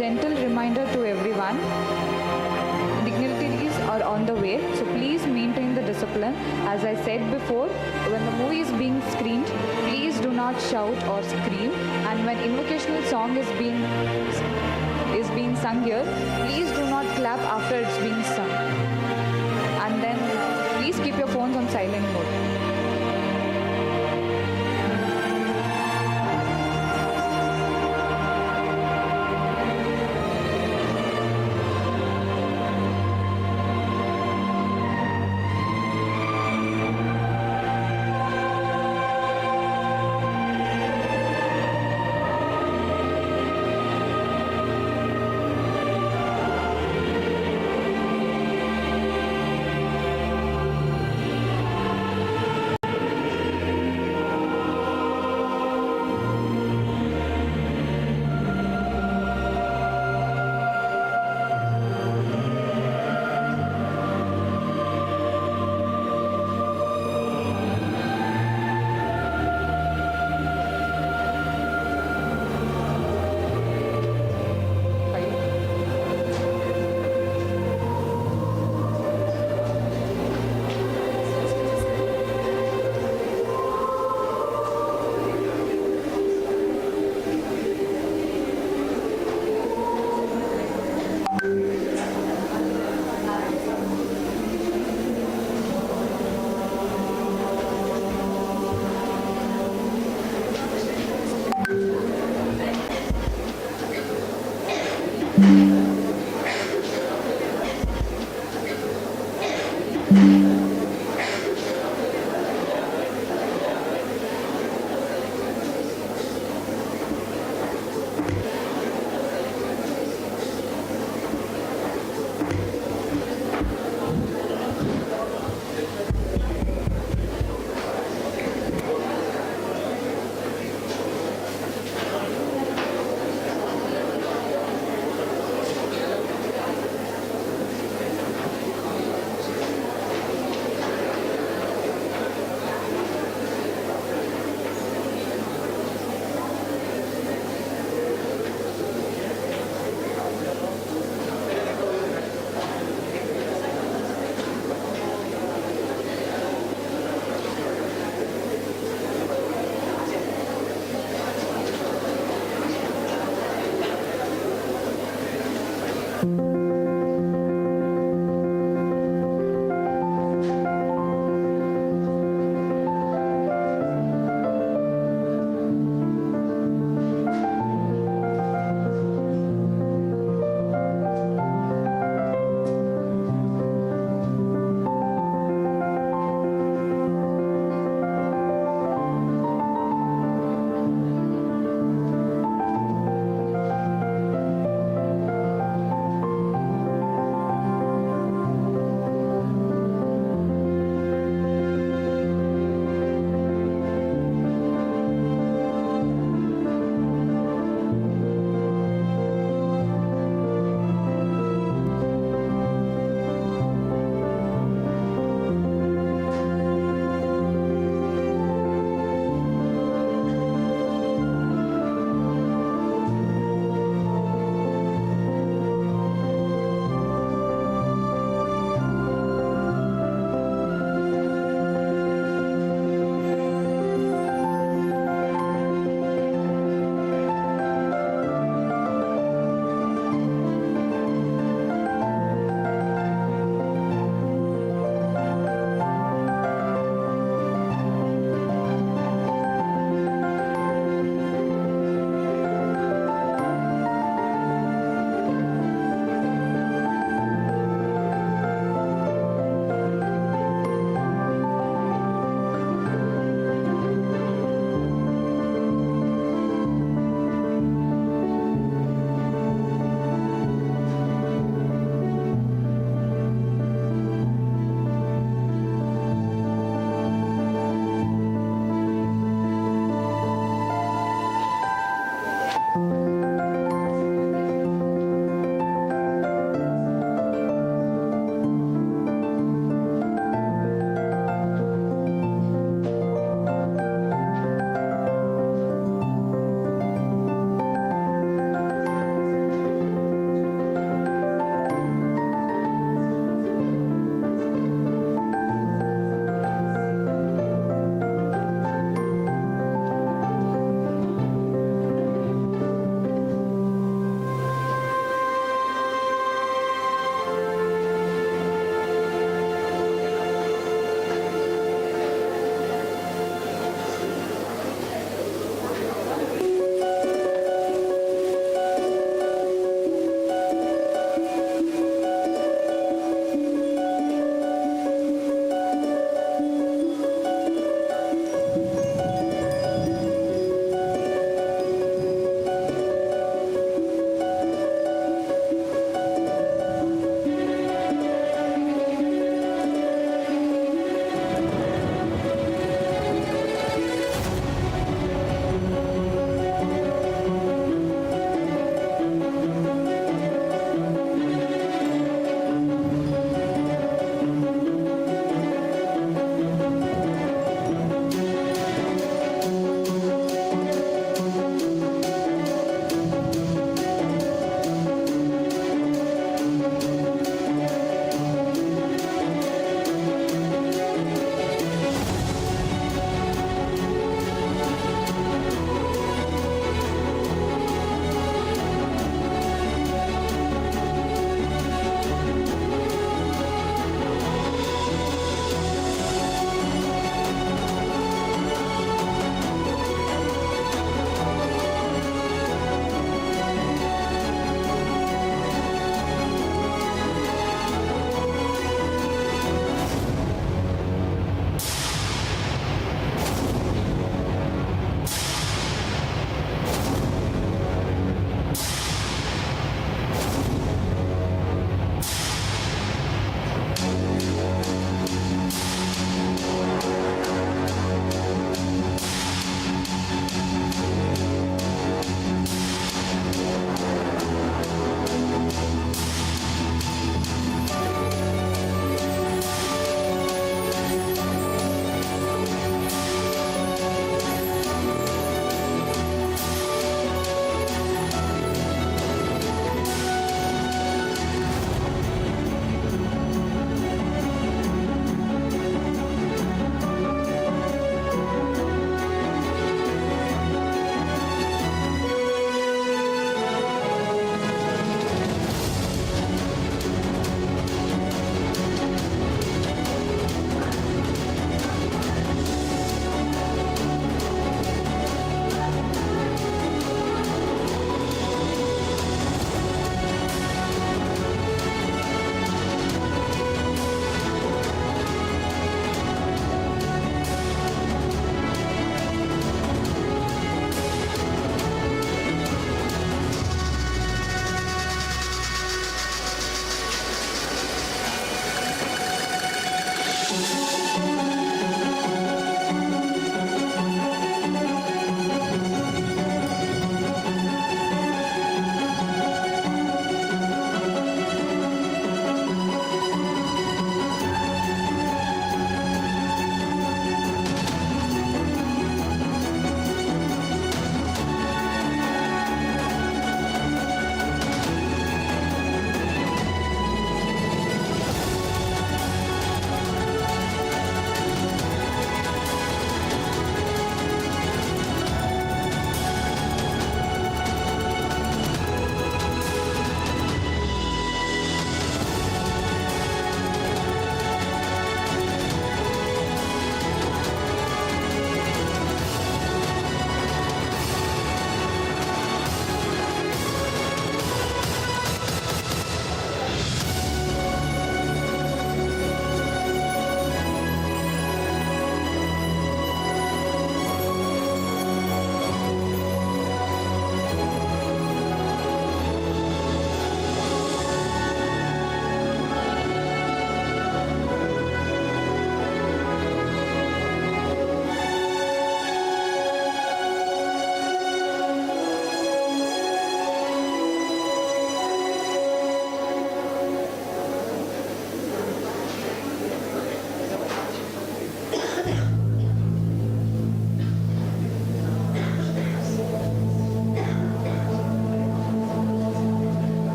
gentle reminder to everyone, dignitaries are on the way, so please maintain the discipline. As I said before, when the movie is being screened, please do not shout or scream, and when invocational song is being sung here, please do not clap after it's being sung. And then please keep your phones on silent mode.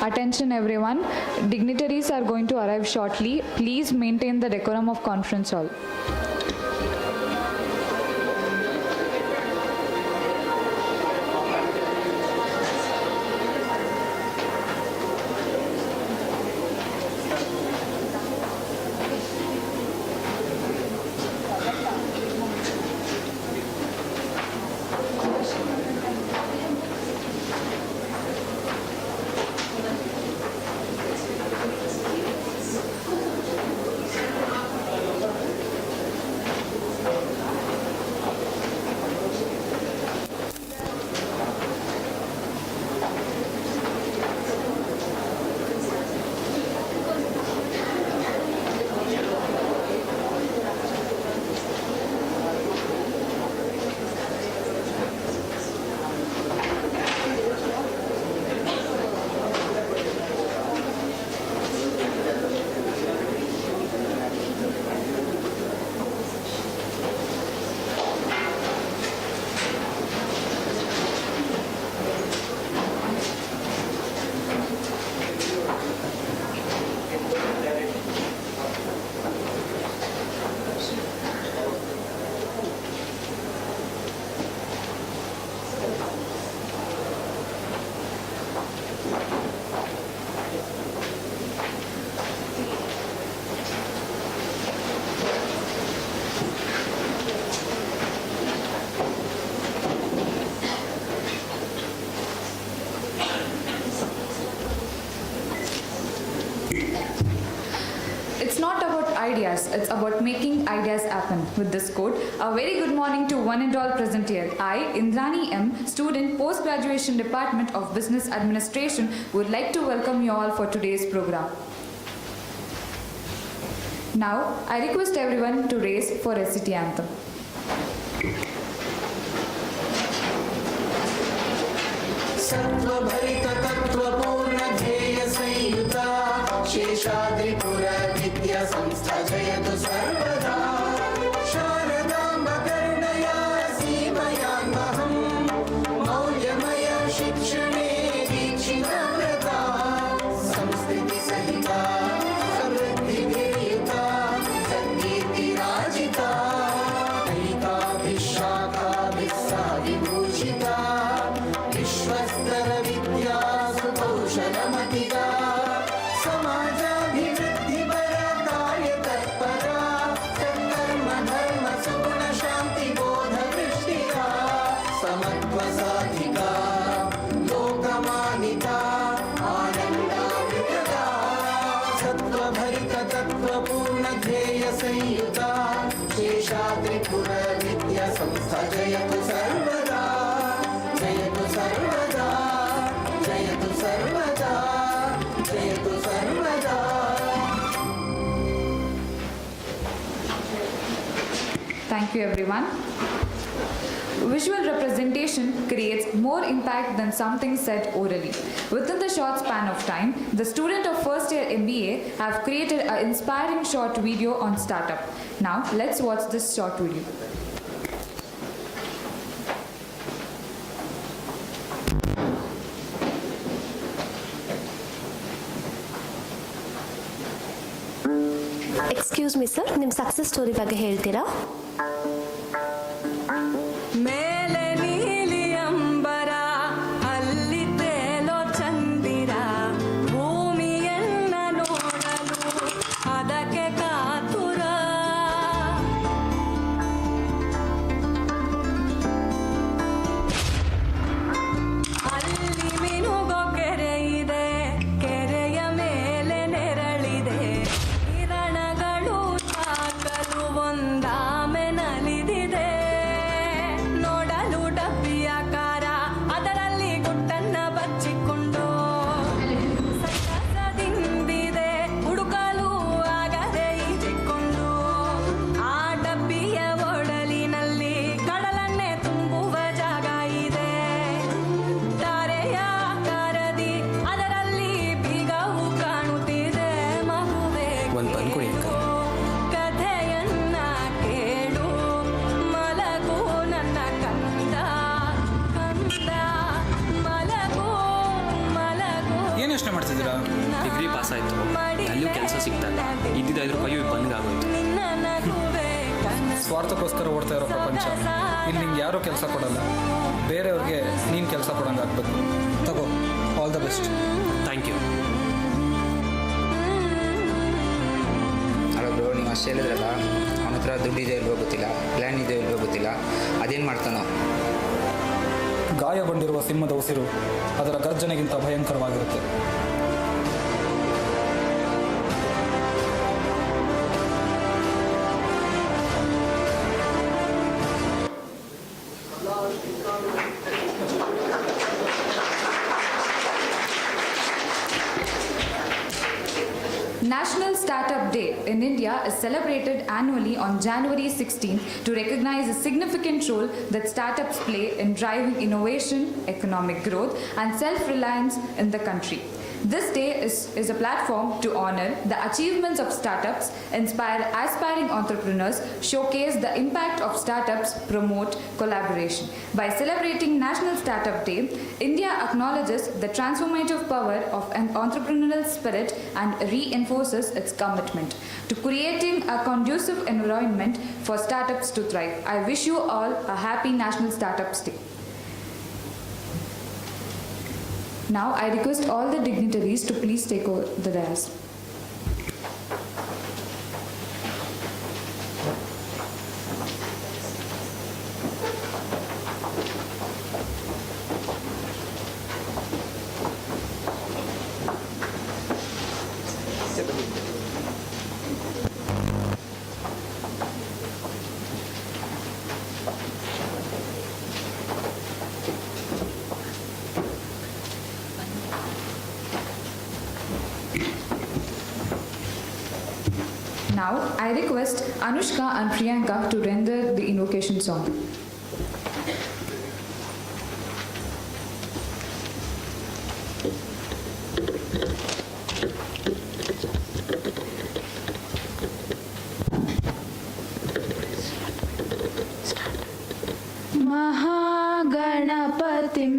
Attention everyone, dignitaries are going to arrive shortly. Please maintain the decorum of conference hall. It's not about ideas, it's about making ideas happen. With this quote, a very good morning to one and all present here. I, Indrani M, student post-graduation department of Business Administration, would like to welcome you all for today's program. Now, I request everyone to raise for a city anthem. सत्त्वभरित तत्त्वपूर्ण ध्येय संयुता शेषाद्रिपुर विद्या संस्था जयतु सर्वदा शारदाम्ब करुणया सीमयान्वहं मौल्यमय शिक्षणे दीक्षितव्रता संस्कृति सहिता समृद्धिभिर्युता सद्कीर्तिराजिता नैकाभिः सह विभूषिता विश्वस्तर विद्या सुकौशलमतिगा समाजाभिवृद्धिपर कार्य तत्परा सत्कर्म धर्म सुगुण शान्ति बोध वृष्टिका समत्व साधिका लोकमानिता आनन्दामृतदा सत्त्वभरित तत्त्वपूर्ण ध्येय संयुता शेषाद्रिपुर विद्या संस्था जयतु सर्वदा जयतु सर्वदा जयतु सर्वदा जयतु सर्वदा. Thank you everyone. Visual representation creates more impact than something said orally. Within the short span of time, the student of first year MBA have created an inspiring short video on startup. Now let's watch this short video. Excuse me sir, ನಿಮ್ಮ success story ಬಗ್ಗೆ ಹೇಳ್ತೀರಾ? ಮೇಲೆ ನೀಲಿ ಅಂಬರ ಅಲ್ಲಿ ತೇಲೋ ಚಂದಿರ ಭೂಮಿಯನ್ನ ನೋಡಲು ಅದಕ್ಕೆ ಕಾತುರ ಅಲ್ಲಿ ಮಿನುಗೋ ಕೆರೆ ಇದೆ ಕೆರೆಯ ಮೇಲೆ ನೆರಳಿದೆ ಕಿರಣಗಳು ತಾಕಲು ಒಂದಾಮೆ ಮಾಡ್ತಿದ್ದೀರಾ? ಡಿಗ್ರಿ ಪಾಸ್ ಆಯಿತು, ಅಲ್ಲೂ ಕೆಲಸ ಸಿಗ್ತಾ ಇಲ್ಲ. ಇದ್ದಿದ್ದು 5 ರೂಪಾಯಿ ಬಂದ್ಗಾಗೋಯ್ತು. ಸ್ವಾರ್ಥಕ್ಕೋಸ್ಕರ ಓಡ್ತಾ ಇರೋ ಪ್ರಪಂಚ. ಇಲ್ಲಿ ನಿಂಗೆ ಯಾರೂ ಕೆಲಸ ಕೊಡಲ್ಲ, ಬೇರೆಯವ್ರಿಗೆ ನೀನು ಕೆಲಸ ಕೊಡೋಂಗೆ ಆಗಬೇಕು. ತಗೋ, all the best. Thank you. ಅಲ್ಲ ಬ್ರೋ, ನೀವು ಅಷ್ಟೇ ಹೇಳಿದ್ರಲ್ಲ, ಅವನ ಹತ್ರ ದುಡ್ಡಿದೆ ಇಲ್ವೋ ಗೊತ್ತಿಲ್ಲ, ಪ್ಲ್ಯಾನ್ ಇದೆ ಇಲ್ವೋ ಗೊತ್ತಿಲ್ಲ, ಅದೇನು ಮಾಡ್ತಾನೋ? ಗಾಯಗೊಂಡಿರುವ ಸಿಂಹದ ಉಸಿರು ಅದರ ಗರ್ಜನೆಗಿಂತ ಭಯಂಕರವಾಗಿರುತ್ತೆ. National Startup Day in India is celebrated annually on January 16th to recognize the significant role that startups play in driving innovation, economic growth, and self-reliance in the country. This day is a platform to honor the achievements of startups, inspire aspiring entrepreneurs, showcase the impact of startups, promote collaboration. By celebrating National Startup Day, India acknowledges the transformative power of an entrepreneurial spirit and reinforces its commitment to creating a conducive environment for startups to thrive. I wish you all a happy National Startups Day. Now I request all the dignitaries to please take over the dais. Now, I request Anushka and Priyanka to render the invocation song. महागणपतिं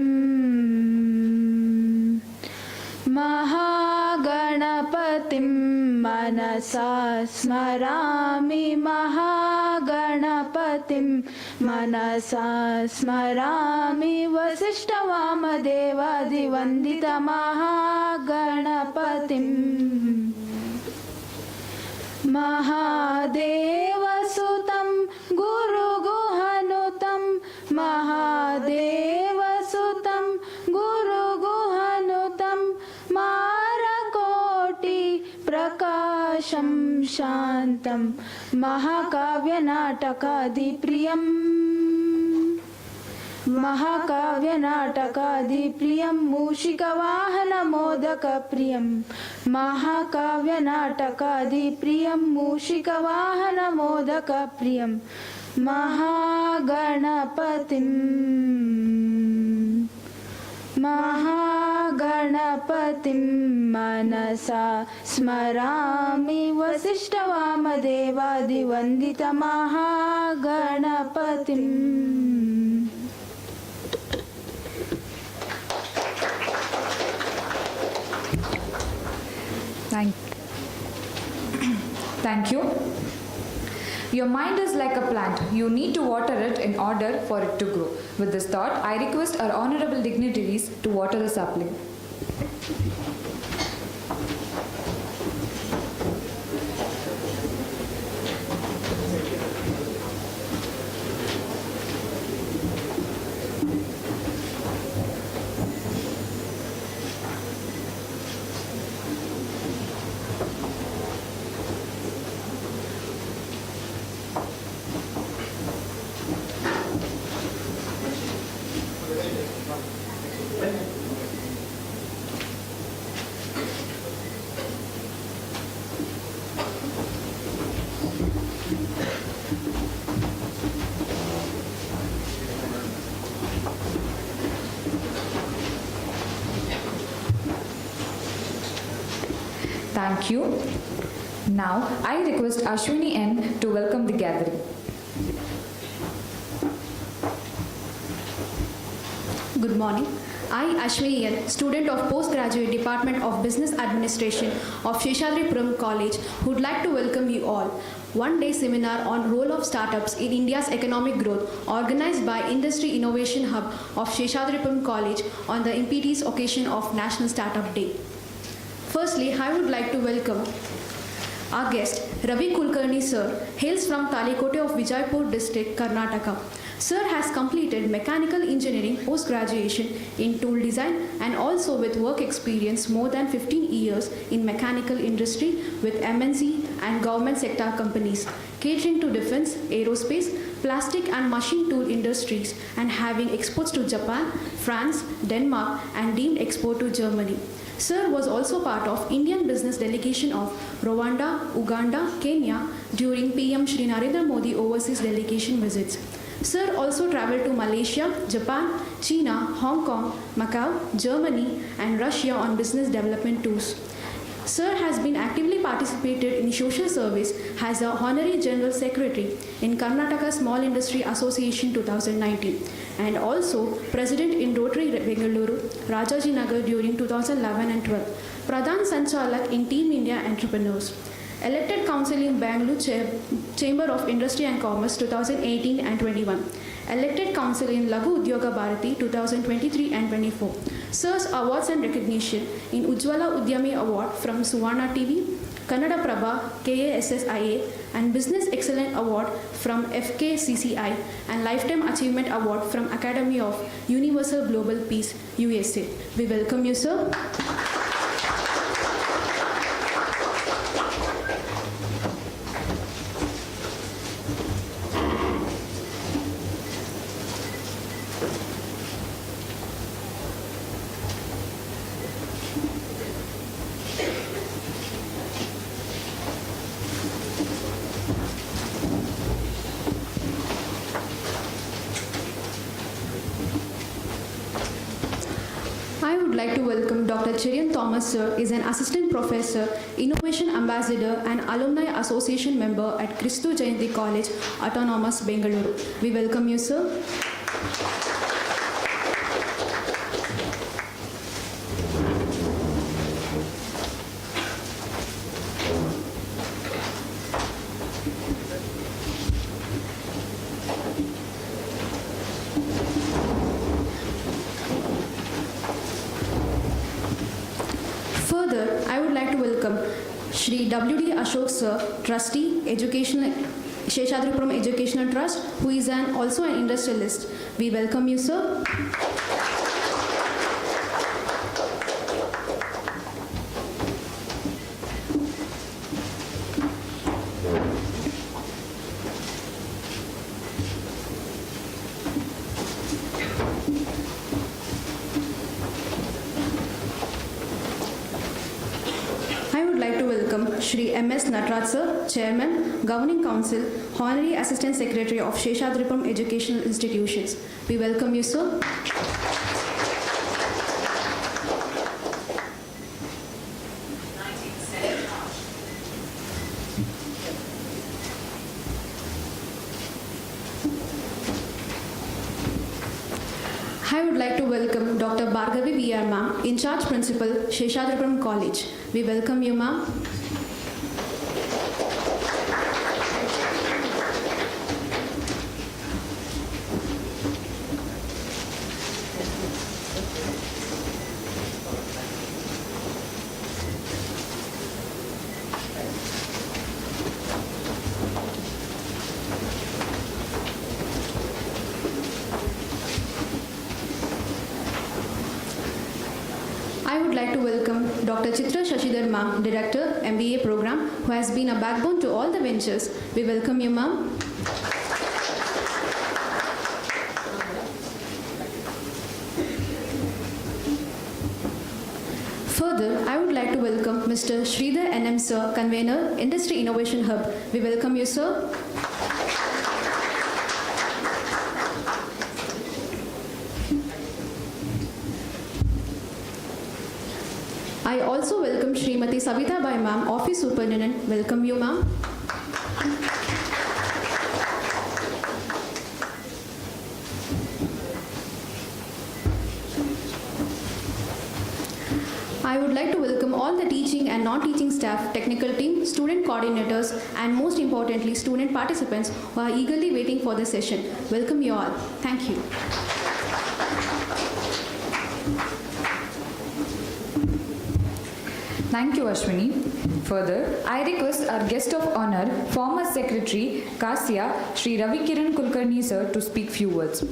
मनसा स्मरामि, महागणपतिं मनसा स्मरामि, वसिष्ठवामदेवादिवन्दितमहागणपतिम् महादेवसुतं गुरुगुहनुतं, महादेवसुतं गुरुगुहनुतं, मारकोटि प्रकाशं शान्तं, महाकाव्यनाटकादिप्रियम्, महाकाव्यनाटकादिप्रियं, मूषिकवाहनमोदकप्रियं, महाकाव्यनाटकादिप्रियं, मूषिकवाहनमोदकप्रियं, महागणपतिम् महागणपतिं मनसा स्मरामि, वसिष्ठवामदेवादिवन्दितमहागणपतिम्. Thank you. Your mind is like a plant. You need to water it in order for it to grow. With this thought, I request our honorable dignitaries to water the sapling. Thank you. Now, I request Ashwini N to welcome the gathering. Good morning. I, Ashwini, student of Postgraduate Department of Business Administration of Seshadripuram College, would like to welcome you all. One-day seminar on role of startups in India's economic growth, organized by Industry Innovation Hub of Seshadripuram College on the IMPT's occasion of National Startup Day. Firstly, I would like to welcome our guest, Ravi Kulkarni sir, hails from Talikote of Vijaypur district, Karnataka. Sir has completed mechanical engineering post-graduation in tool design and also with work experience more than 15 years in mechanical industry with MNC and government sector companies, catering to defense, aerospace, plastic and machine tool industries and having exports to Japan, France, Denmark and deemed export to Germany. Sir was also part of Indian business delegation of Rwanda, Uganda, Kenya during PM Shri Narendra Modi overseas delegation visits. Sir also traveled to Malaysia, Japan, China, Hong Kong, Macau, Germany and Russia on business development tours. Sir has been actively participated in social service as the Honorary General Secretary in Karnataka Small Industry Association 2019 and also President in Rotary Bengaluru, Rajaji Nagar during 2011 and 12, Pradhan Sanchalak in Team India Entrepreneurs. Elected Council in Bangalore Chamber of Industry and Commerce 2018 and 21. Elected Council in Laghu Udyoga Bharati 2023 and 24. Sir's awards and recognition in Ujjwala Udyami Award from Suvarna TV, Kannada Prabha, KASSIA and Business Excellence Award from FKCCI and Lifetime Achievement Award from Academy of Universal Global Peace, USA. We welcome you, sir. I would like to welcome Dr. Cherian Thomas sir, is an assistant professor, innovation ambassador and alumni association member at Christu Jayanti College, Autonomous, Bengaluru. We welcome you, sir. Further, I would like to welcome Shri W.D. Ashok Sir, Trustee, Educational Seshadripuram Educational Trust, who is also an industrialist. We welcome you, sir. I would like to welcome Shri M.S. Natraj Sir, Chairman, Governing Council, Honorary Assistant Secretary of Seshadripuram Educational Institutions. We welcome you, sir. I would like to welcome Dr. Bhargavi V.R. Ma'am, In Charge Principal, Seshadripuram College. We welcome you, ma'am. I would like to welcome Dr. Chitra Shashidhar Ma'am, Director, MBA Program, who has been a backbone to all the ventures. We welcome you, ma'am. Further, I would like to welcome Mr. Sridhar NM Sir, Convener, Industry Innovation Hub. We welcome you, sir. I also welcome Srimati Savita Bai Ma'am, Office Superintendent. Welcome you, ma'am. I would like to welcome all the teaching and non-teaching staff, technical team, student coordinators, and most importantly, student participants who are eagerly waiting for this session. Welcome you all. Thank you. Thank you, Ashwini. Further, I request our guest of honor, former Secretary, Kasya, Sri Ravi Kiran Kulkarni sir, to speak few words.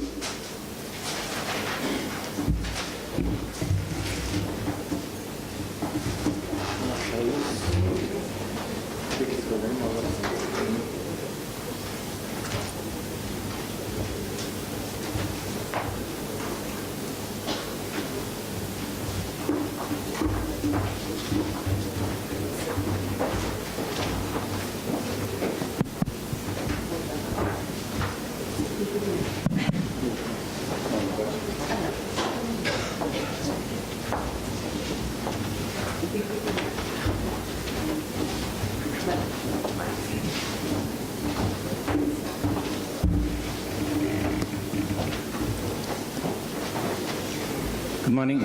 Good morning,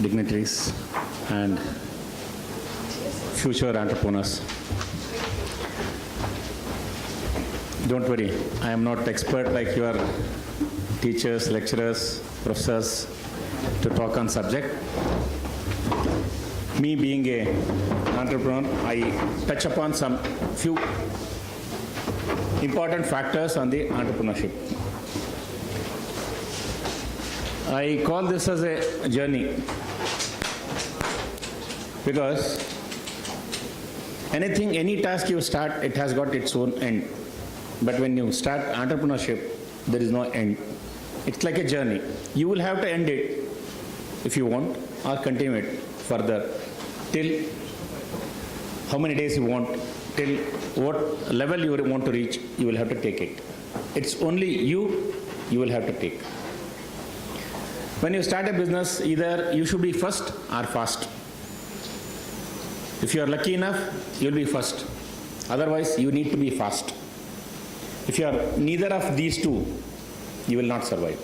dignitaries and future entrepreneurs. Don't worry, I am not expert like your teachers, lecturers, professors to talk on subject. Me being a entrepreneur, I touch upon some few important factors on the entrepreneurship. I call this as a journey because anything, any task you start, it has got its own end. But when you start entrepreneurship, there is no end. It's like a journey. You will have to end it if you want or continue it further till how many days you want, till what level you want to reach, you will have to take it. It's only you will have to take. When you start a business, either you should be first or fast. If you are lucky enough, you'll be first. Otherwise, you need to be fast. If you are neither of these two, you will not survive.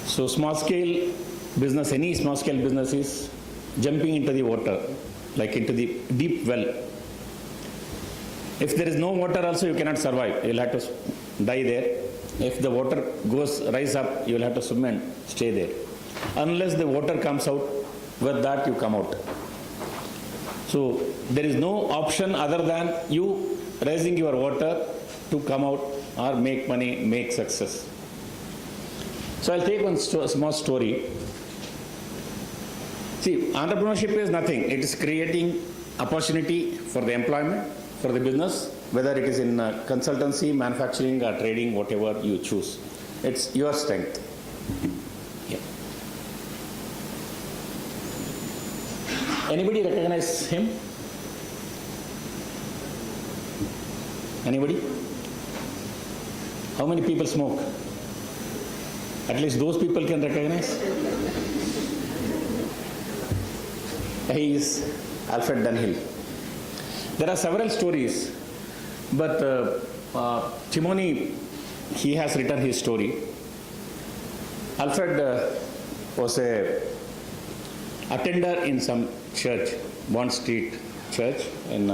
So small scale business, any small scale business is jumping into the water, like into the deep well. If there is no water also, you cannot survive. You will have to die there. If the water rise up, you will have to swim and stay there. Unless the water comes out, with that you come out. So there is no option other than you raising your water to come out or make money, make success. So I'll take one small story. See, entrepreneurship is nothing. It is creating opportunity for the employment, for the business, whether it is in consultancy, manufacturing or trading, whatever you choose. It's your strength. Yeah. Anybody recognize him? Anybody? How many people smoke? At least those people can recognize. He is Alfred Dunhill. There are several stories, but Timony, he has written his story. Alfred was a attender in some church, Bond Street Church in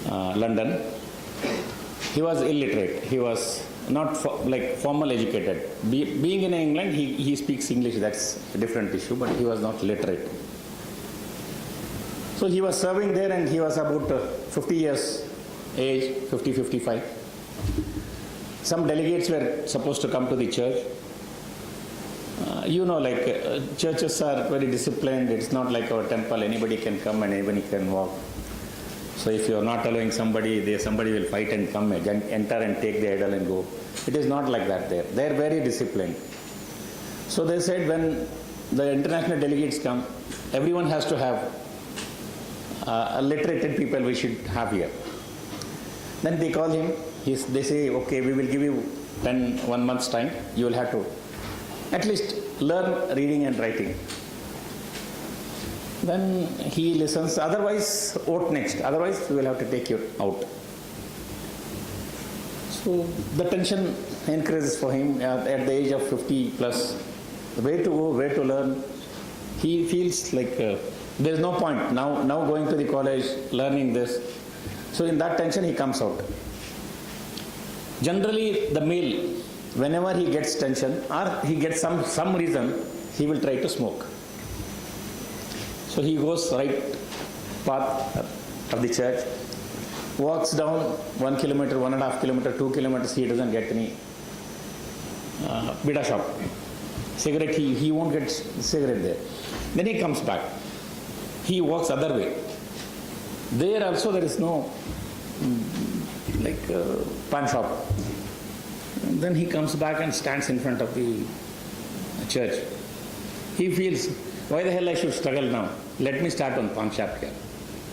London. He was illiterate. He was not formal educated. Being in England, he speaks English. That's a different issue, but he was not literate. So he was serving there and he was about 50 years age, 50, 55. Some delegates were supposed to come to the church. Churches are very disciplined. It's not like our temple. Anybody can come and anybody can walk. So if you are not allowing somebody, somebody will fight and come, enter and take the idol and go. It is not like that there. They are very disciplined. So they said when the international delegates come, everyone has to have literated people we should have here. Then they call him. They say, okay, we will give you 1 month's time. You will have to at least learn reading and writing. Then he listens. Otherwise, vote next. Otherwise, we will have to take you out. So the tension increases for him at the age of 50 plus. Where to go, where to learn. He feels like there is no point now going to the college, learning this. So in that tension he comes out. Generally the male, whenever he gets tension or he gets some reason, he will try to smoke. So he goes right path of the church, walks down 1 kilometer, 1.5 kilometer, 2 kilometers, he doesn't get any bida shop. Cigarette, he won't get cigarette there. Then he comes back. He walks other way. There also there is no pan shop. And then he comes back and stands in front of the church. He feels, why the hell I should struggle now? Let me start on pan shop here.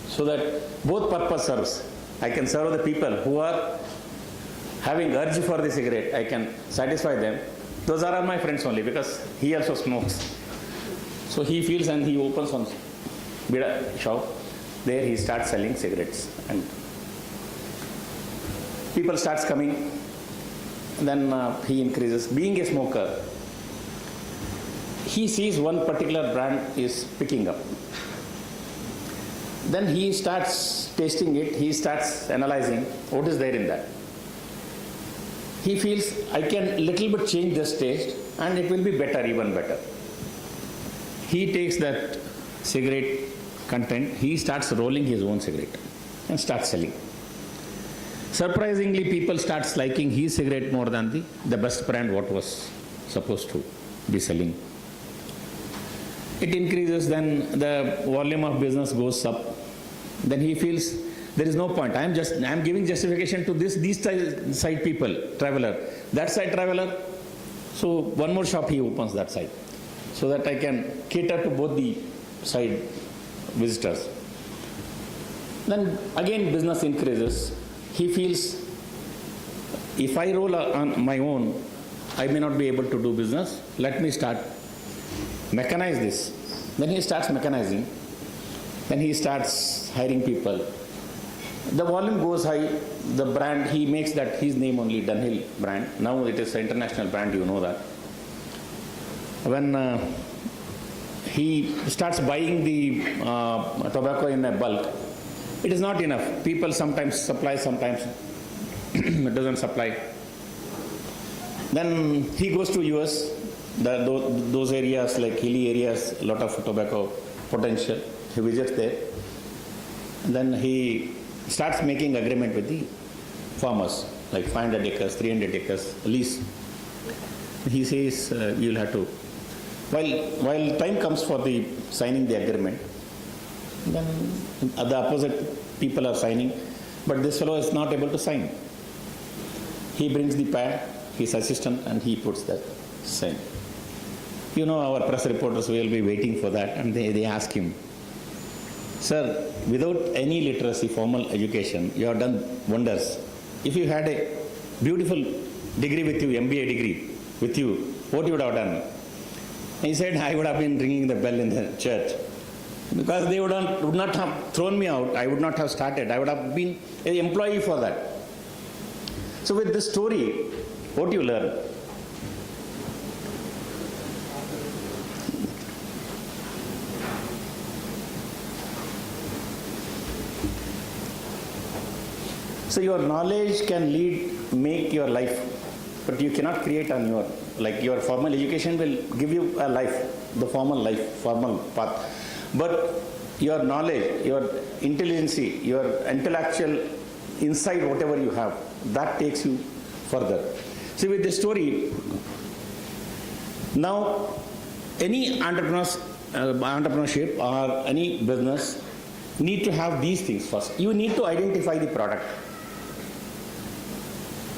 So that both purpose serves. I can serve the people who are having urge for the cigarette. I can satisfy them. Those are all my friends only because he also smokes. So he feels and he opens one bida shop. There he starts selling cigarettes and people starts coming. Then he increases. Being a smoker, he sees one particular brand is picking up. Then he starts tasting it, he starts analyzing what is there in that. He feels I can little bit change this taste and it will be better, even better. He takes that cigarette content, he starts rolling his own cigarette and starts selling. Surprisingly, people starts liking his cigarette more than the best brand what was supposed to be selling. It increases, then the volume of business goes up. Then he feels there is no point. I am giving justification to these side people, traveler. That side traveler, so one more shop he opens that side, so that I can cater to both the side visitors. Then again business increases. He feels if I roll on my own, I may not be able to do business. Let me start mechanize this. Then he starts mechanizing. Then he starts hiring people. The volume goes high. The brand, he makes that his name only, Dunhill brand. Now it is an international brand, you know that. When he starts buying the tobacco in a bulk, it is not enough. People sometimes supply, sometimes it doesn't supply. Then he goes to US, those areas like hilly areas, a lot of tobacco potential. He visits there. Then he starts making agreement with the farmers, like 500 acres, 300 acres lease. He says you'll have to. While time comes for the signing the agreement, then the opposite people are signing, but this fellow is not able to sign. He brings the pad, his assistant, and he puts that sign. You know, our press reporters will be waiting for that, and they ask him, sir, without any literacy, formal education, you have done wonders. If you had a beautiful degree with you, MBA degree with you, what you would have done? He said, I would have been ringing the bell in the church. Because they would not have thrown me out, I would not have started. I would have been an employee for that. So with this story, what do you learn? So your knowledge can make your life, but you cannot create on your formal education will give you a life, the formal path. But your knowledge, your intelligence, your intellectual insight, whatever you have, that takes you further. See, with this story, now any entrepreneurship or any business need to have these things first. You need to identify the product.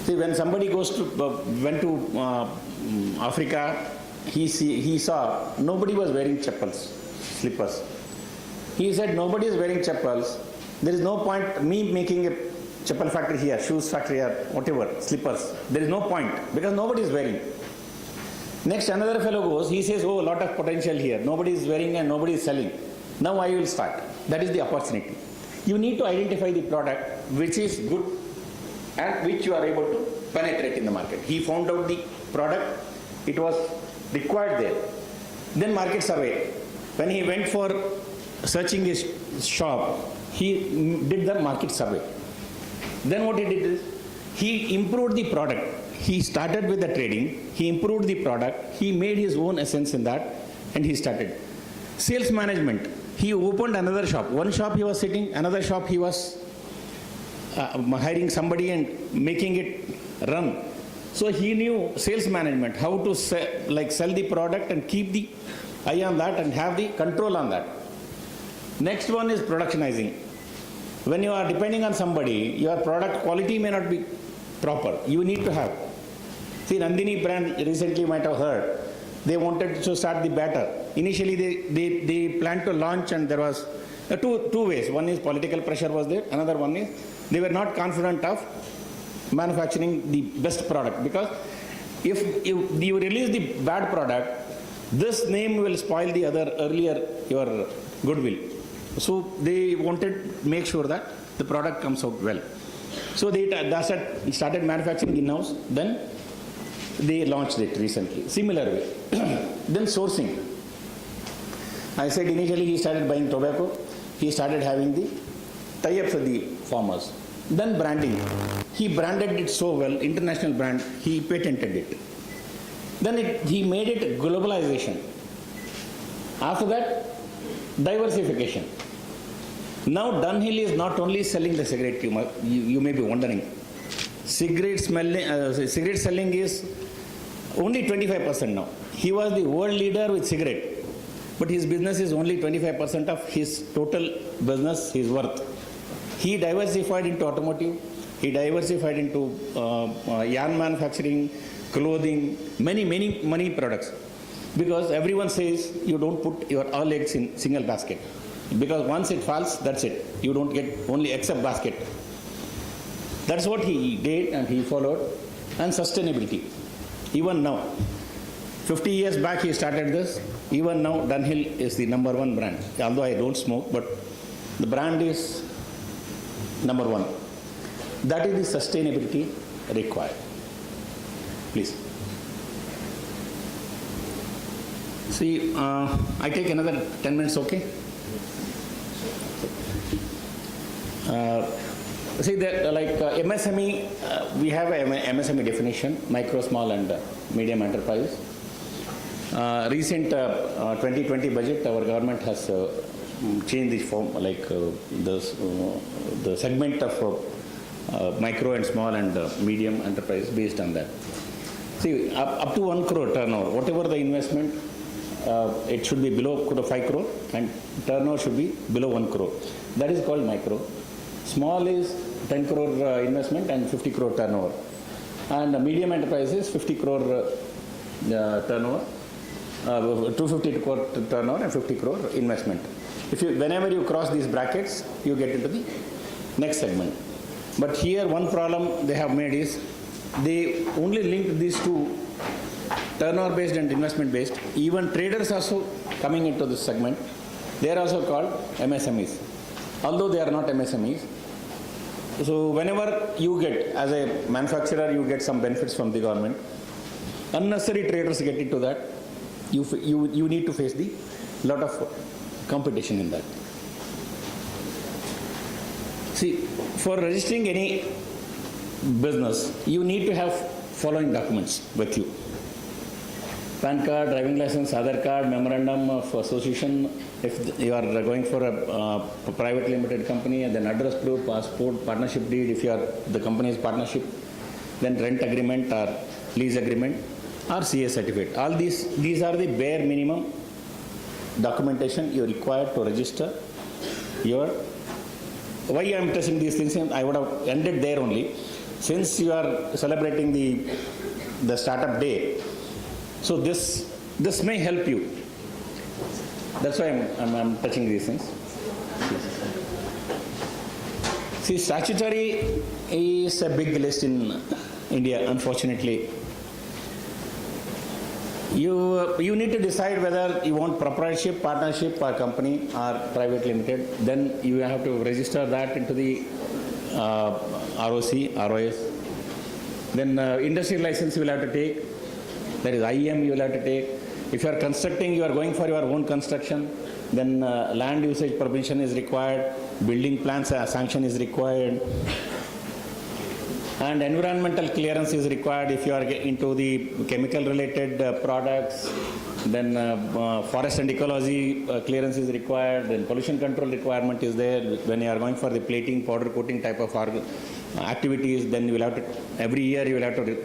See, when somebody went to Africa, he saw nobody was wearing slippers. He said, nobody is wearing chappals. There is no point me making a chappal factory here, shoes factory here, whatever, slippers. There is no point because nobody is wearing. Next, another fellow goes, he says, oh, a lot of potential here. Nobody is wearing and nobody is selling. Now I will start. That is the opportunity. You need to identify the product which is good and which you are able to penetrate in the market. He found out the product, it was required there. Then market survey. When he went for searching his shop, he did the market survey. Then what he did is, he improved the product. He started with the trading, he improved the product, he made his own essence in that, and he started. Sales management. He opened another shop. One shop he was sitting, another shop he was hiring somebody and making it run. So he knew sales management, how to sell the product and keep the eye on that and have the control on that. Next one is productionizing. When you are depending on somebody, your product quality may not be proper. You need to have. See, Nandini brand recently might have heard. They wanted to start the batter. Initially, they planned to launch, and there was two ways. One is political pressure was there. Another one is they were not confident of manufacturing the best product, because if you release the bad product, this name will spoil the other earlier your goodwill. So they wanted to make sure that the product comes out well. So they started manufacturing in-house. Then they launched it recently. Similar way. Then sourcing. I said initially he started buying tobacco. He started having the tie-ups with the farmers. Then branding. He branded it so well, international brand, he patented it. Then he made it globalization. After that, diversification. Now Dunhill is not only selling the cigarette, you may be wondering. Cigarette selling is only 25% now. He was the world leader with cigarette, but his business is only 25% of his total business, his worth. He diversified into automotive, he diversified into yarn manufacturing, clothing, many products. Because everyone says you don't put your all eggs in single basket. Because once it falls, that's it. You don't get only except basket. That's what he did and he followed. And sustainability. Even now, 50 years back he started this. Even now, Dunhill is the #1 brand. Although I don't smoke, but the brand is #1. That is the sustainability required. Please. See, I take another 10 minutes, okay? See that MSME, we have a MSME definition, micro, small and medium enterprise. Recent 2020 budget, our government has changed the form, the segment of micro and small and medium enterprise based on that. See, up to 1 crore turnover, whatever the investment, it should be below 5 crore and turnover should be below 1 crore. That is called micro. Small is 10 crore investment and 50 crore turnover. And medium enterprise is 50 crore turnover, 250 crore turnover and 50 crore investment. Whenever you cross these brackets, you get into the next segment. But here one problem they have made is, they only linked these two, turnover based and investment based. Even traders also coming into this segment, they are also called MSMEs, although they are not MSMEs. So whenever you get, as a manufacturer, you get some benefits from the government, unnecessary traders get into that, you need to face the lot of competition in that. See, for registering any business, you need to have following documents with you. PAN card, driving license, Aadhaar card, memorandum of association. If you are going for a private limited company, and then address proof, passport, partnership deed, if the company is partnership, then rent agreement or lease agreement or CA certificate. All these are the bare minimum documentation you require to register your. Why I am touching these things? I would have ended there only. Since you are celebrating the startup day, so this may help you. That's why I'm touching these things. See, statutory is a big list in India, unfortunately. You need to decide whether you want proprietorship, partnership or company or private limited. Then you have to register that into the ROC, ROS. Then industry license you will have to take. There is IEM you will have to take. If you are constructing, you are going for your own construction, then land usage permission is required, building plans sanction is required, and environmental clearance is required if you are into the chemical related products. Then forest and ecology clearance is required. Then pollution control requirement is there when you are going for the plating, powder coating type of activities. Then you will have to, every year you will have to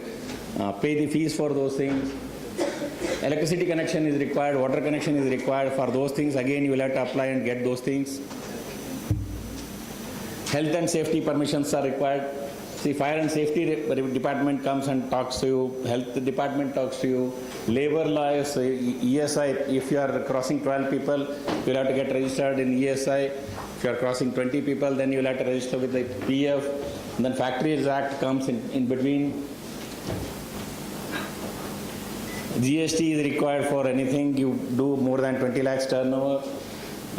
pay the fees for those things. Electricity connection is required, water connection is required. For those things, again, you will have to apply and get those things. Health and safety permissions are required. See, fire and safety department comes and talks to you. Health department talks to you. Labor law is ESI. If you are crossing 12 people, you will have to get registered in ESI. If you are crossing 20 people, then you will have to register with the PF. And then Factories Act comes in between. GST is required for anything you do more than 20 lakhs turnover.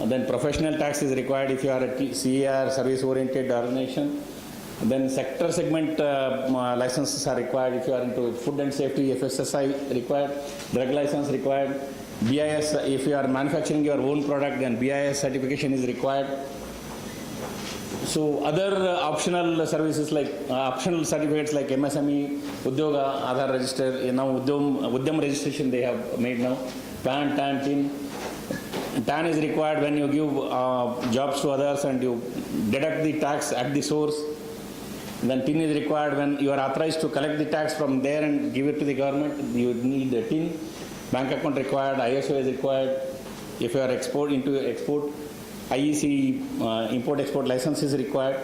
Then professional tax is required if you are a CAR, service-oriented organization. Then sector segment licenses are required if you are into food and safety, FSSI required, drug license required, BIS, if you are manufacturing your own product, then BIS certification is required. So other optional services like optional certificates like MSME, Udyoga, Aadhaar register, now Udyam registration they have made now, PAN, TAN, TIN. TAN is required when you give jobs to others and you deduct the tax at the source. Then TIN is required when you are authorized to collect the tax from there and give it to the government. You need a TIN. Bank account required, ISO is required. If you are export, IEC import-export license is required.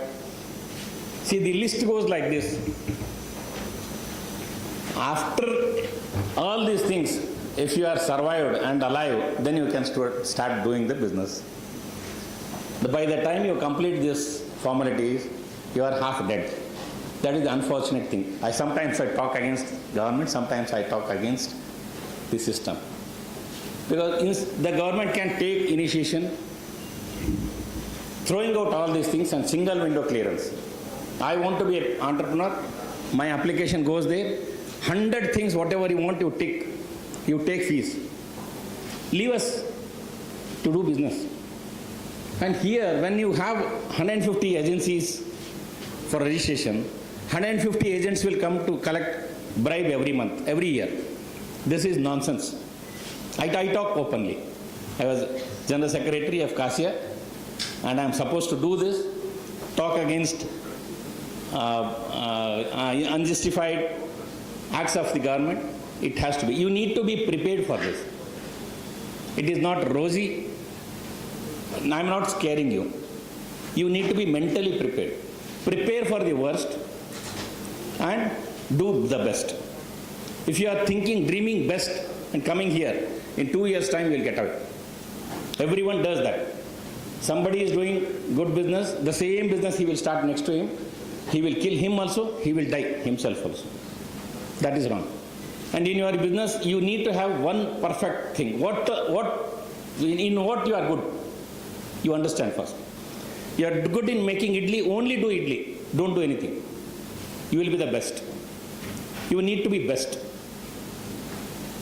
See, the list goes like this. After all these things, if you are survived and alive, then you can start doing the business. But by the time you complete these formalities, you are half dead. That is the unfortunate thing. Sometimes I talk against government, sometimes I talk against the system. Because the government can take initiation, throwing out all these things and single window clearance. I want to be an entrepreneur, my application goes there, 100 things, whatever you want to tick, you take fees. Leave us to do business. And here, when you have 150 agencies for registration, 150 agents will come to collect bribe every month, every year. This is nonsense. I talk openly. I was General Secretary of CASIA and I am supposed to do this, talk against unjustified acts of the government. It has to be. You need to be prepared for this. It is not rosy. I am not scaring you. You need to be mentally prepared. Prepare for the worst and do the best. If you are thinking, dreaming best and coming here, in 2 years' time you will get out. Everyone does that. Somebody is doing good business, the same business he will start next to him. He will kill him also, he will die himself also. That is wrong. And in your business, you need to have one perfect thing. In what you are good, you understand first. You are good in making idli, only do idli. Don't do anything. You will be the best. You need to be best.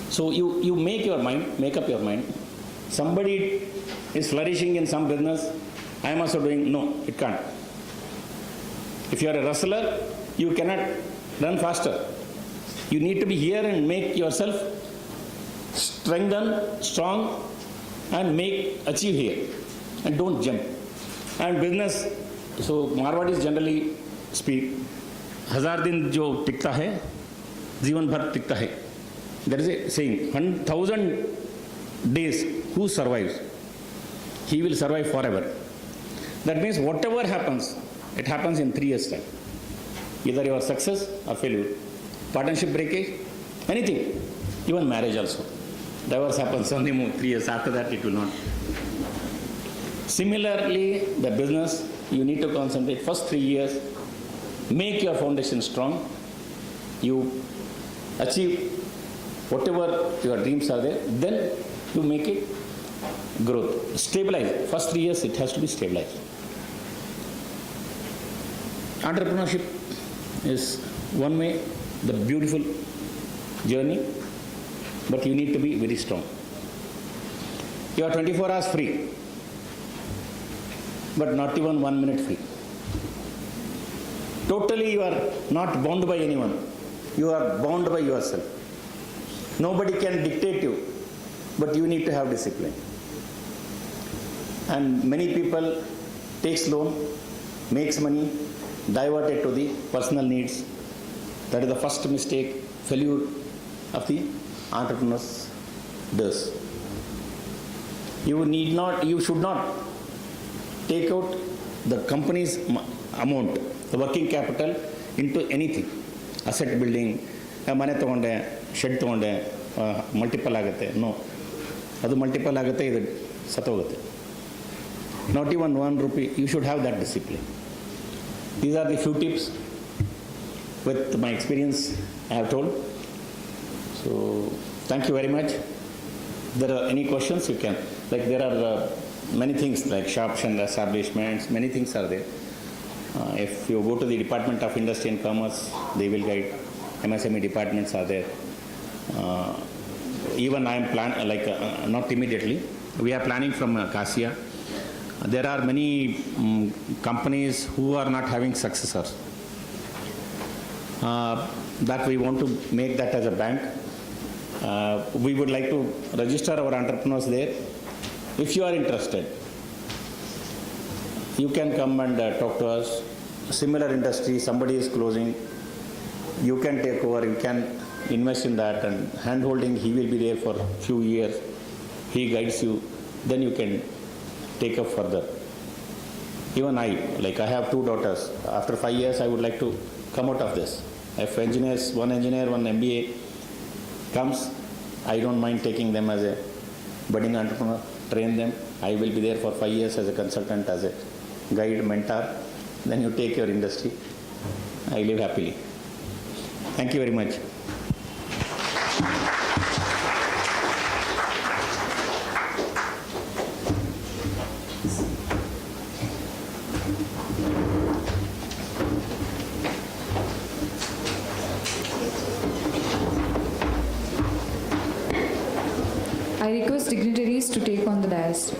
So you make your mind, make up your mind. Somebody is flourishing in some business, I am also doing, no, it can't. If you are a wrestler, you cannot run faster. You need to be here and make yourself strengthen, strong and achieve here and don't jump. And business, so Marwadis generally speak, 1000 दिन जो टिकता है, जीवन भर टिकता है. There is a saying, 1000 days, who survives? He will survive forever. That means whatever happens, it happens in 3 years' time. Either your success or failure. Partnership breakage, anything, even marriage also. Divorce happens only 3 years, after that it will not. Similarly, the business, you need to concentrate first 3 years, make your foundation strong, you achieve whatever your dreams are there, then you make it growth. Stabilize. First 3 years, it has to be stabilized. Entrepreneurship is one way. the beautiful journey, but you need to be very strong. You are 24 hours free, but not even 1 minute free. Totally you are not bound by anyone. You are bound by yourself. Nobody can dictate you, but you need to have discipline. And many people takes loan, makes money, divert it to the personal needs. That is the first mistake, failure of the entrepreneurs does. You should not take out the company's amount, the working capital, into anything. Asset building, mane ತಗೊಂಡೆ, shed ತಗೊಂಡೆ, multiple ಆಗುತ್ತೆ. No. ಅದು multiple ಆಗುತ್ತೆ, ಇದು ಸತ್ತೋಗುತ್ತೆ. Not even 1 rupee, you should have that discipline. These are the few tips with my experience I have told. So, thank you very much. If there are any questions, you can. Like there are many things like shops and establishments, many things are there. If you go to the Department of Industry and Commerce, they will guide. MSME departments are there. Even I am not immediately. We are planning from Kasia. There are many companies who are not having successors. That we want to make that as a bank. We would like to register our entrepreneurs there. If you are interested, you can come and talk to us. Similar industry, somebody is closing, you can take over, you can invest in that, and hand-holding, he will be there for few years. He guides you, then you can take up further. Even I have 2 daughters. After 5 years, I would like to come out of this. If one engineer, one MBA comes, I don't mind taking them as a budding entrepreneur, train them. I will be there for 5 years as a consultant, as a guide, mentor. Then you take your industry. I live happily. Thank you very much. I request dignitaries to take on the dais.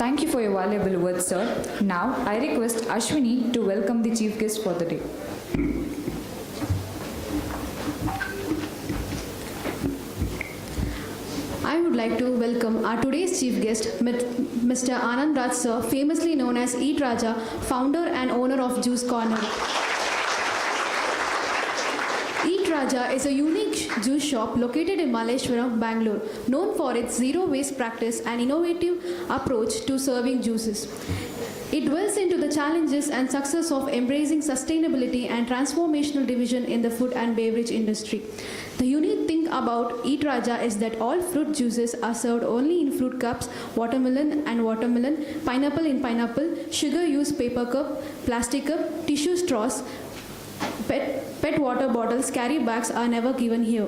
Thank you for your valuable words, sir. Now, I request Ashwini to welcome the chief guest for the day. I would like to welcome our today's chief guest, Mr. Anand Raj sir, famously known as Eat Raja, founder and owner of Juice Corner. Eat Raja is a unique juice shop located in Malleshwaram, Bangalore, known for its zero waste practice and innovative approach to serving juices. It dwells into the challenges and success of embracing sustainability and transformational division in the food and beverage industry. The unique thing about Eat Raja is that all fruit juices are served only in fruit cups, watermelon and watermelon, pineapple in pineapple, sugar used paper cup, plastic cup, tissue straws, pet water bottles, carry bags are never given here.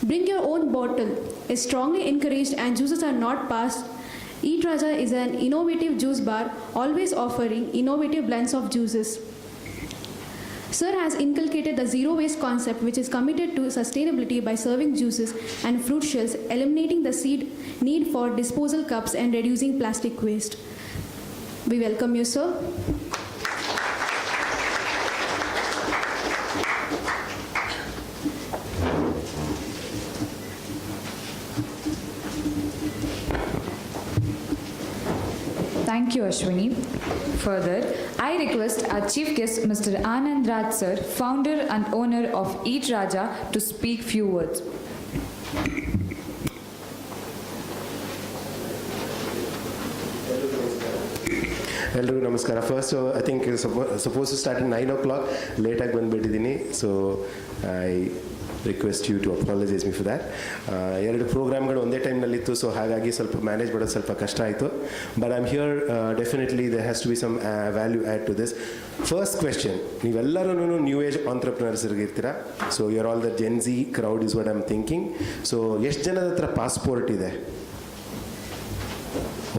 Bring your own bottle is strongly encouraged and juices are not passed. Eat Raja is an innovative juice bar, always offering innovative blends of juices. Sir has inculcated the zero waste concept, which is committed to sustainability by serving juices and fruit shells, eliminating the need for disposal cups and reducing plastic waste. We welcome you, sir. Thank you, Ashwini. Further, I request our chief guest, Mr. Anand Raj sir, founder and owner of Eat Raja, to speak few words. ಎಲ್ರಿಗೂ ನಮಸ್ಕಾರ. First I think suppose to start 9 o'clock, ಲೇಟಾಗಿ ಬಂದುಬಿಟ್ಟಿದ್ದೀನಿ. So I request you to apologise me for that. 2 ಪ್ರೋಗ್ರಾಮ್ಗಳು ಒಂದೇ ಟೈಮ್ನಲ್ಲಿತ್ತು, so ಹಾಗಾಗಿ ಸ್ವಲ್ಪ manage ಮಾಡೋದು ಸ್ವಲ್ಪ ಕಷ್ಟ ಆಯಿತು. But I am here, definitely there has to be some value add to this. First question, ನೀವೆಲ್ಲರೂ ನ್ಯೂ ಏಜ್ ಆಂಟ್ರಪ್ರಿನರ್ಸ್ ಇರ್ತೀರಾ. So you are all the Gen Z crowd is what I am thinking. So ಎಷ್ಟು ಜನದ ಹತ್ರ passport ಇದೆ?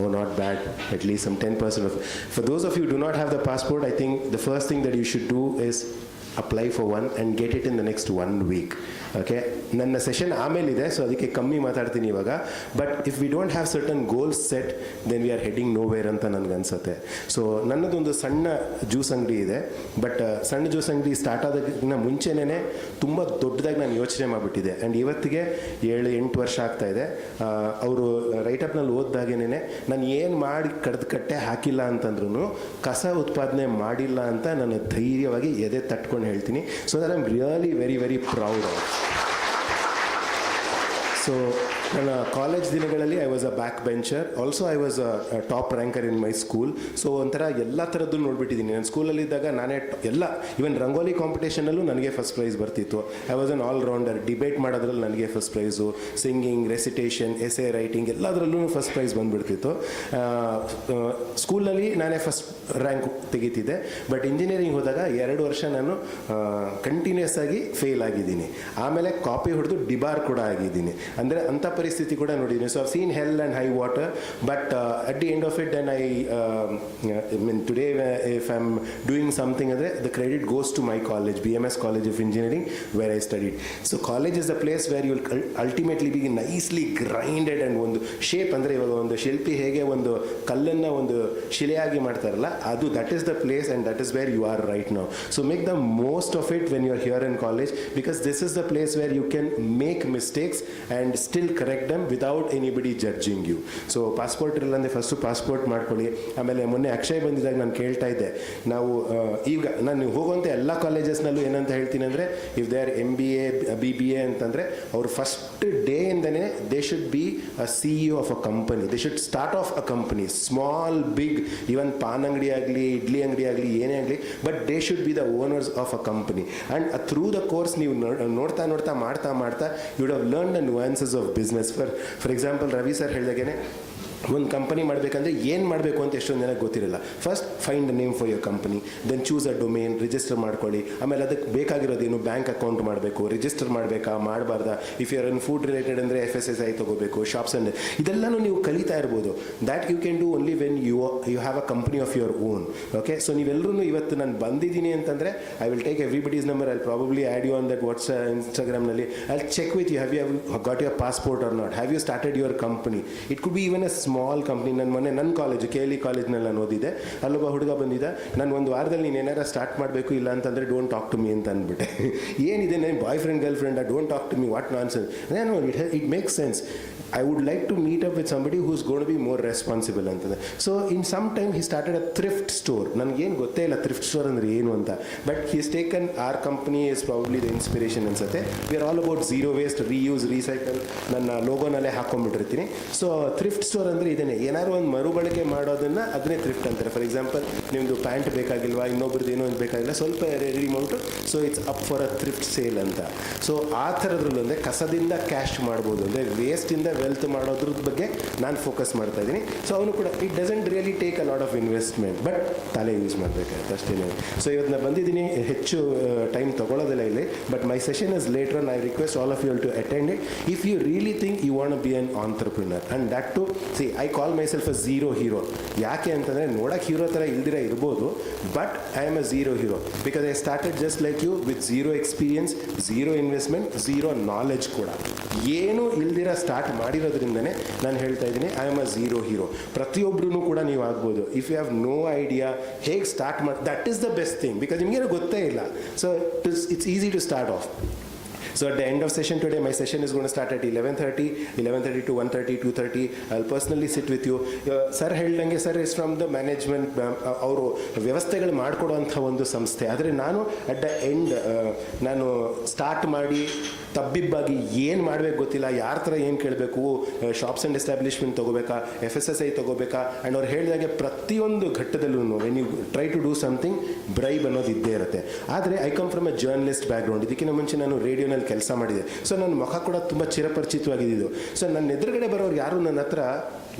Oh, not bad. At least some 10% of. For those of you who do not have the passport, I think the first thing that you should do is apply for one and get it in the next 1 week. Okay, ನನ್ನ session ಆಮೇಲಿದೆ, so ಅದಕ್ಕೆ ಕಮ್ಮಿ ಮಾತಾಡ್ತೀನಿ ಇವಾಗ. But if we don't have certain goals set, then we are heading nowhere ಅಂತ ನನಗನ್ಸುತ್ತೆ. So ನನ್ನದೊಂದು ಸಣ್ಣ ಜ್ಯೂಸ್ ಅಂಗಡಿ ಇದೆ. ಬಟ್ ಸಣ್ಣ ಜ್ಯೂಸ್ ಅಂಗಡಿ ಸ್ಟಾರ್ಟ್ ಆದಕ್ಕಿಂತ ಮುಂಚೆನೇ ತುಂಬ ದೊಡ್ಡದಾಗಿ ನಾನು ಯೋಚನೆ ಮಾಡಿಬಿಟ್ಟಿದೆ. ಆ್ಯಂಡ್ ಇವತ್ತಿಗೆ 7-8 ವರ್ಷ ಆಗ್ತಾಯಿದೆ. ಅವರು ರೈಟಪ್ನಲ್ಲಿ ಓದಿದಾಗೇನೆ ನಾನು ಏನು ಮಾಡಿ ಕಟ್ಟೆ ಹಾಕಿಲ್ಲ ಅಂತಂದ್ರೂ ಕಸ ಉತ್ಪಾದನೆ ಮಾಡಿಲ್ಲ ಅಂತ ನಾನು ಧೈರ್ಯವಾಗಿ ಎದೆ ತಟ್ಕೊಂಡು ಹೇಳ್ತೀನಿ. So that I am really very very proud of. So ನನ್ನ ಕಾಲೇಜ್ ದಿನಗಳಲ್ಲಿ I was a back bencher. Also I was a top ranker in my school. So ಒಂಥರ ಎಲ್ಲ ಥರದ್ದು ನೋಡ್ಬಿಟ್ಟಿದ್ದೀನಿ. ನಾನು ಸ್ಕೂಲಲ್ಲಿದ್ದಾಗ ನಾನೇ ಎಲ್ಲ, ಈವನ್ ರಂಗೋಲಿ ಕಾಂಪಿಟೇಷನಲ್ಲೂ ನನಗೆ ಫಸ್ಟ್ ಪ್ರೈಸ್ ಬರ್ತಿತ್ತು. I was an all rounder. Debate ಮಾಡೋದ್ರಲ್ಲಿ ನನಗೆ first prize, singing, recitation, ಎಸೆ writing ಎಲ್ಲದರಲ್ಲೂ ಫಸ್ಟ್ ಪ್ರೈಸ್ ಬಂದುಬಿಡ್ತಿತ್ತು. ಸ್ಕೂಲಲ್ಲಿ ನಾನೇ ಫಸ್ಟ್ ರ್ಯಾಂಕ್ ತೆಗಿತಿದ್ದೆ. ಬಟ್ ಇಂಜಿನಿಯರಿಂಗ್ ಹೋದಾಗ 2 ವರ್ಷ ನಾನು ಕಂಟಿನ್ಯೂಸ್ ಆಗಿ ಫೇಲ್ ಆಗಿದ್ದೀನಿ. ಆಮೇಲೆ ಕಾಪಿ ಹೊಡೆದು ಡಿಬಾರ್ ಕೂಡ ಆಗಿದ್ದೀನಿ. ಅಂದರೆ ಅಂಥ ಪರಿಸ್ಥಿತಿ ಕೂಡ ನೋಡಿದ್ದೀನಿ. So I've seen hell and high water. But at the end of it then I mean today if I am doing something ಅಂದರೆ the credit goes to my college, BMS college of engineering, where I studied. So college is the place where you will ultimately be nicely grinded and ಒಂದು shape, ಅಂದರೆ ಇವಾಗ ಒಂದು ಶಿಲ್ಪಿ ಹೇಗೆ ಒಂದು ಕಲ್ಲನ್ನು ಒಂದು ಶಿಲೆಯಾಗಿ ಮಾಡ್ತಾರಲ್ಲ, ಅದು that is the place and that is where you are right now. So make the most of it when you are here in college, because this is the place where you can make mistakes and still correct them without anybody judging you. So passport ಇರಲ್ಲ ಅಂದರೆ first passport ಮಾಡ್ಕೊಳ್ಳಿ. ಆಮೇಲೆ ಮೊನ್ನೆ ಅಕ್ಷಯ್ ಬಂದಿದ್ದಾಗ ನಾನು ಕೇಳ್ತಾ ಇದ್ದೆ, ನಾವು ಈಗ ನಾನು ಹೋಗುವಂಥ ಎಲ್ಲ ಕಾಲೇಜಸ್ನಲ್ಲೂ ಏನಂತ ಹೇಳ್ತೀನಿ ಅಂದರೆ, if they are MBA BBA ಅಂತಂದರೆ ಅವ್ರು ಫಸ್ಟ್ ಡೇಯಿಂದನೇ they should be a CEO of a company. They should start of a company, small big, even paan ಅಂಗಡಿ ಆಗಲಿ, ಇಡ್ಲಿ ಅಂಗಡಿ ಆಗಲಿ, ಏನೇ ಆಗಲಿ, but they should be the owners of a company. And through the course ನೀವು ನೋಡ್ತಾ ಮಾಡ್ತಾ you would have learn the nuances of business. For example Ravi sir ಹೇಳಿದಾಗೇನೆ, ಒಂದು ಕಂಪನಿ ಮಾಡಬೇಕಂದ್ರೆ ಏನು ಮಾಡಬೇಕು ಅಂತ ಎಷ್ಟೊಂದು ಜನಕ್ಕೆ ಗೊತ್ತಿರಲ್ಲ. First find a name for your company, then choose a domain, register ಮಾಡ್ಕೊಳ್ಳಿ. ಆಮೇಲೆ ಅದಕ್ಕೆ ಬೇಕಾಗಿರೋದೇನು, ಬ್ಯಾಂಕ್ ಅಕೌಂಟ್ ಮಾಡಬೇಕು, ರಿಜಿಸ್ಟರ್ ಮಾಡಬೇಕಾ ಮಾಡಬಾರ್ದಾ, if you are in food related ಅಂದರೆ FSSI ತೊಗೋಬೇಕು, ಶಾಪ್ಸ್ ಅಂಡ್ ಇದೆಲ್ಲನೂ ನೀವು ಕಲಿತಾ ಇರ್ಬೋದು. That you can do only when you have a company of your own. Okay, so ನೀವೆಲ್ಲರೂ ಇವತ್ತು ನಾನು ಬಂದಿದ್ದೀನಿ ಅಂತಂದರೆ I will take everybody's number, I probably add you on that Instagramನಲ್ಲಿ. I check with you, have you got your passport or not, have you started your company. It could be even a small company. ನನ್ನ college KLE ಕಾಲೇಜ್ನಲ್ಲಿ ನಾನು ಓದಿದ್ದೆ. ಅಲ್ಲೊಬ್ಬ ಹುಡುಗ ಬಂದಿದ್ದ, ನಾನು ಒಂದು ವಾರದಲ್ಲಿ ನೀನು ಏನಾರ ಸ್ಟಾರ್ಟ್ ಮಾಡಬೇಕು, ಇಲ್ಲ ಅಂತಂದರೆ ಡೋಂಟ್ ಟಾಕ್ ಟು ಮೀ ಅಂತ ಅಂದ್ಬಿಟ್ಟೆ. ಏನಿದೆ ನನ್ನ boyfriend girlfriend, don't talk to me, what nonsense. No, it makes sense. I would like to meet up with somebody who's going to be more responsible ಅಂತಂದರೆ. So in some time he started a thrift store. ನನಗೇನು ಗೊತ್ತೇ ಇಲ್ಲ thrift store ಅಂದರೆ ಏನು ಅಂತ. But he's taken our company is probably the inspiration ಅನ್ಸುತ್ತೆ. We are all about zero waste, reuse, recycle. ನನ್ನ ಲೋಗೋನಲ್ಲೇ ಹಾಕೊಂಡ್ಬಿಟ್ಟಿರ್ತೀನಿ. ಸೊ ಥ್ರಿಫ್ಟ್ ಸ್ಟೋರ್ ಅಂದರೆ ಇದನ್ನೇ, ಏನಾದ್ರು ಒಂದು ಮರುಬಳಕೆ ಮಾಡೋದನ್ನು ಅದನ್ನೇ ಥ್ರಿಫ್ಟ್ ಅಂತಾರೆ. ಫಾರ್ ಎಕ್ಸಾಂಪಲ್, ನಿಮ್ಮದು ಪ್ಯಾಂಟ್ ಬೇಕಾಗಿಲ್ವಾ, ಇನ್ನೊಬ್ರದ್ದು ಏನೋ ಒಂದು ಬೇಕಾಗಿಲ್ಲ, ಸ್ವಲ್ಪ ರೆಡಿ ಮಾಡಿಬಿಟ್ಟು so it's up for a thrift sale ಅಂತ. ಸೊ ಆ ಥರದ್ರಲ್ಲೂ ಅಂದರೆ ಕಸದಿಂದ ಕ್ಯಾಶ್ ಮಾಡ್ಬೋದು, ಅಂದರೆ ವೇಸ್ಟಿಂದ ವೆಲ್ತ್ ಮಾಡೋದ್ರ ಬಗ್ಗೆ ನಾನು ಫೋಕಸ್ ಮಾಡ್ತಾ ಇದ್ದೀನಿ. ಸೊ ಅವನು ಕೂಡ it doesn't really take a lot of investment, but ತಲೆ ಯೂಸ್ ಮಾಡಬೇಕಾಗುತ್ತೆ ಅಷ್ಟೇ. ಸೊ ಇವತ್ತು ನಾನು ಬಂದಿದ್ದೀನಿ, ಹೆಚ್ಚು ಟೈಮ್ ತೊಗೊಳ್ಳೋದಿಲ್ಲ ಇಲ್ಲಿ. But my session is later on. I request all of you to attend it if you really think you want to be an entrepreneur. And that to see I call myself a zero hero. ಯಾಕೆ ಅಂತಂದರೆ ನೋಡೋಕೆ hero ಥರ ಇಲ್ದಿರ ಇರ್ಬೋದು, but I am a zero hero because I started just like you with zero experience, zero investment, zero knowledge ಕೂಡ. ಏನೂ ಇಲ್ದಿರ start ಮಾಡಿರೋದ್ರಿಂದನೇ ನಾನು ಹೇಳ್ತಾ ಇದ್ದೀನಿ I am a zero hero. ಪ್ರತಿಯೊಬ್ಬರೂ ಕೂಡ ನೀವು ಆಗ್ಬೋದು. If you have no idea ಹೇಗೆ ಸ್ಟಾರ್ಟ್ ಮಾಡಿ, that is the best thing, because ನಿಮಗೇನು ಗೊತ್ತೇ ಇಲ್ಲ. So it's easy to start off. So at the end of session today, my session is going to start at 11:30 to 1:30, 2:30. I'll personally sit with you. Sir ಹೇಳ್ದಂಗೆ sir is from the management, ಅವರು ವ್ಯವಸ್ಥೆಗಳು ಮಾಡಿಕೊಡುವಂಥ ಒಂದು ಸಂಸ್ಥೆ. ಆದರೆ ನಾನು at the end ನಾನು start ಮಾಡಿ ತಬ್ಬಿಬ್ಬಾಗಿ ಏನು ಮಾಡಬೇಕು ಗೊತ್ತಿಲ್ಲ, ಯಾರ ಥರ ಏನು ಕೇಳಬೇಕು, ಶಾಪ್ಸ್ ಆ್ಯಂಡ್ ಎಸ್ಟಾಬ್ಲಿಷ್ಮೆಂಟ್ ತೊಗೋಬೇಕಾ, FSSI ತೊಗೋಬೇಕಾ, ಆ್ಯಂಡ್ ಅವ್ರು ಹೇಳಿದಾಗೆ ಪ್ರತಿಯೊಂದು ಘಟ್ಟದಲ್ಲೂ when you try to do something bribe ಅನ್ನೋದು ಇದ್ದೇ ಇರುತ್ತೆ. ಆದರೆ I come from a journalist background. ಇದಕ್ಕಿಂತ ಮುಂಚೆ ನಾನು ರೇಡಿಯೋನಲ್ಲಿ ಕೆಲಸ ಮಾಡಿದೆ. ಸೊ ನನ್ನ ಮುಖ ಕೂಡ ತುಂಬ ಚಿರಪರಿಚಿತವಾಗಿದ್ದು. ಸೊ ನನ್ನ ಎದುರುಗಡೆ ಬರೋರು ಯಾರು ನನ್ನ ಹತ್ರ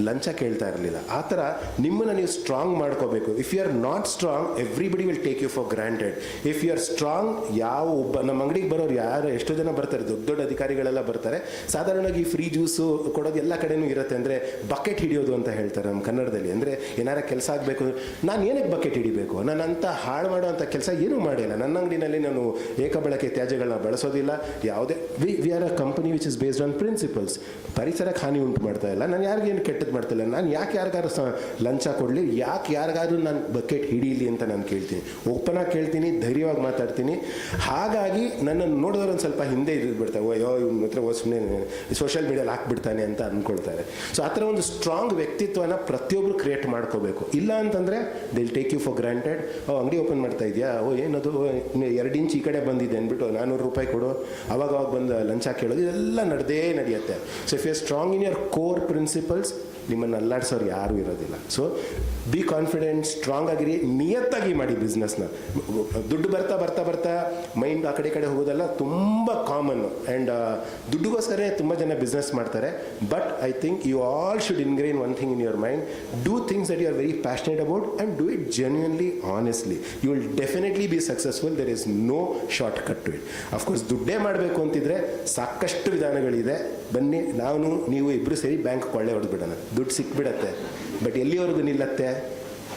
ಲಂಚ ಕೇಳ್ತಾ ಇರಲಿಲ್ಲ. ಆ ಥರ ನಿಮ್ಮನ್ನು ನೀವು ಸ್ಟ್ರಾಂಗ್ ಮಾಡ್ಕೋಬೇಕು. If you are not strong, everybody will take you for granted. If you are strong, ಯಾವ ಒಬ್ಬ ನಮ್ಮ ಅಂಗಡಿಗೆ ಬರೋರು ಎಷ್ಟೋ ಜನ ಬರ್ತಾರೆ, ದೊಡ್ಡ ದೊಡ್ಡ ಅಧಿಕಾರಿಗಳೆಲ್ಲ ಬರ್ತಾರೆ. ಸಾಧಾರಣವಾಗಿ ಫ್ರೀ ಜ್ಯೂಸು ಕೊಡೋದು ಎಲ್ಲ ಕಡೆನೂ ಇರುತ್ತೆ. ಅಂದರೆ ಬಕೆಟ್ ಹಿಡಿಯೋದು ಅಂತ ಹೇಳ್ತಾರೆ ನಮ್ಮ ಕನ್ನಡದಲ್ಲಿ. ಅಂದರೆ ಏನಾರ ಕೆಲಸ ಆಗಬೇಕು, ನಾನು ಏನಕ್ಕೆ ಬಕೆಟ್ ಹಿಡಿಬೇಕು, ನಾನು ಅಂತ ಹಾಳು ಮಾಡುವಂಥ ಕೆಲಸ ಏನೂ ಮಾಡಿಲ್ಲ. ನನ್ನ ಅಂಗಡಿನಲ್ಲಿ ನಾನು ಏಕಬಳಕೆ ತ್ಯಾಜ್ಯಗಳನ್ನ ಬಳಸೋದಿಲ್ಲ. ಯಾವುದೇ we are a company which is based on principles. ಪರಿಸರಕ್ಕೆ ಹಾನಿ ಉಂಟು ಮಾಡ್ತಾ ಇಲ್ಲ, ನಾನು ಯಾರಿಗೇನು ಕೆಟ್ಟದ್ದು ಮಾಡ್ತಿಲ್ಲ. ನಾನು ಯಾಕೆ ಯಾರಿಗಾರು ಲಂಚ ಕೊಡಲಿ, ಯಾಕೆ ಯಾರಿಗಾದ್ರೂ ನಾನು ಬಕೆಟ್ ಹಿಡೀಲಿ ಅಂತ ನಾನು ಕೇಳ್ತೀನಿ. ಓಪನ್ ಆಗಿ ಕೇಳ್ತೀನಿ, ಧೈರ್ಯವಾಗಿ ಮಾತಾಡ್ತೀನಿ. ಹಾಗಾಗಿ ನನ್ನನ್ನು ನೋಡಿದವರು ಒಂದು ಸ್ವಲ್ಪ ಹಿಂದೆ ಬಿಡ್ತಾರೆ, ಅಯ್ಯೋ ಇವ್ನ ಹತ್ರ ಸುಮ್ಮನೆ ಸೋಷಿಯಲ್ ಮೀಡಿಯಲ್ಲಿ ಹಾಕ್ಬಿಡ್ತಾನೆ ಅಂತ ಅಂದ್ಕೊಳ್ತಾರೆ. ಸೊ ಆ ಥರ ಒಂದು ಸ್ಟ್ರಾಂಗ್ ವ್ಯಕ್ತಿತ್ವನ ಪ್ರತಿಯೊಬ್ಬರು ಕ್ರಿಯೇಟ್ ಮಾಡ್ಕೋಬೇಕು. ಇಲ್ಲ ಅಂತಂದರೆ they will take you for granted. ಅಂಗಡಿ ಓಪನ್ ಮಾಡ್ತಾ ಇದೆಯಾ, ಏನದು 2 ಇಂಚ್ ಈ ಕಡೆ ಬಂದಿದೆ ಅಂದ್ಬಿಟ್ಟು 400 ರೂಪಾಯಿ ಕೊಡು, ಅವಾಗ ಬಂದು ಲಂಚ ಕೇಳೋದು, ಇದೆಲ್ಲ ನಡೆಯುತ್ತೆ. So if you are strong in your core principles, ನಿಮ್ಮನ್ನು ಅಲ್ಲಾಡ್ಸೋರು ಯಾರೂ ಇರೋದಿಲ್ಲ. ಸೊ ಬಿ ಕಾನ್ಫಿಡೆಂಟ್, ಸ್ಟ್ರಾಂಗ್ ಆಗಿರಿ, ನಿಯತ್ತಾಗಿ ಮಾಡಿ ಬಿಸ್ನೆಸ್ನ. ದುಡ್ಡು ಬರ್ತಾ ಬರ್ತಾ ಬರ್ತಾ ಮೈಂಡ್ ಆ ಕಡೆ ಹೋಗೋದೆಲ್ಲ ತುಂಬ ಕಾಮನ್. ಆ್ಯಂಡ್ ದುಡ್ಡುಗೋಸ್ಕರ ತುಂಬ ಜನ ಬಿಸ್ನೆಸ್ ಮಾಡ್ತಾರೆ. But I think you all should ingrain one thing in your mind. Do things that you are very passionate about and do it genuinely, honestly. You will definitely be successful. There is no shortcut to it. Of course ದುಡ್ಡೇ ಮಾಡಬೇಕು ಅಂತಿದ್ರೆ ಸಾಕಷ್ಟು ವಿಧಾನಗಳಿದೆ. ಬನ್ನಿ, ನೀವು ಇಬ್ಬರು ಸೇರಿ bank ಕೊಳ್ಳೆ ಹೊಡೆದ್ಬಿಡೋಣ, ದುಡ್ಡು ಸಿಕ್ಬಿಡತ್ತೆ. ಬಟ್ ಎಲ್ಲಿವರೆಗೂ ನಿಲ್ಲತ್ತೆ?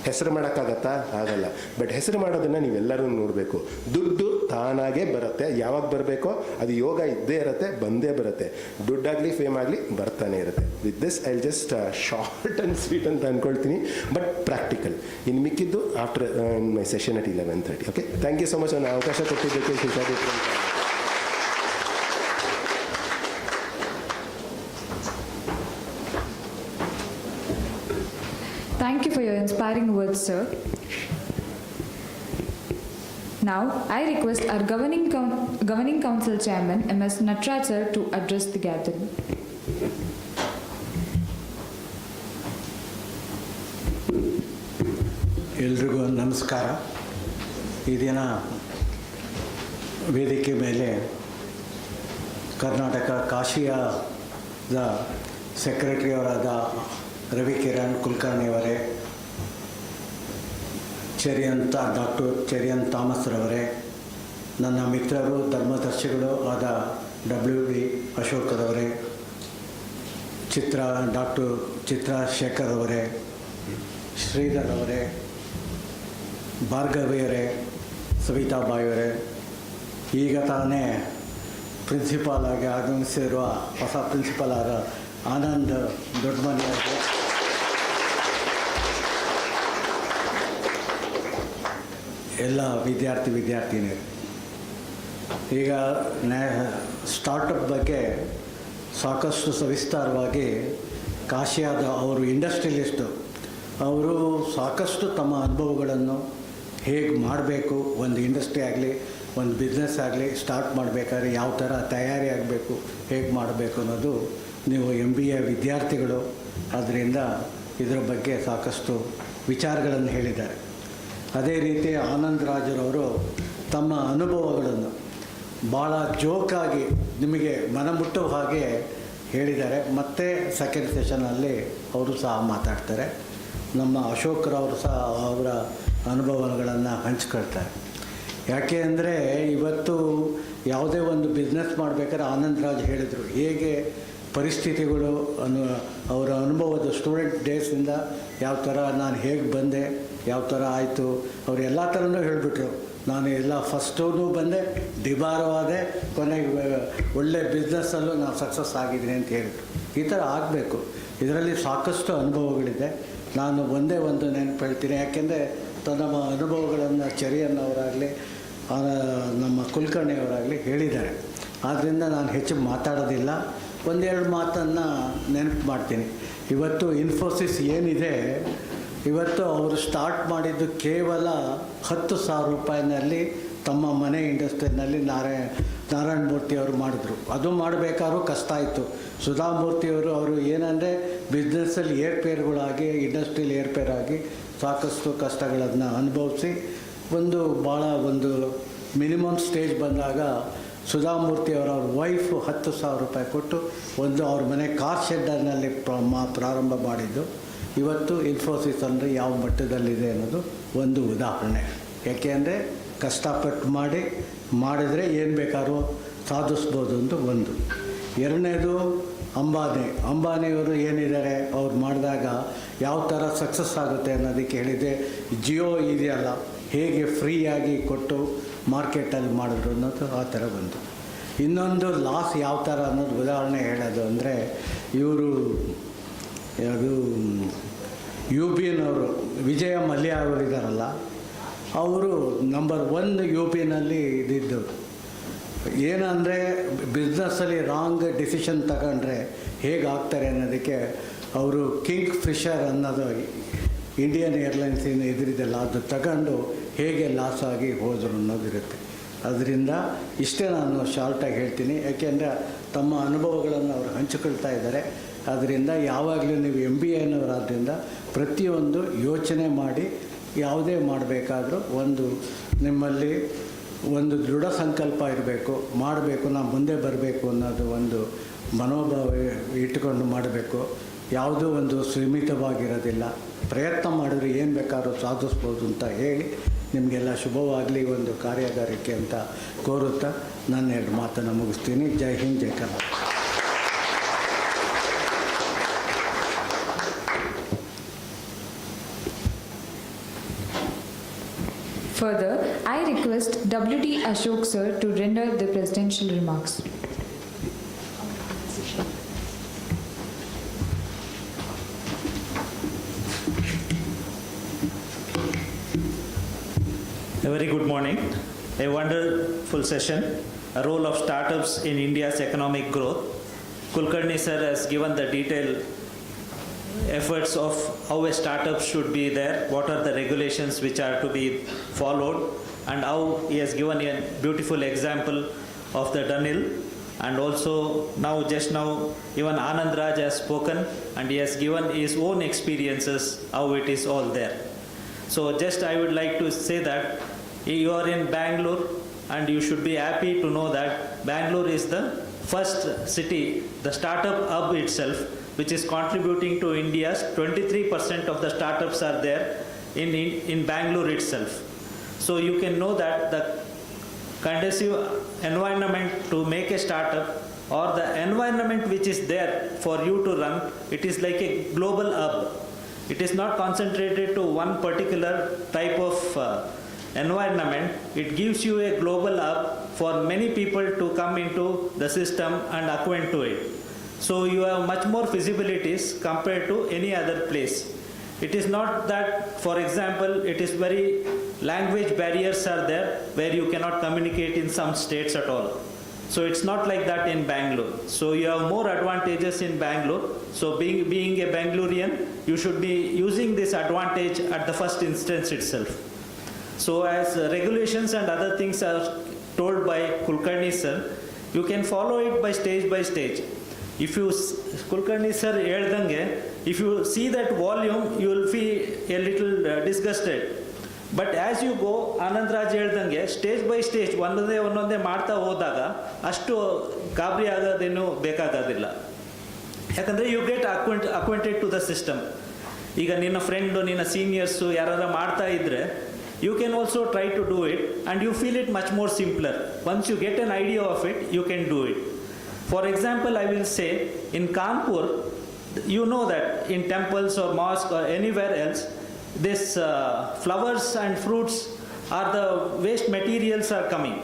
ಹೆಸರು ಮಾಡೋಕ್ಕಾಗತ್ತಾ? ಆಗಲ್ಲ. ಬಟ್ ಹೆಸರು ಮಾಡೋದನ್ನು ನೀವೆಲ್ಲರೂ ನೋಡಬೇಕು. ದುಡ್ಡು ತಾನಾಗೇ ಬರುತ್ತೆ. ಯಾವಾಗ ಬರಬೇಕೋ ಅದು ಯೋಗ ಇದ್ದೇ ಇರುತ್ತೆ, ಬಂದೇ ಬರುತ್ತೆ. ದುಡ್ಡಾಗಲಿ ಫೇಮ್ ಆಗಲಿ ಬರ್ತಾನೆ ಇರುತ್ತೆ. With this I just short and sweet ಅಂತ ಅಂದ್ಕೊಳ್ತೀನಿ, ಬಟ್ ಪ್ರಾಕ್ಟಿಕಲ್. ಇನ್ನು ಮಿಕ್ಕಿದ್ದು after my session at 11:30. Okay, thank you so much. ನಾನು ಅವಕಾಶ ಕೊಟ್ಟಿದ್ದಕ್ಕೆ Seshadripuram. Thank you for your inspiring words, sir. Now, I request our Governing Council Chairman, M.S. Natraj sir, to address the gathering. ಎಲ್ರಿಗೂ ನಮಸ್ಕಾರ. ಈ ದಿನ ವೇದಿಕೆ ಮೇಲೆ ಕರ್ನಾಟಕ ಕಾಶಿಯಾದ ಸೆಕ್ರೆಟರಿಯವರಾದ ರವಿಕಿರಣ್ ಕುಲಕರ್ಣಿಯವರೇ, ಡಾಕ್ಟರ್ ಚೆರಿಯನ್ ಥಾಮಸ್ ರವರೇ, ನನ್ನ ಮಿತ್ರರು ಧರ್ಮದರ್ಶಿಗಳು ಆದ WB ಅಶೋಕರವರೇ, ಡಾಕ್ಟರ್ ಚಿತ್ರಾ ಶೇಖರ್ ಅವರೇ, ಶ್ರೀಧರ್ ಅವರೇ, ಭಾರ್ಗವಿಯವರೇ, ಸವಿತಾಬಾಯಿಯವರೇ, ಈಗ ತಾನೇ ಪ್ರಿನ್ಸಿಪಾಲ್ ಆಗಿ ಆಗಮಿಸಿರುವ ಹೊಸ ಪ್ರಿನ್ಸಿಪಾಲ್ ಆದ ಆನಂದ್ ದೊಡ್ಡಮನೆಯವರೇ, ಎಲ್ಲ ವಿದ್ಯಾರ್ಥಿನಿಯರು. ಈಗ ಸ್ಟಾರ್ಟಪ್ ಬಗ್ಗೆ ಸಾಕಷ್ಟು ಸವಿಸ್ತಾರವಾಗಿ ಕಾಶಿಯಾದ ಅವರು ಇಂಡಸ್ಟ್ರಿಯಲಿಸ್ಟು, ಅವರು ಸಾಕಷ್ಟು ತಮ್ಮ ಅನುಭವಗಳನ್ನು ಹೇಗೆ ಮಾಡಬೇಕು, ಒಂದು ಇಂಡಸ್ಟ್ರಿ ಆಗಲಿ ಒಂದು ಬಿಸ್ನೆಸ್ ಆಗಲಿ ಸ್ಟಾರ್ಟ್ ಮಾಡಬೇಕಾದ್ರೆ ಯಾವ ಥರ ತಯಾರಿ ಆಗಬೇಕು, ಹೇಗೆ ಮಾಡಬೇಕು ಅನ್ನೋದು, ನೀವು MBA ವಿದ್ಯಾರ್ಥಿಗಳು ಆದ್ದರಿಂದ ಇದರ ಬಗ್ಗೆ ಸಾಕಷ್ಟು ವಿಚಾರಗಳನ್ನು ಹೇಳಿದ್ದಾರೆ. ಅದೇ ರೀತಿ ಆನಂದ್ ರಾಜರವರು ತಮ್ಮ ಅನುಭವಗಳನ್ನು ಭಾಳ ಜೋಕಾಗಿ ನಿಮಗೆ ಮನಮುಟ್ಟುವ ಹಾಗೆ ಹೇಳಿದ್ದಾರೆ. ಮತ್ತು ಸೆಕೆಂಡ್ ಸೆಷನಲ್ಲಿ ಅವರು ಸಹ ಮಾತಾಡ್ತಾರೆ. ನಮ್ಮ ಅಶೋಕ್ರವರು ಸಹ ಅವರ ಅನುಭವಗಳನ್ನು ಹಂಚ್ಕೊಳ್ತಾರೆ. ಯಾಕೆ ಅಂದರೆ ಇವತ್ತು ಯಾವುದೇ ಒಂದು ಬಿಸ್ನೆಸ್ ಮಾಡಬೇಕಾದ್ರೆ ಆನಂದ್ ರಾಜ್ ಹೇಳಿದರು ಹೇಗೆ ಪರಿಸ್ಥಿತಿಗಳು ಅವರ ಅನುಭವದ ಸ್ಟೂಡೆಂಟ್ ಡೇಸಿಂದ ಯಾವ ಥರ ನಾನು ಹೇಗೆ ಬಂದೆ, ಯಾವ ಥರ ಆಯಿತು, ಅವರು ಎಲ್ಲ ಥರನೂ ಹೇಳಿಬಿಟ್ರು. ನಾನು ಎಲ್ಲ ಫಸ್ಟೂ ಬಂದೆ, ಡಿಬಾರವಾದೆ, ಕೊನೆಗೆ ಒಳ್ಳೆ ಬಿಸ್ನೆಸ್ಸಲ್ಲೂ ನಾನು ಸಕ್ಸಸ್ ಆಗಿದ್ದೀನಿ ಅಂತ ಹೇಳಿದ್ರು. ಈ ಥರ ಆಗಬೇಕು. ಇದರಲ್ಲಿ ಸಾಕಷ್ಟು ಅನುಭವಗಳಿದೆ. ನಾನು ಒಂದೇ ಒಂದು ನೆನಪು ಹೇಳ್ತೀನಿ. ಯಾಕೆಂದರೆ ನಮ್ಮ ಅನುಭವಗಳನ್ನು ಚೆರಿಯನ್ನವರಾಗಲಿ ನಮ್ಮ ಕುಲಕರ್ಣಿಯವರಾಗಲಿ ಹೇಳಿದ್ದಾರೆ. ಆದ್ದರಿಂದ ನಾನು ಹೆಚ್ಚು ಮಾತಾಡೋದಿಲ್ಲ. ಒಂದೆರಡು ಮಾತನ್ನು ನೆನಪು ಮಾಡ್ತೀನಿ. ಇವತ್ತು ಇನ್ಫೋಸಿಸ್ ಏನಿದೆ, ಇವತ್ತು ಅವರು ಸ್ಟಾರ್ಟ್ ಮಾಡಿದ್ದು ಕೇವಲ 10,000 ರೂಪಾಯಿನಲ್ಲಿ ತಮ್ಮ ಮನೆ ಇಂಡಸ್ಟ್ರಿನಲ್ಲಿ ನಾರಾಯಣ ಮೂರ್ತಿಯವರು ಮಾಡಿದ್ರು. ಅದು ಮಾಡಬೇಕಾದ್ರೂ ಕಷ್ಟ ಆಯಿತು. ಸುಧಾಮೂರ್ತಿಯವರು ಅವರು ಏನಂದರೆ ಬಿಸ್ನೆಸ್ಸಲ್ಲಿ ಏರ್ಪೇರುಗಳಾಗಿ, ಇಂಡಸ್ಟ್ರಿಯಲ್ಲಿ ಏರ್ಪೇರಾಗಿ ಸಾಕಷ್ಟು ಕಷ್ಟಗಳನ್ನು ಅನುಭವಿಸಿ ಭಾಳ ಮಿನಿಮಮ್ ಸ್ಟೇಜ್ ಬಂದಾಗ ಸುಧಾಮೂರ್ತಿಯವರ ವೈಫ್ 10,000 ರೂಪಾಯಿ ಕೊಟ್ಟು ಅವ್ರ ಮನೆ ಕಾರ್ ಶೆಡ್ಡರ್ನಲ್ಲಿ ಪ್ರಾರಂಭ ಮಾಡಿದ್ದು. ಇವತ್ತು ಇನ್ಫೋಸಿಸ್ ಅಂದರೆ ಯಾವ ಮಟ್ಟದಲ್ಲಿದೆ ಅನ್ನೋದು ಒಂದು ಉದಾಹರಣೆ. ಯಾಕೆಂದರೆ ಕಷ್ಟಪಟ್ಟು ಮಾಡಿದರೆ ಏನು ಬೇಕಾದ್ರೂ ಸಾಧಿಸ್ಬೋದು ಅಂತ ಒಂದು. ಎರಡನೇದು ಅಂಬಾನಿಯವರು ಏನಿದ್ದಾರೆ, ಅವ್ರು ಮಾಡಿದಾಗ ಯಾವ ಥರ ಸಕ್ಸಸ್ ಆಗುತ್ತೆ ಅನ್ನೋದಕ್ಕೆ ಹೇಳಿದೆ. ಜಿಯೋ ಇದೆಯಲ್ಲ, ಹೇಗೆ ಫ್ರೀಯಾಗಿ ಕೊಟ್ಟು ಮಾರ್ಕೆಟಲ್ಲಿ ಮಾಡಿದ್ರು ಅನ್ನೋದು ಆ ಥರ ಬಂತು. ಇನ್ನೊಂದು ಲಾಸ್ ಯಾವ ಥರ ಅನ್ನೋದು ಉದಾಹರಣೆ ಹೇಳೋದು ಅಂದರೆ, ಇವರು ಅದು UPನವರು ವಿಜಯ ಮಲ್ಯ ಅವರು ಇದ್ದಾರಲ್ಲ, ಅವರು ನಂಬರ್ 1 UPನಲ್ಲಿ ಇದ್ದಿದ್ದು. ಏನಂದರೆ ಬಿಸ್ನೆಸ್ಸಲ್ಲಿ ರಾಂಗ್ ಡಿಸಿಷನ್ ತಗೊಂಡ್ರೆ ಹೇಗೆ ಆಗ್ತಾರೆ ಅನ್ನೋದಕ್ಕೆ ಅವರು ಕಿಂಗ್ ಫಿಶರ್ ಅನ್ನೋದು ಇಂಡಿಯನ್ ಏರ್ಲೈನ್ಸಿನ ಎದುರಿದೆಲ್ಲ ಅದು ತಗೊಂಡು ಹೇಗೆ ಲಾಸ್ ಆಗಿ ಹೋದರು ಅನ್ನೋದಿರುತ್ತೆ. ಅದರಿಂದ ಇಷ್ಟೇ ನಾನು ಶಾರ್ಟಾಗಿ ಹೇಳ್ತೀನಿ. ಯಾಕೆಂದರೆ ತಮ್ಮ ಅನುಭವಗಳನ್ನು ಅವರು ಹಂಚಿಕೊಳ್ತಾ ಇದ್ದಾರೆ. ಅದರಿಂದ ಯಾವಾಗಲೂ ನೀವು MBAನವರಾದ್ದರಿಂದ ಪ್ರತಿಯೊಂದು ಯೋಚನೆ ಮಾಡಿ ಯಾವುದೇ ಮಾಡಬೇಕಾದ್ರೂ ನಿಮ್ಮಲ್ಲಿ ದೃಢ ಸಂಕಲ್ಪ ಇರಬೇಕು, ಮಾಡಬೇಕು, ನಾವು ಮುಂದೆ ಬರಬೇಕು ಅನ್ನೋದು ಒಂದು ಮನೋಭಾವ ಇಟ್ಟುಕೊಂಡು ಮಾಡಬೇಕು. ಯಾವುದೂ ಸೀಮಿತವಾಗಿರೋದಿಲ್ಲ. ಪ್ರಯತ್ನ ಮಾಡಿದ್ರೆ ಏನು ಬೇಕಾದ್ರೂ ಸಾಧಿಸ್ಬೋದು ಅಂತ ಹೇಳಿ ನಿಮಗೆಲ್ಲ ಶುಭವಾಗಲಿ ಕಾರ್ಯಾಗಾರಕ್ಕೆ ಅಂತ ಕೋರುತ್ತಾ ನನ್ನ 2 ಮಾತನ್ನು ಮುಗಿಸ್ತೀನಿ. ಜೈ ಹಿಂದ್, ಜೈ Karnataka. Further, I request W.D. Ashok sir to render the presidential remarks. A very good morning. A wonderful session. A role of startups in India's economic growth. Kulkarni sir has given the detailed efforts of how a startup should be there, what are the regulations which are to be followed, and how he has given a beautiful example of the Dunhill. And also just now even Anand Raj has spoken and he has given his own experiences how it is all there. So just I would like to say that you are in Bangalore and you should be happy to know that Bangalore is the first city, the startup hub itself, which is contributing to India's 23% of the startups are there in Bangalore itself. So you can know that the conducive environment to make a startup or the environment which is there for you to run, it is like a global hub. It is not concentrated to one particular type of environment. It gives you a global hub for many people to come into the system and acquaint to it. So you have much more feasibilities compared to any other place. It is not that, for example, it is very language barriers are there where you cannot communicate in some states at all. So it's not like that in Bangalore. So you have more advantages in Bangalore. So being a Bangalorean, you should be using this advantage at the first instance itself. So as regulations and other things are told by Kulkarni sir, you can follow it by stage. If you, Kulkarni sir ಹೇಳ್ದಂಗೆ, if you see that volume, you will feel a little disgusted. But as you go, Anand Raj ಹೇಳ್ದಂಗೆ stage by stage ಒಂದೊಂದೇ ಮಾಡ್ತಾ ಹೋದಾಗ ಅಷ್ಟು ಗಾಬರಿ ಆಗೋದೇನು ಬೇಕಾಗೋದಿಲ್ಲ. ಯಾಕಂದರೆ you get acquainted to the system. ಈಗ ನಿನ್ನ ಫ್ರೆಂಡು, ನಿನ್ನ ಸೀನಿಯರ್ಸು ಯಾರಾದ್ರೂ ಮಾಡ್ತಾ ಇದ್ದರೆ, you can also try to do it and you feel it much more simpler. Once you get an idea of it, you can do it. For example, I will say in Kanpur, you know that in temples or mosques or anywhere else, this flowers and fruits are the waste materials are coming.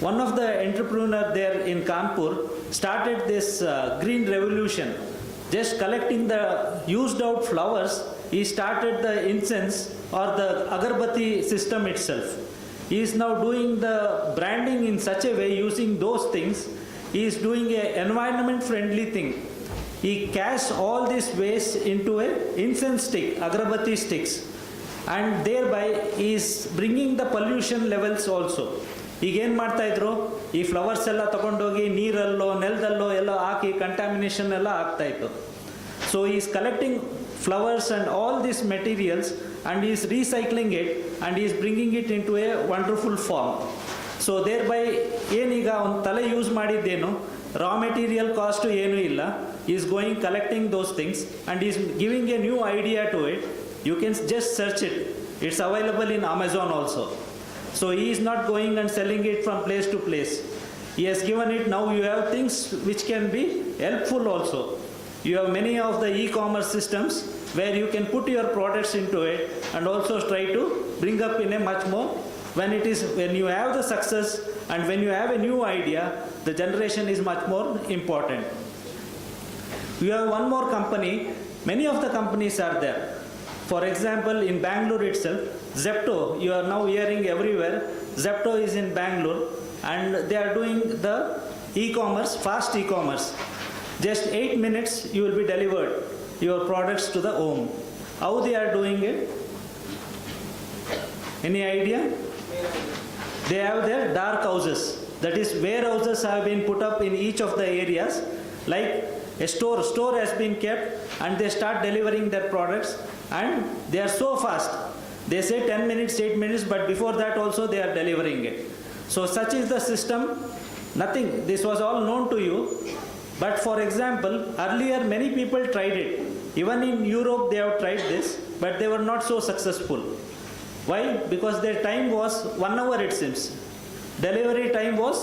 One of the entrepreneur there in Kanpur started this green revolution. Just collecting the used out flowers, he started the incense or the agarbatti system itself. he is now doing the branding in such a way using those things. He is doing an environment friendly thing. He casts all this waste into a incense stick, agrabatti sticks, and thereby he is bringing the pollution levels also. ಈಗ ಏನು ಮಾಡ್ತಾ ಇದ್ರು, ಈ flowers ಎಲ್ಲ ತಗೊಂಡೋಗಿ ನೀರಲ್ಲೋ ನೆಲದಲ್ಲೋ ಎಲ್ಲ ಹಾಕಿ contamination ಎಲ್ಲ ಆಗ್ತಾ ಇತ್ತು. So is collecting flowers and all these materials and he is recycling it and he is bringing it into a wonderful form. So thereby ಏನೀಗ ಒಂದು ತಲೆ ಯೂಸ್ ಮಾಡಿದ್ದೇನು, raw material cost ಏನೂ ಇಲ್ಲ, he is going collecting those things and he is giving a new idea to it. You can just search it, it's available in Amazon also. So he is not going and selling it from place to place. He has given it, now you have things which can be helpful also. You have many of the e-commerce systems where you can put your products into it and also try to bring up in a much more, when you have the success and when you have a new idea, the generation is much more important. You have one more company, many of the companies are there. For example, in Bangalore itself, Zepto, you are now hearing everywhere, Zepto is in Bangalore and they are doing the e-commerce, fast e-commerce. Just 8 minutes you will be delivered your products to the home. How they are doing it? Any idea? They have their dark houses. That is, warehouses have been put up in each of the areas. Like a store has been kept and they start delivering their products and they are so fast. They say 10 minutes, 8 minutes, but before that also they are delivering it. So such is the system. Nothing, this was all known to you. But for example, earlier many people tried it. Even in Europe they have tried this, but they were not so successful. Why? Because their time was 1 hour it seems. Delivery time was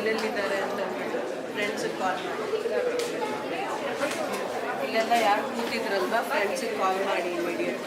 ಎಲ್ಲೆಲ್ಲಿದ್ದಾರೆ ಅಂತ ಫ್ರೆಂಡ್ಸಿಗೆ ಕಾಲ್ ಮಾಡಿ. ಇಲ್ಲೆಲ್ಲ ಯಾರು ಕೂತಿದ್ರಲ್ವಾ, ಫ್ರೆಂಡ್ಸಿಗೆ ಕಾಲ್ ಮಾಡಿ immediate.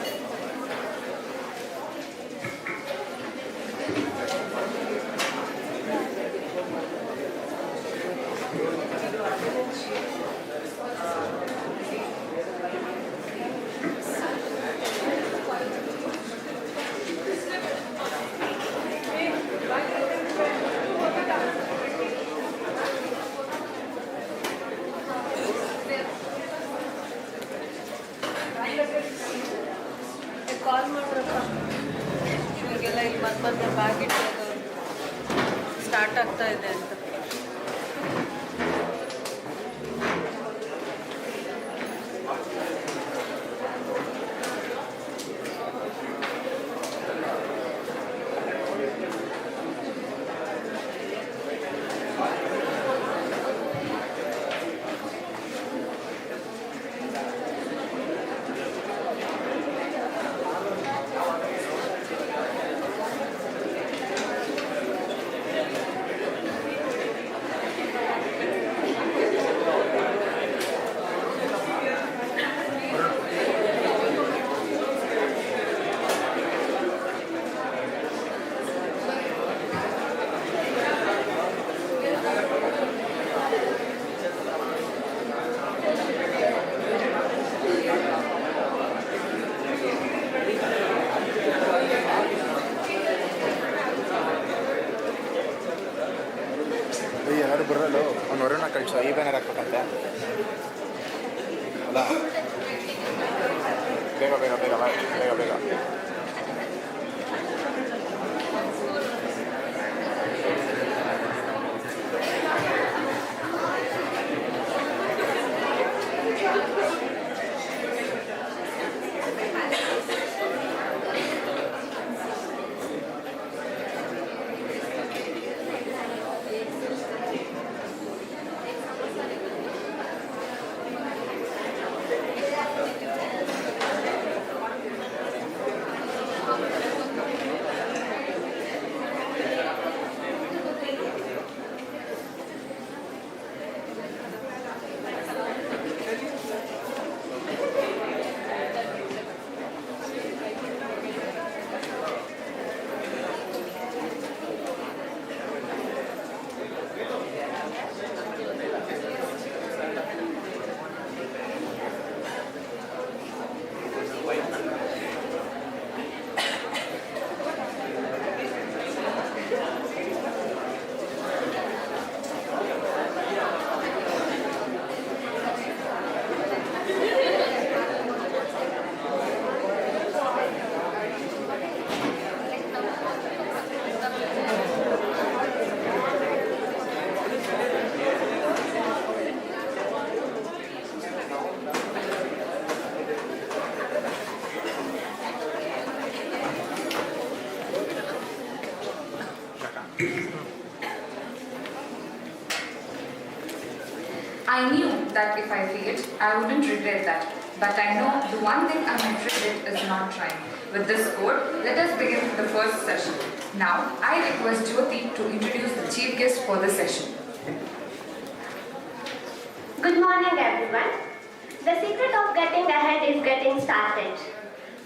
ಕಾಲ್ ಮಾಡ್ರಪ್ಪ ಇವ್ರಿಗೆಲ್ಲ ಇಲ್ಲಿ ಮತ್ತೆ ಬ್ಯಾಗ್ ಇಟ್ಟೋದು ಸ್ಟಾರ್ಟ್ ಆಗ್ತಾ ಇದೆ ಅಂತ. ಯಾರು ಬರಲ್ಲ ಅವ್ನು ಹೊರನ ಕಳಿಸೋ ಈ ಬ್ಯಾನರ್ ಹಾಕ್ಬೇಕಂತೆ ಅಲ್ಲ ಬೇಗ ಬೇಗ ಬೇಗ ಬೇಗ ಬೇಗ I knew that if I failed, I wouldn't regret that. But I know the one thing I might regret is not trying. With this quote, let us begin the first session. Now, I request Jyoti to introduce the chief guest for the session. Good morning, everyone. The secret of getting ahead is getting started.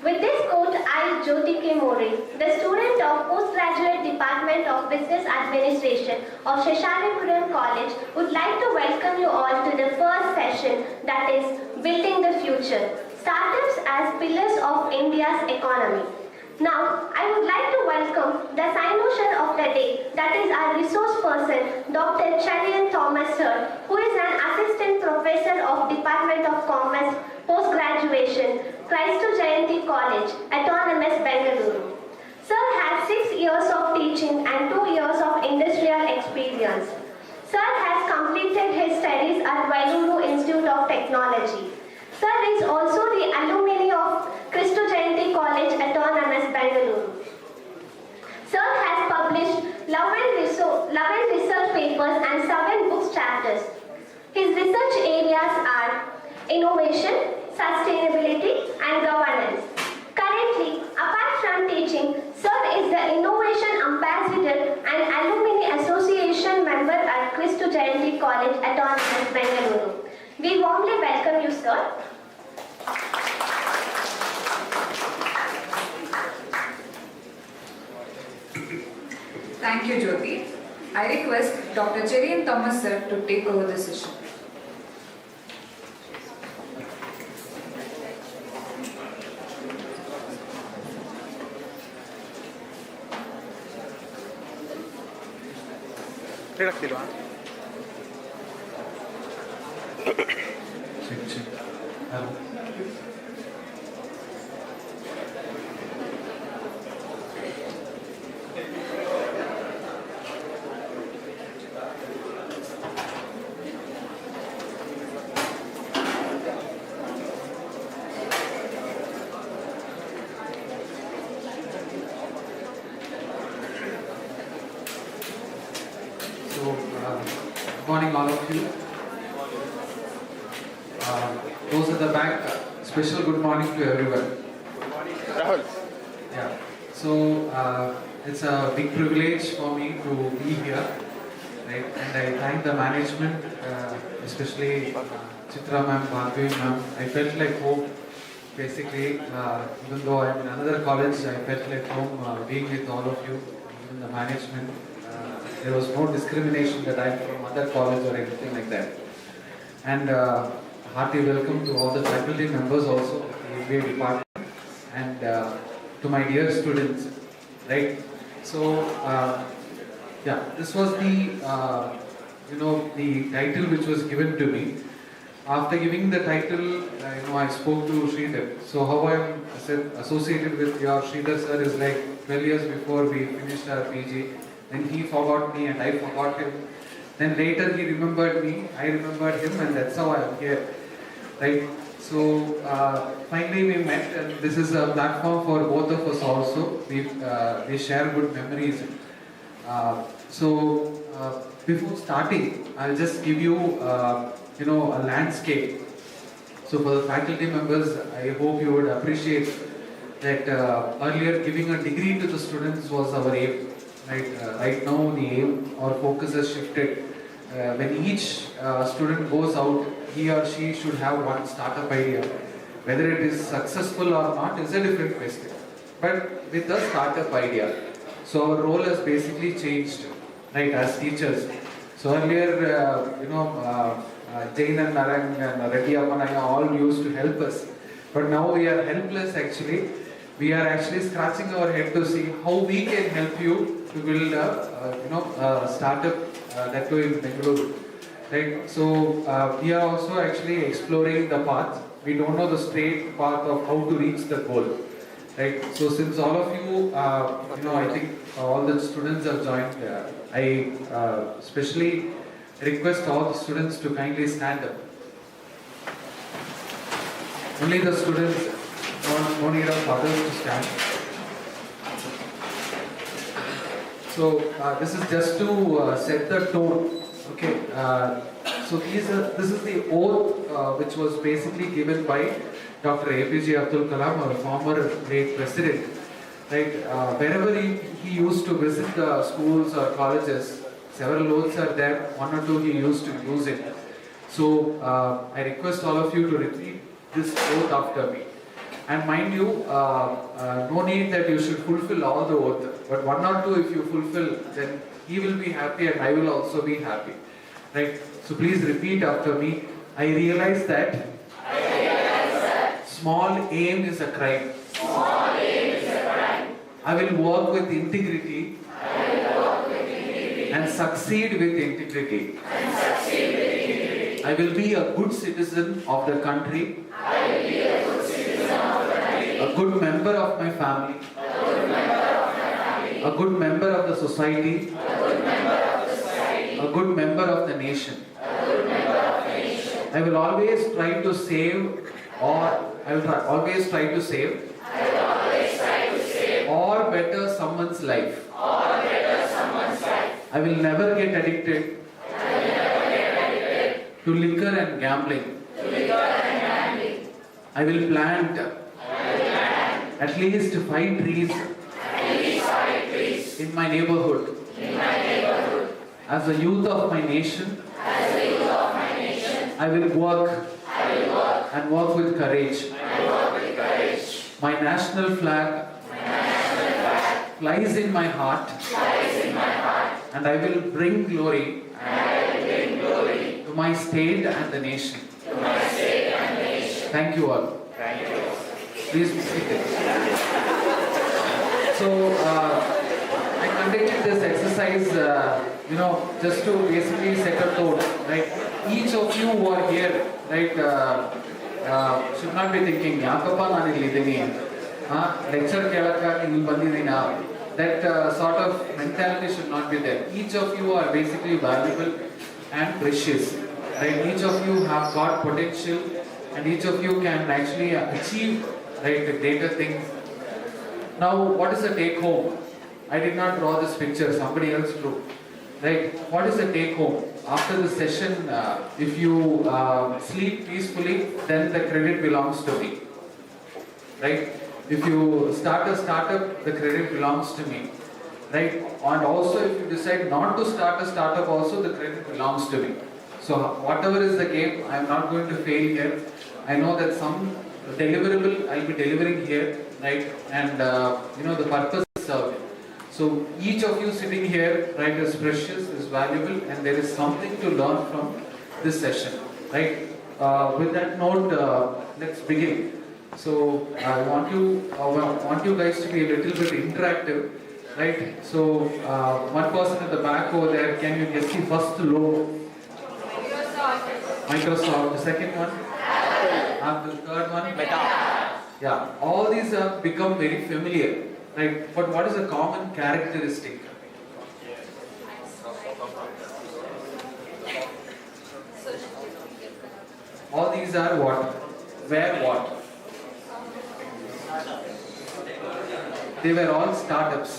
With this quote, I, Jyoti K. More, the student of Postgraduate Department of Business Administration of Seshadripuram College, would like to welcome you all to the first session, that is, Building the Future, Startups as Pillars of India's Economy. Now, I would like to welcome the cynosure of the day, that is our resource person, Dr. Charian Thomas Sir, who is an Assistant Professor of Department of Commerce, Post-Graduation, Christ Jayanti College, Autonomous, Bengaluru. Sir has 6 years of teaching and 2 years of industrial experience. Sir has completed his studies at Bengaluru Institute of Technology. Sir is also the alumni of Christ Jayanti College, Autonomous, Bengaluru. Sir has published 11 research papers and 7 books chapters. His research areas are innovation, sustainability, and governance. Currently, apart from teaching, Sir is the Innovation Ambassador and Alumni Association member at 2020 College Autonomous, Bengaluru. We warmly welcome you, sir. Thank you, Jyoti. I request Dr. Cherian Thomas sir to take over the session. Good morning, all of you. Those at the back, special good morning to everyone. Rahul. Yeah. So it's a big privilege for me to be here, right? And I thank the management, especially Chitra ma'am, Bhargavi ma'am. I felt like home. Basically, even though I'm in another college, I felt like home being with all of you, even the management. There was no discrimination that I'm from other college or anything like that. And hearty welcome to all the faculty members also, the MBA department, and to my dear students, right? So, yeah, this was the, the title which was given to me. After giving the title, I spoke to Sridhar. So how I'm associated with your Sridhar sir is like 12 years before we finished our PG. Then he forgot me and I forgot him. Then later he remembered me, I remembered him, and that's how I am here, right? So finally we met, and this is a platform for both of us also. We share good memories. Before starting, I'll just give you, a landscape. So for the faculty members, I hope you would appreciate that earlier giving a degree to the students was our aim. Right now the aim or focus has shifted. When each student goes out, he or she should have one startup idea. Whether it is successful or not is a different question. But with a startup idea, so our role has basically changed, right, as teachers. So earlier, Jain and Narang and Reddy Appanaya all used to help us. But now we are helpless actually. We are actually scratching our head to see how we can help you to build a startup that too in Bengaluru. Right? So we are also actually exploring the path. We don't know the straight path of how to reach the goal. Right? So since all of you, I think all the students have joined, I especially request all the students to kindly stand up. Only the students, no need of others to stand. So this is just to set the tone. Okay. So this is the oath which was basically given by Dr. APJ Abdul Kalam, our former great president. Right. Wherever he used to visit the schools or colleges, several oaths are there. One or two he used to use it. So I request all of you to repeat this oath after me. And mind you, no need that you should fulfill all the oath, but one or two if you fulfill, then he will be happy and I will also be happy. Right? So please repeat after me. I realize that small aim is a crime. I will work with integrity and succeed with integrity. I will be a good citizen of the country. A good member of my family. A good member of the society. A good member of the nation. I will always try to save always try to save or better someone's life. I will never get addicted to liquor and gambling. I will plant at least 5 trees in my neighborhood. As a youth of my nation, I will work and work with courage. My national flag flies in my heart, and I will bring glory to my state and the nation. Thank you all. Please be seated. So, I conducted this exercise, just to basically set a tone, right? Each of you who are here, right, should not be thinking, "Yakappa nanu illidini, lecture kelakkaagi illi bandidina." That sort of mentality should not be there. Each of you are basically valuable and precious, right? Each of you have got potential, and each of you can actually achieve, right, greater things. Now, what is the take home? I did not draw this picture, somebody else drew. Right? What is the take home? After the session, if you sleep peacefully, then the credit belongs to me. Right? If you start a startup, the credit belongs to me. Right? And also, if you decide not to start a startup, also the credit belongs to me. So, whatever is the game, I am not going to fail here. I know that some deliverable I'll be delivering here, right? And the purpose is served. So each of you sitting here, right, is precious, is valuable, and there is something to learn from this session, right? With that note, let's begin. So I want you guys to be a little bit interactive, right? So one person at the back over there, can you guess the first logo? Microsoft. The second one? The third one? Meta. Yeah, all these have become very familiar, right? But what is a common characteristic? All these are what? Where what? They were all startups.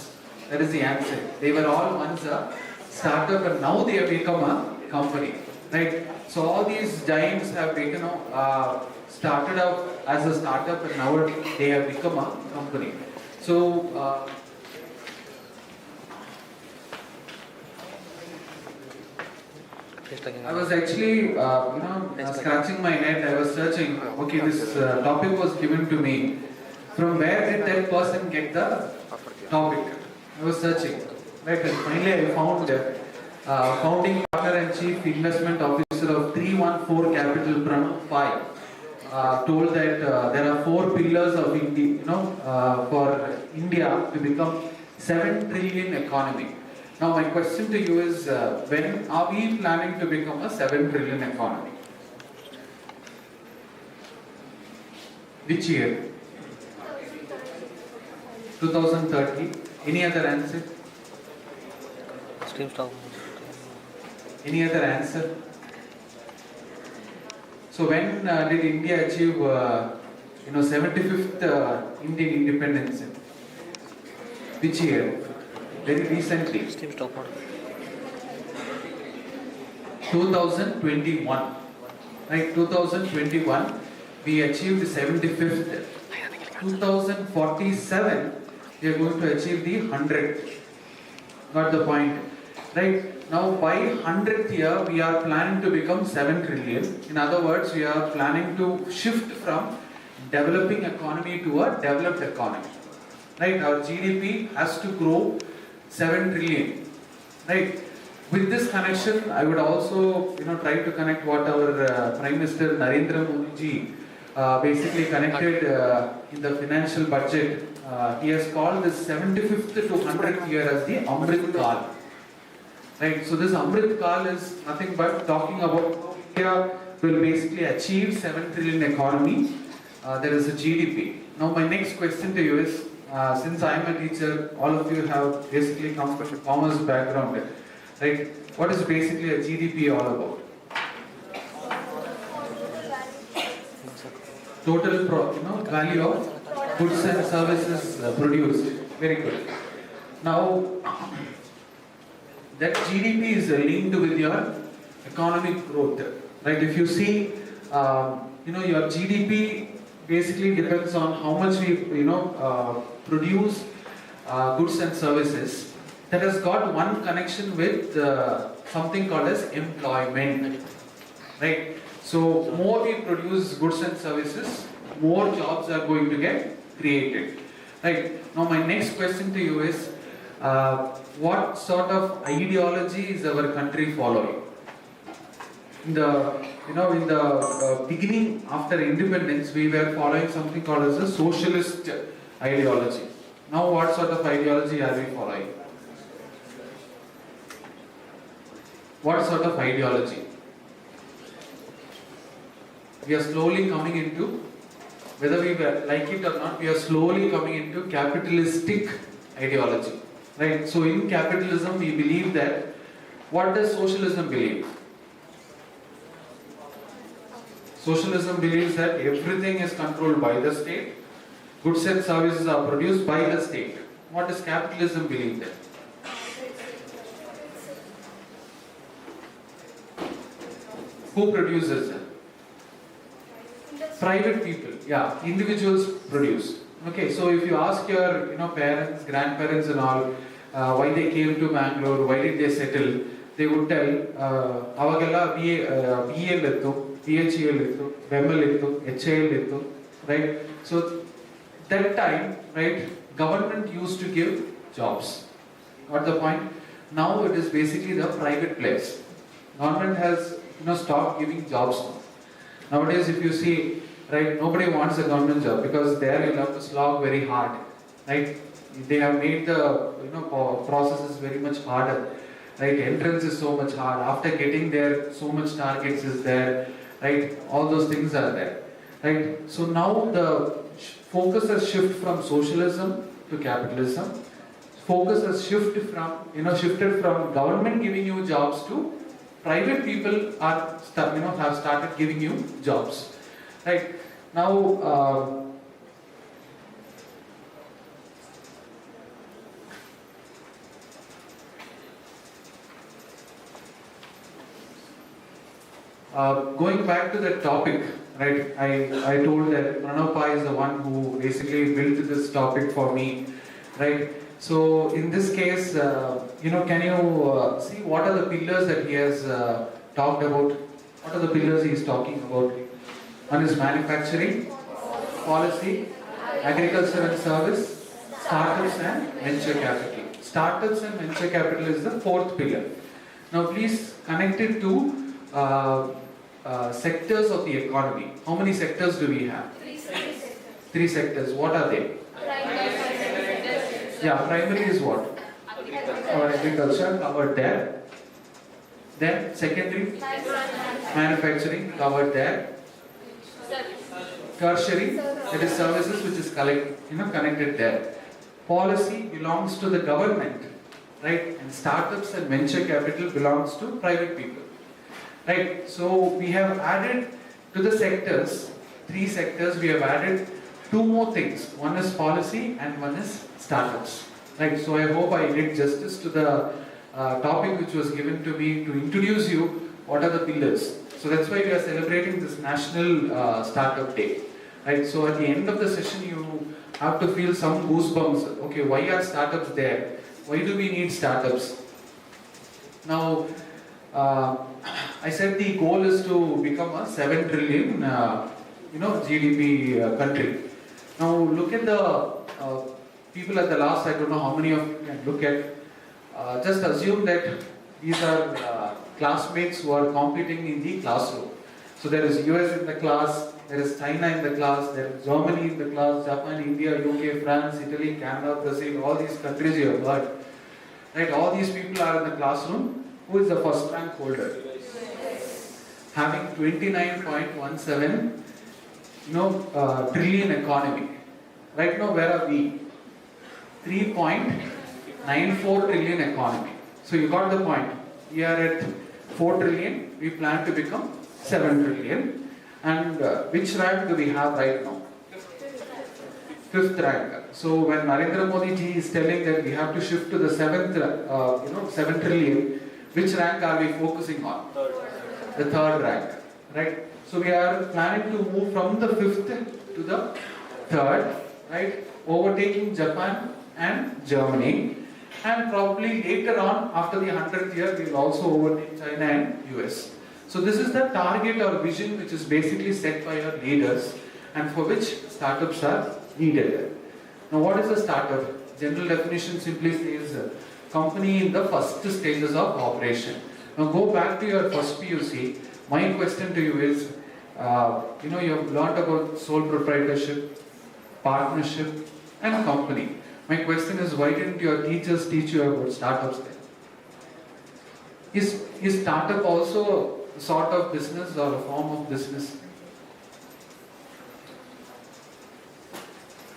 That is the answer. They were all once a startup, and now they have become a company, right? So all these giants have started out as a startup, and now they have become a company. So I was actually, scratching my head. I was searching. Okay, this topic was given to me. From where did that person get the topic? I was searching, right? And finally, I found founding partner and chief investment officer of 314 Capital, Pranam Pai, told that there are 4 pillars of India, for India to become 7 trillion economy. Now, my question to you is, when are we planning to become a 7 trillion economy? Which year? 2030. Any other answer? Any other answer? So when did India achieve, 75th Indian independence? Which year? Very recently. 2021. Right, 2021 we achieved the 75th. 2047 we are going to achieve the 100th. Got the point? Right? Now by 100th year we are planning to become 7 trillion. In other words, we are planning to shift from developing economy to a developed economy. Right? Our GDP has to grow 7 trillion. Right? With this connection, I would also try to connect what our Prime Minister Narendra Modi ji basically connected in the financial budget. He has called this 75th to 100th year as the Amrit Kal. Right? So this Amrit Kal is nothing but talking about India will basically achieve 7 trillion economy. There is a GDP. Now my next question to you is, since I am a teacher, all of you have basically come from a commerce background, right? What is basically a GDP all about? Total value of goods and services produced. Very good. Now, that GDP is linked with your economic growth, right? If you see, your GDP basically depends on how much we, produce goods and services. That has got one connection with something called as employment, right? So more we produce goods and services, more jobs are going to get created. Right. Now my next question to you is, what sort of ideology is our country following? In the beginning, after independence, we were following something called as a socialist ideology. Now what sort of ideology are we following? What sort of ideology? We are slowly coming into, whether we like it or not, we are slowly coming into capitalistic ideology. Right? So in capitalism, we believe that, what does socialism believe? Socialism believes that everything is controlled by the state, goods and services are produced by the state. What does capitalism believe then? Who produces it? Private people, yeah, individuals produce. Okay, so if you ask your parents, grandparents and all, why they came to Bangalore, why did they settle, they would tell, avagella BL ittu, PHEL ittu, BML ittu, HAL ittu, right? So that time, right, government used to give jobs. Got the point? Now it is basically the private place. Government has stopped giving jobs now. Nowadays, if you see, right, nobody wants a government job because there you have to slog very hard, right? They have made the processes very much harder, right? Entrance is so much hard. After getting there, so much targets is there, right? All those things are there, right? So now the focus has shifted from socialism to capitalism. Focus has shifted from government giving you jobs to private people are have started giving you jobs, right? Now going back to the topic, right? I told that Pranapa is the one who basically built this topic for me, right? So in this case, can you see what are the pillars that he has talked about? What are the pillars he is talking about? One is manufacturing, policy, agriculture and service, startups and venture capital. Startups and venture capital is the fourth pillar. Now please connect it to sectors of the economy. How many sectors do we have? Three sectors. What are they? Yeah, primary is what? Agriculture, covered there. Then secondary, manufacturing, covered there. Tertiary, that is services, which is connected there. Policy belongs to the government, right? And startups and venture capital belongs to private people, right? So we have added to the sectors, three sectors, we have added two more things. One is policy and one is startups, right? So I hope I did justice to the topic which was given to me to introduce you what are the pillars. So that's why we are celebrating this National Startup Day, right? So at the end of the session you have to feel some goosebumps. Okay, why are startups there? Why do we need startups? Now, I said the goal is to become a 7 trillion GDP country. Now look at the people at the last, I don't know how many of you can look at. Just assume that these are classmates who are competing in the classroom. So there is US in the class, there is China in the class, there is Germany in the class, Japan, India, UK, France, Italy, Canada, Brazil, all these countries you have heard. Right? All these people are in the classroom. Who is the first rank holder? Having 29.17 trillion economy. Right now, where are we? 3.94 trillion economy. So you got the point. We are at 4 trillion. We plan to become 7 trillion. And which rank do we have right now? Fifth rank. So when Narendra Modi ji is telling that we have to shift to the 7 trillion, which rank are we focusing on? The third rank, right? So we are planning to move from the fifth to the third, right? Overtaking Japan and Germany, and probably later on, after the 100th year, we will also overtake China and US. So this is the target or vision which is basically set by your leaders and for which startups are needed. Now what is a startup? General definition simply says company in the first stages of operation. Now go back to your first PUC. My question to you is, you have learned about sole proprietorship, partnership and company. My question is, why didn't your teachers teach you about startups then? Is startup also a sort of business or a form of business?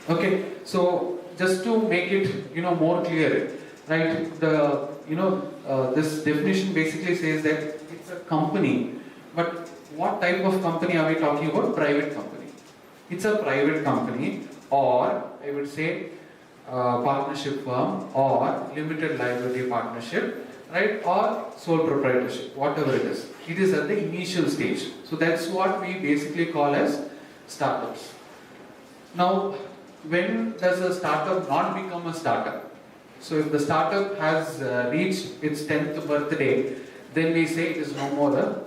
Okay, so just to make it more clear, right? This definition basically says that it's a company, but what type of company are we talking about? Private company. It's a private company, or I would say partnership firm or limited liability partnership, right? Or sole proprietorship, whatever it is. It is at the initial stage. So that's what we basically call as startups. Now, when does a startup not become a startup? So if the startup has reached its 10th birthday, then we say it is no more a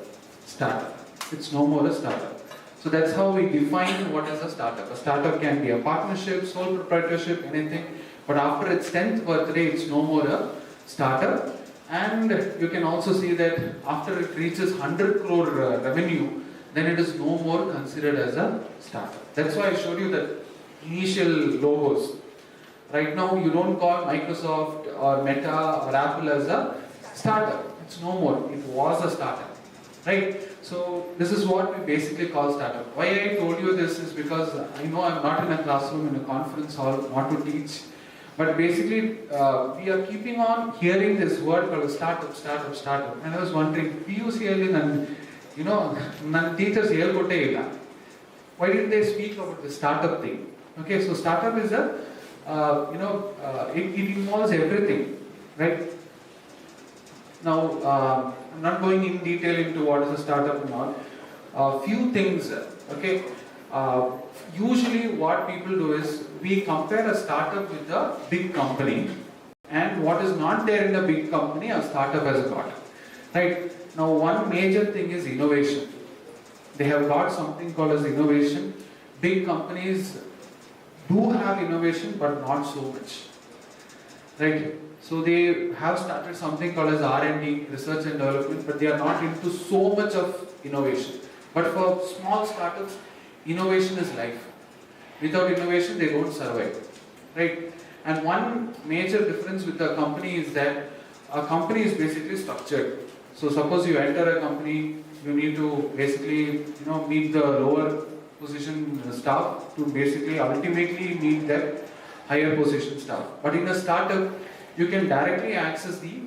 startup. It's no more a startup. So that's how we define what is a startup. A startup can be a partnership, sole proprietorship, anything. But after its 10th birthday, it's no more a startup. And you can also see that after it reaches 100 crore revenue, then it is no more considered as a startup. That's why I showed you the initial logos. Right now, you don't call Microsoft or Meta or Apple as a startup. It's no more. It was a startup. Right? So this is what we basically call startup. Why I told you this is because I know I'm not in a classroom, in a conference hall, not to teach. But basically, we are keeping on hearing this word called startup, startup, startup. And I was wondering, PUC nan teachers helkotte illa. Why didn't they speak about the startup thing? Okay, so startup is it involves everything, right? Now, I'm not going in detail into what is a startup and all. Few things, okay. Usually what people do is, we compare a startup with a big company, and what is not there in a big company, a startup has got. Right? Now, one major thing is innovation. They have got something called as innovation. Big companies do have innovation, but not so much. Right? So they have started something called as R&D, research and development, but they are not into so much of innovation. But for small startups, innovation is life. Without innovation, they don't survive. Right? And one major difference with a company is that a company is basically structured. So suppose you enter a company, you need to basically meet the lower position staff to basically ultimately meet that higher position staff. But in a startup, you can directly access the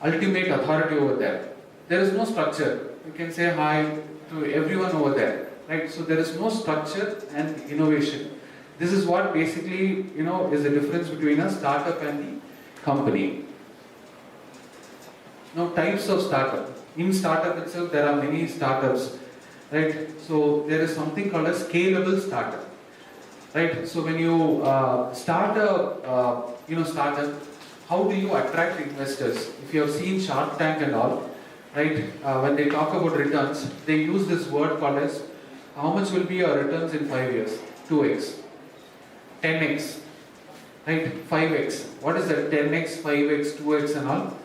ultimate authority over there. There is no structure. You can say hi to everyone over there. Right? So there is no structure and innovation. This is what basically is the difference between a startup and the company. Now, types of startup. In startup itself, there are many startups. Right? So there is something called a scalable startup. Right? So when you start a startup, how do you attract investors? If you have seen Shark Tank and all, right? When they talk about returns, they use this word called as how much will be your returns in 5 years? 2x, 10x, right? 5x. What is that? 10x, 5x, 2x and all?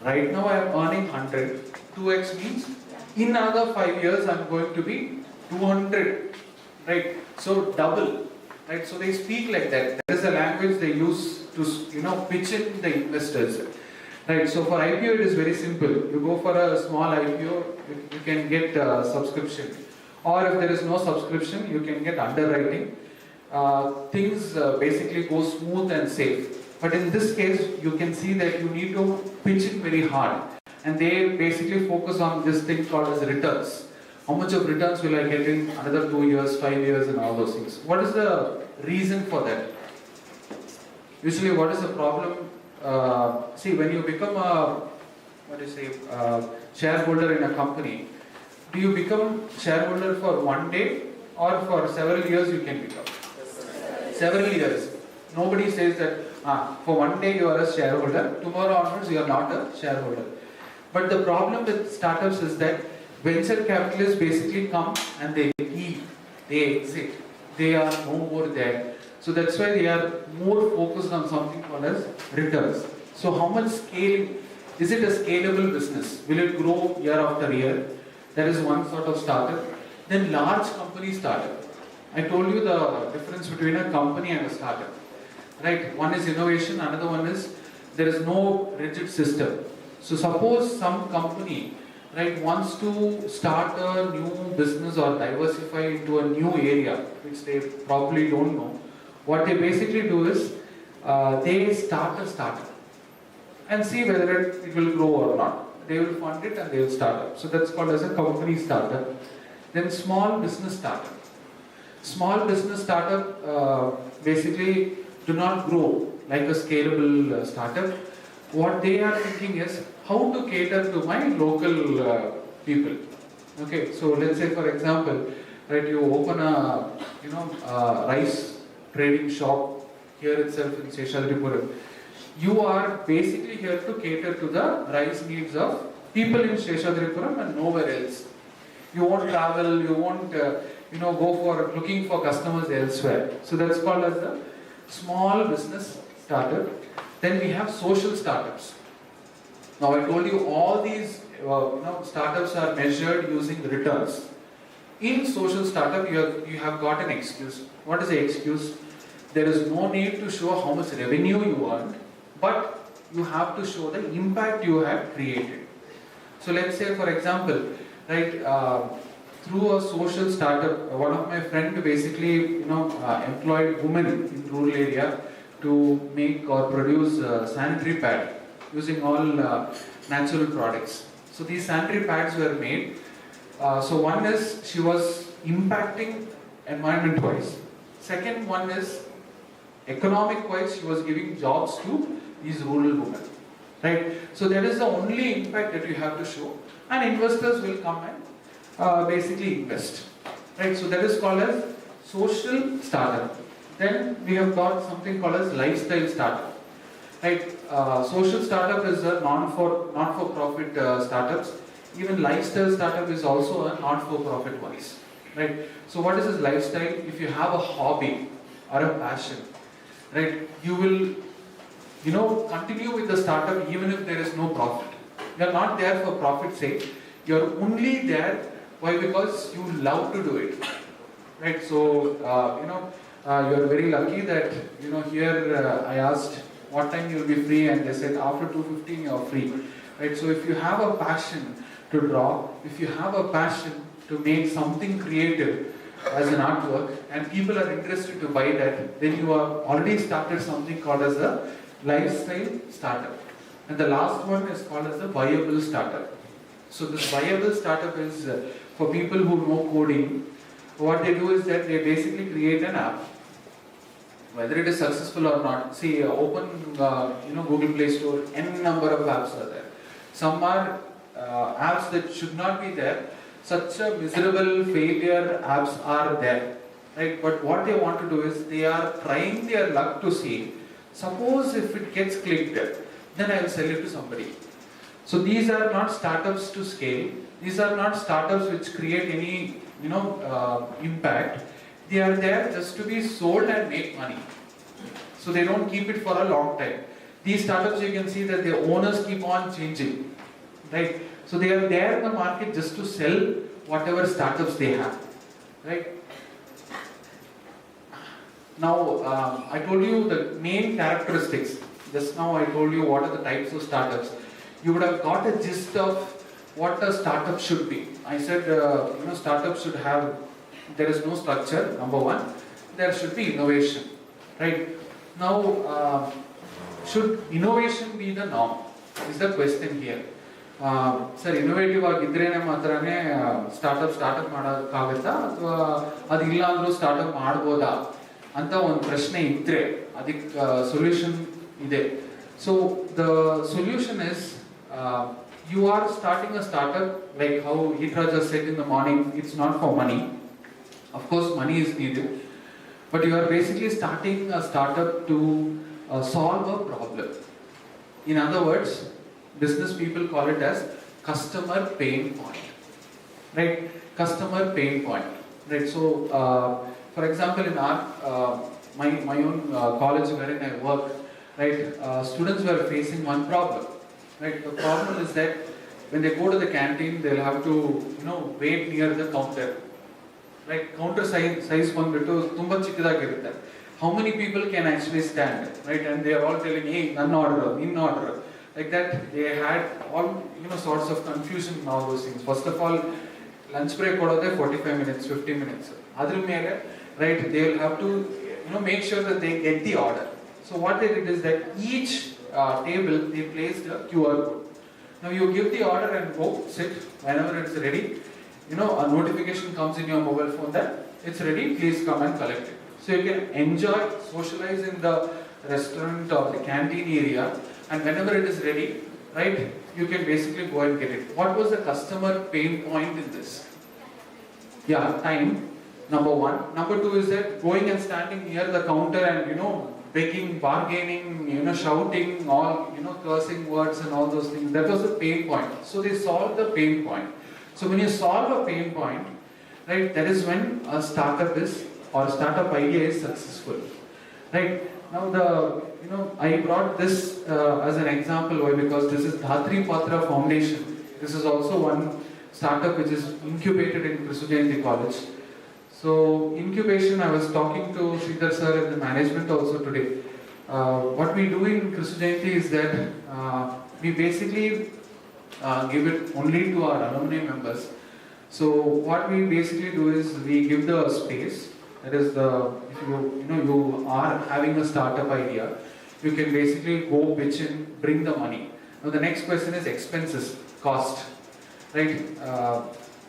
Right now I am earning 100. 2x means in another 5 years I am going to be 200. Right? So double. Right? So they speak like that. That is the language they use to pitch in the investors. Right? So for IPO it is very simple. You go for a small IPO, you can get subscription. Or if there is no subscription, you can get underwriting. Things basically go smooth and safe. But in this case, you can see that you need to pitch it very hard. And they basically focus on this thing called as returns. How much of returns will I get in another 2 years, 5 years and all those things. What is the reason for that? Usually what is the problem? See, when you become a shareholder in a company, do you become shareholder for one day or for several years you can become? Several years. Nobody says that for one day you are a shareholder, tomorrow onwards you are not a shareholder. But the problem with startups is that venture capitalists basically come and they leave, they exit, they are no more there. So that's why they are more focused on something called as returns. So how much scale, is it a scalable business? Will it grow year after year? That is one sort of startup. Then large company startup. I told you the difference between a company and a startup. Right? One is innovation, another one is there is no rigid system. So suppose some company, right, wants to start a new business or diversify into a new area, which they probably don't know. What they basically do is they start a startup and see whether it will grow or not. They will fund it and they will start up. So that's called as a company startup. Then small business startup. Small business startup basically do not grow like a scalable startup. What they are thinking is how to cater to my local people. Okay, so let's say for example, right, you open a rice trading shop here itself in Seshadripuram. You are basically here to cater to the rice needs of people in Seshadripuram and nowhere else. You won't travel, you won't go for looking for customers elsewhere. So that's called as the small business startup. Then we have social startups. Now I told you all these startups are measured using returns. In social startup you have got an excuse. What is the excuse? There is no need to show how much revenue you earned, but you have to show the impact you have created. So let's say for example, right, through a social startup, one of my friends basically employed women in rural area to make or produce sanitary pad using all natural products. So these sanitary pads were made. So one is she was impacting environment wise. Second one is economic wise, she was giving jobs to these rural women. Right? So that is the only impact that you have to show, and investors will come and basically invest. Right? So that is called as social startup. Then we have got something called as lifestyle startup. Right? Social startup is a not-for-profit startups. Even lifestyle startup is also a not-for-profit wise. Right? So what is this lifestyle? If you have a hobby or a passion, right, you will continue with the startup even if there is no profit. You are not there for profit's sake. You are only there, why? Because you love to do it. Right? So you are very lucky that here I asked what time you will be free, and they said after 2:15 you are free. Right? So if you have a passion to draw, if you have a passion to make something creative as an artwork, and people are interested to buy that, then you have already started something called as a lifestyle startup. And the last one is called as a viable startup. So this viable startup is for people who know coding. What they do is that they basically create an app. Whether it is successful or not, see, open Google Play Store, n number of apps are there. Some are apps that should not be there. Such a miserable failure apps are there. Right? But what they want to do is they are trying their luck to see, suppose if it gets clicked, then I will sell it to somebody. So these are not startups to scale. These are not startups which create any impact. They are there just to be sold and make money. So they don't keep it for a long time. These startups, you can see that their owners keep on changing. Right? So they are there in the market just to sell whatever startups they have. Right? Now, I told you the main characteristics. Just now I told you what are the types of startups. You would have got a gist of what a startup should be. I said, startups should have, there is no structure, number one. There should be innovation. Right? Now, should innovation be the norm? Is the question here. Sir, innovative ಆಗಿದ್ರೇನೆ ಮಾತ್ರನೇ startup ಮಾಡೋಕ್ಕಾಗತ್ತಾ, ಅಥವಾ ಅದಿಲ್ಲ ಅಂದ್ರೂ startup ಮಾಡ್ಬೋದಾ ಅಂತ ಒಂದು ಪ್ರಶ್ನೆ ಇದ್ರೆ ಅದಕ್ಕೆ ಸೊಲ್ಯೂಷನ್ ಇದೆ. So the solution is you are starting a startup, like how Hitra just said in the morning, it's not for money. Of course money is needed, but you are basically starting a startup to solve a problem. In other words, business people call it as customer pain point, right? Customer pain point, right? So, for example, in our my own college wherein I work, right? Students were facing one problem, right? The problem is that when they go to the canteen, they'll have to wait near the counter, right? Counter size ಬಂದ್ಬಿಟ್ಟು ತುಂಬಾ ಚಿಕ್ಕದಾಗಿರುತ್ತೆ. How many people can actually stand, right? And they are all telling, hey, none order, in order. Like that, they had all sorts of confusion in all those things. First of all, lunch break ಕೊಡೋದೇ 45 minutes, 50 minutes. ಅದ್ರ ಮೇಲೆ, right, they will have to make sure that they get the order. So what they did is that each table they placed a QR code. Now you give the order and go sit. Whenever it's ready, a notification comes in your mobile phone that it's ready. Please come and collect it. So you can enjoy, socialize in the restaurant or the canteen area, and whenever it is ready, right, you can basically go and get it. What was the customer pain point in this? Yeah, time. Number one. Number two is that going and standing near the counter and begging, bargaining, shouting, all cursing words and all those things. That was the pain point. So they solved the pain point. So when you solve a pain point, right, that is when a startup is or a startup idea is successful, right? Now I brought this as an example. Why? Because this is Dhatri Patra Foundation. This is also one startup which is incubated in Krisujayanti College. So incubation, I was talking to Sridhar sir and the management also today. What we do in Krisujayanti is that we basically give it only to our alumni members. So what we basically do is we give the space. That is if you are having a startup idea, you can basically go pitch in, bring the money. Now the next question is expenses, cost, right?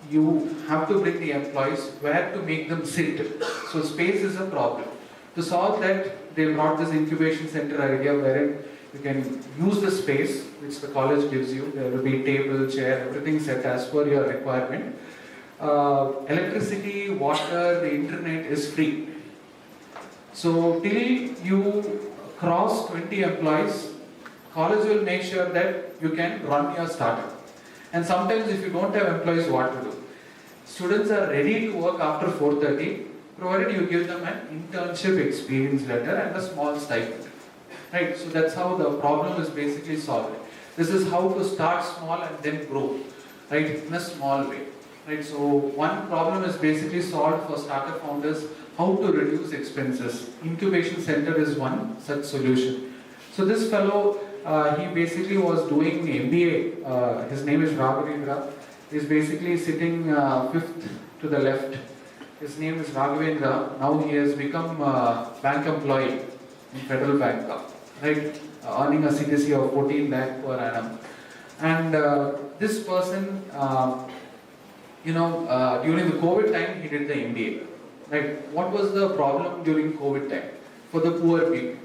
You have to bring the employees, where to make them sit. So space is a problem. To solve that, they brought this incubation center idea wherein you can use the space which the college gives you. There will be table, chair, everything set as per your requirement. Electricity, water, the internet is free. So till you cross 20 employees, college will make sure that you can run your startup. And sometimes if you don't have employees, what to do? Students are ready to work after 4:30, provided you give them an internship experience letter and a small stipend. Right? So that's how the problem is basically solved. This is how to start small and then grow, right? In a small way. Right? So one problem is basically solved for startup founders, how to reduce expenses. Incubation center is one such solution. So this fellow, he basically was doing MBA. His name is Raghavendra. He's basically sitting fifth to the left. His name is Raghavendra. Now he has become a bank employee in Federal Bank, right? Earning a CTC of 14 lakh per annum. And this person, during the COVID time, he did the MBA. Right? What was the problem during COVID time for the poor people?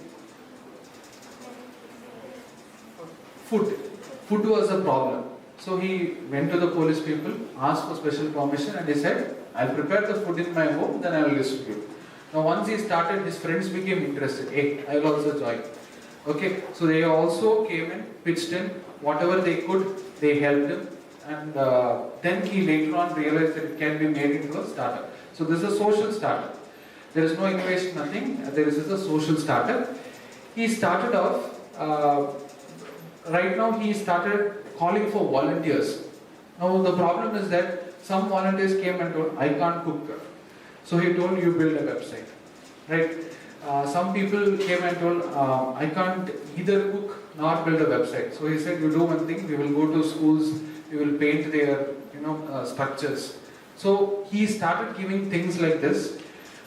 Food was a problem. So he went to the police people, asked for special permission, and he said, I'll prepare the food in my home, then I will distribute. Now once he started, his friends became interested. Hey, I will also join. Okay, so they also came and pitched in. Whatever they could, they helped him. And then he later on realized that it can be made into a startup. So this is a social startup. There is no innovation, nothing. There is a social startup. He started off, right now he started calling for volunteers. Now the problem is that some volunteers came and told, I can't cook. So he told, you build a website. Right? Some people came and told, I can't either cook nor build a website. So he said, you do one thing, we will go to schools, we will paint their structures. So he started giving things like this,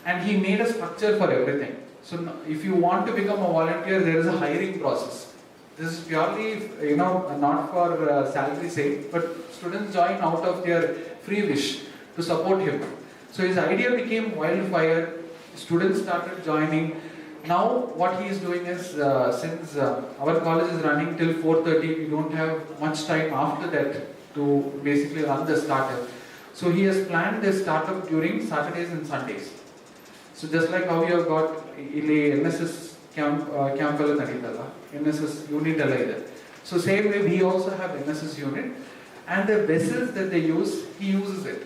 and he made a structure for everything. So if you want to become a volunteer, there is a hiring process. This is purely not for salary sake, but students join out of their free wish to support him. So his idea became wildfire. Students started joining. Now what he is doing is, since our college is running till 4:30, we don't have much time after that to basically run the startup. So he has planned a startup during Saturdays and Sundays. So just like how you have got NSS camp NSS unit. So same way we also have NSS unit, And the vessels that they use, he uses it.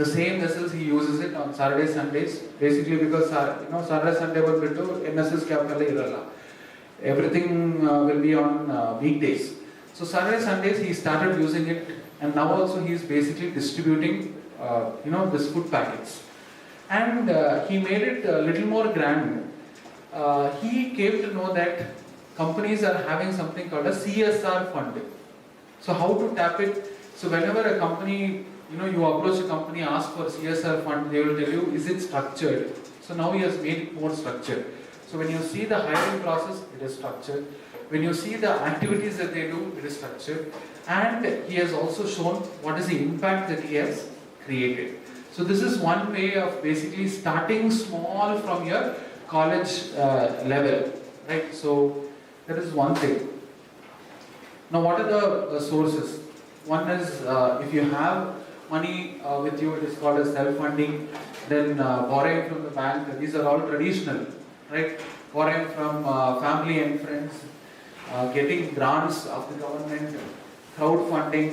The same vessels he uses it on Saturday, Sundays, basically because Saturday, Sunday ಬಂದ್ಬಿಟ್ಟು NSS capital ಇರಲ್ಲ. Everything will be on weekdays. So Saturday, Sundays he started using it, and now also he is basically distributing this food packets. And he made it a little more grand. He came to know that companies are having something called a CSR fund. So how to tap it? So whenever a company, you approach a company, ask for CSR fund, they will tell you, is it structured? So now he has made it more structured. So when you see the hiring process, it is structured. When you see the activities that they do, it is structured. And he has also shown what is the impact that he has created. So this is one way of basically starting small from your college level, right? So that is one thing. Now what are the sources? One is if you have money with you, it is called as self-funding. Then borrowing from the bank, these are all traditional, right? Borrowing from family and friends, getting grants of the government, crowdfunding,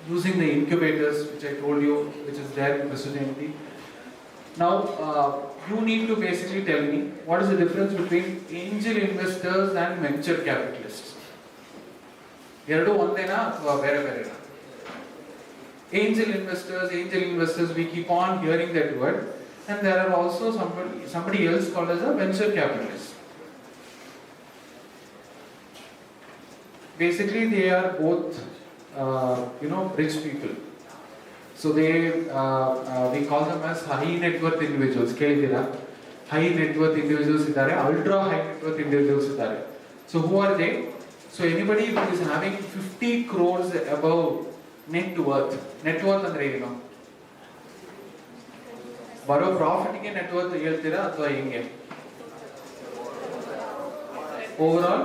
using the incubators, which I told you, which is there in Presidency. Now, you need to basically tell me what is the difference between angel investors and venture capitalists. ಎರಡು ಒಂದೇನಾ ಅಥವಾ ಬೇರೆ ಬೇರೆನಾ? Angel investors, we keep on hearing that word, and there are also somebody else called as a venture capitalist. Basically, they are both, rich people. So we call them as high net worth individuals. Kelidira, high net worth individuals idare, ultra high net worth individuals idare. So who are they? So anybody who is having 50 crores above net worth ಅಂದ್ರೆ ಏನು? ಬರೋ ಪ್ರಾಫಿಟ್ಗೆ net worth ಹೇಳ್ತೀರಾ ಅಥವಾ ಹೆಂಗೆ? Overall,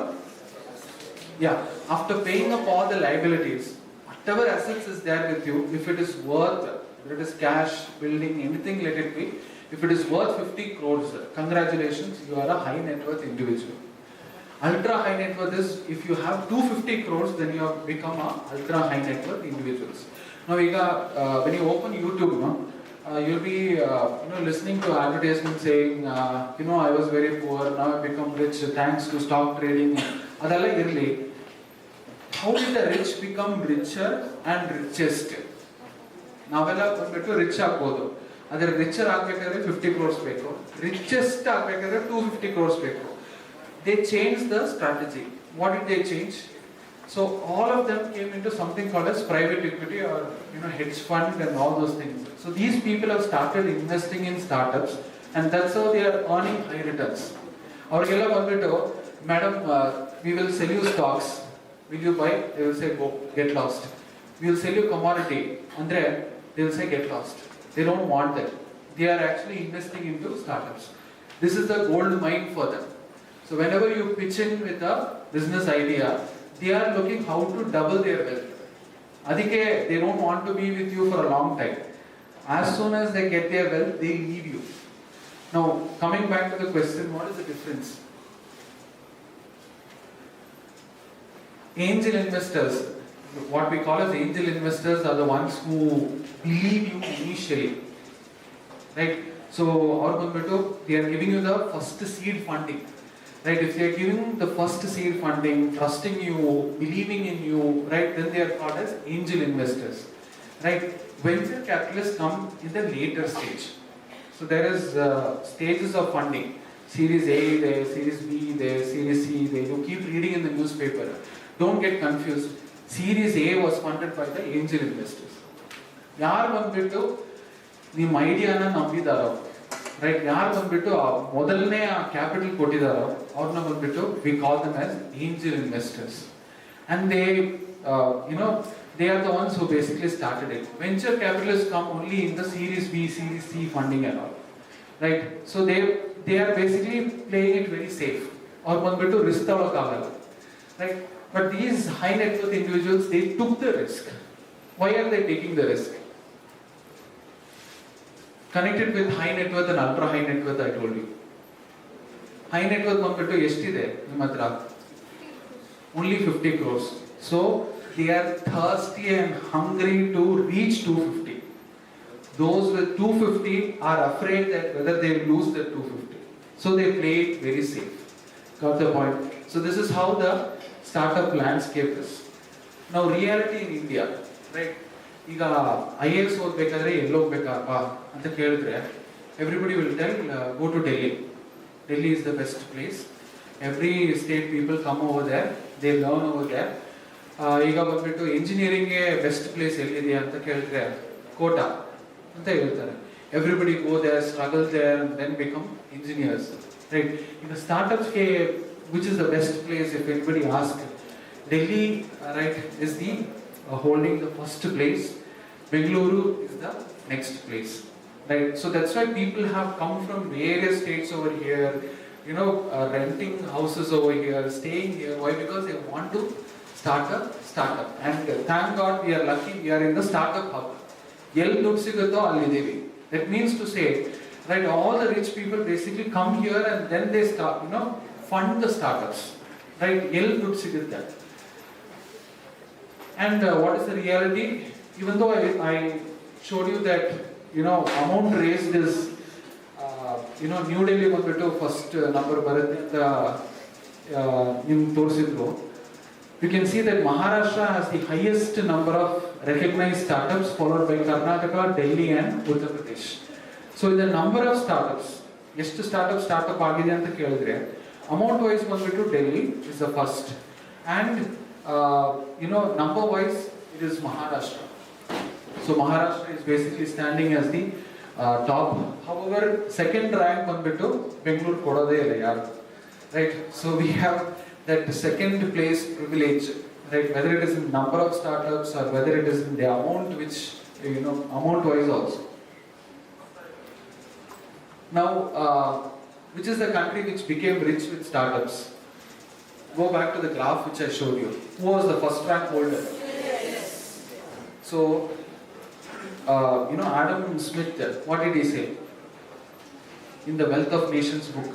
yeah, after paying up all the liabilities, whatever assets is there with you, if it is worth, if it is cash, building, anything let it be, if it is worth 50 crores, congratulations, you are a high net worth individual. Ultra high net worth is if you have 250 crores, then you have become a ultra high net worth individuals. Now, when you open YouTube, you'll be listening to advertisements saying, I was very poor, now I become rich thanks to stock trading. Adalla irli. How did the rich become richer and richest? ನಾವೆಲ್ಲ ಬಂದ್ಬಿಟ್ಟು rich ಆಗ್ಬೋದು, ಆದರೆ richer ಆಗಬೇಕಾದ್ರೆ 50 crores ಬೇಕು, richest ಆಗಬೇಕಾದ್ರೆ 250 crores ಬೇಕು. They changed the strategy. What did they change? So all of them came into something called as private equity or hedge fund and all those things. So these people have started investing in startups, and that's how they are earning high returns. Avargella bandittu, madam, we will sell you stocks. Will you buy? They will say go, get lost. We will sell you commodity. Andre, they will say get lost. They don't want that. They are actually investing into startups. This is the gold mine for them. So whenever you pitch in with a business idea, they are looking how to double their wealth. Adike, they don't want to be with you for a long time. As soon as they get their wealth, they leave you. Now, coming back to the question, what is the difference? Angel investors, what we call as angel investors, are the ones who believe you initially, right? So, they are giving you the first seed funding. Right, if they are giving the first seed funding, trusting you, believing in you, right, then they are called as angel investors. Right, venture capitalists come in the later stage. So there is stages of funding. Series A there, Series B there, Series C there. You keep reading in the newspaper. Don't get confused. Series A was funded by the angel investors. ಯಾರು ಬಂದ್ಬಿಟ್ಟು ನಿಮ್ಮ ಐಡಿಯಾನ ನಂಬಿದಾರೋ, right, ಯಾರು ಬಂದ್ಬಿಟ್ಟು ಮೊದಲನೇ capital ಕೊಟ್ಟಿದಾರೋ ಅವ್ರನ್ನ ಬಂದ್ಬಿಟ್ಟು we call them as angel investors. And they they are the ones who basically started it. Venture capitalists come only in the Series B, Series C funding and all, right? So they are basically playing it very safe. Or ಬಂದ್ಬಿಟ್ಟು risk ತಗೊಳಕ್ಕಾಗಲ್ಲ, right? But these high net worth individuals, they took the risk. Why are they taking the risk? Connected with high net worth and ultra high net worth, I told you. High net worth ಬಂದ್ಬಿಟ್ಟು ಎಷ್ಟಿದೆ ನಿಮ್ಮ ಹತ್ರ? Only 50 crores. So they are thirsty and hungry to reach 250. Those with 250 are afraid that whether they will lose that 250. So they play it very safe. Got the point? So this is how the startup landscape is. Now reality in India, right? ಈಗ IAS ಓದಬೇಕಾದ್ರೆ ಎಲ್ಲಿ ಹೋಗ್ಬೇಕಪ್ಪ ಅಂತ ಕೇಳಿದ್ರೆ everybody will tell go to Delhi. Delhi is the best place. Every state people come over there, they learn over there. ಈಗ ಬಂದ್ಬಿಟ್ಟು ಇಂಜಿನಿಯರಿಂಗ್ಗೆ best place ಎಲ್ಲಿದೆ ಅಂತ ಕೇಳಿದ್ರೆ ಕೋಟಾ ಅಂತ ಹೇಳ್ತಾರೆ. Everybody go there, struggle there, and then become engineers. Right? In the startups, which is the best place if anybody asks? Delhi, right, is the holding the first place. Bengaluru is the next place. Right? So that's why people have come from various states over here, renting houses over here, staying here. Why? Because they want to start a startup. And thank God we are lucky, we are in the startup hub. Yell ದುಡ್ಡು ಸಿಗುತ್ತೋ ಅಲ್ಲಿದ್ದೀವಿ. That means to say, right, all the rich people basically come here and then they start, fund the startups. Right? Yell ದುಡ್ಡು ಸಿಗುತ್ತೆ. And what is the reality? Even though I showed you that, amount raised is, New Delhi ಬಂದ್ಬಿಟ್ಟು first number ಬರುತ್ತೆ ಅಂತ ನಿಮ್ಗೆ ತೋರಿಸಿದ್ರು. You can see that Maharashtra has the highest number of recognized startups, followed by Karnataka, Delhi and Uttar Pradesh. So in the number of startups, ಎಷ್ಟು startup ಆಗಿದೆ ಅಂತ ಕೇಳಿದ್ರೆ, amount wise ಬಂದ್ಬಿಟ್ಟು Delhi is the first. And number wise it is Maharashtra. So Maharashtra is basically standing as the top. However, second rank ಬಂದ್ಬಿಟ್ಟು ಬೆಂಗಳೂರು ಕೊಡೋದೇ ಇಲ್ಲ ಯಾರು. Right? So we have that second place privilege, right? Whether it is in number of startups or whether it is in the amount, which amount wise also. Now, which is the country which became rich with startups? Go back to the graph which I showed you. Who was the first rank holder? So, Adam Smith, what did he say? In the Wealth of Nations book.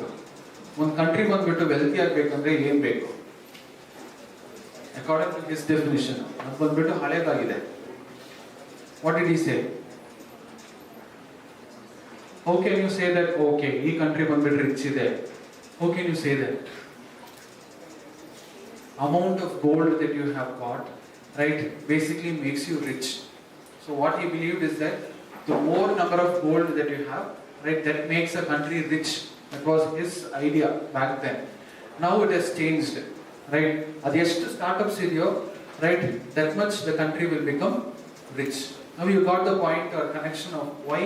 ಒಂದು country ಬಂದ್ಬಿಟ್ಟು wealthy ಆಗಬೇಕಂದ್ರೆ ಏನ್ ಬೇಕು? According to his definition ಅದು ಬಂದ್ಬಿಟ್ಟು ಹಳೇದಾಗಿದೆ. What did he say? How can you say that okay ಈ country ಬಂದ್ಬಿಟ್ಟು ರಿಚ್ ಇದೆ? How can you say that? Amount of gold that you have got, right, basically makes you rich. So what he believed is that the more number of gold that you have, right, that makes a country rich. That was his idea back then. Now it has changed, right? Adeshtu startups ideo, right, that much the country will become rich. Now you got the point or connection of why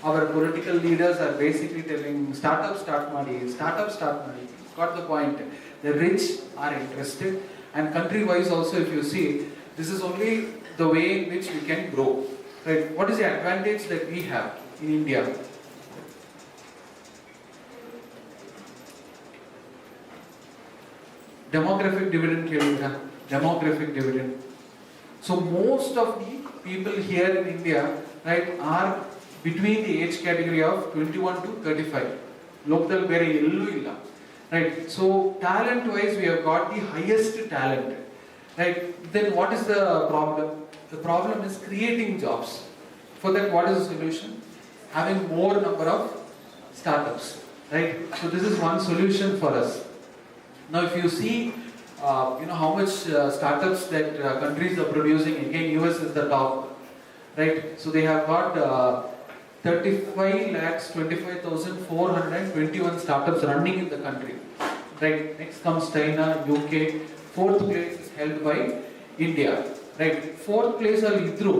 our political leaders are basically telling startup start madi. Got the point. The rich are interested, and country wise also, if you see, this is only the way in which we can grow. Right? What is the advantage that we have in India? Demographic dividend ಕೇಳಿದ್ರಾ? Demographic dividend. So most of the people here in India, right, are between the age category of 21 to 35. Local ಬೇರೆ ಎಲ್ಲೂ ಇಲ್ಲ. Right? So talent wise we have got the highest talent. Right? Then what is the problem? The problem is creating jobs. For that, what is the solution? Having more number of startups. Right? So this is one solution for us. Now if you see how much startups that countries are producing, again US is the top. Right? So they have got 35,25,421 startups running in the country. Right? Next comes China, UK. Fourth place is held by India. Right? Fourth place are Idru.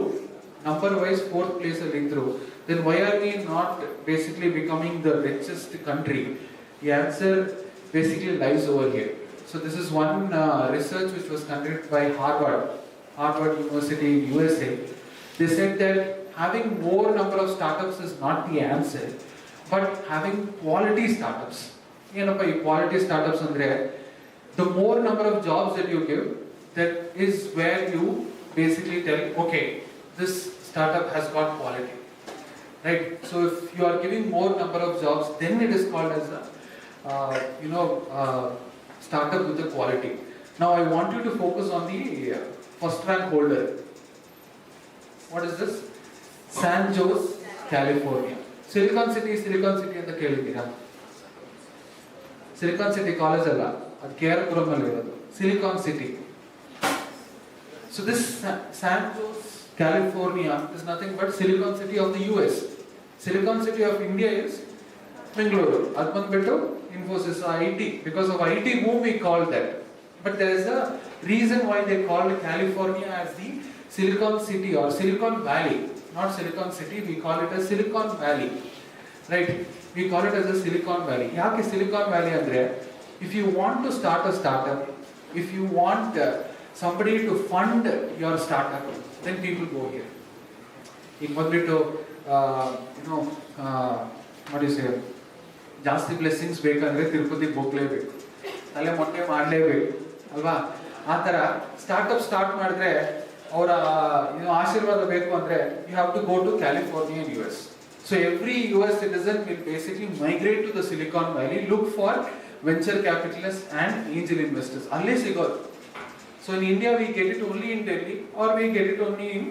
Number wise, fourth place are Idru. Then why are we not basically becoming the richest country? The answer basically lies over here. So this is one research which was conducted by Harvard University in USA. They said that having more number of startups is not the answer, but having quality startups. ಏನಪ್ಪ ಈ quality startups ಅಂದ್ರೆ, the more number of jobs that you give, that is where you basically tell, okay, this startup has got quality. Right? So if you are giving more number of jobs, then it is called as a startup with the quality. Now I want you to focus on the first rank holder. What is this? San Jose, California. Silicon City ಅಂತ ಕೇಳಿದ್ದೀರಾ? Silicon city college ಅಲ್ಲ, ಅದು KR ಅಲ್ಲಿ ಇರೋದು. Silicon city. So this San Jose, California is nothing but Silicon City of the US. Silicon City of India is Bangalore. ಅದು ಬಂದ್ಬಿಟ್ಟು Infosys IT. Because of IT boom we call that. But there is a reason why they called California as the Silicon City or Silicon Valley. Not Silicon City, we call it as Silicon Valley. Right? We call it as a Silicon Valley. ಯಾಕೆ Silicon Valley ಅಂದ್ರೆ, if you want to start a startup, if you want somebody to fund your startup, then people go here. ಈಗ ಬಂದ್ಬಿಟ್ಟು what do you say, ಜಾಸ್ತಿ blessings ಬೇಕಂದ್ರೆ ತಿರುಪತಿಗೆ ಹೋಗ್ಲೇಬೇಕು, ತಲೆ ಮೊಟ್ಟೆ ಮಾಡಲೇಬೇಕು ಅಲ್ವಾ? ಆ ಥರ ಸ್ಟಾರ್ಟ್ಅಪ್ ಸ್ಟಾರ್ಟ್ ಮಾಡಿದ್ರೆ ಅವರ ಆಶೀರ್ವಾದ ಬೇಕು ಅಂದ್ರೆ you have to go to California and US. So every US citizen will basically migrate to the Silicon Valley, look for venture capitalists and angel investors. Alle sigodu. So in India we get it only in Delhi or we get it only in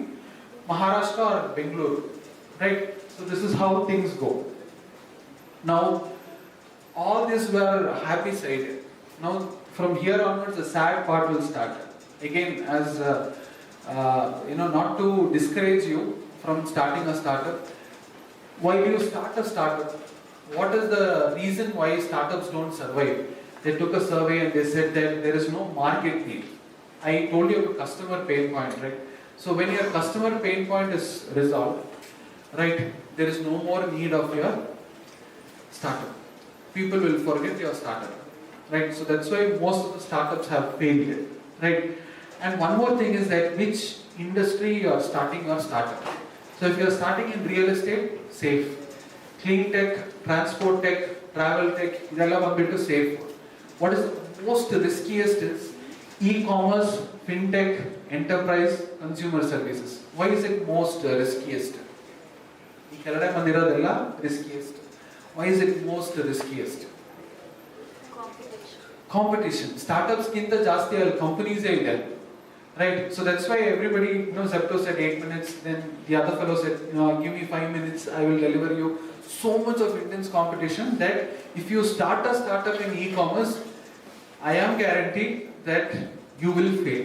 Maharashtra or Bangalore, right? So this is how things go. Now all this were happy side. Now from here onwards the sad part will start. Again, as not to discourage you from starting a startup. While you start a startup, what is the reason why startups don't survive? They took a survey and they said that there is no market need. I told you about customer pain point, right? So when your customer pain point is resolved, right, there is no more need of your startup. People will forget your startup, right? So that's why most of the startups have failed, right? And one more thing is that which industry you are starting your startup. So if you are starting in real estate, safe. Clean tech, transport tech, travel tech, idella bandittu safe. What is the most riskiest is e-commerce, fintech, enterprise, consumer services. Why is it most riskiest? Ee kelade bandirodella riskiest. Why is it most riskiest? Competition. Startups ginta jaasti al companies e ide. Right, so that's why everybody, Zepto said 8 minutes, then the other fellow said, give me 5 minutes, I will deliver you. So much of intense competition that if you start a startup in e-commerce, I am guaranteed that you will fail.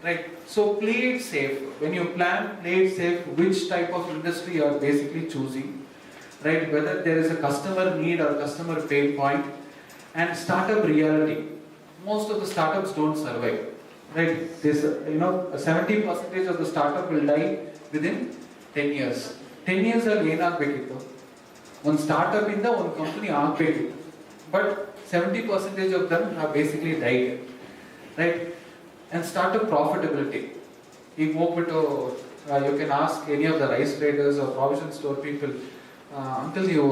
Right, so play it safe. When you plan, play it safe, which type of industry you are basically choosing. Right, whether there is a customer need or customer pain point, and startup reality. Most of the startups don't survive. Right, this 70% of the startup will die within 10 years. 10 years ಅಲ್ಲಿ ಏನಾಗಬೇಕಿತ್ತು, ಒಂದು startup ಇಂದ ಒಂದು company ಆಗಬೇಕಿತ್ತು, but 70% of them have basically died, right? And startup profitability. ಈಗ ಹೋಗ್ಬಿಟ್ಟು you can ask any of the rice traders or provision store people, until ನೀವು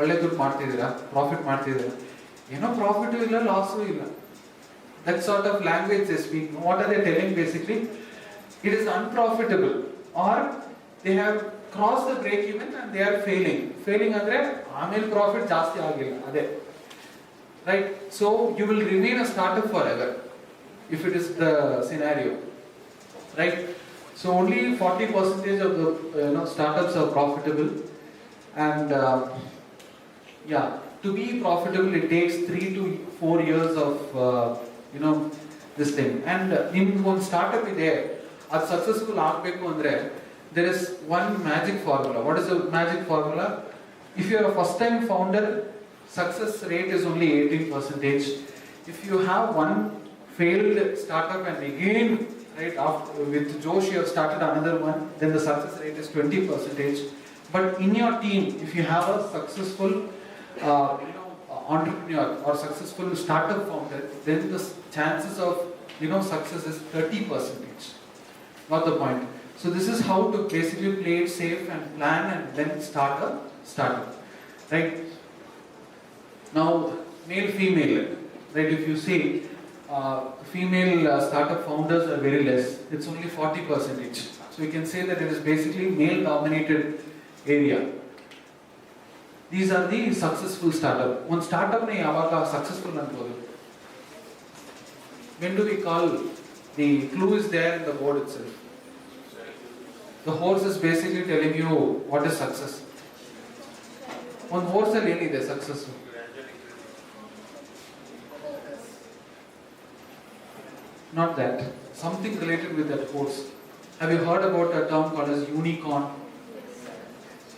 ಒಳ್ಳೆ ದುಡ್ಡು ಮಾಡ್ತಿದ್ದೀರಾ, ಪ್ರಾಫಿಟ್ ಮಾಡ್ತಿದ್ದೀರಾ? ಏನೋ ಪ್ರಾಫಿಟು ಇಲ್ಲ, ಲಾಸು ಇಲ್ಲ. That sort of language they speak. What are they telling basically? It is unprofitable, or they have crossed the break even and they are failing. Failing andre ಆಮೇಲೆ profit ಜಾಸ್ತಿ ಆಗಿಲ್ಲ ಅದೇ. Right? So you will remain a startup forever if it is the scenario. Right? So only 40% of the startups are profitable, and to be profitable it takes 3 to 4 years of this thing. And in one startup ide ad successful agbeku andre there is one magic formula. What is the magic formula? If you are a first time founder, success rate is only 18%. If you have one failed startup and again, right, after with Josh you have started another one, then the success rate is 20%. But in your team, if you have a successful entrepreneur or successful startup founder, then the chances of success is 30%. Not the point. So this is how to basically play it safe and plan and then start a startup. Right? Now, male, female. Right? If you see, female startup founders are very less. It's only 40%. So we can say that it is basically male-dominated area. These are the successful startup. One startup ne yavaga successful anbodu. When do we call The clue is there in the board itself. The horse is basically telling you what is success. One horse ಅಲ್ಲಿ ಏನಿದೆ success? Not that. Something related with that horse. Have you heard about a term called as unicorn?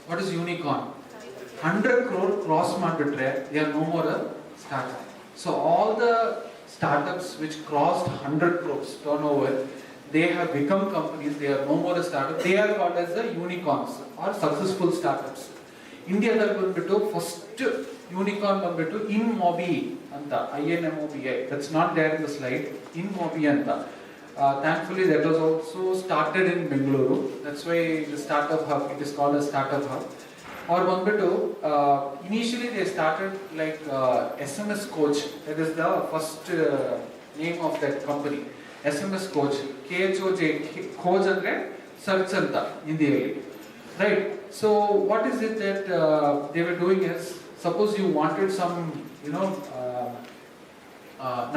What is unicorn? 100 crore cross ಮಾಡಿಬಿಟ್ರೆ they are no more a startup. So all the startups which crossed 100 crores turnover, they have become companies. They are no more a startup. They are called as the unicorns or successful startups. Indiaದಲ್ಲಿ ಬಂದ್ಬಿಟ್ಟು first unicorn ಬಂದ್ಬಿಟ್ಟು ಇನ್ಮೊಬಿ ಅಂತ, INMOBI. That's not there in the slide. ಇನ್ಮೊಬಿ ಅಂತ. Thankfully, that was also started in Bengaluru. That's why the startup hub. It is called a startup hub. Or ಬಂದ್ಬಿಟ್ಟು initially they started like SMS Coach. That is the first name of that company. SMS Coach. KHOJ. Coach ಅಂದ್ರೆ search ಅಂತ ಹಿಂದಿಯಲ್ಲಿ. Right. So what is it that they were doing is, suppose you wanted some,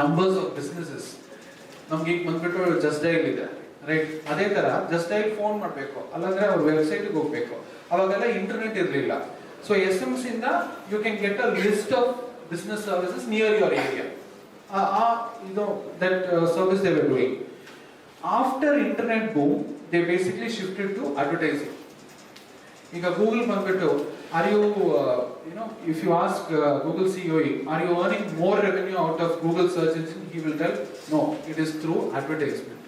numbers of businesses. ನಮ್ಗೆ ಈಗ ಬಂದ್ಬಿಟ್ಟು just daily ಇದೆ, right? ಅದೇ ತರ just daily phone ಮಾಡಬೇಕು, ಅಲ್ಲಾಂದ್ರೆ ಅವ್ರ ವೆಬ್ಸೈಟ್ಗೆ ಹೋಗ್ಬೇಕು. ಅವಾಗೆಲ್ಲ ಇಂಟರ್ನೆಟ್ ಇರಲಿಲ್ಲ. ಸೊ SMS ಇಂದ you can get a list of business services near your area. That service they were doing. After internet boom they basically shifted to advertising. ಈಗ ಗೂಗಲ್ ಬಂದ್ಬಿಟ್ಟು, are you if you ask Google CEO, are you earning more revenue out of Google search engine? He will tell, no, it is through advertisement,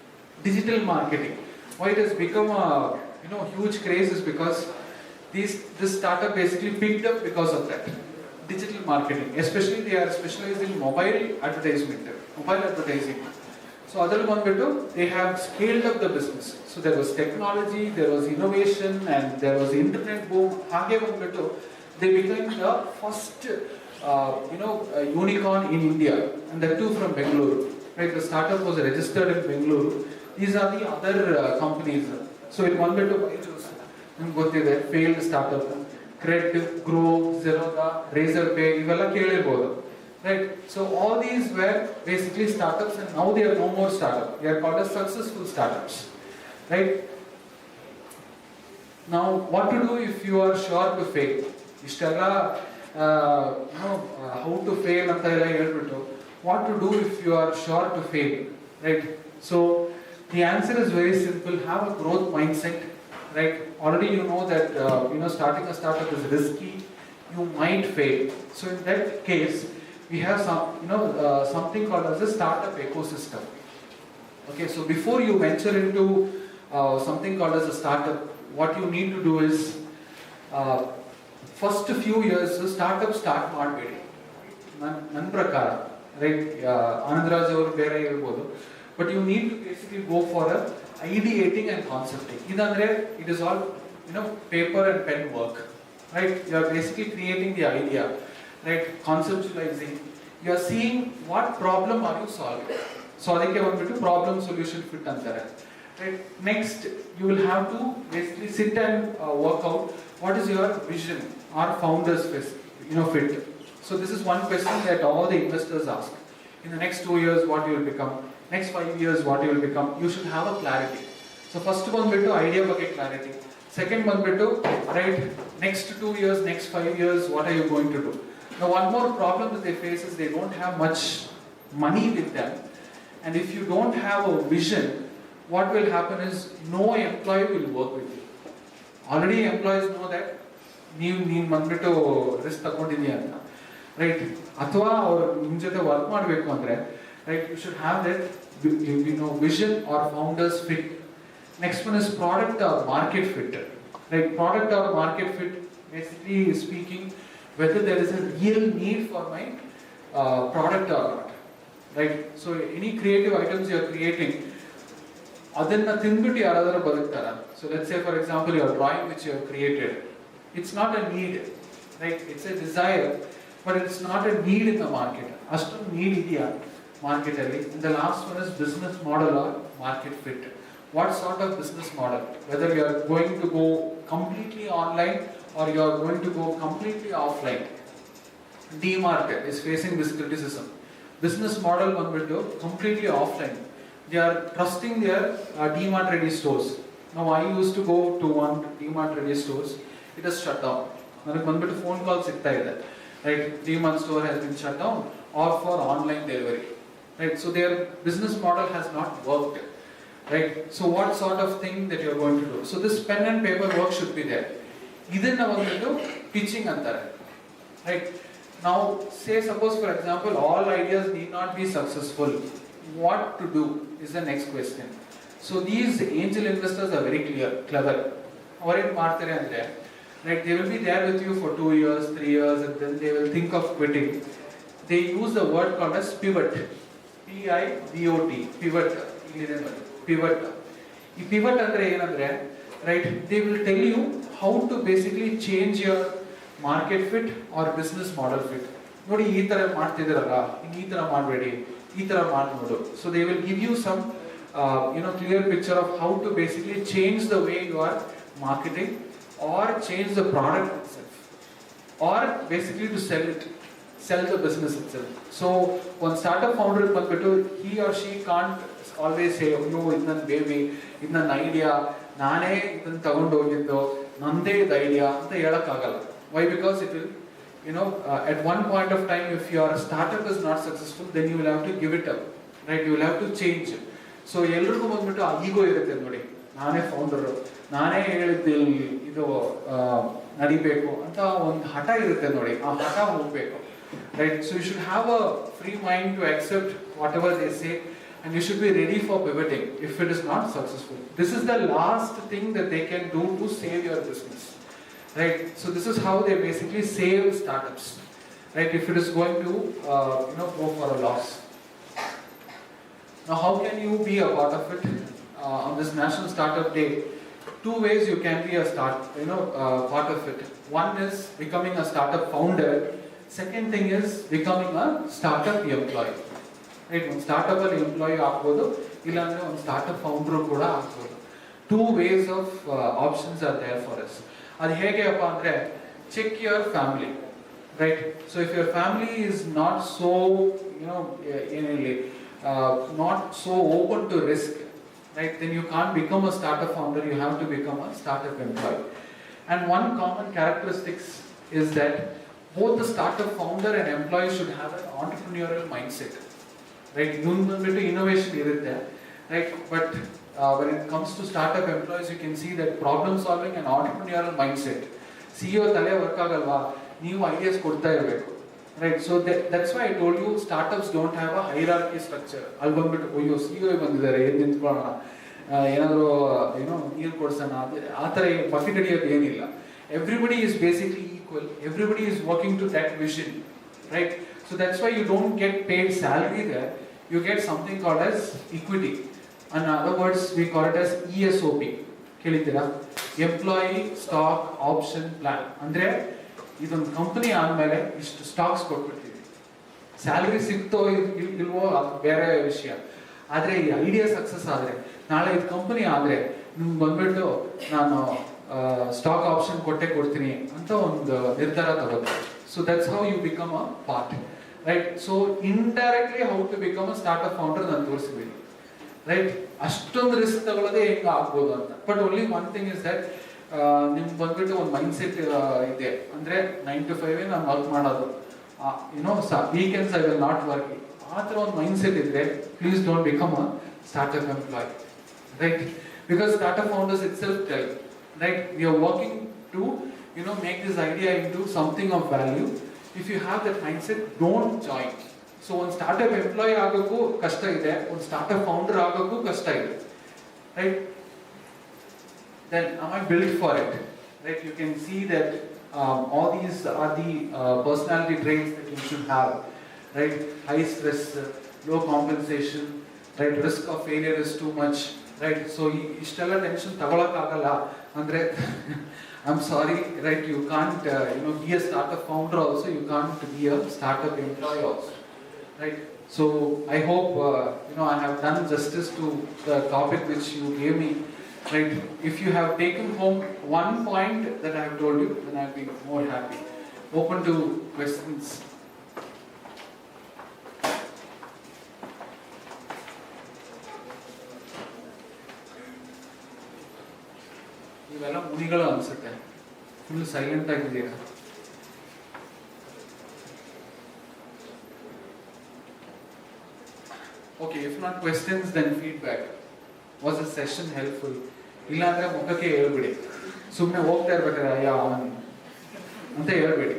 digital marketing. Why it has become a huge craze is because this startup basically picked up because of that digital marketing. Especially they are specialized in mobile advertisement, mobile advertising. So other ಬಂದ್ಬಿಟ್ಟು they have scaled up the business. So there was technology, there was innovation, and there was internet boom. ಹಾಗೆ ಬಂದ್ಬಿಟ್ಟು they became the first unicorn in India, and that too from Bengaluru. Right, the startup was registered in Bengaluru. These are the other companies. So it ಬಂದ್ಬಿಟ್ಟು ನಿಮ್ಗೆ ಗೊತ್ತಿದೆ, failed startup, Cred, Grow, Zerodha, Razorpay, ಇವೆಲ್ಲ ಕೇಳಿರ್ಬೋದು. Right, so all these were basically startups, and now they are no more startups. They are called as successful startups. Right? Now, what to do if you are sure to fail? ಇಷ್ಟೆಲ್ಲ how to fail ಅಂತ ಎಲ್ಲ ಹೇಳ್ಬಿಟ್ಟು, what to do if you are sure to fail? Right? So the answer is very simple. Have a growth mindset. Right? Already you know that starting a startup is risky. You might fail. So in that case, we have something called as a startup ecosystem. Okay, so before you venture into something called as a startup, what you need to do is, first few years startup start ಮಾಡಬೇಡಿ. ನನ್ನ ಪ್ರಕಾರ, right? Anandraj ಅವರು ಬೇರೆ ಹೇಳ್ಬೋದು, but you need to basically go for ideating and concepting. ಇದಂದ್ರೆ it is all paper and pen work. Right? You are basically creating the idea. Right, conceptualizing. You are seeing what problem are you solving. So ಅದಕ್ಕೆ ಬಂದ್ಬಿಟ್ಟು problem solution fit ಅಂತಾರೆ. Right, next you will have to basically sit and work out what is your vision or founders fit. So this is one question that all the investors ask. In the next 2 years what you will become, next 5 years what you will become. You should have a clarity. So first ಬಂದ್ಬಿಟ್ಟು idea ಬಗ್ಗೆ clarity. Second ಬಂದ್ಬಿಟ್ಟು, right, next 2 years, next 5 years, what are you going to do? Now one more problem that they face is they don't have much money with them. And if you don't have a vision, what will happen is no employee will work with you. Already employees know that ನೀನು ಬಂದ್ಬಿಟ್ಟು risk ತಗೊಂಡಿದ್ದೀಯ ಅಂತ, right? ಅಥವಾ ಅವ್ರು ನಿಮ್ಮ ಜೊತೆ work ಮಾಡಬೇಕು ಅಂದರೆ, right, you should have that vision or founders fit. Next one is product or market fit. Right, product or market fit, basically speaking, whether there is a real need for my product or not. Right, so any creative items you are creating, adanna tinbiಟ್ಟು ಯಾರಾದರೂ ಬದುಕ್ತಾರ? So let's say for example your drawing which you have created, it's not a need, right? It's a desire, but it's not a need in the market. ಅಷ್ಟೊಂದು need ಇದೆಯಾ market ಅಲ್ಲಿ? And the last one is business model or market fit. What sort of business model? Whether you are going to go completely online or you are going to go completely offline. D-Market is facing this criticism. Business model ಬಂದ್ಬಿಟ್ಟು completely offline. they are trusting their DMart ready stores. Now I used to go to one DMart ready stores, it is shut down. ನನಗೆ ಬಂದ್ಬಿಟ್ಟು phone call ಸಿಗ್ತಾ ಇದೆ, right? DMart store has been shut down or for online delivery, right? So their business model has not worked, right? So what sort of thing that you are going to do? So this pen and paper work should be there. ಇದನ್ನ ಬಂದ್ಬಿಟ್ಟು pitching ಅಂತಾರೆ, right? Now say suppose for example all ideas need not be successful. What to do is the next question. So these angel investors are very clever. Avare ಮಾಡ್ತಾರೆ ಅಂದ್ರೆ, right, they will be there with you for 2 years, 3 years, and then they will think of quitting. They use the word called as pivot. P-I-V-O-T, pivot. Pivot. ಈ pivot ಅಂದ್ರೆ ಏನಂದ್ರೆ, right, they will tell you how to basically change your market fit or business model fit. ನೋಡಿ ಈ ತರ ಮಾಡ್ತಿದ್ದೀರಲ್ಲ, ಈ ತರ ಮಾಡಬೇಡಿ, ಈ ತರ ಮಾಡಿ ನೋಡು. So they will give you some clear picture of how to basically change the way you are marketing or change the product itself, or basically to sell the business itself. So one startup founder he or she can't always say, oh no, it's not baby, it's not idea, naane idan tagondu hogiddu, nande id idea anta helakagalla. Why? Because it will, at one point of time, if your startup is not successful, then you will have to give it up, right? You will have to change. So ಎಲ್ಲರಿಗೂ ಬಂದ್ಬಿಟ್ಟು ಆ ಈಗೋ ಇರುತ್ತೆ ನೋಡಿ, ನಾನೇ founder, ನಾನೇ ಹೇಳಿದ್ದು ಇದು ನಡಿಬೇಕು ಅಂತ ಒಂದು ಹಠ ಇರುತ್ತೆ ನೋಡಿ, ಆ ಹಠ ಹೋಗ್ಬೇಕು, right? So you should have a free mind to accept whatever they say, and you should be ready for pivoting if it is not successful. This is the last thing that they can do to save your business, right? So this is how they basically save startups, right? If it is going to go for a loss. Now, how can you be a part of it on this National Startup Day? 2 ways you can be a part of it. One is becoming a startup founder. Second thing is becoming a startup employee. Right? One startup employee ಆಗ್ಬೋದು, ಇಲ್ಲಾಂದ್ರೆ one startup founder ಕೂಡ ಆಗ್ಬೋದು. 2 ways of options are there for us. ಅದು ಹೇಗೆ ಅಪ್ಪ ಅಂದ್ರೆ, check your family, right? So if your family is not so not so open to risk, right, then you can't become a startup founder, you have to become a startup employee. And one common characteristics is that both the startup founder and employee should have an entrepreneurial mindset, right? Innovation irutte, right? But when it comes to startup employees, you can see that problem solving and entrepreneurial mindset. CEO tale work agalva, ನೀವು ideas ಕೊಡ್ತಾ ಇರಬೇಕು, right? So that's why I told you startups don't have a hierarchy structure. ಅಲ್ಲಿ ಬಂದ್ಬಿಟ್ಟು ಅಯ್ಯೋ CEO ಬಂದಿದ್ದಾರೆ, ಎದ್ದು ನಿಂತ್ಕೊಳ್ಳೋಣ, ಏನಾದರೂ ನೀರು ಕೊಡ್ಸೋಣ, ಆ ಥರ ಬಕೆಟ್ ಹಿಡಿಯೋದು ಏನಿಲ್ಲ. Everybody is basically equal. Everybody is working to that vision, right? So that's why you don't get paid salary there. You get something called as equity. In other words, we call it as ESOP. ಕೇಳಿದ್ದೀರಾ? Employee Stock Option Plan. ಅಂದರೆ ಇದೊಂದು company ಆದಮೇಲೆ ಇಷ್ಟು stocks ಕೊಟ್ಬಿಡ್ತೀವಿ. Salary ಸಿಗ್ತೋ ಇಲ್ವೋ ಅದು ಬೇರೆ ವಿಷಯ. ಆದರೆ ಈ ಐಡಿಯಾ ಸಕ್ಸಸ್ ಆದರೆ, ನಾಳೆ ಇದು ಕಂಪನಿ ಆದರೆ ನಿಮ್ಗೆ ಬಂದ್ಬಿಟ್ಟು ನಾನು ಸ್ಟಾಕ್ ಆಪ್ಷನ್ ಕೊಡ್ತೀನಿ ಅಂತ ಒಂದು ನಿರ್ಧಾರ ತಗೋತೀವಿ. So that's how you become a part, right? So indirectly how to become a startup founder ನಾನು ತೋರಿಸಿದ್ದೀನಿ, ರೈಟ್? ಅಷ್ಟೊಂದು ರಿಸ್ಕ್ ತಗೊಳ್ಳೋದೇ ಹೆಂಗೆ ಆಗ್ಬೋದು ಅಂತ. But only one thing is that ನಿಮ್ಗೆ ಬಂದ್ಬಿಟ್ಟು ಒಂದು ಮೈಂಡ್ ಸೆಟ್ ಇದೆ, ಅಂದರೆ 9 to 5 ನಾನು ವರ್ಕ್ ಮಾಡೋದು, weekends I will not work. ಆ ಥರ ಒಂದು ಮೈಂಡ್ ಸೆಟ್ ಇದ್ರೆ please don't become a startup employee, right? Because startup founders itself tell, right? We are working to make this idea into something of value. If you have that mindset, don't join. So one startup employee ಆಗಕ್ಕೂ ಕಷ್ಟ ಇದೆ, one startup founder ಆಗಕ್ಕೂ ಕಷ್ಟ ಇದೆ, right? Then am I built for it, right? You can see that all these are the personality traits that you should have, right? High stress, low compensation, right? Risk of failure is too much, right? So ಇಷ್ಟೆಲ್ಲ tension ತಗೊಳಕ್ಕಾಗಲ್ಲ ಅಂದ್ರೆ I'm sorry, right? You can't be a startup founder also, you can't be a startup employee also, right? So I hope I have done justice to the topic which you gave me, right? If you have taken home one point that I have told you, then I'll be more happy. Open to questions. ಮುನಿಗಳು ಅನಿಸುತ್ತೆ. Full silent ಆಗಿದ್ದೀರಾ. Okay, if not questions then feedback. Was the session helpful? ಇಲ್ಲಾಂದ್ರೆ ಮುಖಕ್ಕೆ ಹೇಳ್ಬಿಡಿ. ಸುಮ್ಮನೆ ಹೋಗ್ತಾ ಇರ್ಬೇಕಾದ್ರೆ ಅಯ್ಯೋ ಅವನು ಅಂತ ಹೇಳ್ಬೇಡಿ.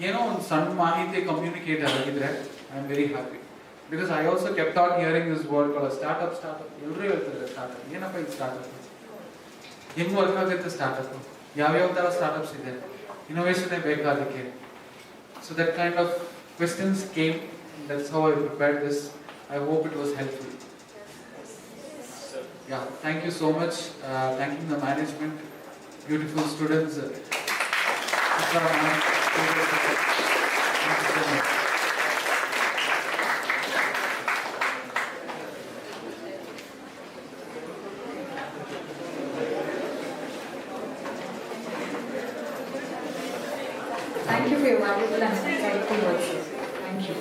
ಏನೋ ಒಂದು ಸಣ್ಣ ಮಾಹಿತಿ ಕಮ್ಯುನಿಕೇಟ್ ಆಗಿದ್ರೆ I am very happy. Because I also kept on hearing this word call startup. ಎಲ್ಲರೂ ಹೇಳ್ತಾರೆ ಸ್ಟಾರ್ಟ್ಅಪ್. ಏನಪ್ಪ ಇದು ಸ್ಟಾರ್ಟ್ಅಪ್? ಹೆಂಗ್ ವರ್ಕ್ ಆಗುತ್ತೆ ಸ್ಟಾರ್ಟ್ಅಪ್? ಯಾವ್ಯಾವ ಥರ ಸ್ಟಾರ್ಟ್ಅಪ್ಸ್ ಇದೆ? ಇನೋವೇಷನ್ನೇ ಬೇಕಾದಕ್ಕೆ. So that kind of questions came. That's how I prepared this. I hope it was helpful. Yeah, thank you so much. Thanking the management, beautiful students. Thank you for your valuable and insightful words. Thank you.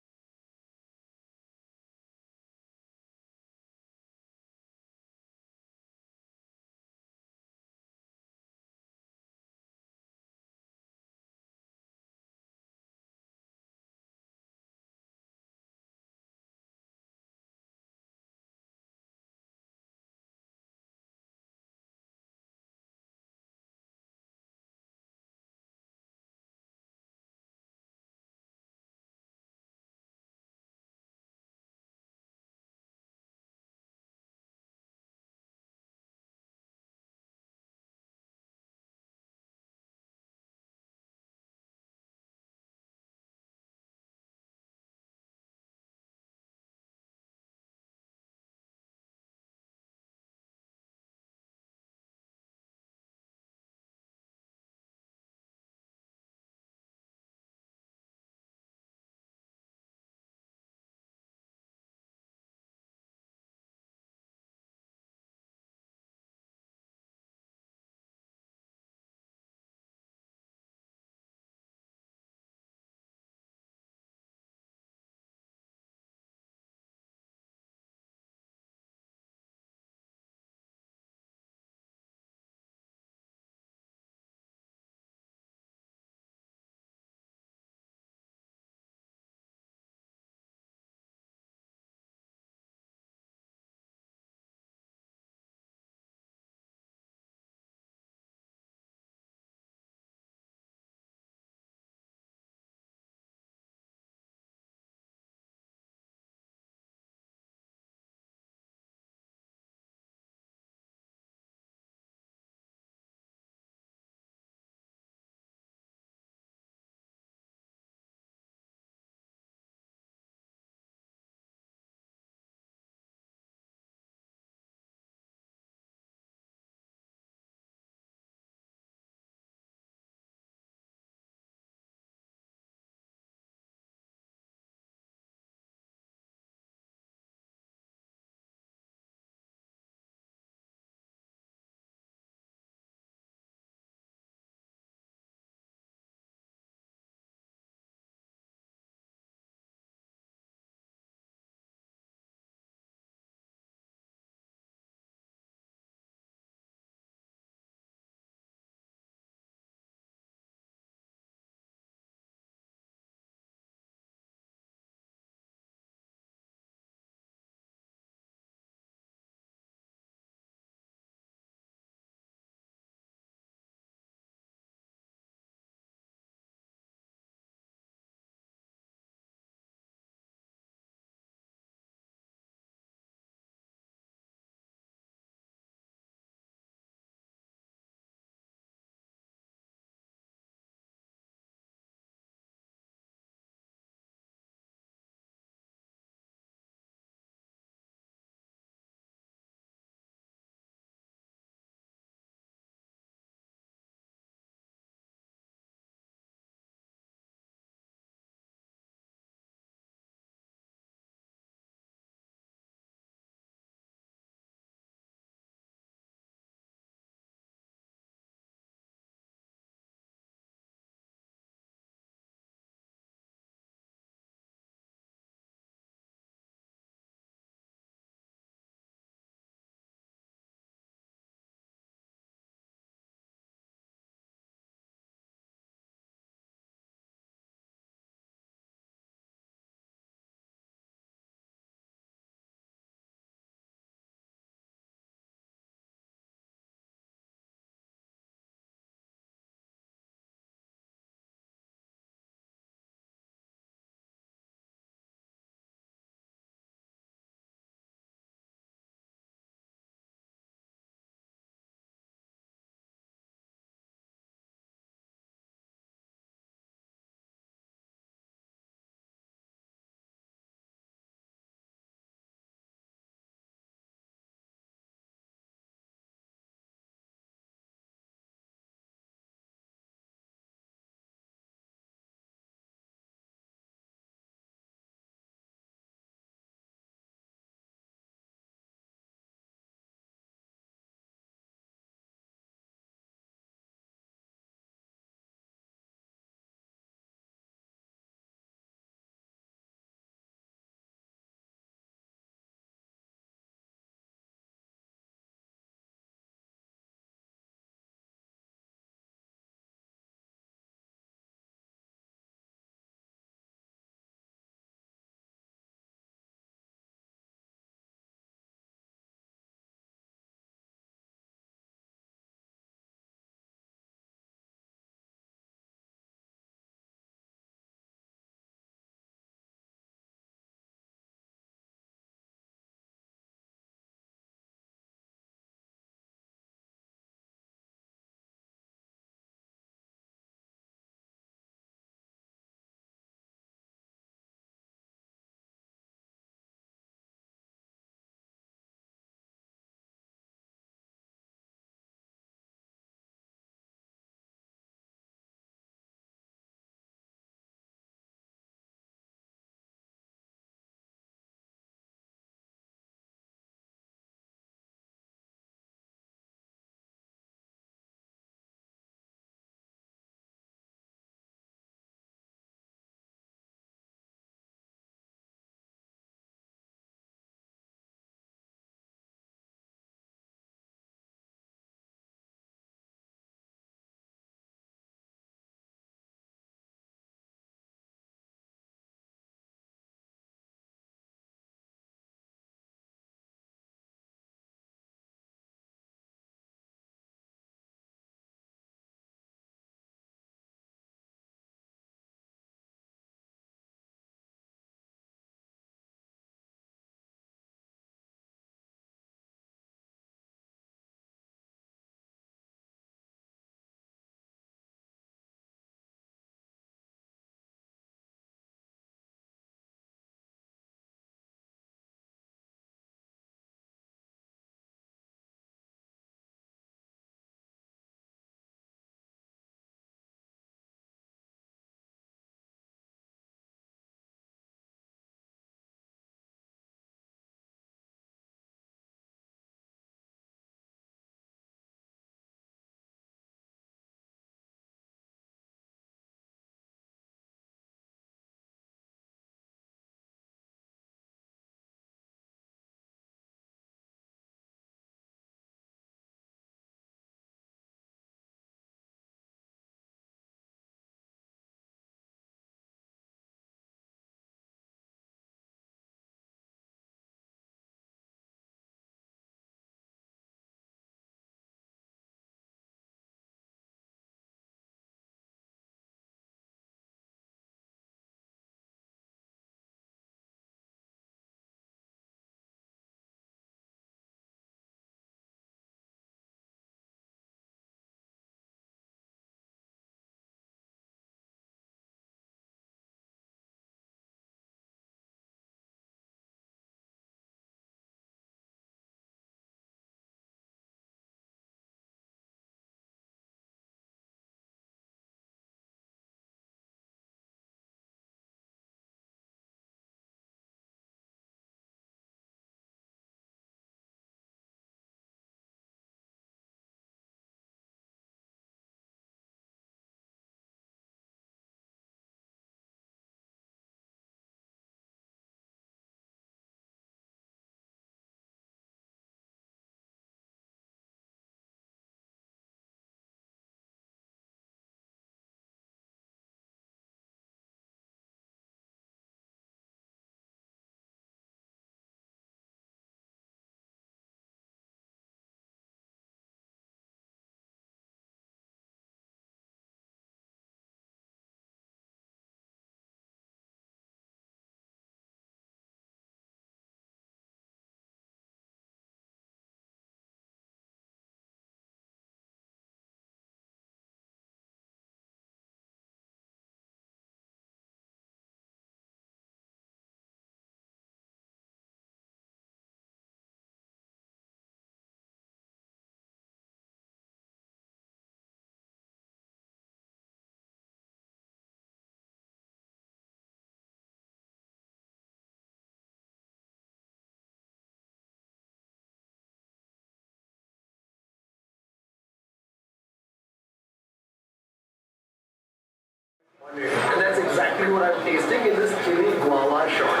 I'm tasting is this chili guava shot.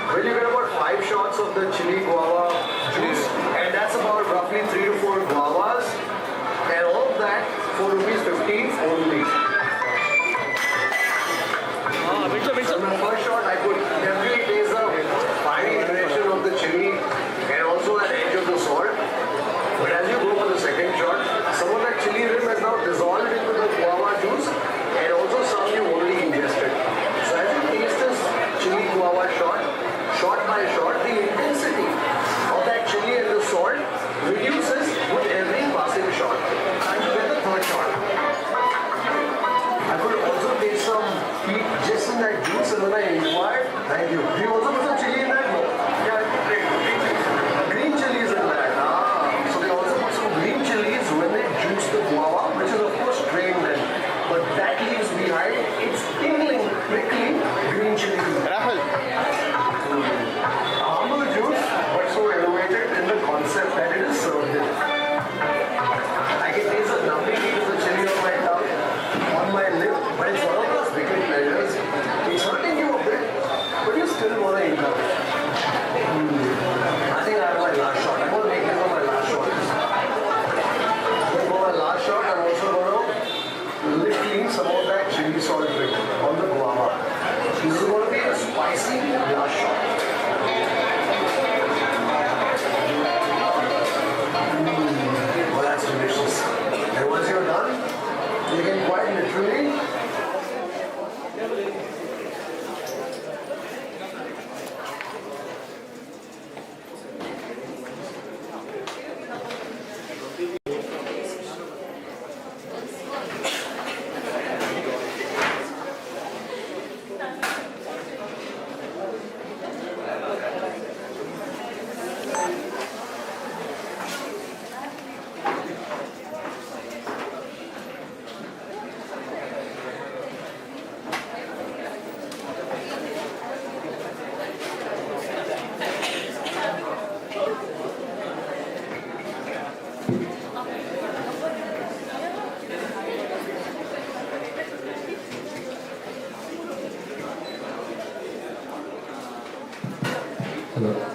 Well, you get about 5 shots of the chili guava juice, and that's about roughly 3 to 4 guavas, and all of that for ₹15 only. So my first shot, I could definitely taste the fine iteration of the chili and also that edge of the salt. But as you go for the second shot, some of that chili rim has now dissolved into the guava juice, and also some you already ingested. So as you taste this chili guava shot, shot by shot, the intensity of that chili and the salt reduces with every passing shot. And you get the third shot. I could also taste some heat just in that juice, and when I inquired, thank you. Do you also put some chili in that? No. Yeah, green chilies in that. So they also put some green chilies when they juice the guava, which is of course strained then. But that leaves behind its tingling, prickly green chili. Rahul. Humble juice, but so elevated in the concept that it is served in. I can taste the numbing heat of the chili on my tongue, on my lip, but it's one of those wicked pleasures. It's hurting you a bit, but you still want to indulge. I think I have my last shot. I'm going to make this on my last shot. For my last shot, I'm also going to lick clean some of that chili salt drink on the guava. This is going to be a spicy last shot. Well, that's delicious. And once you're done, you can quite literally Hello.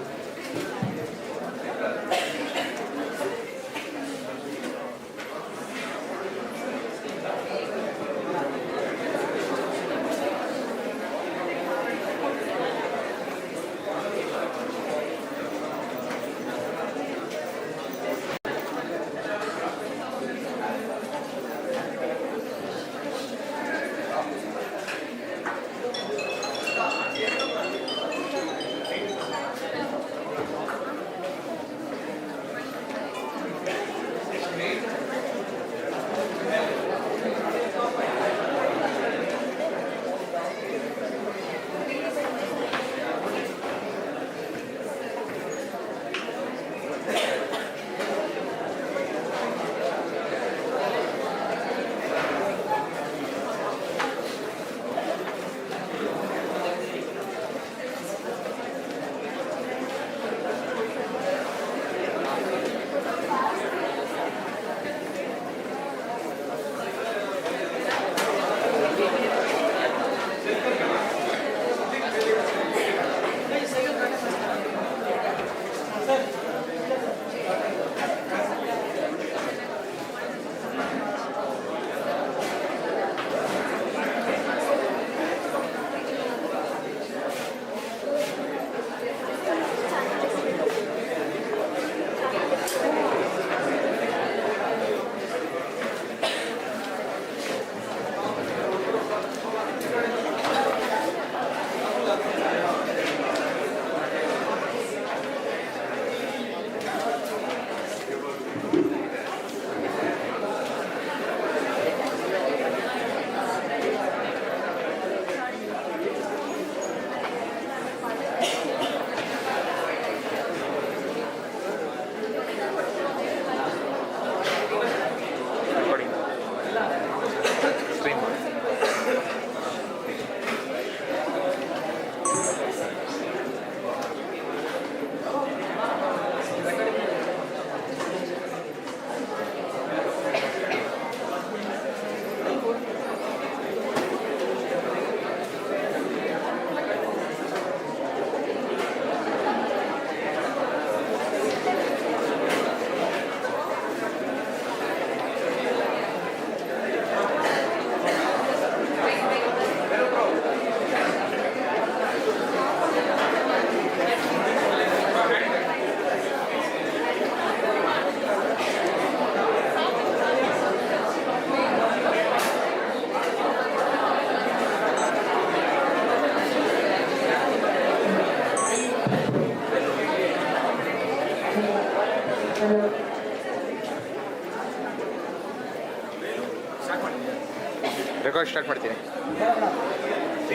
Record start ಮಾಡ್ತೀನಿ.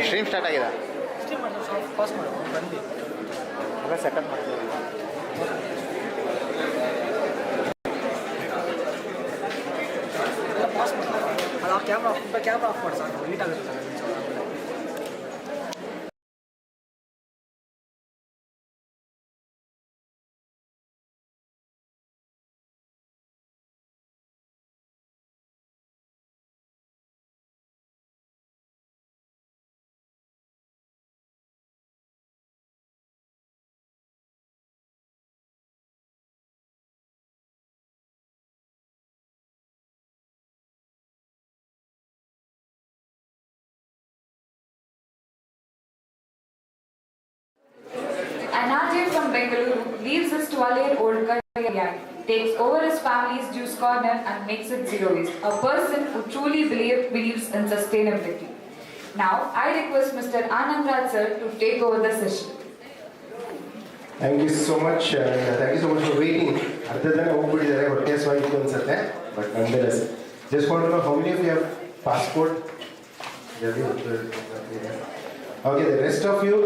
Stream start ಆಗಿದೆ. ಎಲ್ಲ setup ಮಾಡ್ತೀನಿ. Camera off ಮಾಡಿ ಸಾಕು, neat ಆಗುತ್ತೆ. An RJ from Bengaluru leaves his 12-year-old career young, takes over his family's juice corner and makes it zero waste. A person who truly believes in sustainability. Now, I request Mr. Anandraj sir to take over the session. Thank you so much. Thank you so much for waiting. ಅರ್ಧದಲ್ಲೇ ಹೋಗ್ಬಿಟ್ಟಿದ್ದಾರೆ, ಹೊಟ್ಟೆ ಸ್ವಾಯಿತು ಅನ್ಸುತ್ತೆ. But nonetheless, just want to know how many of you have passport? Okay, the rest of you,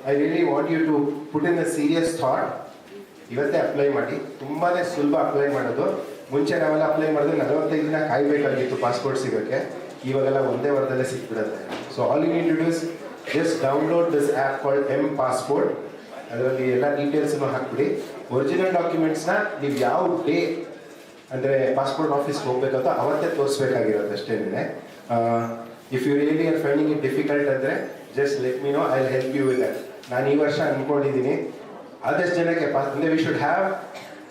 I really want you to put in a serious thought. ಇವತ್ತೇ apply ಮಾಡಿ. ತುಂಬಾ ಸುಲಭ apply ಮಾಡೋದು. ಮುಂಚೆ ನಾವೆಲ್ಲ apply ಮಾಡಿದ್ರೆ 45 ದಿನ ಕಾಯಬೇಕಾಗಿತ್ತು ಪಾಸ್ಪೋರ್ಟ್ ಸಿಗೋಕ್ಕೆ. ಇವಾಗೆಲ್ಲ ಒಂದೇ ವಾರದಲ್ಲೇ ಸಿಕ್ಬಿಡುತ್ತೆ. So all you need to do is just download this app called M passport. ಅದರಲ್ಲಿ ಎಲ್ಲ ಡೀಟೇಲ್ಸನ್ನು ಹಾಕ್ಬಿಡಿ. ಒರಿಜಿನಲ್ ಡಾಕ್ಯುಮೆಂಟ್ಸ್ನ ನೀವು ಯಾವ ಡೇ ಅಂದರೆ ಪಾಸ್ಪೋರ್ಟ್ ಆಫೀಸ್ಗೆ ಹೋಗ್ಬೇಕಂತ ಅವತ್ತೇ ತೋರಿಸ್ಬೇಕಾಗಿರುತ್ತೆ ಅಷ್ಟೇ. If you really are finding it difficult ಅಂದರೆ just let me know, I will help you with that. ನಾನು ಈ ವರ್ಷ ಅಂದ್ಕೊಂಡಿದ್ದೀನಿ ಆದಷ್ಟು ಜನಕ್ಕೆ ಅಂದರೆ we should have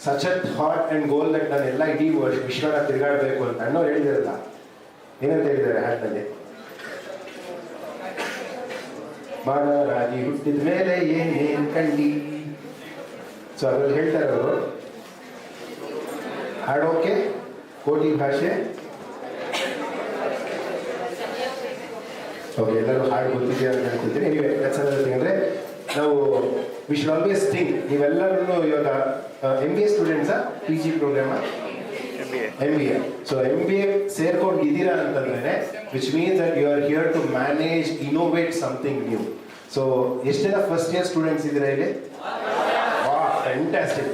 such a thought and goal that ನಾನು ಎಲ್ಲ ಇಡೀ ವಿಶ್ವನ ತಿರುಗಾಡಬೇಕು ಅಂತ ಅಣ್ಣವ್ರು ಹೇಳಿದಾರಲ್ಲ. ಏನಂತ ಹೇಳಿದ್ದಾರೆ ಹಾಡಿನಲ್ಲಿ? ಮಾನವರಾಗಿ ಹುಟ್ಟಿದ ಮೇಲೆ ಏನೇನು ಕಂಡಿ. ಸೊ ಅದ್ರಲ್ಲಿ ಹೇಳ್ತಾರೆ ಅವರು, ಹಾಡೋಕೆ ಕೋಟಿ ಭಾಷೆ. ಓಕೆ, ಎಲ್ಲರೂ ಹಾಡು ಗೊತ್ತಿದೆಯಾ ಅಂತ ಅನ್ಕೊಳ್ತೀನಿ. ನೀವು ಅಂದರೆ ನಾವು ವಿ ಶುಡ್ ಆಲ್ವೇಸ್ ಥಿಂಕ್, ನೀವೆಲ್ಲರೂ ಇವಾಗ MBA ಸ್ಟೂಡೆಂಟ್ಸಾ PG ಪ್ರೋಗ್ರಾಮ? MBA. ಸೊ MBA ಸೇರ್ಕೊಂಡಿದ್ದೀರಾ ಅಂತಂದ್ರೆ which means that you are here to manage, innovate something new. So ಎಷ್ಟು ಜನ ಫಸ್ಟ್ ಇಯರ್ ಸ್ಟೂಡೆಂಟ್ಸ್ ಇದ್ದೀರಾ ಇಲ್ಲಿ? ಫ್ಯಾಂಟಾಸ್ಟಿಕ್.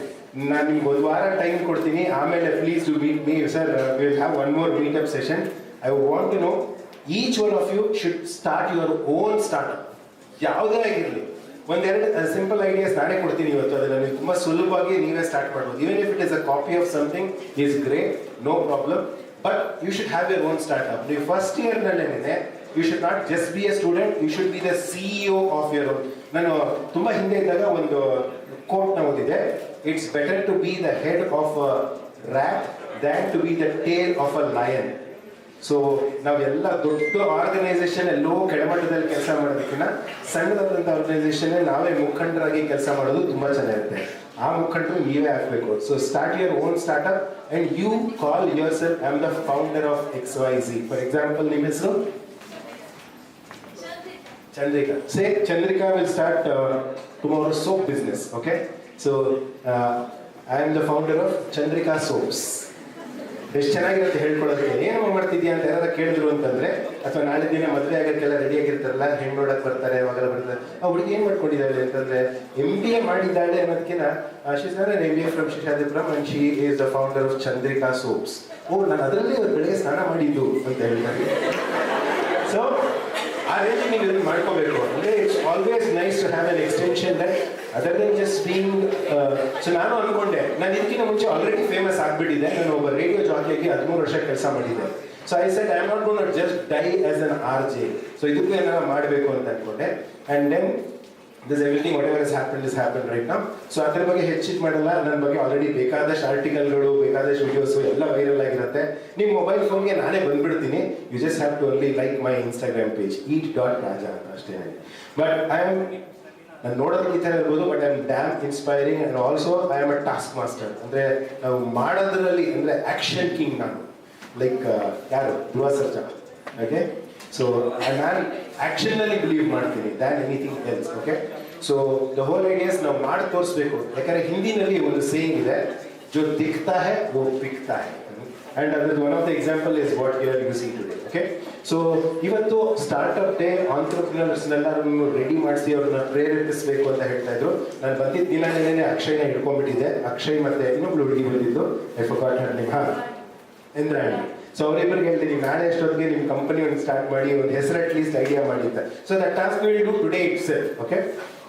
ನಾನು ನಿಮ್ಗೆ ಒಂದು ವಾರ ಟೈಮ್ ಕೊಡ್ತೀನಿ, ಆಮೇಲೆ please to meet me sir. Will have one more meetup session. I want to know each one of you should start your own startup. ಯಾವುದೇ ಆಗಿರಲಿ, ಒಂದೆರಡು ಸಿಂಪಲ್ ಐಡಿಯಾಸ್ ನಾನೇ ಕೊಡ್ತೀನಿ ಇವತ್ತು. ಅದನ್ನು ನೀವು ತುಂಬ ಸುಲಭವಾಗಿ ನೀವೇ ಸ್ಟಾರ್ಟ್ ಮಾಡ್ಬೋದು. Even if it is a copy of something is great, no problem. But you should have your own startup. ನೀವು ಫಸ್ಟ್ ಇಯರ್ನಲ್ಲೇನೆ you should not just be a student, you should be the CEO of your own. ನಾನು ತುಂಬ ಹಿಂದೆ ಇದ್ದಾಗ ಒಂದು ಕೋಟ್ನ ಓದಿದೆ, it's better to be the head of a rat than to be the tail of a lion. So ನಾವೆಲ್ಲ ದೊಡ್ಡ organisation ಎಲ್ಲೋ ಕೆಳಮಟ್ಟದಲ್ಲಿ ಕೆಲಸ ಮಾಡೋದಕ್ಕಿಂತ ಸಣ್ಣದಾದಂಥ ಆರ್ಗನೈಸೇಷನ್ ನಾವೇ ಮುಖಂಡರಾಗಿ ಕೆಲಸ ಮಾಡೋದು ತುಂಬ ಚೆನ್ನಾಗಿರುತ್ತೆ. ಆ ಮುಖಂಡರು ನೀವೇ ಆಗಬೇಕು. So start your own startup and you call yourself I am the founder of XYZ. For example, ನಿಮ್ಮ ಹೆಸರು Chandrika. Say Chandrika will start tomorrow soap business. Okay, so I am the founder of Chandrika Soaps. ಎಷ್ಟು ಚೆನ್ನಾಗಿರುತ್ತೆ ಹೇಳ್ಕೊಡೋದಕ್ಕೆ. ಏನು ಮಾಡ್ತಿದ್ಯಾ ಅಂತ ಯಾರಾದ್ರೂ ಕೇಳಿದ್ರು ಅಂತಂದ್ರೆ, ಅಥವಾ ನಾಳೆ ದಿನ ಮದುವೆ ಆಗೋಕ್ಕೆಲ್ಲ ರೆಡಿ ಆಗಿರ್ತಾರಲ್ಲ, ಹೆಣ್ಣು ನೋಡಕ್ ಬರ್ತಾರೆ, ಅವಾಗೆಲ್ಲ ಬರ್ತಾರೆ, ಆ ಹುಡುಗಿ ಏನ್ ಮಾಡ್ಕೊಂಡಿದ್ದಾಳೆ ಅಂತಂದ್ರೆ MBA ಮಾಡಿದ್ದಾಳೆ ಅನ್ನೋದಕ್ಕಿಂತ she is an MBA from Seshadripuram and she is the founder of Chandrika Soaps. ನಾನು ಅದರಲ್ಲಿ ಬೆಳಗ್ಗೆ ಸ್ನಾನ ಮಾಡಿದ್ದು ಅಂತ ಹೇಳ್ತಾರೆ. ಸೊ ಆ ರೇಂಜ್ ನೀವು ಇದನ್ನು ಮಾಡ್ಕೋಬೇಕು. ಅಂದರೆ it's always nice to have an extension that other than just being. So ನಾನು ಅಂದ್ಕೊಂಡೆ, ನಾನು ಇದಕ್ಕಿಂತ ಮುಂಚೆ ಆಲ್ರೆಡಿ ಫೇಮಸ್ ಆಗಿಬಿಟ್ಟಿದೆ. ನಾನು ಒಬ್ಬ ರೇಡಿಯೋ ಜಾಕಿಯಾಗಿ 13 ವರ್ಷ ಕೆಲಸ ಮಾಡಿದ್ದೆ. So I said I am not gonna just die as an RJ. So ಇದಕ್ಕೂ ಏನಾರ ಮಾಡಬೇಕು ಅಂತ ಅಂದ್ಕೊಂಡೆ. And then this everything whatever is happen right now. So ಅದ್ರ ಬಗ್ಗೆ ಹೆಚ್ಚಿಗೆ ಮಾಡಲ್ಲ. ನನ್ನ ಬಗ್ಗೆ ಆಲ್ರೆಡಿ ಬೇಕಾದಷ್ಟು ಆರ್ಟಿಕಲ್ಗಳು, ಬೇಕಾದಷ್ಟು ವಿಡಿಯೋಸು ಎಲ್ಲ ವೈರಲ್ ಆಗಿರುತ್ತೆ. ನಿಮ್ಮ ಮೊಬೈಲ್ ಫೋನ್ಗೆ ನಾನೇ ಬಂದ್ಬಿಡ್ತೀನಿ. You just have to only like my Instagram page eat.raja ಅಂತ ಅಷ್ಟೇ. ಬಟ್ ನಾನು ನೋಡೋದಕ್ಕೆ ಈ ಥರ ಇರ್ಬೋದು, but I am damn inspiring and also I am a task master. ಅಂದರೆ ನಾವು ಮಾಡೋದ್ರಲ್ಲಿ ಅಂದರೆ ಆ್ಯಕ್ಷನ್ ಕಿಂಗ್ ನಾನು. ಲೈಕ್ ಯಾರು ಧ್ರುವ ಸರ್ಜಾ. ಓಕೆ, ಸೊ ನಾನು ಆ್ಯಕ್ಷನ್ನಲ್ಲಿ ಬಿಲೀವ್ ಮಾಡ್ತೀನಿ than anything else. Okay, so the whole ideas ನಾವು ಮಾಡಿ ತೋರಿಸ್ಬೇಕು. ಯಾಕಂದರೆ ಹಿಂದಿನಲ್ಲಿ ಒಂದು ಸೇಯಿಂಗ್ ಇದೆ, ಜೋ ದಿಕ್ತಾ ಹೈ ವೋ ಬಿಕ್ತಾ ಹೈ. and one of the example is what here you see today. Okay, so ಇವತ್ತು ಸ್ಟಾರ್ಟ್ಅಪ್ ಡೇ ಆಂಟ್ರಪ್ರಿನರ್ಸ್ನೆಲ್ಲರನ್ನು ರೆಡಿ ಮಾಡಿಸಿ ಅವ್ರನ್ನ ಪ್ರೇರೇಪಿಸಬೇಕು ಅಂತ ಹೇಳ್ತಾ ಇದ್ರು. ನಾನು ಬಂದಿದ್ದ ದಿನನೇ ಅಕ್ಷಯ್ನ ಹಿಡ್ಕೊಂಡ್ಬಿಟ್ಟಿದ್ದೆ. ಅಕ್ಷಯ್ ಮತ್ತೆ ಇನ್ನೊಬ್ಳು ಹುಡುಗಿ ಬಂದಿದ್ದು, I forgot her name, Indrani. So ಅವರಿಬ್ಬರಿಗೆ ಹೇಳ್ತೀನಿ, ನಾಳೆ ಅಷ್ಟೊತ್ತಿಗೆ ನಿಮ್ಮ ಕಂಪನಿ ಒಂದು ಸ್ಟಾರ್ಟ್ ಮಾಡಿ, ಒಂದು ಹೆಸರು ಅಟ್ ಲೀಸ್ಟ್ ಐಡಿಯಾ ಮಾಡಿದ್ದೆ. So that task will do today it's. Okay,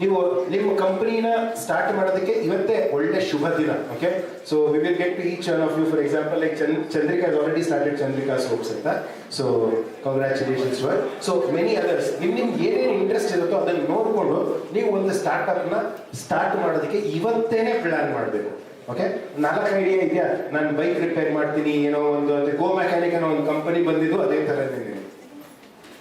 ನೀವು ನಿಮ್ಮ ಕಂಪನಿನ ಸ್ಟಾರ್ಟ್ ಮಾಡೋದಕ್ಕೆ ಇವತ್ತೇ ಒಳ್ಳೆ ಶುಭ ದಿನ. Okay, so we will get to each one of you. For example like Chandrika has already started Chandrika soaps ಅಂತ. So congratulations for. So many others ನಿಮ್ಗೆ ಏನೇನು ಇಂಟ್ರೆಸ್ಟ್ ಇರುತ್ತೋ ಅದನ್ನು ನೋಡಿಕೊಂಡು ನೀವು ಒಂದು ಸ್ಟಾರ್ಟ್ಅಪ್ನ ಸ್ಟಾರ್ಟ್ ಮಾಡೋದಕ್ಕೆ ಇವತ್ತೇನೆ ಪ್ಲಾನ್ ಮಾಡಬೇಕು. ಓಕೆ, 4 ಐಡಿಯಾ ಇದೆಯಾ, ನಾನು ಬೈಕ್ ರಿಪೇರ್ ಮಾಡ್ತೀನಿ, ಏನೋ ಒಂದು ಗೋ ಮೆಕ್ಯಾನಿಕ್ ಅನ್ನೋ ಒಂದು ಕಂಪನಿ ಬಂದಿದ್ದು ಅದೇ ಥರನೇ.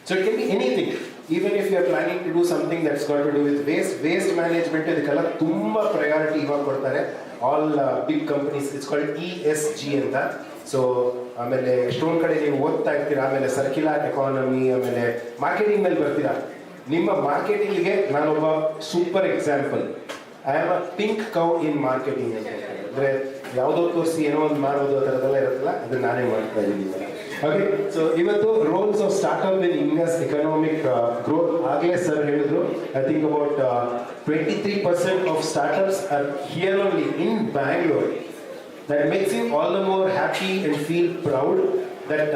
So it can be anything. Even if you are planning to do something that's got to do with waste management, ಇದಕ್ಕೆಲ್ಲ ತುಂಬ ಪ್ರಯಾರಿಟಿ ಇವಾಗ ಕೊಡ್ತಾರೆ all big companies. It's called ESG ಅಂತ. ಸೊ ಆಮೇಲೆ ಎಷ್ಟೊಂದು ಕಡೆ ನೀವು ಓದ್ತಾ ಇರ್ತೀರಾ, ಆಮೇಲೆ ಸರ್ಕ್ಯುಲರ್ ಎಕಾನಮಿ, ಆಮೇಲೆ ಮಾರ್ಕೆಟಿಂಗ್ ಮೇಲೆ ಬರ್ತೀರಾ. ನಿಮ್ಮ ಮಾರ್ಕೆಟಿಂಗಿಗೆ ನಾನೊಬ್ಬ super example. I am a pink cow in marketing ಅಂತ. ಅಂದರೆ ಯಾವುದೋ ತೋರಿಸಿ ಏನೋ ಒಂದು ಮಾಡೋದು ಆ ಥರದ್ದೆಲ್ಲ ಇರುತ್ತಲ್ಲ, ಅದನ್ನ ನಾನೇ ಮಾಡ್ತಾ ಇದ್ದೀನಿ. ಓಕೆ, ಸೊ ಇವತ್ತು roles of startup in India's economic growth. ಆಗಲೇ ಸರ್ ಹೇಳಿದ್ರು, I think about 23% of startups are here only in Bangalore. That makes you all the more happy and feel proud that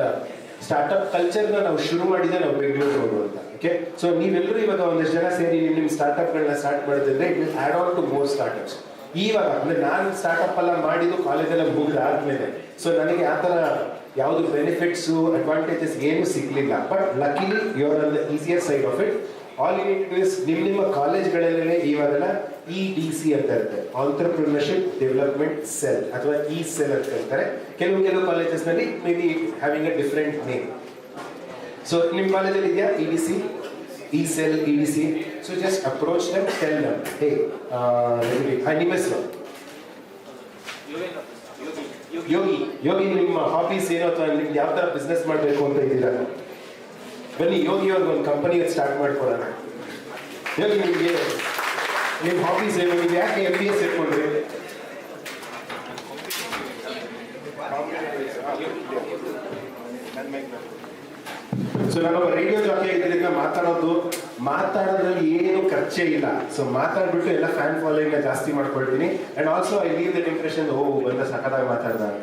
startup ಕಲ್ಚರ್ನ ನಾವು ಶುರು ಮಾಡಿದೆ ನಾವು ಬೆಂಗಳೂರು ಅಂತ. Okay, so ನೀವೆಲ್ಲರೂ ಇವಾಗ ಒಂದಷ್ಟು ಜನ ಸೇರಿ ನಿಮ್ಮ ಸ್ಟಾರ್ಟ್ಅಪ್ಗಳನ್ನ ಸ್ಟಾರ್ಟ್ ಮಾಡಿದ್ರೆ it will add on to more startups. ಇವಾಗ ಅಂದರೆ ನಾನು ಸ್ಟಾರ್ಟ್ಅಪ್ ಎಲ್ಲ ಮಾಡಿದ್ದು ಕಾಲೇಜೆಲ್ಲ ಮುಗಿದಾದ್ಮೇಲೆ, ಸೊ ನನಗೆ ಆ ಥರ ಯಾವುದು ಬೆನಿಫಿಟ್ಸು ಅಡ್ವಾಂಟೇಜಸ್ ಏನೂ ಸಿಗಲಿಲ್ಲ. But luckily you are on the easier side of it. All you need to is ನಿಮ್ಮ ಕಾಲೇಜ್ಗಳಲ್ಲೇ ಇವಾಗೆಲ್ಲ EDC ಅಂತ ಇರುತ್ತೆ, ಆಂಟ್ರಪ್ರಿನರ್ಶಿಪ್ ಡೆವಲಪ್ಮೆಂಟ್ ಸೆಲ್ ಅಥವಾ ಸೆಲ್ ಅಂತ ಹೇಳ್ತಾರೆ. ಕೆಲವು ಕಾಲೇಜಸ್ನಲ್ಲಿ may be having a different name. So ನಿಮ್ಮ ಕಾಲೇಜಲ್ಲಿ ಇದೆಯಾ EDC, cell, EDC? So just approach them, tell them, hey ನಿಮ್ಮ ಹೆಸರು ಯೋಗಿ, ನಿಮ್ಮ ಹಾಬೀಸ್ ಏನೋ ಅಥವಾ ನಿಮ್ಗೆ ಯಾವ ಥರ ಬಿಸ್ನೆಸ್ ಮಾಡಬೇಕು ಅಂತ ಇದ್ದೀರಾ? ಬನ್ನಿ ಯೋಗಿ ಅವ್ರಿಗೆ ಒಂದು ಕಂಪನಿ ಸ್ಟಾರ್ಟ್ ಮಾಡ್ಕೊಳ್ಳೋಣ. ಯೋಗಿ, ನಿಮಗೆ ನಿಮ್ಮ ಹಾಬೀಸ್ ಏನು? ನೀವು ಯಾಕೆ MBA ಸೇರ್ಕೊಂಡ್ರಿ? ಸೊ ನಾನೊಬ್ಬ ರೇಡಿಯೋ ಜಾಕಿ ಇದ್ರಿಂದ ಮಾತಾಡೋದ್ರಲ್ಲಿ ಏನು ಖರ್ಚೇ ಇಲ್ಲ. ಸೊ ಮಾತಾಡ್ಬಿಟ್ಟು ಎಲ್ಲ ಫ್ಯಾನ್ ಫಾಲೋಯಿಂಗ್ ಜಾಸ್ತಿ ಮಾಡ್ಕೊಳ್ತೀನಿ. And also I leave that impression, ಬಂದ ಸಖತ್ತಾಗಿ ಮಾತಾಡ್ದ ಅಂತ.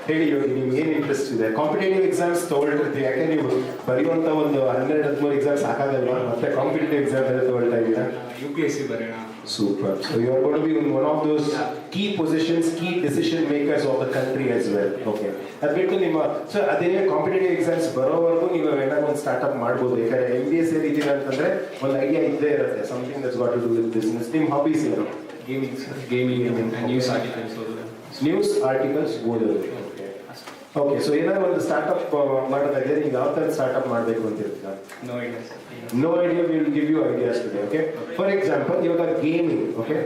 ಹೇಳಿ ಯೋಗಿ, ನಿಮ್ಗೆ ಏನು ಇಂಟ್ರೆಸ್ಟ್ ಇದೆ? ಕಾಂಪಿಟೇಟಿವ್ ಎಕ್ಸಾಮ್ಸ್ ತೊಗೊಳ್ತಿರ್ತೀವಿ, ಯಾಕೆ ನೀವು ಬರೆಯುವಂಥ ಒಂದು 12-13 ಎಕ್ಸಾಮ್ಸ್ ಸಾಕಾಗಲ್ವಾ? ಮತ್ತೆ ಕಾಂಪಿಟೇಟಿವ್ ಎಕ್ಸಾಮ್ ಎಲ್ಲ ತೊಗೊಳ್ತಾ ಇದ್ದೀರಾ? UPSC ಬರೆಯೋಣ. Super. So you are going to be in one of those key positions, key decision makers of the country as well. Okay. ಅದು ಬಿಟ್ಟು ನಿಮ್ಮ ಸೊ ಅದೇ ಕಾಂಪಿಟೇಟಿವ್ ಎಕ್ಸಾಮ್ಸ್ ಬರೋವರೆಗೂ ನೀವು ಏನಾದ್ರು ಒಂದು ಸ್ಟಾರ್ಟ್ಅಪ್ ಮಾಡ್ಬೋದು. ಯಾಕಂದರೆ MBA ಸೇರಿದ್ದೀರ ಅಂತಂದರೆ ಒಂದು ಐಡಿಯಾ ಇದ್ದೇ ಇರುತ್ತೆ, something that's got to do with business. ನಿಮ್ಮ ಹಾಬೀಸ್ ಏನು? ಗೇಮಿಂಗ್, ನ್ಯೂಸ್ ಆರ್ಟಿಕಲ್ಸ್ ಓದೋದು. ಓಕೆ, ಸೊ ಏನಾದ್ರು ಒಂದು ಸ್ಟಾರ್ಟ್ಅಪ್ ಮಾಡೋದಾಗಿದೆ, ನೀವು ಯಾವ ಥರ ಸ್ಟಾರ್ಟ್ಅಪ್ ಮಾಡಬೇಕು ಅಂತ ಇರ್ತೀರಾ? No idea. Will give you ideas today. Okay, for example ಇವಾಗ ಗೇಮಿಂಗ್. ಓಕೆ,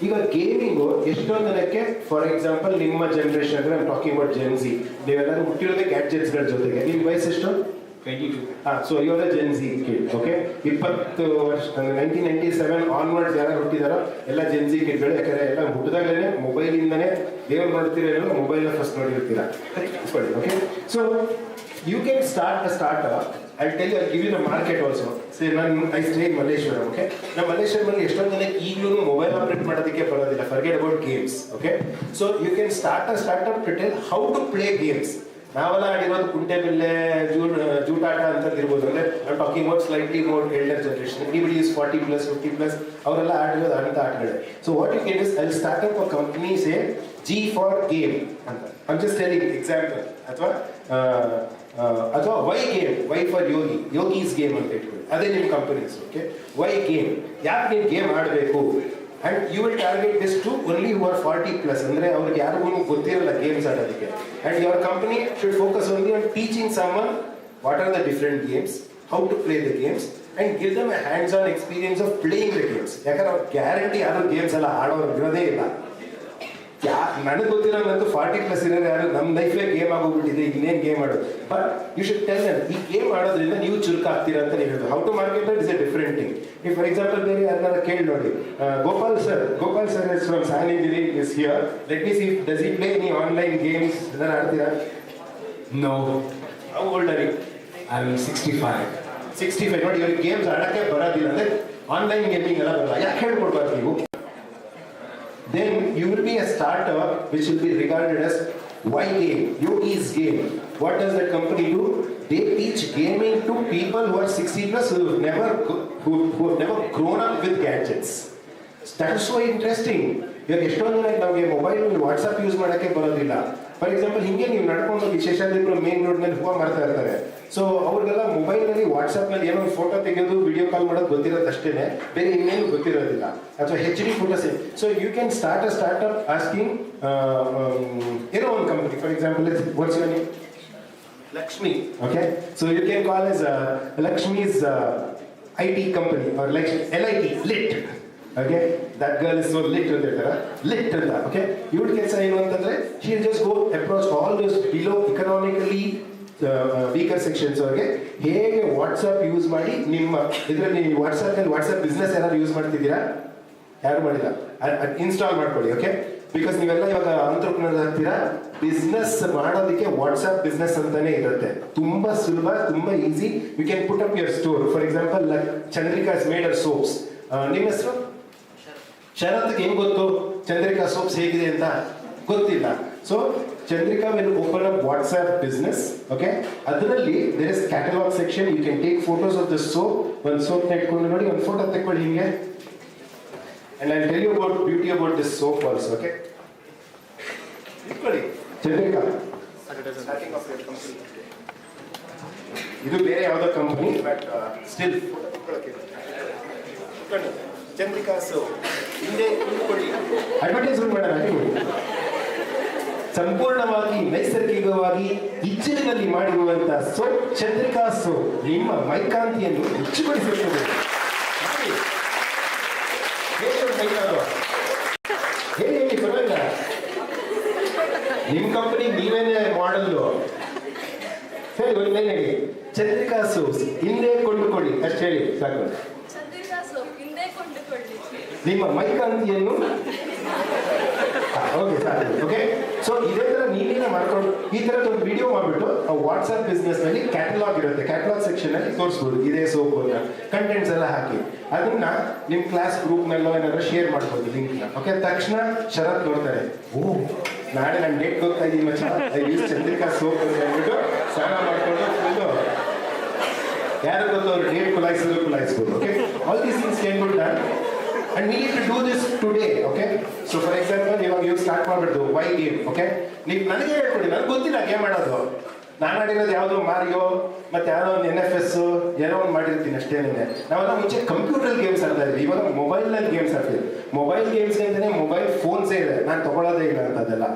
ಈಗ ಗೇಮಿಂಗು ಎಷ್ಟೊಂದು ಜನಕ್ಕೆ, ಫಾರ್ ಎಕ್ಸಾಂಪಲ್ ನಿಮ್ಮ ಜನರೇಷನ್ ಅಂದರೆ I'm talking about Gen Z, ನೀವೆಲ್ಲರೂ ಹುಟ್ಟಿರೋದೇ ಗ್ಯಾಡ್ಜೆಟ್ಸ್ಗಳ ಜೊತೆಗೆ. ನಿಮ್ಮ ವಯಸ್ಸು ಎಷ್ಟು? 22. ಸೊ ಇವಾಗ Gen Z ಕಿಡ್. ಓಕೆ, 20 ವರ್ಷ 1997 ಆನ್ವರ್ಡ್ಸ್ ಯಾರು ಹುಟ್ಟಿದಾರೋ ಎಲ್ಲ Gen Z ಕಿಡ್ಗಳು. ಯಾಕಂದರೆ ಎಲ್ಲ ಹುಟ್ಟಿದಾಗಲೇ ಮೊಬೈಲಿಂದನೇ ದೇವ್ರು ನೋಡ್ತಿರೋ ಮೊಬೈಲ್ ಫಸ್ಟ್ ನೋಡಿರ್ತೀರಾ. Okay, so you can start a startup. I'll tell you, I'll give you the market also. Say, I stay in Malaysia, okay? Now, Malaysia, ಎಷ್ಟೊಂದು ಜನಕ್ಕೆ ಈಗಲೂ ಮೊಬೈಲ್ ಆಪರೇಟ್ ಮಾಡೋದಕ್ಕೆ ಬರೋದಿಲ್ಲ. Forget about games, okay? So, you can start a startup to tell how to play games. ನಾವೆಲ್ಲ ಆಡಿರೋದು ಕುಂಟೆ ಬಿಲ್ಲೆ, ಜೂಟಾಟ ಅಂತ ಇರ್ಬೋದು. ಅಂದರೆ I'm talking about slightly more elder generation. Anybody is 40+, 50+, ಅವರೆಲ್ಲ ಆಡಿರೋದು ಅಂಥ ಆಟಗಳೇ. So, what you can do is, I'll start up a company, say, G for game ಅಂತ. I'm just telling example. ಅಥವಾ Y game, Y for Yogi's game ಅಂತ ಇಟ್ಕೊಳ್ಳಿ. ಅದೇ ನಿಮ್ಮ companies. Okay, Y game, ಯಾಕೆ ನೀವು ಗೇಮ್ ಆಡಬೇಕು? And you will target this to only who are 40+, ಅಂದರೆ ಅವ್ರಿಗೆ ಯಾರಿಗೂ ಗೊತ್ತಿರಲ್ಲ ಗೇಮ್ಸ್ ಆಡೋದಕ್ಕೆ. And your company should focus only on teaching someone what are the different games, how to play the games, and give them a hands on experience of playing the games. ಯಾಕಂದ್ರೆ ಅವ್ರ guarantee ಯಾರು games ಎಲ್ಲ ಆಡೋರು ಇರೋದೇ ಇಲ್ಲ. ನನಗೆ ಗೊತ್ತಿರೋಂತೂ 40+ ಇರೋರು ಯಾರು ನಮ್ಮ ಲೈಫೇ ಗೇಮ್ ಆಗೋಗ್ಬಿಟ್ಟಿದೆ, ಇನ್ನೇನು ಗೇಮ್ ಆಡೋದು. But you should tell them, ಈ ಗೇಮ್ ಆಡೋದ್ರಿಂದ ನೀವು ಚುರುಕಾಗ್ತೀರಾ ಅಂತ ನೀವು ಹೇಳೋದು. How to market it is a different thing. ಈಗ ಫಾರ್ ಎಕ್ಸಾಂಪಲ್ ಬೇರೆ ಯಾರನ್ನ ಕೇಳಿ ನೋಡಿ, Gopal sir is from Sanigiri is here. Let me see, does he play any online games ಏನಾರು ಆಡ್ತೀರಾ? No. How old are you? I'm 65. 65. ನೋಡಿ, ಇವ್ರಿಗೆ ಗೇಮ್ಸ್ ಆಡೋಕ್ಕೆ ಬರೋದಿಲ್ಲ ಅಂದರೆ ಆನ್ಲೈನ್ ಗೇಮಿಂಗ್ ಎಲ್ಲ ಬರಲ್ಲ. ಯಾಕೆ ಹೇಳ್ಕೊಡ್ಬಾರ್ದು ನೀವು? Then you will be a startup which will be regarded as Y game, Yogi's game. What does the company do? They teach gaming to people who are 60+ who have never grown up with gadgets. That is so interesting. ಇವಾಗ ಎಷ್ಟೊಂದು ಜನ ನಮಗೆ mobile WhatsApp use ಮಾಡೋಕ್ಕೆ ಬರೋದಿಲ್ಲ. For example ಹಿಂಗೆ ನೀವು ನಡ್ಕೊಂಡು ಹೋಗಿ ಶೇಷಾದ್ರಿಪುರಂ ಮೇನ್ ರೋಡ್ ಮೇಲೆ ಹೂವು ಮಾರ್ತಾ ಇರ್ತಾರೆ. ಸೊ ಅವ್ರಿಗೆಲ್ಲ ಮೊಬೈಲ್ನಲ್ಲಿ ವಾಟ್ಸಪ್ನಲ್ಲಿ ಏನೋ ಒಂದು ಫೋಟೋ ತೆಗೆಯೋದು, ವಿಡಿಯೋ ಕಾಲ್ ಮಾಡೋದು ಗೊತ್ತಿರೋದು ಅಷ್ಟೇ, ಬೇರೆ ಇನ್ನೇನು ಗೊತ್ತಿರೋದಿಲ್ಲ. ಅಥವಾ HD photos. So you can start a startup asking ಏನೋ ಒಂದು company. For example, what's your name? Lakshmi. Okay, so you can call as Lakshmi's IT company or like LIT, lit. Okay, that girl is so lit ಅಂತ ಹೇಳ್ತಾರೆ, lit ಅಂತ. Okay, ಇವ್ರ ಕೆಲಸ ಏನು ಅಂತಂದ್ರೆ, she will just go approach all those below economically weaker sections ಅವ್ರಿಗೆ ಹೇಗೆ WhatsApp use ಮಾಡಿ ನಿಮ್ಮ ಇದರಲ್ಲಿ ವಾಟ್ಸಪ್ ಬಿಸ್ನೆಸ್ ಏನಾದ್ರು ಯೂಸ್ ಮಾಡ್ತಿದ್ದೀರಾ? ಯಾರು ಮಾಡಿಲ್ಲ, ಇನ್ಸ್ಟಾಲ್ ಮಾಡ್ಕೊಳ್ಳಿ. ಓಕೆ, ಬಿಕಾಸ್ ನೀವೆಲ್ಲ ಇವಾಗ ಆಂಟ್ರಪ್ರನರ್ ಆಗ್ತೀರಾ, ಬಿಸ್ನೆಸ್ ಮಾಡೋದಕ್ಕೆ ವಾಟ್ಸಪ್ ಬಿಸ್ನೆಸ್ ಅಂತಾನೆ ಇರುತ್ತೆ. ತುಂಬಾ ಸುಲಭ, ತುಂಬಾ easy. You can put up your store. For example, Chandrika's made her soaps. ನಿಮ್ಮ ಹೆಸರು? ಶರತ್ಗೆ ಹೆಂಗ್ ಗೊತ್ತು ಚಂದ್ರಿಕಾ ಸೋಪ್ಸ್ ಹೇಗಿದೆ ಅಂತ? ಗೊತ್ತಿಲ್ಲ. So Chandrika will open up WhatsApp business. Okay, ಅದರಲ್ಲಿ there is catalog section. You can take photos of the soap. ಒಂದು soap ನೆಟ್ಕೊಂಡು ನೋಡಿ, ಒಂದು ಫೋಟೋ ತೆಕ್ಕೊಳ್ಳಿ ಹಿಂಗೆ. And I'll tell you about beauty about this soap also. Okay, ಇಟ್ಕೊಳ್ಳಿ Chandrika. Starting of your company. ಇದು ಬೇರೆ ಯಾವುದೋ company, but still photo ತೆಕ್ಕೊಳ್ಳೋಕೆ Chandrika soap ಹಿಂದೆ ಇಟ್ಕೊಳ್ಳಿ. ಅಡ್ವರ್ಟೈಸ್ಮೆಂಟ್ ಮಾಡೋಣ. ಸಂಪೂರ್ಣವಾಗಿ ನೈಸರ್ಗಿಕವಾಗಿ ಇಜ್ಜಿಲಿನಲ್ಲಿ ಮಾಡಿರುವಂತ ಸೋಪ್ ಚಂದ್ರಿಕಾ ಸೋಪ್ ನಿಮ್ಮ ಮೈಕಾಂತಿಯನ್ನು ಹೆಚ್ಚುಗೊಳಿಸುತ್ತದೆ. ಹೇಳಿ ಪರವಾಗಿಲ್ಲ, ನಿಮ್ಮ ಕಂಪನಿ ನೀವೇನೇ ಮಾಡಲ್ಲು. ಸರಿ, ಒಂದು ಲೈನ್ ಹೇಳಿ, ಚಂದ್ರಿಕಾ ಸೋಪ್ಸ್ ಹಿಂದೆ ಕೊಂಡುಕೊಳ್ಳಿ ಅಷ್ಟು ಹೇಳಿ ಸಾಕು. ನಿಮ್ಮ ಮೈಕಾಂತಿಯನ್ನು ಓಕೆ ಸಾಕು. ಓಕೆ, ಸೊ ಇದೇ ತರ ನೀವೇನೇ ಮಾಡ್ಕೊಂಡು ಈ ತರದ ಒಂದು ವಿಡಿಯೋ ಮಾಡಿಬಿಟ್ಟು ವಾಟ್ಸ್ಆಪ್ ಬಿಸ್ನೆಸ್ ನಲ್ಲಿ ಕ್ಯಾಟಲಾಗ್ ಇರುತ್ತೆ, ಕ್ಯಾಟಲಾಗ್ ಸೆಕ್ಷನ್ ಅಲ್ಲಿ ತೋರಿಸ್ಬೋದು ಇದೇ ಸೋಪ್ ಅಂತ ಕಂಟೆಂಟ್ಸ್ ಎಲ್ಲ ಹಾಕಿ. ಅದನ್ನ ನಿಮ್ ಕ್ಲಾಸ್ ಗ್ರೂಪ್ ನಲ್ಲೋ ಏನಾದ್ರು ಶೇರ್ ಮಾಡ್ಬೋದು ಲಿಂಕ್ ನ. ಓಕೆ, ತಕ್ಷಣ ಶರತ್ ನೋಡ್ತಾರೆ, ಓ ನಾಳೆ ನಾನು ಡೇಟ್ ಹೋಗ್ತಾ ಇದ್ದೀನಿ ಮಚ್ಚ, ಚಂದ್ರಿಕಾ ಸೋಪ್ ಅಂತ ಹೇಳ್ಬಿಟ್ಟು ಸ್ನಾನ ಮಾಡ್ಕೊಂಡು ಯಾರು ಗೊತ್ತು ಅವ್ರು ಡೇಟ್ ಕುಲಾಯಿಸ್ಬೋದು. Okay, all these things can be done. And we need to do this today, okay? So for example, ಇವಾಗ ನೀವು ಸ್ಟಾರ್ಟ್ ಮಾಡ್ಬಿಡ್ತು ವೈ ಗೇಮ್. ಓಕೆ, ನೀವು ನನಗೆ ಹೇಳ್ಕೊಡಿ, ನನಗೆ ಗೊತ್ತಿಲ್ಲ ಗೇಮ್ ಆಡೋದು. ನಾನು ಆಡಿರೋದು ಯಾವುದೋ ಮಾರಿಯೋ ಮತ್ತೆ ಯಾವುದೋ ಒಂದು NFS ಏನೋ ಒಂದು ಮಾಡಿರ್ತೀನಿ ಅಷ್ಟೇನೆ. ನಾವೆಲ್ಲ ಮುಂಚೆ ಕಂಪ್ಯೂಟರ್ ಗೇಮ್ಸ್ ಆಡ್ತಾ ಇದ್ವಿ, ಇವಾಗ ಮೊಬೈಲ್ನಲ್ಲಿ ಗೇಮ್ಸ್ ಆಡ್ತೀವಿ. ಮೊಬೈಲ್ ಗೇಮ್ಸ್ ಅಂತಾನೆ ಮೊಬೈಲ್ ಫೋನ್ಸೇ ಇದೆ, ನಾನು ತಗೊಳ್ಳೋದೇ ಇಲ್ಲ ಅಂತ. ಅದೆಲ್ಲ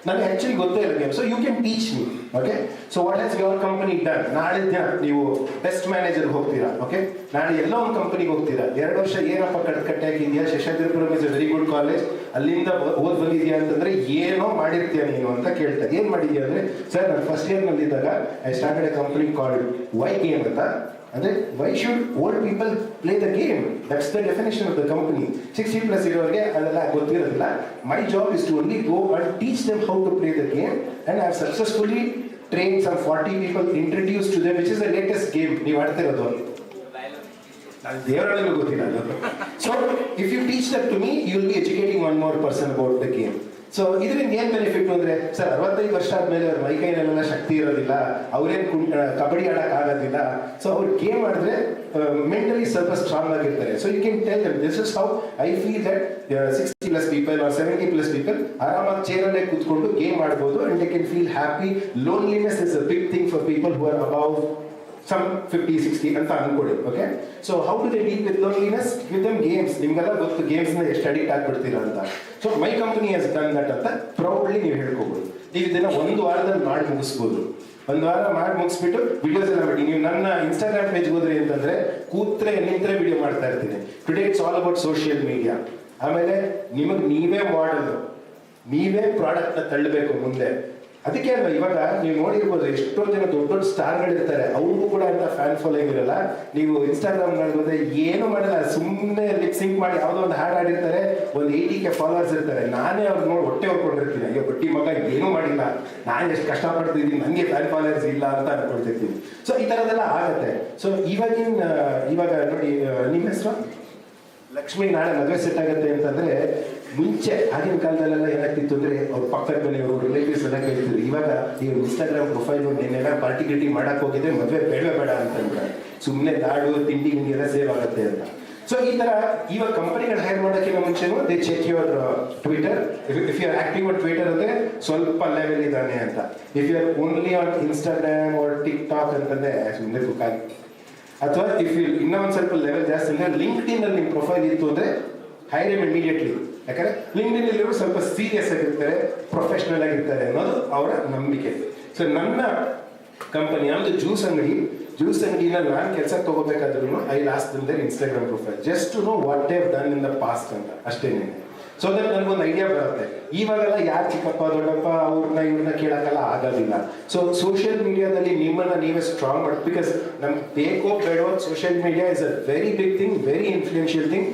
ನನಗೆ ಆ್ಯಕ್ಚುಲಿ ಗೊತ್ತೇ ಇಲ್ಲ game. So you can teach me. Okay, so what has your company done? ನಾಳೆ ದಿನ ನೀವು ಬೆಸ್ಟ್ ಮ್ಯಾನೇಜರ್ ಹೋಗ್ತೀರಾ. ಓಕೆ, ನಾಳೆ ಎಲ್ಲೋ ಒಂದು ಕಂಪನಿಗೆ ಹೋಗ್ತೀರಾ, 2 ವರ್ಷ ಏನಪ್ಪ ಕಟ್ಟೆ ಹಾಕಿದ್ಯಾ, Seshadripuram is a very good college, ಅಲ್ಲಿಂದ ಓದ್ ಬಂದಿದ್ಯಾ ಅಂತಂದ್ರೆ ಏನೋ ಮಾಡಿರ್ತೀಯ ನೀನು ಅಂತ ಕೇಳ್ತಾರೆ. ಏನ್ ಮಾಡಿದ್ಯಾ ಅಂದ್ರೆ, ಸರ್ ನಾನು ಫಸ್ಟ್ ಇಯರ್ ನಲ್ಲಿದ್ದಾಗ I started a company called Y game ಅಂತ. ಅಂದ್ರೆ why should old people play the game? That's the definition of the company. 60+ ಇರೋರಿಗೆ ಅದೆಲ್ಲ ಗೊತ್ತಿರೋದಿಲ್ಲ. My job is to only go and teach them how to play the game. And I have successfully train some 40 people, introduce to them which is the latest game ನೀವು ಆಡ್ತಿರೋದು. ದೇವರೊಳಗೆ ಗೊತ್ತಿಲ್ಲ ಅದು. So if you teach that to me, you will be educating one more person about the game. So ಇದರಿಂದ ಏನ್ benefit ಅಂದ್ರೆ, sir 65 ವರ್ಷ ಆದ್ಮೇಲೆ ಅವ್ರ ಮೈಕೈನಲ್ಲೆಲ್ಲ ಶಕ್ತಿ ಇರೋದಿಲ್ಲ, ಅವ್ರೇನು ಕಬಡ್ಡಿ ಆಡಕ್ ಆಗೋದಿಲ್ಲ. ಸೊ ಅವ್ರು ಗೇಮ್ ಆಡಿದ್ರೆ ಮೆಂಟಲಿ ಸ್ವಲ್ಪ ಸ್ಟ್ರಾಂಗ್ ಆಗಿರ್ತಾರೆ. So you can tell them, this is how I feel that 60+ people or 70+ people ಆರಾಮಾಗಿ ಚೇರಲ್ಲೇ ಕೂತ್ಕೊಂಡು ಗೇಮ್ ಆಡ್ಬೋದು and they can feel happy. Loneliness is a big thing for people who are above some 50-60 ಅಂತ ಅನ್ಕೊಳ್ಳಿ. Okay, so how do they deal with loneliness? Give them games. ನಿಮ್ಗೆಲ್ಲ ಗೊತ್ತು ಗೇಮ್ಸ್ನ ಎಷ್ಟು ಅಡಿಕ್ಟ್ ಆಗ್ಬಿಡ್ತೀರಾ ಅಂತ. So my company has done that ಅಂತ proudly ನೀವು ಹೇಳ್ಕೋಬೋದು. ನೀವು ಇದನ್ನ 1 ವಾರದಲ್ಲಿ ಮಾಡಿ ಮುಗಿಸ್ಬೋದು. 1 ವಾರ ಮಾಡಿ ಮುಗಿಸ್ಬಿಟ್ಟು ವಿಡಿಯೋಸ್ ಎಲ್ಲ ಮಾಡಿ. ನೀವು ನನ್ನ ಇನ್ಸ್ಟಾಗ್ರಾಮ್ ಪೇಜ್ ಹೋದ್ರಿ ಅಂತಂದ್ರೆ ನಿಂತ್ರೆ ವಿಡಿಯೋ ಮಾಡ್ತಾ ಇರ್ತೀನಿ. Today it's all about social media. ಆಮೇಲೆ ನಿಮಗೆ ನೀವೇ ಮಾಡಲ್ ನೀವೇ ಪ್ರಾಡಕ್ಟ್ನ ತಳ್ಳಬೇಕು ಮುಂದೆ. ಅದಕ್ಕೆ ಅಲ್ವಾ ಇವಾಗ ನೀವು ನೋಡಿರ್ಬೋದು ಎಷ್ಟೊಂದು ಜನ ದೊಡ್ಡ ದೊಡ್ಡ ಸ್ಟಾರ್ಗಳಿರ್ತಾರೆ, ಅವ್ರಿಗೂ ಕೂಡ ಅಂತ ಫ್ಯಾನ್ ಫಾಲೋಯಿಂಗ್ ಇರಲ್ಲ. ನೀವು ಇನ್ಸ್ಟಾಗ್ರಾಮ್ ನೋಡಿದ್ರೆ ಏನು ಮಾಡಲ್ಲ, ಸುಮ್ಮನೆ ಲಿಪ್ ಸಿಂಕ್ ಮಾಡಿ ಯಾವುದೋ ಒಂದು ಹಾಡು ಆಡಿರ್ತಾರೆ, ಒಂದು 80K ಫಾಲೋವರ್ಸ್ ಇರ್ತಾರೆ. ನಾನೇ ಅವ್ರು ನೋಡಿ ಹೊಟ್ಟೆ ಹೊಡ್ಕೊಂಡಿರ್ತೀನಿ, ಅಯ್ಯೋ ಬಡ್ಡಿ ಮಗ ಏನೂ ಮಾಡಿಲ್ಲ, ನಾನು ಎಷ್ಟು ಕಷ್ಟಪಡ್ತಿದ್ದೀನಿ, ನನಗೆ ಫ್ಯಾನ್ ಫಾಲೋವರ್ಸ್ ಇಲ್ಲ ಅಂತ ಅನ್ಕೊಳ್ತಿರ್ತೀನಿ. ಸೊ ಈ ಥರದ್ದೆಲ್ಲ ಆಗುತ್ತೆ. ಸೊ ಇವಾಗ ನೋಡಿ, ನಿಮ್ಮ ಹೆಸರು ಲಕ್ಷ್ಮಿ, ನಾಳೆ ಮದುವೆ ಸೆಟ್ ಆಗುತ್ತೆ ಅಂತಂದ್ರೆ ಮುಂಚೆ ಆಗಿನ ಕಾಲದಲ್ಲೆಲ್ಲ ಏನಾಗ್ತಿತ್ತು ಅಂದ್ರೆ ಅವ್ರ ಪಕ್ಕದ ಮನೆಯವರು ರಿಲೇಟಿವ್ಸ್ ಎಲ್ಲ ಕೇಳ್ತಿದ್ರು. ಇವಾಗ ನೀವು ಇನ್ಸ್ಟಾಗ್ರಾಮ್ ಪ್ರೊಫೈಲ್ ಏನೆಲ್ಲ ಪಾರ್ಟಿ ಗಿಟಿ ಮಾಡಕ್ ಹೋಗಿದ್ರೆ ಮದುವೆ ಬೇಡ ಅಂತ ಸುಮ್ಮನೆ ಲಾಡು ತಿಂಡಿ ಎಲ್ಲ ಸೇವ್ ಆಗುತ್ತೆ ಅಂತ. ಸೊ ಈ ತರ ಇವಾಗ ಕಂಪನಿಗಳು ಹೈರ್ ಮಾಡೋಕ್ಕಿಂತ ಮುಂಚೆನೂ they check your Twitter. If you are active on Twitter ಅಂದ್ರೆ ಸ್ವಲ್ಪ ಲೆವೆಲ್ ಇದ್ದಾನೆ ಅಂತ. If you are only on Instagram or TikTok ಅಂತಂದ್ರೆ ಸುಮ್ಮನೆ ತುಕಾಗಿ. ಅಥವಾ ಇಫ್ ಯು ಇನ್ನೂ ಒಂದು ಸ್ವಲ್ಪ ಲೆವೆಲ್ ಜಾಸ್ತಿ ಅಂದ್ರೆ ಲಿಂಕ್ಡ್ಇನ್ ಅಲ್ಲಿ ನಿಮ್ಮ ಪ್ರೊಫೈಲ್ ಇತ್ತು ಅಂದ್ರೆ ಹೈರ್ ಹಿಮ್ ಇಮಿಡಿಯೇಟ್ಲಿ. ಯಾಕಂದ್ರೆ ಲಿಂಕ್ಡ್ಇನ್ ಅಲ್ಲಿ ಸ್ವಲ್ಪ ಸೀರಿಯಸ್ ಆಗಿರ್ತಾರೆ, ಪ್ರೊಫೆಷನಲ್ ಆಗಿರ್ತಾರೆ ಅನ್ನೋದು ಅವರ ನಂಬಿಕೆ. ಸೊ ನನ್ನ ಕಂಪನಿ ಯಾವುದು ಜ್ಯೂಸ್ ಅಂಗಡಿನ ನಾನು ಕೆಲಸಕ್ಕೆ ತಗೋಬೇಕಾದ್ರೂ I lost them their Instagram profile just to know what have done in the past ಅಂತ ಅಷ್ಟೇನೆ. ಸೊ ದಟ್ ನನಗೊಂದು ಐಡಿಯಾ ಬರುತ್ತೆ. ಇವಾಗೆಲ್ಲ ಯಾರು ಚಿಕ್ಕಪ್ಪ ದೊಡ್ಡಪ್ಪ ಇವ್ರನ್ನ ಕೇಳಕ್ಕೆಲ್ಲ ಆಗೋದಿಲ್ಲ. ಸೊ ಸೋಷಿಯಲ್ ಮೀಡಿಯಾದಲ್ಲಿ ನಿಮ್ಮನ್ನ ನೀವೇ ಸ್ಟ್ರಾಂಗ್ ಮಾಡಿ, ಬಿಕಾಸ್ ನಮ್ಗೆ ಬೇಕೋ ಬೇಡೋ social media is a very big thing, very influential thing.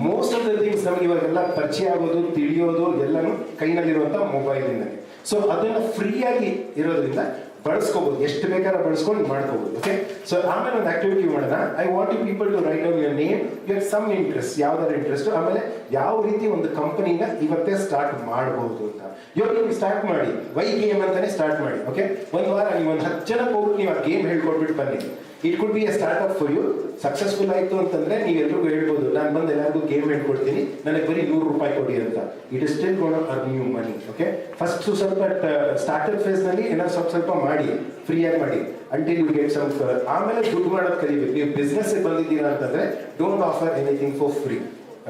Most of the things ನಮ್ಗೆ ಇವಾಗೆಲ್ಲ ಪರಿಚಯ ಆಗೋದು, ತಿಳಿಯೋದು ಎಲ್ಲನೂ ಕೈನಲ್ಲಿರುವಂಥ ಮೊಬೈಲಿಂದ. ಸೊ ಅದನ್ನು ಫ್ರೀಯಾಗಿ ಇರೋದ್ರಿಂದ ಬಳಸ್ಕೋಬಹುದು, ಎಷ್ಟು ಬೇಕಾದ್ರೆ ಬಳಸ್ಕೊಂಡು ಮಾಡ್ಕೋಬಹುದು. ಓಕೆ, ಸೊ ಆಮೇಲೆ ಒಂದು ಆಕ್ಟಿವಿಟಿ ಮಾಡೋಣ. I want you people to write down your name, your some interest, ಯಾವ್ದಾದ್ರು ಇಂಟ್ರೆಸ್ಟ್, ಆಮೇಲೆ ಯಾವ ರೀತಿ ಒಂದು ಕಂಪನಿನ ಇವತ್ತೇ ಸ್ಟಾರ್ಟ್ ಮಾಡಬಹುದು ಅಂತ. ಇವಾಗ ನೀವು ಸ್ಟಾರ್ಟ್ ಮಾಡಿ, ವೈ ಗೇಮ್ ಅಂತಾನೆ ಸ್ಟಾರ್ಟ್ ಮಾಡಿ. ಓಕೆ, ಒಂದು ವಾರ ನೀವು ಒಂದು 10 ಜನಕ್ಕೆ ಹೋಗ್ಬಿಟ್ಟು ನೀವು ಆ ಗೇಮ್ ಹೇಳ್ಕೊಟ್ಬಿಟ್ಟು ಬನ್ನಿ. It could be a startup for you. Successful ಆಯಿತು ಅಂತಂದ್ರೆ ನೀವೆಲ್ರಿಗೂ ಹೇಳ್ಬೋದು, ನಾನು ಬಂದು ಎಲ್ಲರಿಗೂ ಗೇಮ್ ಹೇಳ್ಕೊಡ್ತೀನಿ, ನನಗೆ ಬರೀ ₹100 ಕೊಡಿ ಅಂತ. It is still gonna earn you money. Okay, first ಸ್ವಲ್ಪ ಸ್ಟಾರ್ಟ್ಅಪ್ ಫೇಸ್ ನಲ್ಲಿ ಏನಾದ್ರು ಸ್ವಲ್ಪ ಮಾಡಿ, ಫ್ರೀಯಾಗಿ ಮಾಡಿ, ಅಂಟಿಲ್ ಯು ಗೆಟ್ ಸಮ್. ಆಮೇಲೆ ದುಡ್ಡು ಮಾಡೋದು ಕಲಿಬೇಕು. ನೀವು ಬಿಸ್ನೆಸ್ ಬಂದಿದ್ದೀರಾ ಅಂತಂದ್ರೆ don't offer anything for free.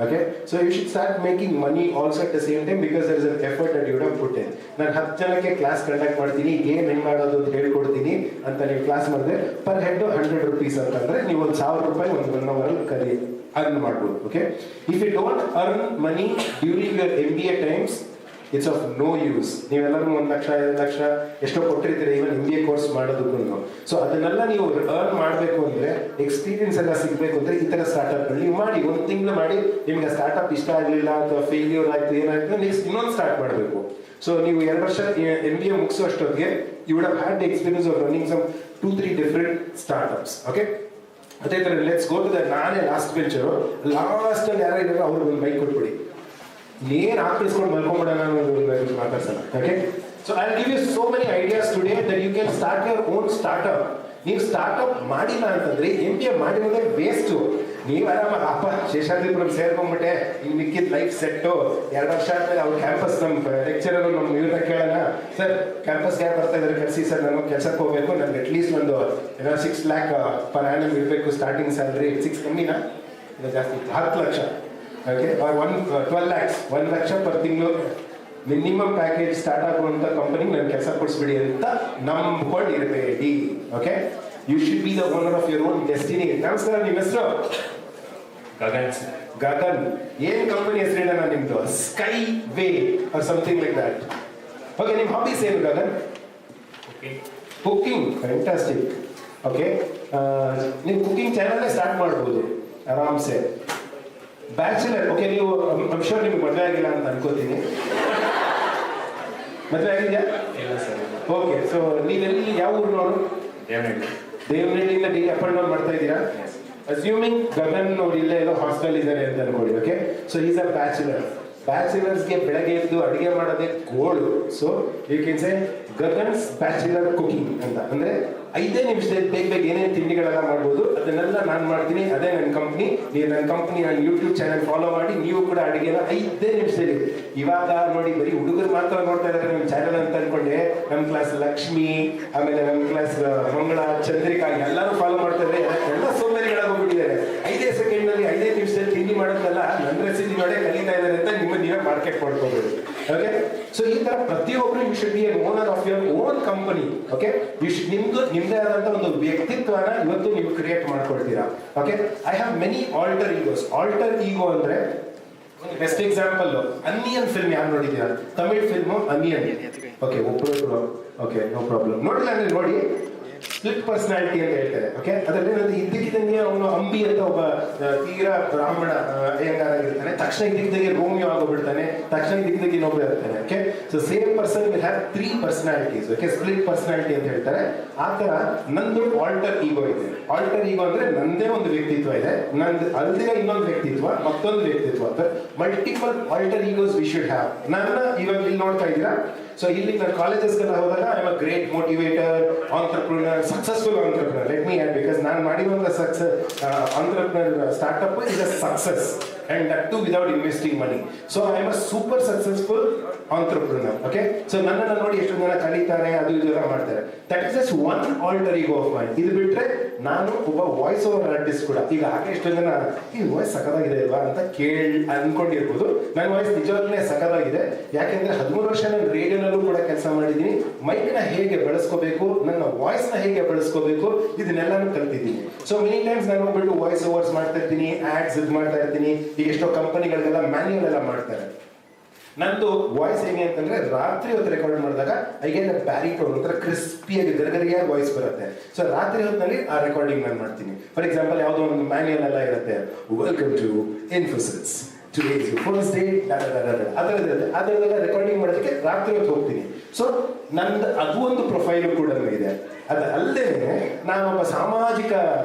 Okay, so you should start making money also at the same time, because there is an effort that you would have put in. ನಾನು 10 ಜನಕ್ಕೆ class conduct ಮಾಡ್ತೀನಿ, game ಹೆಂಗ್ ಮಾಡೋದು ಅಂತ ಹೇಳ್ಕೊಡ್ತೀನಿ ಅಂತ ನೀವು class ಮಾಡಿದ್ರೆ ಪರ್ ಹೆಡ್ ₹100 ಅಂತಂದ್ರೆ ನೀವು ಒಂದು ₹1000 ಒಂದು 1 ಅವರಲ್ಲಿ ಅರ್ನ್ ಮಾಡ್ಬೋದು. Okay, if you don't earn money during your MBA times, it's of no use. ನೀವೆಲ್ಲರೂ 1 ಲಕ್ಷ 2 ಲಕ್ಷ ಎಷ್ಟೋ ಕೊಟ್ಟಿರ್ತೀರಿ ಇವನ್ MBA ಕೋರ್ಸ್ ಮಾಡೋದಕ್ಕೂ. ಸೊ ಅದನ್ನೆಲ್ಲ ನೀವು ಅರ್ನ್ ಮಾಡಬೇಕು ಅಂದ್ರೆ, ಎಕ್ಸ್ಪೀರಿಯನ್ಸ್ ಎಲ್ಲ ಸಿಗಬೇಕು ಅಂದ್ರೆ ಈ ತರ ಸ್ಟಾರ್ಟ್ಅಪ್ ನೀವು ಮಾಡಿ. 1 ತಿಂಗಳು ಮಾಡಿ, ನಿಮ್ಗೆ ಸ್ಟಾರ್ಟ್ಅಪ್ ಇಷ್ಟ ಆಗಲಿಲ್ಲ ಅಥವಾ ಫೇಲ್ಯೂರ್ ಆಯ್ತು ಏನಾಯ್ತು, ನೆಕ್ಸ್ಟ್ ಇನ್ನೊಂದು ಸ್ಟಾರ್ಟ್ ಮಾಡಬೇಕು. ಸೊ ನೀವು 2 ವರ್ಷ MBA ಮುಗಿಸೋಷ್ಟೊತ್ತಿಗೆ you would have had the experience of running some 2-3 different startups. Okay, ಅದೇ ತರ ಲೆಟ್ಸ್ ಗೋ ಟು ದ ನಾನೇ ಲಾಸ್ಟ್ ಬೆಂಚರು. ಲಾಸ್ಟ್ ಅಲ್ಲಿ ಯಾರು ಇದ್ದಾರೆ ಅವ್ರಿಗೆ ಒಂದು ಬೈಕ್ ಕೊಟ್ಬಿಡಿ, ನೇರ ಹಾಕಿಸ್ಕೊಂಡು ಮಲ್ಕೊಂಡ್ಬಿಡೋಣ ಮಾತಾಡ್ಸಲ್ಲ. Okay, so I will give you so many ideas today that you can start your own startup. ನೀವು ಸ್ಟಾರ್ಟ್ಅಪ್ ಮಾಡಿಲ್ಲ ಅಂತಂದ್ರೆ MBA ಮಾಡಿರೋದೇ ವೇಸ್ಟು. ನೀವು ಆರಾಮಾಗಿ ಅಪ್ಪ ಶೇಷಾದ್ರಿಪುರಂ ಸೇರ್ಕೊಂಡ್ಬಿಟ್ಟೆ, ಇನ್ನು ಮಿಕ್ಕಿದ ಲೈಫ್ ಸೆಟ್ಟು. 2 ವರ್ಷ ಆದ್ಮೇಲೆ ಅವ್ರ ಕ್ಯಾಂಪಸ್ ನಮ್ಮ ಲೆಕ್ಚರರು ನಮ್ಮ ಇವ್ರನ್ನ ಕೇಳೋಣ, ಸರ್ ಕ್ಯಾಂಪಸ್ಗೆ ಯಾರು ಬರ್ತಾ ಇದ್ದಾರೆ ಕಳಿಸಿ ಸರ್, ನಾನು ಕೆಲಸಕ್ಕೆ ಹೋಗ್ಬೇಕು, ನನಗೆ ಅಟ್ಲೀಸ್ಟ್ ಒಂದು 6 lakh ಪರ್ ಆ್ಯನಮ್ ಇರಬೇಕು ಸ್ಟಾರ್ಟಿಂಗ್ ಸ್ಯಾಲ್ರಿ. 6 ಕಮ್ಮಿನಾ ಇಲ್ಲ ಜಾಸ್ತಿ, 10 lakh. Okay, 12 lakhs, 1 lakh per ತಿಂಗಳು ಮಿನಿಮಮ್ ಪ್ಯಾಕೇಜ್ ಸ್ಟಾರ್ಟ್ ಆಗುವಂಥ ಕಂಪನಿಗೆ ನಾನು ಕೆಲಸ ಕೊಡಿಸ್ಬಿಡಿ ಅಂತ ನಂಬ್ಕೊಂಡು ಇರಬೇಡಿ. Okay, you should be the owner of your own destiny. ನಮಸ್ಕಾರ, ನಿಮ್ಮ ಹೆಸರು? ಗಗನ್. ಏನ್ ಕಂಪನಿ ಹೆಸರಿನ ನಿಮ್ದು? Sky way or something like that. Okay, ನಿಮ್ಮ ಹಾಬೀಸ್ ಏನು ಗಗನ್? ಕುಕಿಂಗ್. ಫ್ಯಾಂಟಾಸ್ಟಿಕ್. ಓಕೆ, ನೀವು ಕುಕಿಂಗ್ ಚಾನಲ್ ಸ್ಟಾರ್ಟ್ ಮಾಡ್ಬೋದು ಆರಾಮ್ಸೆ. ಬ್ಯಾಚುಲರ್. ಓಕೆ, ನೀವು ಶೋರ್ ನಿಮ್ಗೆ ಮದುವೆ ಆಗಿಲ್ಲ ಅಂತ ಅನ್ಕೋತೀನಿ. ಮದುವೆ ಆಗಿದೆಯಾ? ಇಲ್ಲ ಸರ್. ಓಕೆ, ಸೊ ನೀವೆಲ್ಲಿ ಯಾವ ಊರಿನವರು? ದೇವನಹಳ್ಳಿಯಿಂದ ಡೈಲಿ ಅಪ್ ಅಂಡ್ ಡೌನ್ ಮಾಡ್ತಾ ಇದ್ದೀರಾ? ಅಸ್ಯೂಮಿಂಗ್ ಗಗನ್ ಅವ್ರು ಇಲ್ಲೇ ಎಲ್ಲೋ ಹಾಸ್ಟೆಲ್ ಇದ್ದಾರೆ ಅಂತ ಅನ್ಕೊಳ್ಳಿ. Okay, so is a bachelor. ಬ್ಯಾಚುಲರ್ಸ್ಗೆ ಬೆಳಗ್ಗೆ ಎದ್ದು ಅಡುಗೆ ಮಾಡೋದೇ ಗೋಳು. So you can say Gagan's bachelor cooking ಅಂತ. ಅಂದ್ರೆ 5 ನಿಮಿಷದಲ್ಲಿ ಬೇಗ ಏನೇನು ತಿಂಡಿಗಳೆಲ್ಲ ಮಾಡ್ಬೋದು ಅದನ್ನೆಲ್ಲ ನಾನು ಮಾಡ್ತೀನಿ. ಅದೇ ನನ್ನ ಕಂಪ್ನಿ. ನೀವು ನನ್ನ ಕಂಪ್ನಿ, ನನ್ನ ಯೂಟ್ಯೂಬ್ ಚಾನಲ್ ಫಾಲೋ ಮಾಡಿ, ನೀವು ಕೂಡ ಅಡುಗೆನ 5 ನಿಮಿಷದಲ್ಲಿ. ಇವಾಗ ನೋಡಿ ಬರೀ ಹುಡುಗರು ಮಾತ್ರ ನೋಡ್ತಾ ಇದ್ದಾರೆ ನಿಮ್ಮ ಚಾನಲ್ ಅಂತ ಅನ್ಕೊಂಡೆ. ನಮ್ಮ ಕ್ಲಾಸ್ ಲಕ್ಷ್ಮಿ, ಆಮೇಲೆ ನಮ್ಮ ಕ್ಲಾಸ್ ಮಂಗಳ, ಚಂದ್ರಿಕಾ ಎಲ್ಲರೂ ಫಾಲೋ ಮಾಡ್ತಾ ಇದ್ದಾರೆ. ಎಲ್ಲ ಸೋಂಬೇರಿಗಳಾಗೋಗ್ಬಿಟ್ಟಿದ್ದಾರೆ. 5 ಸೆಕೆಂಡ್ನಲ್ಲಿ 5 ನಿಮಿಷದಲ್ಲಿ ತಿಂಡಿ ಮಾಡೋದಲ್ಲ ನನ್ನ ರೆಸಿಪಿ ನೋಡೇ ಕಲಿತಾ ಇದ್ದಾರೆ ಅಂತ ನೀವೇ ಮಾರ್ಕೆಟ್ ಮಾಡ್ಕೋಬಹುದು. ಓಕೆ, ಸೊ ಈ ತರ ಪ್ರತಿಯೊಬ್ಬರು you should be an owner of your own company. Okay, you should ನಿಮ್ದೇ ಆದಂತ ಒಂದು ವ್ಯಕ್ತಿತ್ವನ ಇವತ್ತು ನೀವು ಕ್ರಿಯೇಟ್ ಮಾಡ್ಕೊಳ್ತೀರಾ. Okay, I have many alter egos. Alter ego ಅಂದ್ರೆ ಬೆಸ್ಟ್ ಎಕ್ಸಾಂಪಲ್ ಅನಿಯನ್ ಫಿಲ್ಮ್ ಯಾರು ನೋಡಿದ್ದೀರಾ? ತಮಿಳ್ ಫಿಲ್ಮು ಅನಿಯನ್. ಓಕೆ, ಒಬ್ಬರು ಓಕೆ, ನೋ ಪ್ರಾಬ್ಲಮ್. ನೋಡಿಲ್ಲ ಅಂದ್ರೆ ನೋಡಿ, ಸ್ಪ್ಲಿಟ್ ಪರ್ಸನಾಲಿಟಿ ಅಂತ ಹೇಳ್ತಾರೆ. ಓಕೆ, ಅದರಲ್ಲಿ ಇದ್ದಕ್ಕಿದ್ದಂಗೆ ಅವನು ಅಂಬಿ ಅಂತ ಒಬ್ಬ ತೀರಾ ಬ್ರಾಹ್ಮಣ ಅಯ್ಯಂಗಾರ ಆಗಿರ್ತಾನೆ, ತಕ್ಷಣ ಇದ್ದಕ್ಕಿದ್ದಂಗೆ ರೋಮಿಯೋ ಆಗೋಗ್ಬಿಡ್ತಾನೆ, ತಕ್ಷಣ ಇದ್ದಕ್ಕಿದ್ದಂಗೆ ಇನ್ನೊಬ್ಬ ಇರ್ತಾನೆ. Okay, so same person will have 3 personalities. Okay, split personality ಅಂತ ಹೇಳ್ತಾರೆ. ಆ ಥರ ನಂದು ಆಲ್ಟರ್ ಈಗೋ ಇದೆ. ಆಲ್ಟರ್ ಈಗೋ ಅಂದ್ರೆ ನಂದೇ ಒಂದು ವ್ಯಕ್ತಿತ್ವ ಇದೆ, ನಂದು ಅಲ್ದಿನ ಇನ್ನೊಂದು ವ್ಯಕ್ತಿತ್ವ, ಮತ್ತೊಂದು ವ್ಯಕ್ತಿತ್ವ. Multiple alter egos we should have. ನನ್ನ ಇವಾಗ ಇಲ್ಲಿ ನೋಡ್ತಾ ಇದ್ದೀರಾ, ಸೊ ಇಲ್ಲಿ ನಾನು ಕಾಲೇಜಸ್ಗೆಲ್ಲ ಹೋದಾಗ I am a great motivator, entrepreneur, successful entrepreneur. Let me add, because ನಾನು ಮಾಡಿರುವಂಥ entrepreneur startup is a success, and that too without investing money. So I am a super successful entrepreneur. Okay, so ನನ್ನನ್ನು ನೋಡಿ ಎಷ್ಟು ಜನ ಕಲಿತಾರೆ, ಅದು ಇದೆಲ್ಲ ಮಾಡ್ತಾರೆ. That is just one alter ego of mine. ಇದು ಬಿಟ್ರೆ ನಾನು ಒಬ್ಬ ವಾಯ್ಸ್ ಓವರ್ ಆರ್ಟಿಸ್ಟ್ ಕೂಡ. ಈಗ ಹಾಗೆ ಎಷ್ಟು ಜನ ಈ ವಾಯ್ಸ್ ಸಖತ್ತಾಗಿದೆ ಅಲ್ವಾ ಅಂತ ಅನ್ಕೊಂಡಿರ್ಬೋದು. ನನ್ನ ವಾಯ್ಸ್ ನಿಜವಾಗ್ಲೇ ಸಖತ್ತಾಗಿದೆ. ಯಾಕೆಂದ್ರೆ 13 ವರ್ಷ ನಾನು ರೇಡಿಯೋನಲ್ಲೂ ಕೂಡ ಕೆಲಸ ಮಾಡಿದ್ದೀನಿ. ಮೈಕ್ನ ಹೇಗೆ ಬೆಳೆಸ್ಕೋಬೇಕು, ನನ್ನ ವಾಯ್ಸ್ನ ಹೇಗೆ ಬೆಳೆಸ್ಕೋಬೇಕು, ಇದನ್ನೆಲ್ಲಾನು ಕಲ್ತಿದ್ದೀನಿ. ಸೊ ಮೆನಿ ಟೈಮ್ಸ್ ನಾನು ಹೋಗ್ಬಿಟ್ಟು ವಾಯ್ಸ್ ಓವರ್ಸ್ ಮಾಡ್ತಾ ಇರ್ತೀನಿ, ಆಡ್ಸ್ ಇದು ಮಾಡ್ತಾ ಇರ್ತೀನಿ. ಈಗ ಎಷ್ಟೋ ಕಂಪನಿಗಳಿಗೆಲ್ಲ ಮ್ಯಾನ್ಯುಯಲ್ ಎಲ್ಲ ಮಾಡ್ತಾರೆ. ನಂದು ವಾಯ್ಸ್ ಹೇಗೆ ಅಂತಂದ್ರೆ, ರಾತ್ರಿ ಹೊತ್ತು ರೆಕಾರ್ಡ್ ಮಾಡಿದಾಗ ಐಗೆಲ್ಲ ಬ್ಯಾರಿಟೋನ್ ಒಂಥರ ಕ್ರಿಸ್ಪಿಯಾಗಿ ಗರಿಗರಿಯಾಗಿ ವಾಯ್ಸ್ ಬರುತ್ತೆ. ಸೊ ರಾತ್ರಿ ಹೊತ್ತಿನಲ್ಲಿ ಆ ರೆಕಾರ್ಡಿಂಗ್ ನಾನು ಮಾಡ್ತೀನಿ. ಫಾರ್ ಎಕ್ಸಾಂಪಲ್, ಯಾವುದೋ ಒಂದು ಮ್ಯಾನ್ಯುಯಲ್ ಎಲ್ಲ ಇರುತ್ತೆ, welcome to Infosys, today's first day, ಅದರದೆಲ್ಲ ರೆಕಾರ್ಡಿಂಗ್ ಮಾಡೋದಕ್ಕೆ ರಾತ್ರಿ ಹೊತ್ತು ಹೋಗ್ತೀನಿ. ಸೊ ನಂದು ಅದು ಒಂದು ಪ್ರೊಫೈಲು ಕೂಡ ಇದೆ. ಅದು ಅಲ್ಲದೆ ನಾನೊಬ್ಬ ಸಾಮಾಜಿಕ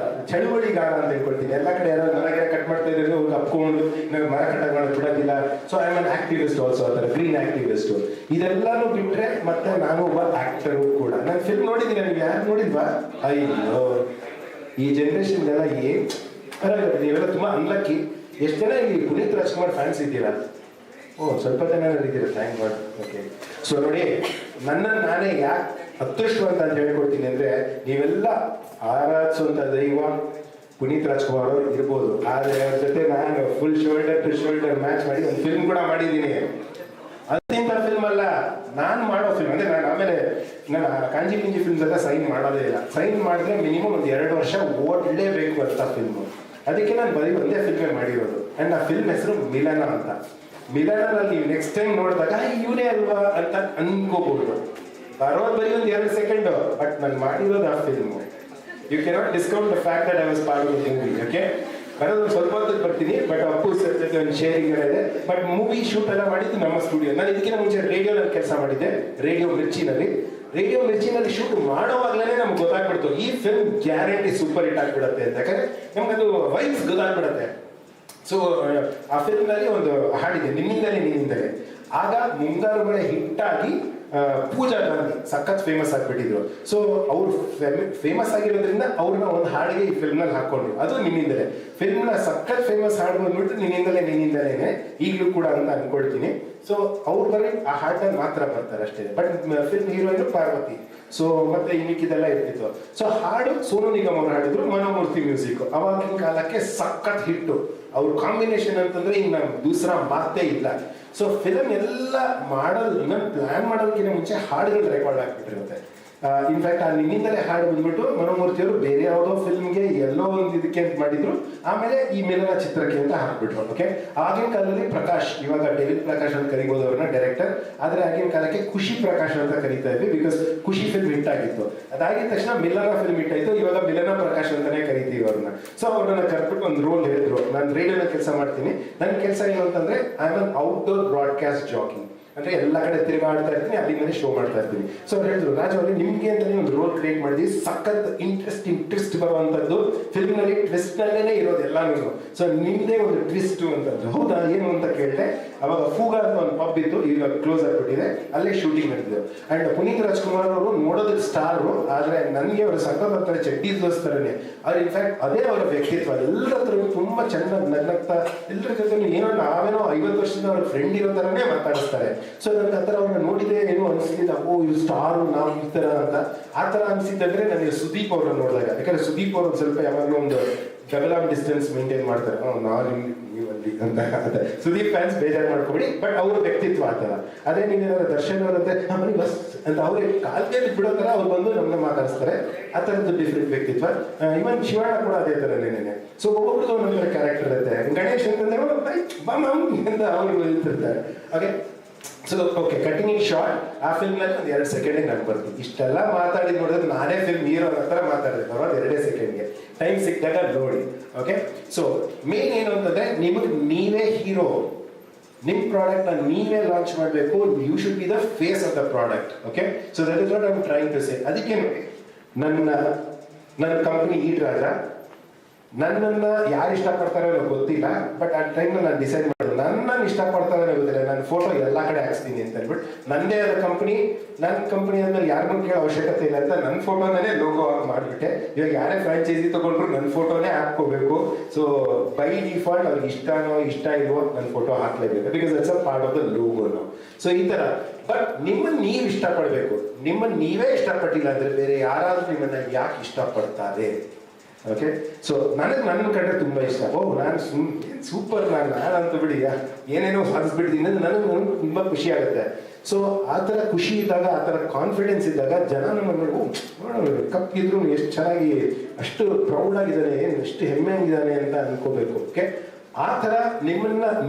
ಚಳುವಳಿಗಾರ ಅಂತ ಹೇಳ್ಕೊಳ್ತೀನಿ. ಎಲ್ಲ ಕಡೆ ಯಾರು ನನಗೆ ಕಟ್ ಮಾಡ್ತಾ ಇದ್ರೆ ಅವ್ರಿಗೆ ಅಪ್ಕೊಂಡು ನನಗೆ ಮರ ಕಟ್ ಮಾಡೋದು ಬಿಡೋದಿಲ್ಲ. So I am an activist also, ಆ ಥರ ಗ್ರೀನ್ ಆಕ್ಟಿವಿಸ್ಟು. ಇದೆಲ್ಲಾನು ಬಿಟ್ಟರೆ ಮತ್ತೆ ನಾನು ಒಬ್ಬ ಆಕ್ಟರು ಕೂಡ. ನಾನು ಫಿಲ್ಮ್ ನೋಡಿದ್ದೀನಿ, ನೀವು ಯಾರು ನೋಡಿಲ್ವಾ? ಅಯ್ಯೋ, ಈ ಜನ್ರೇಷನ್ಗೆಲ್ಲ ಏನು ಪರವಾಗಿಲ್ಲ, ನೀವೆಲ್ಲ ತುಂಬ ಅನ್ಲಕ್ಕಿ. ಎಷ್ಟು ಜನ ಇಲ್ಲಿ ಪುನೀತ್ ರಾಜ್ಕುಮಾರ್ ಫ್ಯಾನ್ಸ್ ಇದ್ದೀರಾ? ಸ್ವಲ್ಪ ಜನ ಇದ್ದೀರಾ, ಥ್ಯಾಂಕ್ ಗಾಡ್. ಓಕೆ, ಸೊ ನೋಡಿ, ನನ್ನನ್ನು ನಾನೇ ಯಾಕೆ ಅದೃಷ್ಟವಂತ ಅಂತ ಹೇಳ್ಕೊಡ್ತೀನಿ ಅಂದರೆ, ನೀವೆಲ್ಲ ಆರಾಧಿಸುವಂಥ ದೈವ ಪುನೀತ್ ರಾಜ್ಕುಮಾರ್ ಅವರು ಇರ್ಬೋದು, ಆದರೆ ಅವ್ರ ಜೊತೆ ನಾನು full shoulder to shoulder match ಮಾಡಿ ಒಂದು ಫಿಲ್ಮ್ ಕೂಡ ಮಾಡಿದ್ದೀನಿ. ಅಂತಿಂಥ ಫಿಲ್ಮ್ ಅಲ್ಲ, ನಾನು ಮಾಡೋ ಫಿಲ್ಮ್. ಅಂದರೆ ನಾನು ಆಮೇಲೆ ನಾನು ಕಾಂಜಿ ಪಿಂಜಿ ಫಿಲ್ಮ್ಸ್ ಎಲ್ಲ ಸೈನ್ ಮಾಡೋದೇ ಇಲ್ಲ. ಸೈನ್ ಮಾಡಿದ್ರೆ ಮಿನಿಮಮ್ ಒಂದು 2 ವರ್ಷ ಓಡಲೇಬೇಕು ಅಂತ ಫಿಲ್ಮು. ಅದಕ್ಕೆ ನಾನು ಬರೀ ಒಂದೇ ಫಿಲ್ಮೇ ಮಾಡಿರೋದು. ಆ್ಯಂಡ್ ಆ ಫಿಲ್ಮ್ ಹೆಸರು ಮಿಲನ ಅಂತ. ಮಿಲನಲ್ಲಿ ನೆಕ್ಸ್ಟ್ ಟೈಮ್ ನೋಡಿದಾಗ ಇವನೇ ಅಲ್ವಾ ಅಂತ ಅನ್ಕೋಬಹುದು. ಬರೋದು ಬರೀ ಒಂದು 2 ಸೆಕೆಂಡು, ಬಟ್ ನಾನು ಮಾಡಿರೋದು ಆ film. You cannot discount the fact that I was part of the movie. Okay, ಬರೋದು ಒಂದು ಸ್ವಲ್ಪ ಹೊತ್ತಿಗೆ ಬರ್ತೀನಿ, ಬಟ್ ಅಪ್ಪು ಸರ್ ಜೊತೆ ಒಂದು ಶೇರಿಂಗ್ ಇದೆ. ಬಟ್ ಮೂವಿ ಶೂಟ್ ಎಲ್ಲ ಮಾಡಿದ್ದು ನಮ್ಮ ಸ್ಟುಡಿಯೋ. ನಾನು ಇದಕ್ಕಿಂತ ಮುಂಚೆ ರೇಡಿಯೋನಲ್ಲಿ ಕೆಲಸ ಮಾಡಿದ್ದೆ, ರೇಡಿಯೋ ಮಿರ್ಚಿನಲ್ಲಿ ಶೂಟ್ ಮಾಡೋವಾಗಲೇ ನಮ್ಗೆ ಗೊತ್ತಾಗ್ಬಿಡ್ತು ಈ ಫಿಲ್ಮ್ ಗ್ಯಾರಂಟಿ ಸೂಪರ್ ಹಿಟ್ ಆಗಿಬಿಡುತ್ತೆ ಅಂತ. ಯಾಕಂದ್ರೆ ನಮ್ಗದು ವೈಬ್ಸ್ ಗೊತ್ತಾಗ್ಬಿಡುತ್ತೆ. ಸೊ ಆ ಫಿಲ್ಮ್ನಲ್ಲಿ ಒಂದು ಹಾಡಿದೆ, ನಿನ್ನಿಂದಲೇ. ಆಗ ಮುಂಗಾರು ಮಳೆ ಹಿಟ್ಟಾಗಿ ಪೂಜಾ ಗಾಂಧಿ ಸಖತ್ ಫೇಮಸ್ ಆಗಿಬಿಟ್ಟಿದ್ರು. ಸೊ ಅವ್ರು ಫೇಮಸ್ ಆಗಿರೋದ್ರಿಂದ ಅವ್ರನ್ನ ಒಂದು ಹಾಡಿಗೆ ಈ ಫಿಲ್ಮ್ನಲ್ಲಿ ಹಾಕೊಂಡ್ರು. ಅದು ನಿನ್ನಿಂದಲೇ ಫಿಲ್ಮ್ನ ಸಖತ್ ಫೇಮಸ್ ಹಾಡು ಬಂದ್ಬಿಟ್ಟು ನಿನ್ನಿಂದಲೇ ಈಗಲೂ ಕೂಡ ಅಂತ ಅನ್ಕೊಳ್ತೀನಿ. ಸೊ ಅವ್ರು ಬರೀ ಆ ಹಾಡಲ್ಲಿ ಮಾತ್ರ ಬರ್ತಾರೆ ಅಷ್ಟೇ. But film heroine Parvati. So ಮತ್ತೆ ಇನ್ನಿಕ್ಕಿದೆಲ್ಲ ಇರ್ತಿತ್ತು. ಸೊ ಹಾಡು ಸೋನು ನಿಗಮ್ ಅವ್ರು ಹಾಡಿದ್ರು, ಮನೋಮೂರ್ತಿ ಮ್ಯೂಸಿಕ್. ಅವಾಗಿನ ಕಾಲಕ್ಕೆ ಸಖತ್ ಹಿಟ್ಟು. ಅವ್ರ ಕಾಂಬಿನೇಷನ್ ಅಂತಂದ್ರೆ ಇನ್ನು ದೂಸರಾ ಮಾತೇ ಇಲ್ಲ. ಸೊ ಫಿಲಮ್ ಎಲ್ಲ ಮಾಡೋದು, ಇನ್ನೊಂದು ಪ್ಲಾನ್ ಮಾಡೋದಕ್ಕಿಂತ ಮುಂಚೆ ಹಾಡುಗಳು ರೆಕಾರ್ಡ್ ಆಗಿಬಿಟ್ಟಿರುತ್ತೆ. ಇನ್ಫ್ಯಾಕ್ಟ್ ಆ ನಿನ್ನಿಂದಲೇ ಹಾಡು ಬಂದ್ಬಿಟ್ಟು ಮನೋಮೂರ್ತಿಯವರು ಬೇರೆ ಯಾವುದೋ ಫಿಲ್ಮ್ಗೆ ಎಲ್ಲೋ ಒಂದು ಇದಕ್ಕೆ ಅಂತ ಮಾಡಿದ್ರು, ಆಮೇಲೆ ಈ ಮಿಲನ ಚಿತ್ರಕ್ಕೆ ಅಂತ ಹಾಕ್ಬಿಟ್ರು. ಓಕೆ, ಆಗಿನ ಕಾಲದಲ್ಲಿ ಪ್ರಕಾಶ್, ಇವಾಗ ಡೇವಿಡ್ ಪ್ರಕಾಶ್ ಅಂತ ಕರಿಬೋದು ಅವ್ರನ್ನ ಡೈರೆಕ್ಟರ್, ಆದರೆ ಆಗಿನ ಕಾಲಕ್ಕೆ ಖುಷಿ ಪ್ರಕಾಶ್ ಅಂತ ಕರಿತಾ ಇದ್ವಿ, ಬಿಕಾಸ್ ಖುಷಿ ಫಿಲ್ಮ್ ಹಿಟ್ ಆಗಿತ್ತು. ಅದಾಗಿದ ತಕ್ಷಣ ಮಿಲನ ಫಿಲ್ಮ್ ಹಿಟ್ ಆಯಿತು, ಇವಾಗ ಮಿಲನ ಪ್ರಕಾಶ್ ಅಂತಾನೆ ಕರಿತೀವಿ ಅವ್ರನ್ನ. ಸೊ ಅವ್ರನ್ನ ಕರ್ಬಿಟ್ಟು ಒಂದು ರೋಲ್ ಹೇಳಿದ್ರು, ನಾನು ರೇಡಿಯೋನ ಕೆಲಸ ಮಾಡ್ತೀನಿ, ನನ್ನ ಕೆಲಸ ಏನು ಅಂತಂದ್ರೆ I am an outdoor broadcast jockey. ಅಂದರೆ ಎಲ್ಲ ಕಡೆ ತಿರುಗಾಡ್ತಾ ಇರ್ತೀನಿ, ಅಲ್ಲಿಂದಲೇ ಶೋ ಮಾಡ್ತಾ ಇರ್ತೀನಿ. ಸೊ ಅವ್ರು ಹೇಳಿದ್ರು, ರಾಜು ಅವರಿಗೆ ನಿಮಗೆ ಅಂತಲೇ ಒಂದು ರೋಲ್ ಕ್ರಿಯೇಟ್ ಮಾಡಿದ್ವಿ, ಸಖತ್ ಟ್ವಿಸ್ಟ್ ಬರುವಂಥದ್ದು, ಫಿಲ್ಮ್ನಲ್ಲಿ ಟ್ವಿಸ್ಟ್ನಲ್ಲೇ ಇರೋದು ಎಲ್ಲಾನು. ಸೊ ನಿಮ್ಮದೇ ಒಂದು ಟ್ವಿಸ್ಟು ಅಂತಂದ್ರು. ಹೌದಾ, ಏನು ಅಂತ ಕೇಳಿದೆ. ಅವಾಗ ಫೂಗ ಅಂತ ಒಂದು ಪಬ್ ಇತ್ತು, ಈಗ ಕ್ಲೋಸ್ ಆಗಿಬಿಟ್ಟಿದೆ, ಅಲ್ಲೇ ಶೂಟಿಂಗ್ ನಡೆದಿದ್ದು. ಆ್ಯಂಡ್ ಪುನೀತ್ ರಾಜ್ಕುಮಾರ್ ಅವರು ನೋಡೋದಕ್ಕೆ ಸ್ಟಾರು, ಆದರೆ ನನಗೆ ಅವರು ಸಖತ್ ಅಂತಾರೆ, ಚಡ್ಡಿ ದೋಸ್ತರೇ. ಅವ್ರು ಇನ್ಫ್ಯಾಕ್ಟ್ ಅದೇ ಅವರ ವ್ಯಕ್ತಿತ್ವ. ಎಲ್ಲರ ಹತ್ರ ತುಂಬ ಚೆನ್ನಾಗಿ ನಗ್ನಗ್ತಾ, ಎಲ್ಲರ ಜೊತೆ ಏನೋ ನಾವೇನೋ 50 ವರ್ಷದಿಂದ ಅವ್ರ ಫ್ರೆಂಡ್ ಇರೋ ಥರನೇ ಮಾತಾಡಿಸ್ತಾರೆ. ಸೊ ನನಗೆ ಆ ಥರ ಅವ್ರನ್ನ ನೋಡಿದೆ ಏನೋ ಅನಿಸ್ಲಿಲ್ಲ, ಓ ಇವ್ರು ಸ್ಟಾರು, ನಾವು ಈ ಥರ ಅಂತ. ಆ ಥರ ಅನಿಸಿದ್ದಂದ್ರೆ ನನಗೆ ಸುದೀಪ್ ಅವ್ರನ್ನ ನೋಡಿದಾಗ. ಯಾಕಂದರೆ ಸುದೀಪ್ ಅವರು ಸ್ವಲ್ಪ ಯಾವಾಗಲೂ ಒಂದು ಡಬಲ್ ಆಫ್ ಡಿಸ್ಟೆನ್ಸ್ ಮೇಂಟೈನ್ ಮಾಡ್ತಾರೆ. ನಾನು ನೀವಲ್ಲಿ ಅಂತ ಸುದೀಪ್ ಫ್ಯಾನ್ಸ್ ಬೇಜಾರು ಮಾಡ್ಕೊಬಿಡಿ, ಬಟ್ ಅವ್ರ ವ್ಯಕ್ತಿತ್ವ ಆ ಥರ. ಅದೇ ನೀವೇನಾದ್ರು ದರ್ಶನ್ ಅವರಂತೆ ಮನೆ ಬಸ್ ಅಂತ ಅವ್ರಿಗೆ ಕಾಲ್ಗೆ ಬಿಡೋ ಥರ ಅವ್ರು ಬಂದು ನಮ್ಮನ್ನ ಮಾತಾಡಿಸ್ತಾರೆ. ಆ ಥರದ್ದು ಡಿಫ್ರೆಂಟ್ ವ್ಯಕ್ತಿತ್ವ. ಇವನ್ ಶಿವಣ್ಣ ಕೂಡ ಅದೇ ಥರನೇನೆ. ಸೊ ಒಬ್ಬೊಬ್ರದ್ದು ಒಂದೊಂದು ಕ್ಯಾರೆಕ್ಟರ್ ಇರುತ್ತೆ. ಗಣೇಶ್ ಅಂತಂದ್ರೆ ಅಂತ ಅವ್ರಿಗೆ ಇರ್ತಿರ್ತಾರೆ. Okay, so okay, cutting it short. ಆ ಫಿಲ್ಮ್ನಲ್ಲಿ ಒಂದು 2 ಸೆಕೆಂಡಿಗೆ ನಾನು ಬರ್ತೀನಿ. ಇಷ್ಟೆಲ್ಲ ಮಾತಾಡಿ ನೋಡಿದ್ರೆ ನಾನೇ ಫಿಲ್ಮ್ ಹೀರೋ ಅನ್ನೋ ಥರ ಮಾತಾಡಿದೆ ಬರೋದು 2 ಸೆಕೆಂಡ್ಗೆ. ಟೈಮ್ ಸಿಕ್ಕಿದಾಗ ನೋಡಿ. ಓಕೆ, ಸೊ ಮೇನ್ ಏನು ಅಂತಂದ್ರೆ ನಿಮಗೆ ನೀವೇ ಹೀರೋ. ನಿಮ್ಮ ಪ್ರಾಡಕ್ಟ್ನ ನೀವೇ ಲಾಂಚ್ ಮಾಡಬೇಕು. You should be the face of the product. Okay, so that is what I am trying to say. ಅದಕ್ಕೆ ನನ್ನ ಕಂಪ್ನಿ ಈಟ್ ರಾಜ, ನನ್ನನ್ನು ಯಾರು ಇಷ್ಟಪಡ್ತಾರೆ ಅನ್ನೋ ಗೊತ್ತಿಲ್ಲ, ಬಟ್ ಆ ಟೈಮ್ನಲ್ಲಿ ನಾನು ಡಿಸೈಡ್ ಮಾಡಿದೆ ನನ್ನನ್ನು ಇಷ್ಟಪಡ್ತಾರೆ ಅನ್ನೋ ಗೊತ್ತಿಲ್ಲ. ನನ್ನ ಫೋಟೋ ಎಲ್ಲ ಕಡೆ ಹಾಕ್ಸ್ತೀನಿ ಅಂತ ಹೇಳ್ಬಿಟ್ಟು ನನ್ನದೇ ಆದ ಕಂಪ್ನಿ, ನನ್ನ ಕಂಪ್ನಿ ಆದ್ಮೇಲೆ ಯಾರಿಗೂ ಕೇಳೋ ಅವಶ್ಯಕತೆ ಇಲ್ಲ ಅಂತ ನನ್ನ ಫೋಟೋನೇ ಲೋಗೋ ಮಾಡಿಬಿಟ್ಟೆ. ಇವಾಗ ಯಾರೇ ಫ್ರಾಂಚೈಸಿ ತೊಗೊಂಡ್ರು ನನ್ನ ಫೋಟೋನೇ ಹಾಕ್ಕೋಬೇಕು. ಸೊ ಬೈ ಡಿಫಾಲ್ಟ್ ಅವ್ರಿಗೆ ಇಷ್ಟನೋ ಇಷ್ಟ ಇಲ್ವೋ ನನ್ನ ಫೋಟೋ ಹಾಕ್ಲೇಬೇಕು, because that's a part of the ಲೋಗೋನು. ಸೊ ಈ ಥರ. ಬಟ್ ನಿಮ್ಮನ್ನು ನೀವು ಇಷ್ಟಪಡಬೇಕು. ನಿಮ್ಮನ್ನು ನೀವೇ ಇಷ್ಟಪಟ್ಟಿಲ್ಲ ಅಂದರೆ ಬೇರೆ ಯಾರಾದರೂ ನಿಮ್ಮನ್ನು ಯಾಕೆ ಇಷ್ಟಪಡ್ತಾರೆ? ಓಕೆ, ಸೊ ನನ್ನ ಕಂಡ್ರೆ ತುಂಬ ಇಷ್ಟ. ನಾನು ಸೂಪರ್, ನಾನಂತ ಬಿಡಿ ಏನೇನೋ ಸಾಧಿಸ್ಬಿಡ್ತೀನಿ ಅಂತ ನನಗೆ ತುಂಬ ಖುಷಿ ಆಗುತ್ತೆ. ಸೊ ಆ ಥರ ಖುಷಿ ಇದ್ದಾಗ, ಆ ಥರ ಕಾನ್ಫಿಡೆನ್ಸ್ ಇದ್ದಾಗ ಜನ ನಮ್ಮನ್ನು ನೋಡೋಣ ಕಪ್ಪಿದ್ರು ಎಷ್ಟು ಚೆನ್ನಾಗಿ, ಅಷ್ಟು ಪ್ರೌಡ್ ಆಗಿದ್ದಾನೆ, ಎಷ್ಟು ಹೆಮ್ಮೆ ಆಗಿದ್ದಾನೆ ಅಂತ ಅನ್ಕೋಬೇಕು. ಓಕೆ, ಆ ಥರ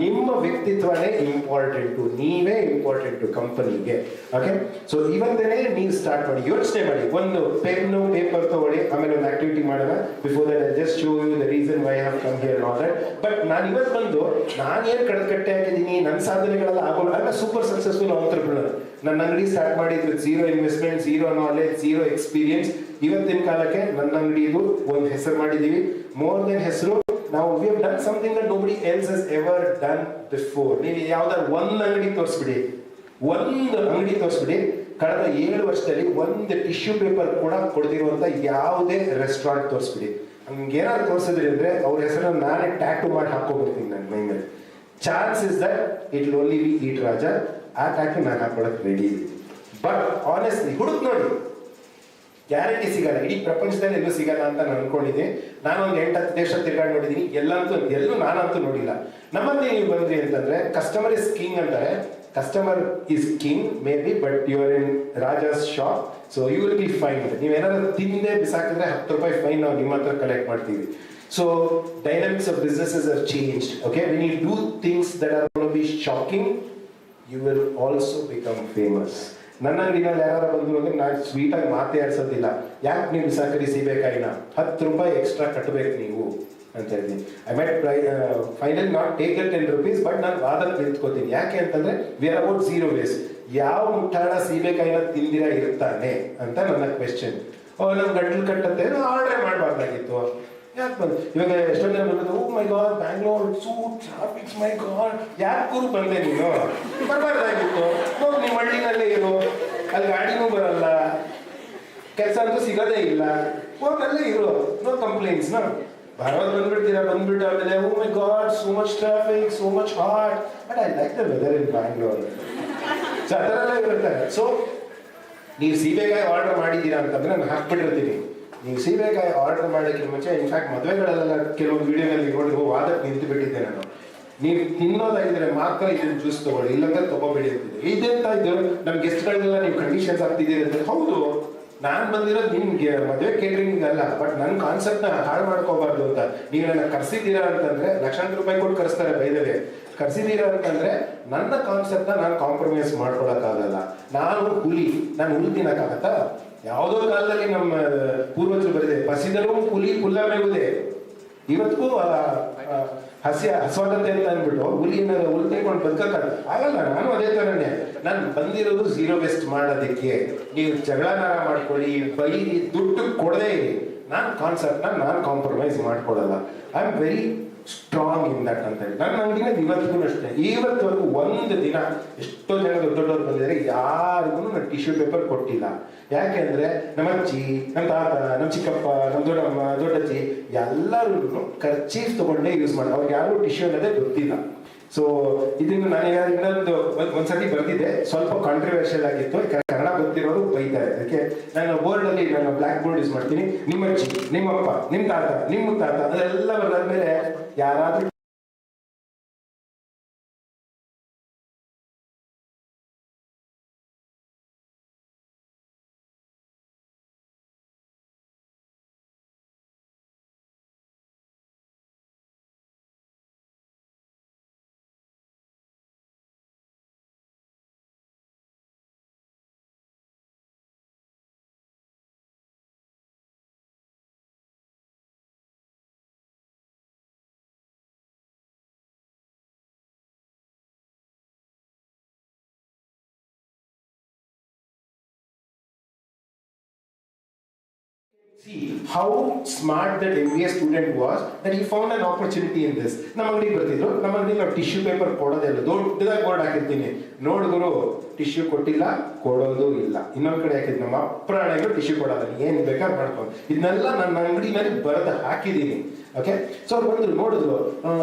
ನಿಮ್ಮ ವ್ಯಕ್ತಿತ್ವನೇ ಇಂಪಾರ್ಟೆಂಟು. ನೀವೇ ಇಂಪಾರ್ಟೆಂಟು ಕಂಪನಿಗೆ. ಓಕೆ, ಸೊ ಇವತ್ತೇ ನೀವು ಸ್ಟಾರ್ಟ್ ಮಾಡಿ, ಯೋಚನೆ ಮಾಡಿ. ಒಂದು ಪೆನ್ನು ಪೇಪರ್ ತಗೊಳ್ಳಿ, ಆಮೇಲೆ ಒಂದು ಆಕ್ಟಿವಿಟಿ ಮಾಡೋಣ. Before that I just show you the reason why have come here all that. But ನಾನು ಇವತ್ತು ಬಂದು ನಾನೇನು ಕಟ್ಟೆ ಹಾಕಿದ್ದೀನಿ, ನನ್ನ ಸಾಧನೆಗಳೆಲ್ಲ ಆಗೋಲ್ಲ. I super successful entrepreneur. ನನ್ನ ಅಂಗಡಿ ಸ್ಟಾರ್ಟ್ ಮಾಡಿದ್ದು 0 ಇನ್ವೆಸ್ಟ್ಮೆಂಟ್, 0 ನಾಲೆಜ್, 0 ಎಕ್ಸ್ಪೀರಿಯನ್ಸ್. ಇವತ್ತಿನ ಕಾಲಕ್ಕೆ ನನ್ನ ಅಂಗಡಿದು ಒಂದು ಹೆಸರು ಮಾಡಿದ್ದೀವಿ. ಮೋರ್ ದೆನ್ ಹೆಸರು, ನಾವು we have done something that nobody else has ever done before. ನೀವು ಯಾವ್ದಾದ್ರು ಒಂದು ಅಂಗಡಿ ತೋರಿಸ್ಬಿಡಿ, ಕಳೆದ 7 ವರ್ಷದಲ್ಲಿ ಒಂದು ಟಿಶ್ಯೂ ಪೇಪರ್ ಕೂಡ ಕೊಡ್ತಿರುವಂತ ಯಾವುದೇ ರೆಸ್ಟೋರೆಂಟ್ ತೋರಿಸ್ಬಿಡಿ. ಹಂಗೇನಾದ್ರು ತೋರಿಸಿದ್ರಿ ಅಂದ್ರೆ ಅವ್ರ ಹೆಸರನ್ನು ನಾನೇ ಟ್ಯಾಟೂ ಮಾಡಿ ಹಾಕೋಬಿಡ್ತೀನಿ ನನ್ನ ಮೈ ಮೇಲೆ. Chance is that it will only be eat Raja. ಆ ಟ್ಯಾಟೂ ನಾನು ಹಾಕೊಳಕ್ಕೆ ರೆಡಿ ಇದೆ. ಬಟ್ ಆನೆಸ್ಟ್ಲಿ ಹುಡುಕ್ ನೋಡಿ, ಗ್ಯಾರಂಟಿ ಸಿಗಲ್ಲ. ಇಡೀ ಪ್ರಪಂಚದಲ್ಲಿ ಎಲ್ಲೂ ಸಿಗಲ್ಲ ಅಂತ ನಾನು ಅನ್ಕೊಂಡಿದ್ದೀನಿ. ನಾನೊಂದು 8-10 ದೇಶ ತಿರ್ಗಾಡಿ ನೋಡಿದ್ದೀನಿ. ಎಲ್ಲೂ ನಾನಂತೂ ನೋಡಿಲ್ಲ. ನಮ್ಮಲ್ಲಿ ನೀವು ಬಂದ್ರಿ ಅಂತಂದ್ರೆ ಕಸ್ಟಮರ್ ಇಸ್ ಕಿಂಗ್ ಅಂತಾರೆ. Customer is king may be, but you are in Raja's shop, so you will be fine. ನೀವೇನಾದ್ರು ತಿಂದೇ ಬಿಸಾಕಿದ್ರೆ 10 ರೂಪಾಯಿ ಫೈನ್ ನಾವು ನಿಮ್ಮ ಹತ್ರ ಕಲೆಕ್ಟ್ ಮಾಡ್ತೀವಿ. So dynamics of businesses have changed. Okay, when you do things that are gonna be shocking, you will also become famous. ನನ್ನ ಅಂಗಡಿನಲ್ಲಿ ಯಾರು ಬಂದ್ರು ಅಂದ್ರೆ ನಾನು ಸ್ವೀಟಾಗಿ ಮಾತೇ ಆಡ್ಸೋದಿಲ್ಲ. ಯಾಕೆ ನೀವು ಬಿಸಾಕರಿ ಸೀಬೇಕಾಯಿನ 10 ರೂಪಾಯಿ ಎಕ್ಸ್ಟ್ರಾ ಕಟ್ಟಬೇಕು ನೀವು ಅಂತ ಹೇಳ್ತೀನಿ. I might final not take the 10 rupees, but ನಾನು ವಾದಕ್ಕೆ ನಿಂತ್ಕೋತೀನಿ. ಯಾಕೆ ಅಂತಂದ್ರೆ ವಿ ಆರ್ ಅಬೌಟ್ 0 waste. ಯಾವ ಮುಟ್ಟಾಡ ಸೀಬೇಕಾಯಿನ ತಿಂದಿರ ಇರ್ತಾನೆ ಅಂತ ನನ್ನ ಕ್ವೆಶ್ಚನ್. ನನ್ನ ಗಂಟಲು ಕಟ್ಟತ್ತೆ, ಆರ್ಡರ್ ಮಾಡಬಾರ್ದಾಗಿತ್ತು. ಯಾಕೆ ಬಂದು ಇವಾಗ ಎಷ್ಟೊಂದು ಜನ ಬಂದು, ಓ my god Bangalore Suu traffics, my god ಯಾಕೆ ಕೂರು ಬಂದೆ ನೀನು, ಬರಬಾರ್ದಾಗಿತ್ತು. ಹೋಗಿ ನಿಮ್ಮ ಹಳ್ಳಿನಲ್ಲೇ ಇರು, ಅಲ್ಲಿ ಗಾಡಿನೂ ಬರಲ್ಲ, ಕೆಲಸ ಅಂತೂ ಸಿಗೋದೇ ಇಲ್ಲ, ಹೋಗಲ್ಲೇ ಇರು, ನೋ ಕಂಪ್ಲೇಂಟ್ಸ್. ಬರೋದು ಬಂದ್ಬಿಟ್ಟು ಆಮೇಲೆ oh my god so much traffic, so much hot, but I like the weather in Bangalore. So ಆ ಥರ ಎಲ್ಲ ಇರುತ್ತೆ. ಸೊ ನೀವು ಸೀಬೆಕಾಯಿ ಆರ್ಡರ್ ಮಾಡಿದ್ದೀರಾ ಅಂತಂದ್ರೆ ನಾನು ಹಾಕ್ಬಿಟ್ಟಿರ್ತೀನಿ. ನೀವು ಸೀಬೆಕಾಯಿ ಆರ್ಡರ್ ಮಾಡೋಕ್ಕೆ ಮುಂಚೆ, ಇನ್ಫ್ಯಾಕ್ಟ್ ಮದುವೆಗಳಲ್ಲೆಲ್ಲ ಕೆಲವೊಂದು ವಿಡಿಯೋನಲ್ಲಿ ನೋಡಿ ವಾದಕ್ಕೆ ನಿಂತು ಬಿಟ್ಟಿದ್ದೆ ನಾನು. ನೀವು ತಿನ್ನೋದಾಗಿದ್ರೆ ಮಾತ್ರ ಇದನ್ನು ಜ್ಯೂಸ್ ತೊಗೊಳ್ಳಿ, ಇಲ್ಲಾಂದ್ರೆ ತೊಗೋಬೇಡಿ ಅಂತಿದ್ದೆ. ಇದೆಂತ ಇದು ನಮ್ಮ ಗೆಸ್ಟ್ಗಳಿಗೆಲ್ಲ ನೀವು ಕಂಡೀಷನ್ಸ್ ಆಗ್ತಿದ್ದೀರಿ ಅಂತ. ಹೌದು, ನಾನು ಬಂದಿರೋದು ನಿಮ್ಗೆ ಮದುವೆ ಕೇಟ್ರಿಂಗ್ ಅಲ್ಲ, ಬಟ್ ನನ್ನ ಕಾನ್ಸೆಪ್ಟ್ನ ಹಾಳು ಮಾಡ್ಕೋಬಾರ್ದು ಅಂತ. ನೀವು ನನ್ನ ಕರ್ಸಿದ್ದೀರಾ ಅಂತಂದ್ರೆ ಲಕ್ಷಾಂತರ ರೂಪಾಯಿ ಕೊಟ್ಟು ಕರೆಸ್ತಾರೆ. ಬೈದವೆ ಕರ್ಸಿದ್ದೀರಾ ಅಂತಂದ್ರೆ ನನ್ನ ಕಾನ್ಸೆಪ್ಟ್ನ ನಾನು ಕಾಂಪ್ರಮೈಸ್ ಮಾಡ್ಕೊಳಕ್ಕಾಗಲ್ಲ. ನಾನು ಹುಲಿ ತಿನ್ನಕ್ಕಾಗತ್ತಾ? ಯಾವುದೋ ಕಾಲದಲ್ಲಿ ನಮ್ಮ ಪೂರ್ವಜರು ಬರೆದಿದೆ, ಪಸಿದರೂ ಹುಲಿ ಪುಲ್ಲ ಮೇಗುವುದೇ. ಇವತ್ತಿಗೂ ಹಸ್ವಾಗತ್ತೆ ಅಂತ ಅಂದ್ಬಿಟ್ಟು ಹುಲಿನ ಹುಲ್ ತೆಗೆಕೊಂಡು ಬದುಕಕ್ಕಾಗ ಆಗಲ್ಲ. ನಾನು ಅದೇ ಥರನೇ, ನಾನು ಬಂದಿರೋದು 0 waste ಮಾಡೋದಕ್ಕೆ. ನೀವು ಜಗಳನಾರ ಮಾಡ್ಕೊಳ್ಳಿ, ಬೈರಿ, ದುಡ್ಡು ಕೊಡದೇ ಇರಿ, ನಾನು ಕಾನ್ಸೆಪ್ಟ್ನ ನಾನು ಕಾಂಪ್ರಮೈಸ್ ಮಾಡ್ಕೊಳ್ಳಲ್ಲ. I am very strong in that ಅಂತ ಹೇಳಿ. ನನ್ನ ಅಂಗಡಿನ ಇವತ್ತಿಗೂ ಅಷ್ಟೇ, ಇವತ್ತವರೆಗೂ ಒಂದು ದಿನ ಎಷ್ಟೋ ಜನ ದೊಡ್ಡವರು ಬಂದಿದ್ದಾರೆ, ಯಾರಿಗೂ ನಾನು ಟಿಶ್ಯೂ ಪೇಪರ್ ಕೊಟ್ಟಿಲ್ಲ. ಯಾಕೆಂದ್ರೆ ನಮ್ಮ ಅಜ್ಜಿ, ನಮ್ಮ ತಾತ, ನಮ್ಮ ಚಿಕ್ಕಪ್ಪ, ನಮ್ಮ ದೊಡ್ಡಮ್ಮ, ದೊಡ್ಡಜ್ಜಿ ಎಲ್ಲರೂ ಕರ್ಚೀಫ್ ತಗೊಂಡೇ ಯೂಸ್ ಮಾಡಿ, ಅವ್ರಿಗೆ ಯಾರಿಗೂ ಟಿಶ್ಯೂ ಅನ್ನೋದೇ ಗೊತ್ತಿಲ್ಲ. ಸೊ ಇದನ್ನು ನಾನು ಇನ್ನೊಂದ್ಸತಿ ಬರ್ತಿದ್ದೆ, ಸ್ವಲ್ಪ ಕಾಂಟ್ರವರ್ಷಿಯಲ್ ಆಗಿತ್ತು, ಕನ್ನಡ ಗೊತ್ತಿರೋರು ಬೈತಾರೆ. ಅದಕ್ಕೆ ನಾನು ಬೋರ್ಡಲ್ಲಿ ನಾನು ಬ್ಲ್ಯಾಕ್ ಬೋರ್ಡ್ ಯೂಸ್ ಮಾಡ್ತೀನಿ. ನಿಮ್ಮ ಅಜ್ಜಿ, ನಿಮ್ಮಪ್ಪ, ನಿಮ್ಮ ತಾತ, ನಿಮ್ಮ ಮುತ್ತಾತ ಅದೆಲ್ಲ ಬರೆದಾದ್ಮೇಲೆ ಯಾರಾದ್ರೂ see how smart that MBA student was that he found an opportunity in this. ನಮ್ಮ ಅಂಗಡಿಗೆ ಬರ್ತಿದ್ರು, ನಮ್ಮ ಅಂಗಡಿಗೆ ನಾವು ಟಿಶ್ಯೂ ಪೇಪರ್ ಕೊಡೋದೇ ಇಲ್ಲ, ದೊಡ್ಡದಾಗಿ ಬೋರ್ಡ್ ಹಾಕಿರ್ತೀನಿ, ನೋಡಿದ್ರು ಟಿಶ್ಯೂ ಕೊಟ್ಟಿಲ್ಲ, ಕೊಡೋದು ಇಲ್ಲ. ಇನ್ನೊಂದ್ ಕಡೆ ಹಾಕಿದ್ ನಮ್ಮ ಅಪ್ರಾಣಿಗಳು ಟಿಶ್ಯೂ ಕೊಡೋದು, ಏನ್ ಬೇಕಾದ್ರೆ ಮಾಡ್ಕೊಂಡು. ಇದನ್ನೆಲ್ಲ ನನ್ನ ಅಂಗಡಿನಲ್ಲಿ ಬರೆದು ಹಾಕಿದ್ದೀನಿ. ಓಕೆ, ಸೊ ಅವ್ರು ಬಂದ್ರು, ನೋಡಿದ್ರು,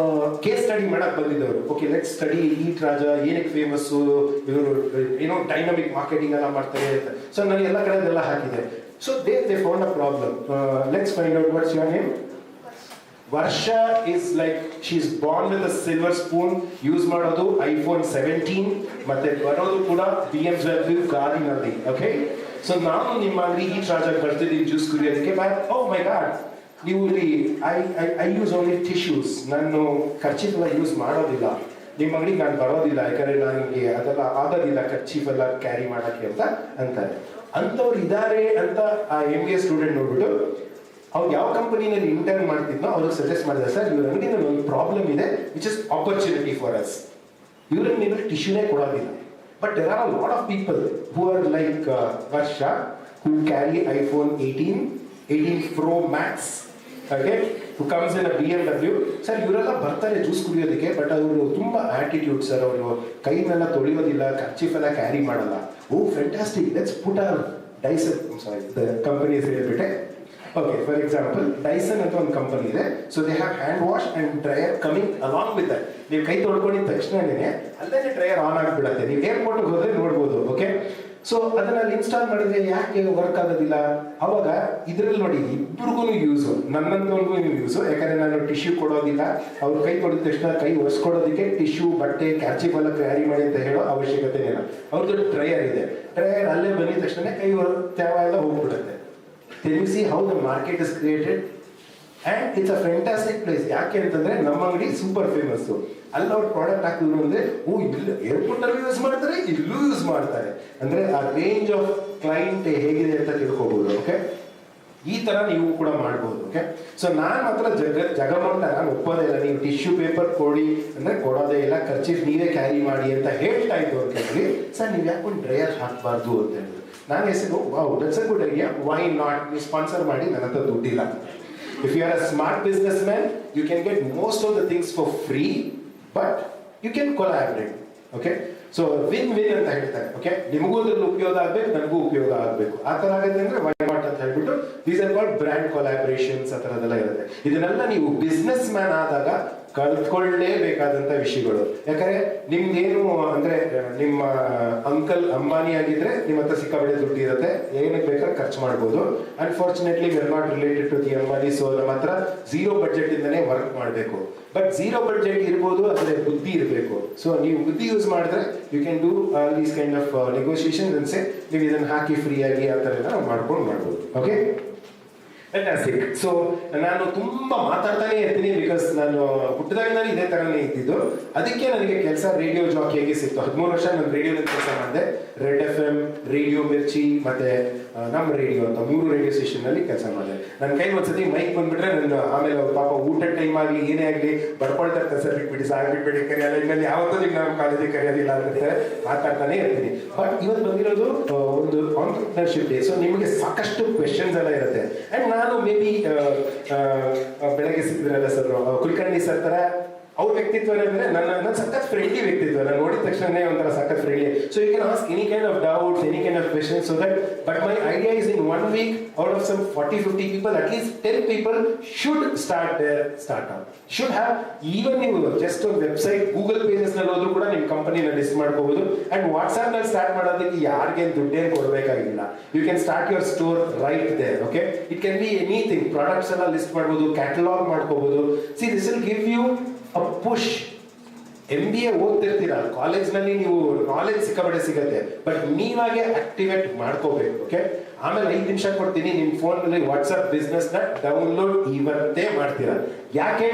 ಕೇಸ್ ಸ್ಟಡಿ ಮಾಡಕ್ ಬಂದಿದ್ದವರು. ಓಕೆ, ಲೆಟ್ ಸ್ಟಡಿ ಈಟ್ ರಾಜ ಏನಕ್ಕೆ ಫೇಮಸ್ಸು, ಇವರು ಏನೋ ಡೈನಮಿಕ್ ಮಾರ್ಕೆಟಿಂಗ್ ಎಲ್ಲ ಮಾಡ್ತಾರೆ ಅಂತ. ಸೊ ನಾನು ಎಲ್ಲ ಕಡೆ ಅದೆಲ್ಲ ಹಾಕಿದೆ. So they found a problem. Let's find out what's your name. Varsha is like she's born with a silver spoon. Use ಮಾಡೋದು iPhone 17 ಮತ್ತೆ ಬರೋದು ಕೂಡ BMW ಕಾರಿನಲ್ಲಿ. Okay, so ನಾನು ನಿಮ್ಮ ಅಂಗಡಿ ಈ ಚಾರ್ಜರ್ ಬರ್ತಿದ್ದೀನಿ ಜ್ಯೂಸ್ ಕುಡಿಯೋದಕ್ಕೆ. Oh my god, ನೀವು I use only tissues. ನಾನು ಖರ್ಚೀಫ್ ಎಲ್ಲ ಯೂಸ್ ಮಾಡೋದಿಲ್ಲ, ನಿಮ್ಮ ಅಂಗಡಿಗೆ ನಾನು ಬರೋದಿಲ್ಲ, ಯಾಕಂದ್ರೆ ನನಗೆ ಅದೆಲ್ಲ ಆಗೋದಿಲ್ಲ ಖರ್ಚೀಫ್ ಎಲ್ಲ ಕ್ಯಾರಿ ಮಾಡೋಕ್ಕೆ ಅಂತ ಅಂತಾರೆ. ಅಂಥವ್ರು ಇದ್ದಾರೆ ಅಂತ ಆ MBA ಸ್ಟೂಡೆಂಟ್ ನೋಡ್ಬಿಟ್ಟು ಅವ್ರು ಯಾವ ಕಂಪನಿನಲ್ಲಿ ಇಂಟರ್ನ್ ಮಾಡ್ತಿದ್ನೋ ಅವ್ರಿಗೆ ಸಜೆಸ್ಟ್ ಮಾಡಿದೆ, ಸರ್ ಇವ್ರ ಅಂಗಡಿನಲ್ಲಿ ಒಂದು ಪ್ರಾಬ್ಲಮ್ ಇದೆ which is opportunity for us. ಇವ್ರಿಗೆ ನೀವು ಟಿಶ್ಯೂನೇ ಕೊಡೋದಿಲ್ಲ. But there are a lot of people who are like ವರ್ಷ who carry iPhone 18 Pro Max, okay, who comes in a BMW. Sir ಇವರೆಲ್ಲ ಬರ್ತಾರೆ ಜ್ಯೂಸ್ ಕುಡಿಯೋದಕ್ಕೆ, ಬಟ್ ಅವರು ತುಂಬಾ ಆಟಿಟ್ಯೂಡ್ ಸರ್, ಅವರು ಕೈನೆಲ್ಲ ತೊಳೆಯೋದಿಲ್ಲ, ಖರ್ಚೀಫ್ ಎಲ್ಲ ಕ್ಯಾರಿ ಮಾಡಲ್ಲ. Oh fantastic, let's put a Dyson, sorry the company ಹೆಸರು ಹೇಳ್ಬಿಟ್ಟೆ. ಓಕೆ, ಫಾರ್ ಎಕ್ಸಾಂಪಲ್ ಡೈಸನ್ ಅಂತ ಒಂದು ಕಂಪನಿ ಇದೆ. So they have hand wash and dryer coming along with that. ನೀವು ಕೈ ತೊಳ್ಕೊಂಡಿದ ತಕ್ಷಣನೇ ಅಲ್ಲೇ ಡ್ರೈಯರ್ ಆನ್ ಆಗಿಬಿಡುತ್ತೆ. ನೀವು ಏರ್ಪೋರ್ಟ್ಗೆ ಹೋದ್ರೆ ನೋಡ್ಬೋದು. ಓಕೆ, ಸೊ ಅದನ್ನ ಅಲ್ಲಿ ಇನ್ಸ್ಟಾಲ್ ಮಾಡಿದ್ರೆ ಯಾಕೆ ವರ್ಕ್ ಆಗೋದಿಲ್ಲ? ಅವಾಗ ಇದ್ರಲ್ಲಿ ನೋಡಿ ಇಬ್ಬರಿಗೂ ಯೂಸು, ನನ್ನಂತವನಿಗೂ ಯೂಸು. ಯಾಕಂದ್ರೆ ನಾನು ಟಿಶ್ಯೂ ಕೊಡೋದಿಲ್ಲ, ಅವ್ರು ಕೈ ತೊಳೆದ ತಕ್ಷಣ ಕೈ ಒರೆಸ್ಕೊಡೋದಕ್ಕೆ ಟಿಶ್ಯೂ, ಬಟ್ಟೆ, ಕ್ಯಾರ್ಚಿಫ್ ಎಲ್ಲ ಕ್ಯಾರಿ ಮಾಡಿ ಅಂತ ಹೇಳೋ ಅವಶ್ಯಕತೆ ಇಲ್ಲ. ಅವ್ರದ್ದು ಡ್ರೈಯರ್ ಇದೆ, ಡ್ರೈಯರ್ ಅಲ್ಲೇ ಬಂದಿದ ತಕ್ಷಣ ಕೈ ತ್ಯಾವ ಎಲ್ಲ ಹೋಗ್ಬಿಡುತ್ತೆ. Can you see how the market is created? And it's a fantastic place. ಯಾಕೆ ಅಂತಂದ್ರೆ ನಮ್ಮ ಅಂಗಡಿ ಸೂಪರ್ ಫೇಮಸ್. ಅಲ್ಲಿ ಅವ್ರ ಪ್ರಾಡಕ್ಟ್ ಹಾಕಿದ್ರು ಅಂದ್ರೆ ಇಲ್ಲ ಏರ್ಪೋರ್ಟ್ ಅಲ್ಲಿ ಯೂಸ್ ಮಾಡ್ತಾರೆ, ಇಲ್ಲೂ ಯೂಸ್ ಮಾಡ್ತಾರೆ. ಅಂದ್ರೆ ಆ ರೇಂಜ್ ಆಫ್ ಕ್ಲೈಂಟ್ ಹೇಗಿದೆ ಅಂತ ತಿಳ್ಕೊಬಹುದು. ಓಕೆ, ಈ ತರ ನೀವು ಕೂಡ ಮಾಡ್ಬೋದು. ಓಕೆ, ಸೊ ನಾನು ಮಾತ್ರ ಜಗಮಂಟ ನಾನು ಒಪ್ಪೋದೇ ಇಲ್ಲ. ನೀವು ಟಿಶ್ಯೂ ಪೇಪರ್ ಕೊಡಿ ಅಂದ್ರೆ ಕೊಡೋದೇ ಇಲ್ಲ, ಖರ್ಚಿಫ್ ನೀವೇ ಕ್ಯಾರಿ ಮಾಡಿ ಅಂತ ಹೇಳ್ತಾ ಇದ್ದು ಅಂತ ಹೇಳಿ, ಸರ್ ನೀವು ಯಾಕೆ ಒಂದು ಡ್ರೈಯರ್ ಹಾಕಬಾರ್ದು ಅಂತ ಹೇಳಿದ್ರು. ನಾನು ಹೆಸರು wow that's a good idea, why not, ನೀವು ಸ್ಪಾನ್ಸರ್ ಮಾಡಿ, ನನ್ನ ಹತ್ರ ದುಡ್ಡಿಲ್ಲ. If you are a smart businessman, you can get most of the things for free, but you can collaborate. Okay, so win-win ಅಂತ ಹೇಳ್ತಾರೆ. ಓಕೆ, ನಿಮಗೂ ಅದ್ರಲ್ಲಿ ಉಪಯೋಗ ಆಗ್ಬೇಕು, ನನಗೂ ಉಪಯೋಗ ಆಗಬೇಕು. ಆ ಥರ ಆಗುತ್ತೆ ಅಂದ್ರೆ ವೈ ನಾಟ್ ಅಂತ ಹೇಳ್ಬಿಟ್ಟು these are called brand collaborations, ಆ ಥರದೆಲ್ಲ ಇರುತ್ತೆ. ಇದನ್ನೆಲ್ಲ ನೀವು ಬಿಸ್ನೆಸ್ ಮ್ಯಾನ್ ಆದಾಗ ಕಲ್ತ್ಕೊಳ್ಳೇಬೇಕಾದಂಥ ವಿಷಯಗಳು. ಯಾಕಂದ್ರೆ ನಿಮ್ದೇನು ಅಂದ್ರೆ ನಿಮ್ಮ ಅಂಕಲ್ ಅಂಬಾನಿ ಆಗಿದ್ರೆ ನಿಮ್ಮ ಹತ್ರ ಸಿಕ್ಕಾಬಟ್ಟೆ ದುಡ್ಡು ಇರುತ್ತೆ, ಏನಕ್ಕೆ ಬೇಕಾದ್ರೆ ಖರ್ಚು ಮಾಡ್ಬೋದು. Unfortunately we are not related to the Ambani, so ನಮ್ಮ ಹತ್ರ ಝೀರೋ ಬಡ್ಜೆಟ್ ಇಂದನೇ ವರ್ಕ್ ಮಾಡಬೇಕು. ಬಟ್ ಝೀರೋ ಬಡ್ಜೆಟ್ ಇರ್ಬೋದು, ಆದರೆ ಬುದ್ಧಿ ಇರಬೇಕು. ಸೊ ನೀವು ಬುದ್ಧಿ ಯೂಸ್ ಮಾಡಿದ್ರೆ you can do these kind of negotiation ಅನ್ಸೆ, ನೀವು ಇದನ್ನು ಹಾಕಿ ಫ್ರೀಯಾಗಿ ಆ ಥರ ಎಲ್ಲ ಮಾಡ್ಕೊಂಡು ಮಾಡ್ಬೋದು. Okay, fantastic. ಸೊ ನಾನು ತುಂಬ ಮಾತಾಡ್ತಾನೆ ಇರ್ತೀನಿ, ಬಿಕಾಸ್ ನಾನು ಹುಟ್ಟಿದಾಗಿಂದ ಇದೇ ಥರನೇ ಇದ್ದಿದ್ದು. ಅದಕ್ಕೆ ನನಗೆ ಕೆಲಸ ರೇಡಿಯೋ ಜಾಕಿ ಹೇಗೆ ಸಿಕ್ತು. 13 ವರ್ಷ ನಾನು ರೇಡಿಯೋದಲ್ಲಿ ಕೆಲಸ ಮಾಡಿದೆ. ರೆಡ್ FM, ರೇಡಿಯೋ ಮಿರ್ಚಿ ಮತ್ತೆ ನಮ್ಮ ರೇಡಿಯೋ ಅಂತ 3 ರೇಡಿಯೋ ಸ್ಟೇಷನ್ನಲ್ಲಿ ಕೆಲಸ ಮಾಡಿದೆ. ನನ್ನ ಕೈ ಒಂದ್ಸತಿ ಮೈಕ್ ಬಂದ್ಬಿಟ್ರೆ ನಾನು ಆಮೇಲೆ ಪಾಪ ಊಟ ಟೈಮ್ ಆಗಲಿ ಏನೇ ಆಗಲಿ ಬಡ್ಕೊಳ್ತಾ ಇರ್ತಾರೆ, ಸರ್ ಬಿಟ್ಬಿಡಿ, ಸಾರ್ ಬಿಟ್ಬಿಡಿ, ಕರೆಯಲ್ಲ, ಇನ್ಮೇಲೆ ಯಾವತ್ತೂ ನೀವು ನಮ್ಮ ಕಾಲೇಜಿಗೆ ಕರೆಯೋದಿಲ್ಲ ಅಂತ ಮಾತಾಡ್ತಾನೆ ಇರ್ತೀನಿ. ಬಟ್ ಇವತ್ತು ಬಂದಿರೋದು ಒಂದು ಆಂಟ್ರಪ್ರಿನರ್ಶಿಪ್ ಡೇ. ಸೊ ನಿಮಗೆ ಸಾಕಷ್ಟು ಕ್ವೆಶನ್ಸ್ ಎಲ್ಲ ಇರುತ್ತೆ. ಆ್ಯಂಡ್ ನಾನು ಮೇ ಬಿ ಬೆಳಗ್ಗೆ ಸಿಕ್ಕಿದ್ರಲ್ಲ ಸರ್ ಕುಲಕರ್ಣಿ ಸರ್ ಥರ ಅವ್ರ ವ್ಯಕ್ತಿತ್ವನೇ ಬೇರೆ, ನನ್ನ ಸಖತ್ ಫ್ರೆಂಡ್ಲಿ ವ್ಯಕ್ತಿತ್ವ, ನಾನು ನೋಡಿದ ತಕ್ಷಣ ಒಂಥರ ಸಖತ್ friendly. So you can ask any kind of doubts, any kind of questions, so that but my idea is in 1 week out of some 40-50 people, at least 10 people should start their startup. Should have, even ನೀವು just ಒಂದು website Google pages ನಲ್ಲಿ ಹೋದ್ರು ಕೂಡ ನಿಮ್ಮ ಕಂಪನಿನ list ಮಾಡ್ಕೋಬಹುದು. And WhatsApp ನಲ್ಲಿ start ಮಾಡೋದಕ್ಕೆ ಯಾರಿಗೇನು ದುಡ್ಡೇನು ಕೊಡಬೇಕಾಗಿಲ್ಲ. You can start your store right there. Okay, it can be anything, products ಎಲ್ಲ ಲಿಸ್ಟ್ ಮಾಡ್ಬೋದು, ಕ್ಯಾಟಲಾಗ್ ಮಾಡ್ಕೋಬಹುದು. See this will give you a push. MBA ಓದ್ತಿರ್ತೀರ, ಕಾಲೇಜ್ನಲ್ಲಿ ನೀವು ನಾಲೆಜ್ ಸಿಕ್ಕಾಪಟ್ಟೆ ಸಿಗುತ್ತೆ, ಬಟ್ ನೀವಾಗೆ ಆಕ್ಟಿವೇಟ್ ಮಾಡ್ಕೋಬೇಕು. ಓಕೆ, ಆಮೇಲೆ 5 ನಿಮಿಷ ಕೊಡ್ತೀನಿ, ನಿಮ್ಮ ಫೋನಲ್ಲಿ ವಾಟ್ಸ್ಆಪ್ ಬಿಸ್ನೆಸ್ನ ಡೌನ್ಲೋಡ್ ಇವತ್ತೇ ಮಾಡ್ತೀರಾ. ಯಾಕೆ?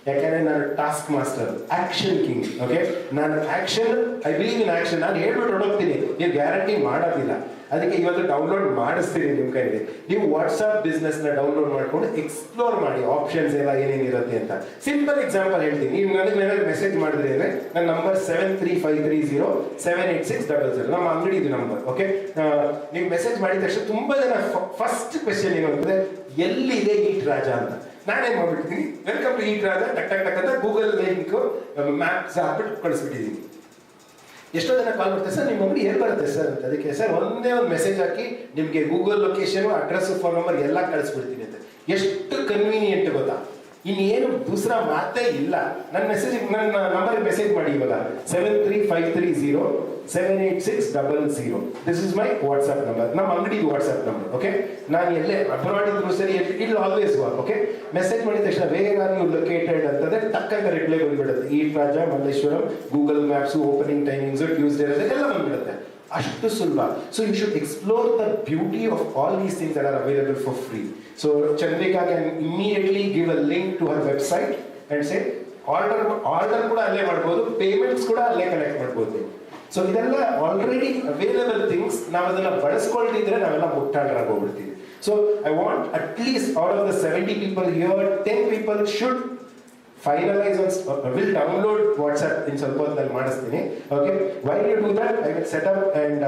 ಯಾಕಂದ್ರೆ ನಾನು task master, action king. Okay, ನಾನು action, I believe in action. ನಾನು ಹೇಳ್ಬಿಟ್ಟು ಹೊರಡೋಗ್ತೀನಿ, ನೀವು ಗ್ಯಾರಂಟಿ ಮಾಡೋದಿಲ್ಲ. ಅದಕ್ಕೆ ಇವತ್ತು ಡೌನ್ಲೋಡ್ ಮಾಡಿಸ್ತೀನಿ ನಿಮ್ಮ ಕೈಗೆ. ನೀವು ವಾಟ್ಸ್ಆಪ್ ಬಿಸ್ನೆಸ್ನ ಡೌನ್ಲೋಡ್ ಮಾಡ್ಕೊಂಡು ಎಕ್ಸ್ಪ್ಲೋರ್ ಮಾಡಿ ಆಪ್ಷನ್ಸ್ ಎಲ್ಲ ಏನೇನಿರುತ್ತೆ ಅಂತ. ಸಿಂಪಲ್ ಎಕ್ಸಾಂಪಲ್ ಹೇಳ್ತೀನಿ. ನೀವು ನನಗೆ ಮೆಸೇಜ್ ಮಾಡಿದ್ರಿ ಅಂದರೆ ನನ್ನ ನಂಬರ್ 7353078600, ನಮ್ಮ ಅಂಗಡಿದು ನಂಬರ್. ಓಕೆ, ನೀವು ಮೆಸೇಜ್ ಮಾಡಿದ ತಕ್ಷಣ ತುಂಬ ಜನ ಫಸ್ಟ್ ಕ್ವೆಶನ್ ಏನು ಅಂದರೆ ಎಲ್ಲಿದೆ ಈಟ್ ರಾಜ ಅಂತ. ನಾನೇನು ಮಾಡ್ಬಿಟ್ಟಿದ್ದೀನಿ, ವೆಲ್ಕಮ್ ಟು ಈಟ್ ರಾಜ ಟಕ್ ಟಕ್ ಟಕ್ ಅಂತ ಗೂಗಲ್ ಲಿಂಕ್ ಮ್ಯಾಪ್ಸ್ ಹಾಕ್ಬಿಟ್ಟು ಕಳಿಸ್ಬಿಟ್ಟಿದ್ದೀನಿ. ಎಷ್ಟೋ ಜನ ಕಾಲ್ ಮಾಡ್ತಾರೆ, ಸರ್ ನಿಮ್ಮ ಅಂಗಡಿ ಎಲ್ಲಿ ಬರುತ್ತೆ ಸರ್ ಅಂತ. ಅದಕ್ಕೆ ಸರ್ ಒಂದೇ ಒಂದು ಮೆಸೇಜ್ ಹಾಕಿ ನಿಮಗೆ Google location, address, phone number ಎಲ್ಲ ಕಳಿಸ್ಬಿಡ್ತೀನಿ ಅಂತ. ಎಷ್ಟು ಕನ್ವೀನಿಯೆಂಟ್ ಗೊತ್ತಾ? ಇನ್ನೇನು ದೂಸರಾ ಮಾತೇ ಇಲ್ಲ. ನನ್ನ ನಂಬರ್ಗೆ ಮೆಸೇಜ್ ಮಾಡಿ ಇವಾಗ 7353078600. This is my WhatsApp number, ನಮ್ಮ ಅಂಗಡಿದು ವಾಟ್ಸ್ಆಪ್ ನಂಬರ್. ಓಕೆ, ನಾನು ಎಲ್ಲೇ ಅಬ್ರಾಡ್ ಇದ್ರು ಸರಿ, it always work. Okay, message ಮಾಡಿದ ತಕ್ಷಣ ವೇರ್ ಆರ್ ಯು ಲೊಕೇಟೆಡ್ ಅಂತಂದ್ರೆ ಟಕ್ಕಂತ ರಿಪ್ಲೈ ಬಂದ್ಬಿಡುತ್ತೆ. Eat Raja, Malleshwaram, Google maps, opening timings, Tuesday ಎಲ್ಲ ಬಂದ್ಬಿಡುತ್ತೆ. ಅಷ್ಟು ಸುಲಭ. So you should explore the beauty of all these things that are available for free. So Chandrika can immediately give a link to her website and say order ಕೂಡ ಅಲ್ಲೇ ಮಾಡ್ಬೋದು, payments ಕೂಡ ಅಲ್ಲೇ collect ಮಾಡ್ಬೋದು. ಸೊ ಇದೆಲ್ಲ ಆಲ್ರೆಡಿ ಅವೈಲಬಲ್ ಥಿಂಗ್ಸ್. ನಾವು ಅದನ್ನ ಬಳಸ್ಕೊಂಡಿದ್ರೆ ನಾವೆಲ್ಲ ಮುಟ್ಟಾಡರಾಗೋಗ್ಬಿಡ್ತೀವಿ. So I want at least out of the 70 people here, 10 people should finalize on, will download WhatsApp in ಸ್ವಲ್ಪ ಹೊತ್ತಲ್ಲಿ ಮಾಡಿಸ್ತೀನಿ. Okay, while you do that, I will set up and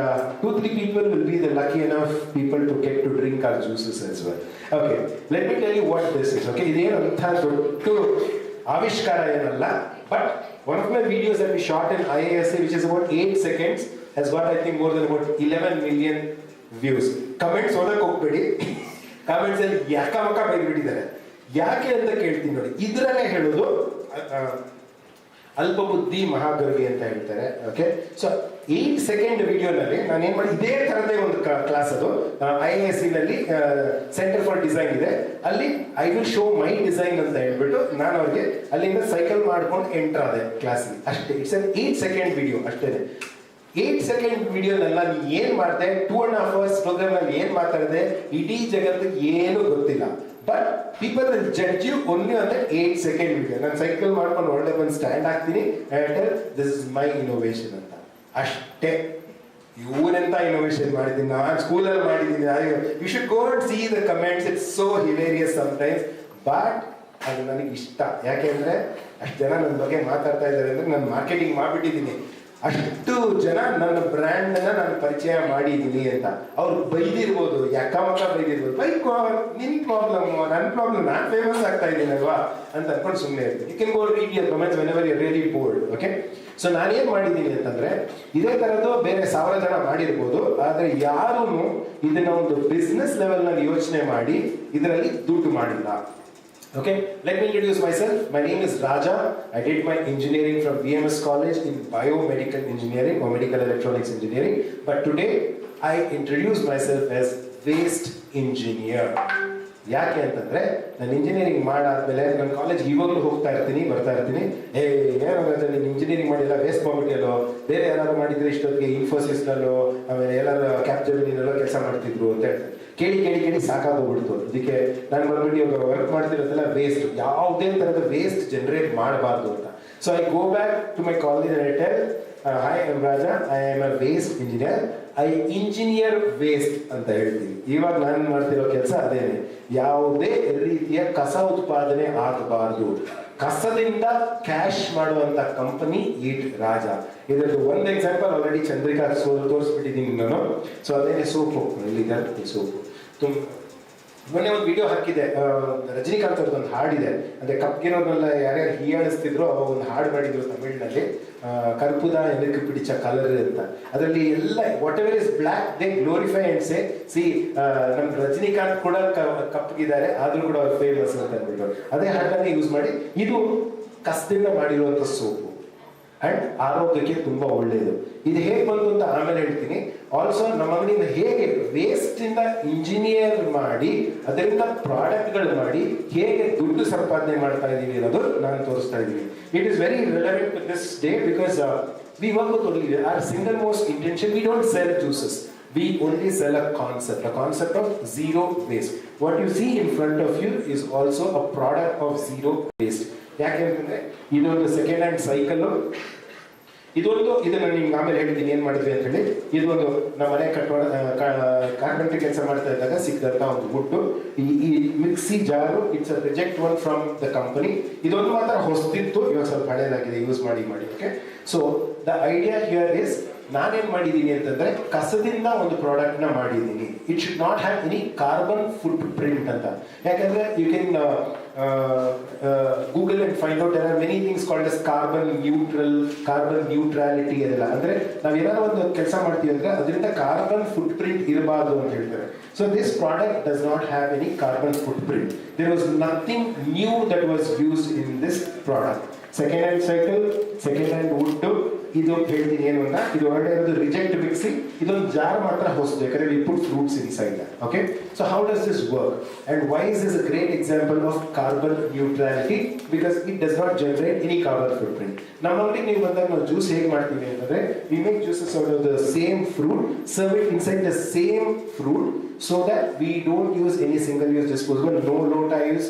2-3 people will be the lucky enough people to get to drink our juices as well. Okay, let me tell you what this is. Okay, ಇದೇನು ಅಂತ ದೊಡ್ಡ ಆವಿಷ್ಕಾರ ಏನಲ್ಲ, but one of my videos that we shot in IASA, which is about 8 seconds, has got I think more than about 11 million views. Comments ಓದಕ್ಕೆ ಹೋಗ್ಬೇಡಿ, comments ಅಲ್ಲಿ ಯಾಕಮಕ್ಕ ಬೈಬಿಟ್ಟಿದ್ದಾರೆ. ಯಾಕೆ ಅಂತ ಕೇಳ್ತೀನಿ ನೋಡಿ. ಇದರಲ್ಲೇ ಹೇಳೋದು ಅಲ್ಪ ಬುದ್ಧಿ ಮಹಾಗರ್ವಿ ಅಂತ ಹೇಳ್ತಾರೆ. ಓಕೆ, ಸೊ 8 second ವಿಡಿಯೋನಲ್ಲಿ ನಾನು ಏನು ಮಾಡಿ, ಇದೇ ಥರದೇ ಒಂದು ಕ್ಲಾಸ್, ಅದು IISc ನಲ್ಲಿ ಸೆಂಟರ್ ಫಾರ್ ಡಿಸೈನ್ ಇದೆ, ಅಲ್ಲಿ I will show my design ಅಂತ ಹೇಳ್ಬಿಟ್ಟು ನಾನು ಅವ್ರಿಗೆ ಅಲ್ಲಿಂದ ಸೈಕಲ್ ಮಾಡ್ಕೊಂಡು ಎಂಟರ್ ಆದೆ ಕ್ಲಾಸ್ಗೆ. ಅಷ್ಟೇ. ಇಟ್ಸ್ ಅನ್ 8 second ವಿಡಿಯೋ ಅಷ್ಟೇ. 8 second ವಿಡಿಯೋನೆಲ್ಲ ನೀನು ಏನು ಮಾಡಿದೆ, 2.5 hours ಪ್ರೋಗ್ರಾಮ್ನಲ್ಲಿ ಏನು ಮಾತಾಡಿದೆ, ಇಡೀ ಜಗತ್ತಿಗೆ ಏನು ಗೊತ್ತಿಲ್ಲ. But people will judge you only on the 8 second video. ನಾನು ಸೈಕಲ್ ಮಾಡ್ಕೊಂಡು ಒಳ್ಳೆ ಬಂದು ಸ್ಟ್ಯಾಂಡ್ ಹಾಕ್ತೀನಿ, ದಿಸ್ ಇಸ್ ಮೈ ಇನೋವೇಷನ್ ಅಂತ. ಅಷ್ಟೇ. ಇವನೆಂತ ಇನೋವೇಷನ್ ಮಾಡಿದ್ದೀನಿ, ನಾನು ಸ್ಕೂಲಲ್ಲಿ ಮಾಡಿದ್ದೀನಿ. You should go and see the comments, it's so hilarious sometimes, but ಅದು ನನಗೆ ಇಷ್ಟ. ಯಾಕೆಂದರೆ ಅಷ್ಟು ಜನ ನನ್ನ ಬಗ್ಗೆ ಮಾತಾಡ್ತಾ ಇದ್ದಾರೆ ಅಂದರೆ ನಾನು ಮಾರ್ಕೆಟಿಂಗ್ ಮಾಡಿಬಿಟ್ಟಿದ್ದೀನಿ. ಅಷ್ಟು ಜನ ನನ್ನ ಬ್ರ್ಯಾಂಡನ್ನು ನಾನು ಪರಿಚಯ ಮಾಡಿದ್ದೀನಿ ಅಂತ. ಅವ್ರು ಬೈದಿರ್ಬೋದು, ಯಾಕಮಕ್ಕ ಬೈದಿರ್ಬೋದು, ನಿನ್ನ ಪ್ರಾಬ್ಲಮ್ಮು, ನನ್ನ ಪ್ರಾಬ್ಲಮ್, ನಾನು ಫೇಮಸ್ ಆಗ್ತಾ ಇದ್ದೀನಲ್ವಾ ಅಂತ ಅನ್ಕೊಂಡು ಸುಮ್ಮನೆ ಇರ್ತೀನಿ. You can go read your comments whenever you are really bold. Okay, so ನಾನೇನು ಮಾಡಿದ್ದೀನಿ ಅಂತಂದರೆ, ಇದೇ ಥರದ್ದು ಬೇರೆ 1000 ಜನ ಮಾಡಿರ್ಬೋದು, ಆದರೆ ಯಾರೂ ಇದನ್ನ ಒಂದು ಬಿಸ್ನೆಸ್ ಲೆವೆಲ್ನಲ್ಲಿ ಯೋಚನೆ ಮಾಡಿ ಇದರಲ್ಲಿ ದುಡ್ಡು ಮಾಡಿಲ್ಲ. Okay, let me introduce myself. My name is Raja. I did my engineering from BMS College in biomedical engineering or medical electronics engineering. But today I introduce myself as waste engineer. ಯಾಕೆ ಅಂತಂದರೆ, ನಾನು engineering ಮಾಡಾದ್ಮೇಲೆ ನನ್ನ ಕಾಲೇಜ್ಗೆ ಇವಾಗಲೂ ಹೋಗ್ತಾ ಇರ್ತೀನಿ, ಬರ್ತಾ ಇರ್ತೀನಿ. ಏನಾಗುತ್ತೆ, ನೀನು ಇಂಜಿನಿಯರಿಂಗ್ ಮಾಡಿಲ್ಲ, ವೇಸ್ಟ್ ಮಾಡ್ಬಿಟ್ಟಿಯಲ್ಲೋ, ಬೇರೆ ಯಾರಾದ್ರು ಮಾಡಿದ್ರೆ ಇಷ್ಟೊತ್ತಿಗೆ ಇನ್ಫೋಸಿಸ್ನಲ್ಲೋ ಆಮೇಲೆ ಎಲ್ಲರೂ ಕ್ಯಾಪ್ಜಮಿನಿನಲ್ಲೋ ಕೆಲಸ ಮಾಡ್ತಿದ್ರು ಅಂತ ಹೇಳ್ತಾರೆ. ಕೇಳಿ ಕೇಳಿ ಕೇಳಿ ಸಾಕಾಗೋಗ್ಬಿಡ್ತು. ಅದಕ್ಕೆ ನಾನು ಬಂದ್ಬಿಟ್ಟು ಇವಾಗ ವರ್ಕ್ ಮಾಡ್ತಿರೋದೆಲ್ಲ ವೇಸ್ಟ್, ಯಾವುದೇ ಥರದ ವೇಸ್ಟ್ ಜನರೇಟ್ ಮಾಡಬಾರ್ದು ಅಂತ. So I go back to my college and I tell, hi I am Raja, I am a waste engineer, I engineer waste ಅಂತ ಹೇಳ್ತೀವಿ. ಇವಾಗ ನಾನು ಮಾಡ್ತಿರೋ ಕೆಲಸ ಅದೇನೆ. ಯಾವುದೇ ರೀತಿಯ ಕಸ ಉತ್ಪಾದನೆ ಆಗಬಾರ್ದು, ಕಸದಿಂದ ಕ್ಯಾಶ್ ಮಾಡುವಂತ ಕಂಪನಿ ಈಟ್ ರಾಜ. ಇದರಲ್ಲಿ ಒಂದು ಎಕ್ಸಾಂಪಲ್ ಆಲ್ರೆಡಿ ಚಂದ್ರಿಕಾ ತೋರಿಸ್ಬಿಟ್ಟಿದ್ದೀನಿ ನಾನು. ಸೊ ಅದೇನೆ ಸೋಪು, ಇಲ್ಲಿದೆ ಸೋಪು. ಮೊನ್ನೆ ಒಂದು ವಿಡಿಯೋ ಹಾಕಿದೆ, ರಜನಿಕಾಂತ್ ಅವ್ರದ್ದು ಒಂದು ಹಾಡಿದೆ, ಅಂದರೆ ಕಪ್ಗಿರೋದ್ರಲ್ಲ ಯಾರ್ಯಾರು ಹೀಯಾಳಿಸ್ತಿದ್ರು ಅವಾಗ ಒಂದು ಹಾಡು ಮಾಡಿದ್ರು ತಮಿಳಿನಲ್ಲಿ, ಕರ್ಪುದ ಎನಕ್ಕೆ ಪಿಡಿಚ ಕಲರ್ ಅಂತ. ಅದರಲ್ಲಿ ಎಲ್ಲ what ever is black they glorify and say see ನಮ್ಮ ರಜನಿಕಾಂತ್ ಕೂಡ ಕಪ್ಪಗಿದ್ದಾರೆ ಆದರೂ ಕೂಡ ಅವ್ರು ಫೇಮಸ್ ಅಂತ ಅಂದ್ಬಿಟ್ಟು ಅದೇ ಹಾಡನ್ನೇ ಯೂಸ್ ಮಾಡಿ. ಇದು ಕಸದಿಂದ ಮಾಡಿರುವಂಥ ಸೋಪು ಆ್ಯಂಡ್ ಆರೋಗ್ಯಕ್ಕೆ ತುಂಬ ಒಳ್ಳೆಯದು. ಇದು ಹೇಗೆ ಬಂತು ಅಂತ ಆಮೇಲೆ ಹೇಳ್ತೀನಿ. ಆಲ್ಸೋ ನಮ್ಮ ಅಂಗಡಿಯಿಂದ ಹೇಗೆ ವೇಸ್ಟಿಂದ ಇಂಜಿನಿಯರ್ ಮಾಡಿ ಅದರಿಂದ ಪ್ರಾಡಕ್ಟ್ಗಳು ಮಾಡಿ ಹೇಗೆ ದುಡ್ಡು ಸಂಪಾದನೆ ಮಾಡ್ತಾ ಇದ್ದೀವಿ ಅನ್ನೋದು ನಾನು ತೋರಿಸ್ತಾ ಇದ್ದೀನಿ. It is very relevant with this day because we work with only our single most intention. We don't sell juices, we only sell a concept of zero waste. What you see in front of you is also a product of zero waste. ಯಾಕೆಂತಂದ್ರೆ ಇದೊಂದು second hand cycle, ಇದನ್ನು ನಿಮ್ಗೆ ಆಮೇಲೆ ಹೇಳ್ತೀನಿ ಏನು ಮಾಡಿದ್ವಿ ಅಂತ ಹೇಳಿ. ಇದೊಂದು ನಮ್ಮ ಮನೆ ಕಾರ್ಪೆಂಟ್ರಿ ಕೆಲಸ ಮಾಡ್ತಾ ಇದ್ದಾಗ ಸಿಕ್ಕಿದಂಥ ಒಂದು ಗುಟ್ಟು. ಈ mixie jar it's a reject one from the company. ಇದೊಂದು ಮಾತ್ರ ಹೊಸದಿತ್ತು, ಇವಾಗ ಸ್ವಲ್ಪ ಹಳೇದಾಗಿದೆ ಯೂಸ್ ಮಾಡಿ. Okay, so the idea here is ನಾನೇನು ಮಾಡಿದ್ದೀನಿ ಅಂತಂದರೆ ಕಸದಿಂದ ಒಂದು ಪ್ರಾಡಕ್ಟ್ನ ಮಾಡಿದ್ದೀನಿ. It should not have any carbon footprint ಅಂತ. ಯಾಕಂದರೆ you can Google and find out there are many things called as carbon neutrality ಅದೆಲ್ಲ. ಅಂದರೆ ನಾವೇನಾದ್ರು ಒಂದು ಕೆಲಸ ಮಾಡ್ತೀವಿ ಅಂದರೆ ಅದರಿಂದ ಕಾರ್ಬನ್ ಫುಟ್ ಪ್ರಿಂಟ್ ಇರಬಾರ್ದು ಅಂತ ಹೇಳ್ತಾರೆ. So this product does not have any carbon footprint. There was nothing new that was used in this product. Second hand cycle, second hand wood, ಇದು ಹೇಳ್ತೀನಿ ಏನು ಅಂತ. ಇದು ಹೊರಡೆ ಇರೋದು ರಿಜೆಕ್ಟ್ ಮಿಕ್ಸಿ, ಇದೊಂದು ಜಾರ್ ಮಾತ್ರ ಹೊಸದು, ಯಾಕಂದ್ರೆ we put fruits inside that. Okay, so how does this work and why is this a great example of carbon neutrality? Because it does not generate any carbon footprint. ನಮ್ಮ ಅಂಗಡಿಗೆ ನೀವು ಬಂದಾಗ ನಾವು juice ಹೇಗೆ ಮಾಡ್ತೀವಿ ಅಂತಂದ್ರೆ we make juices out of the same fruit, serve it inside the same fruit so that we don't use any single use disposable, no lota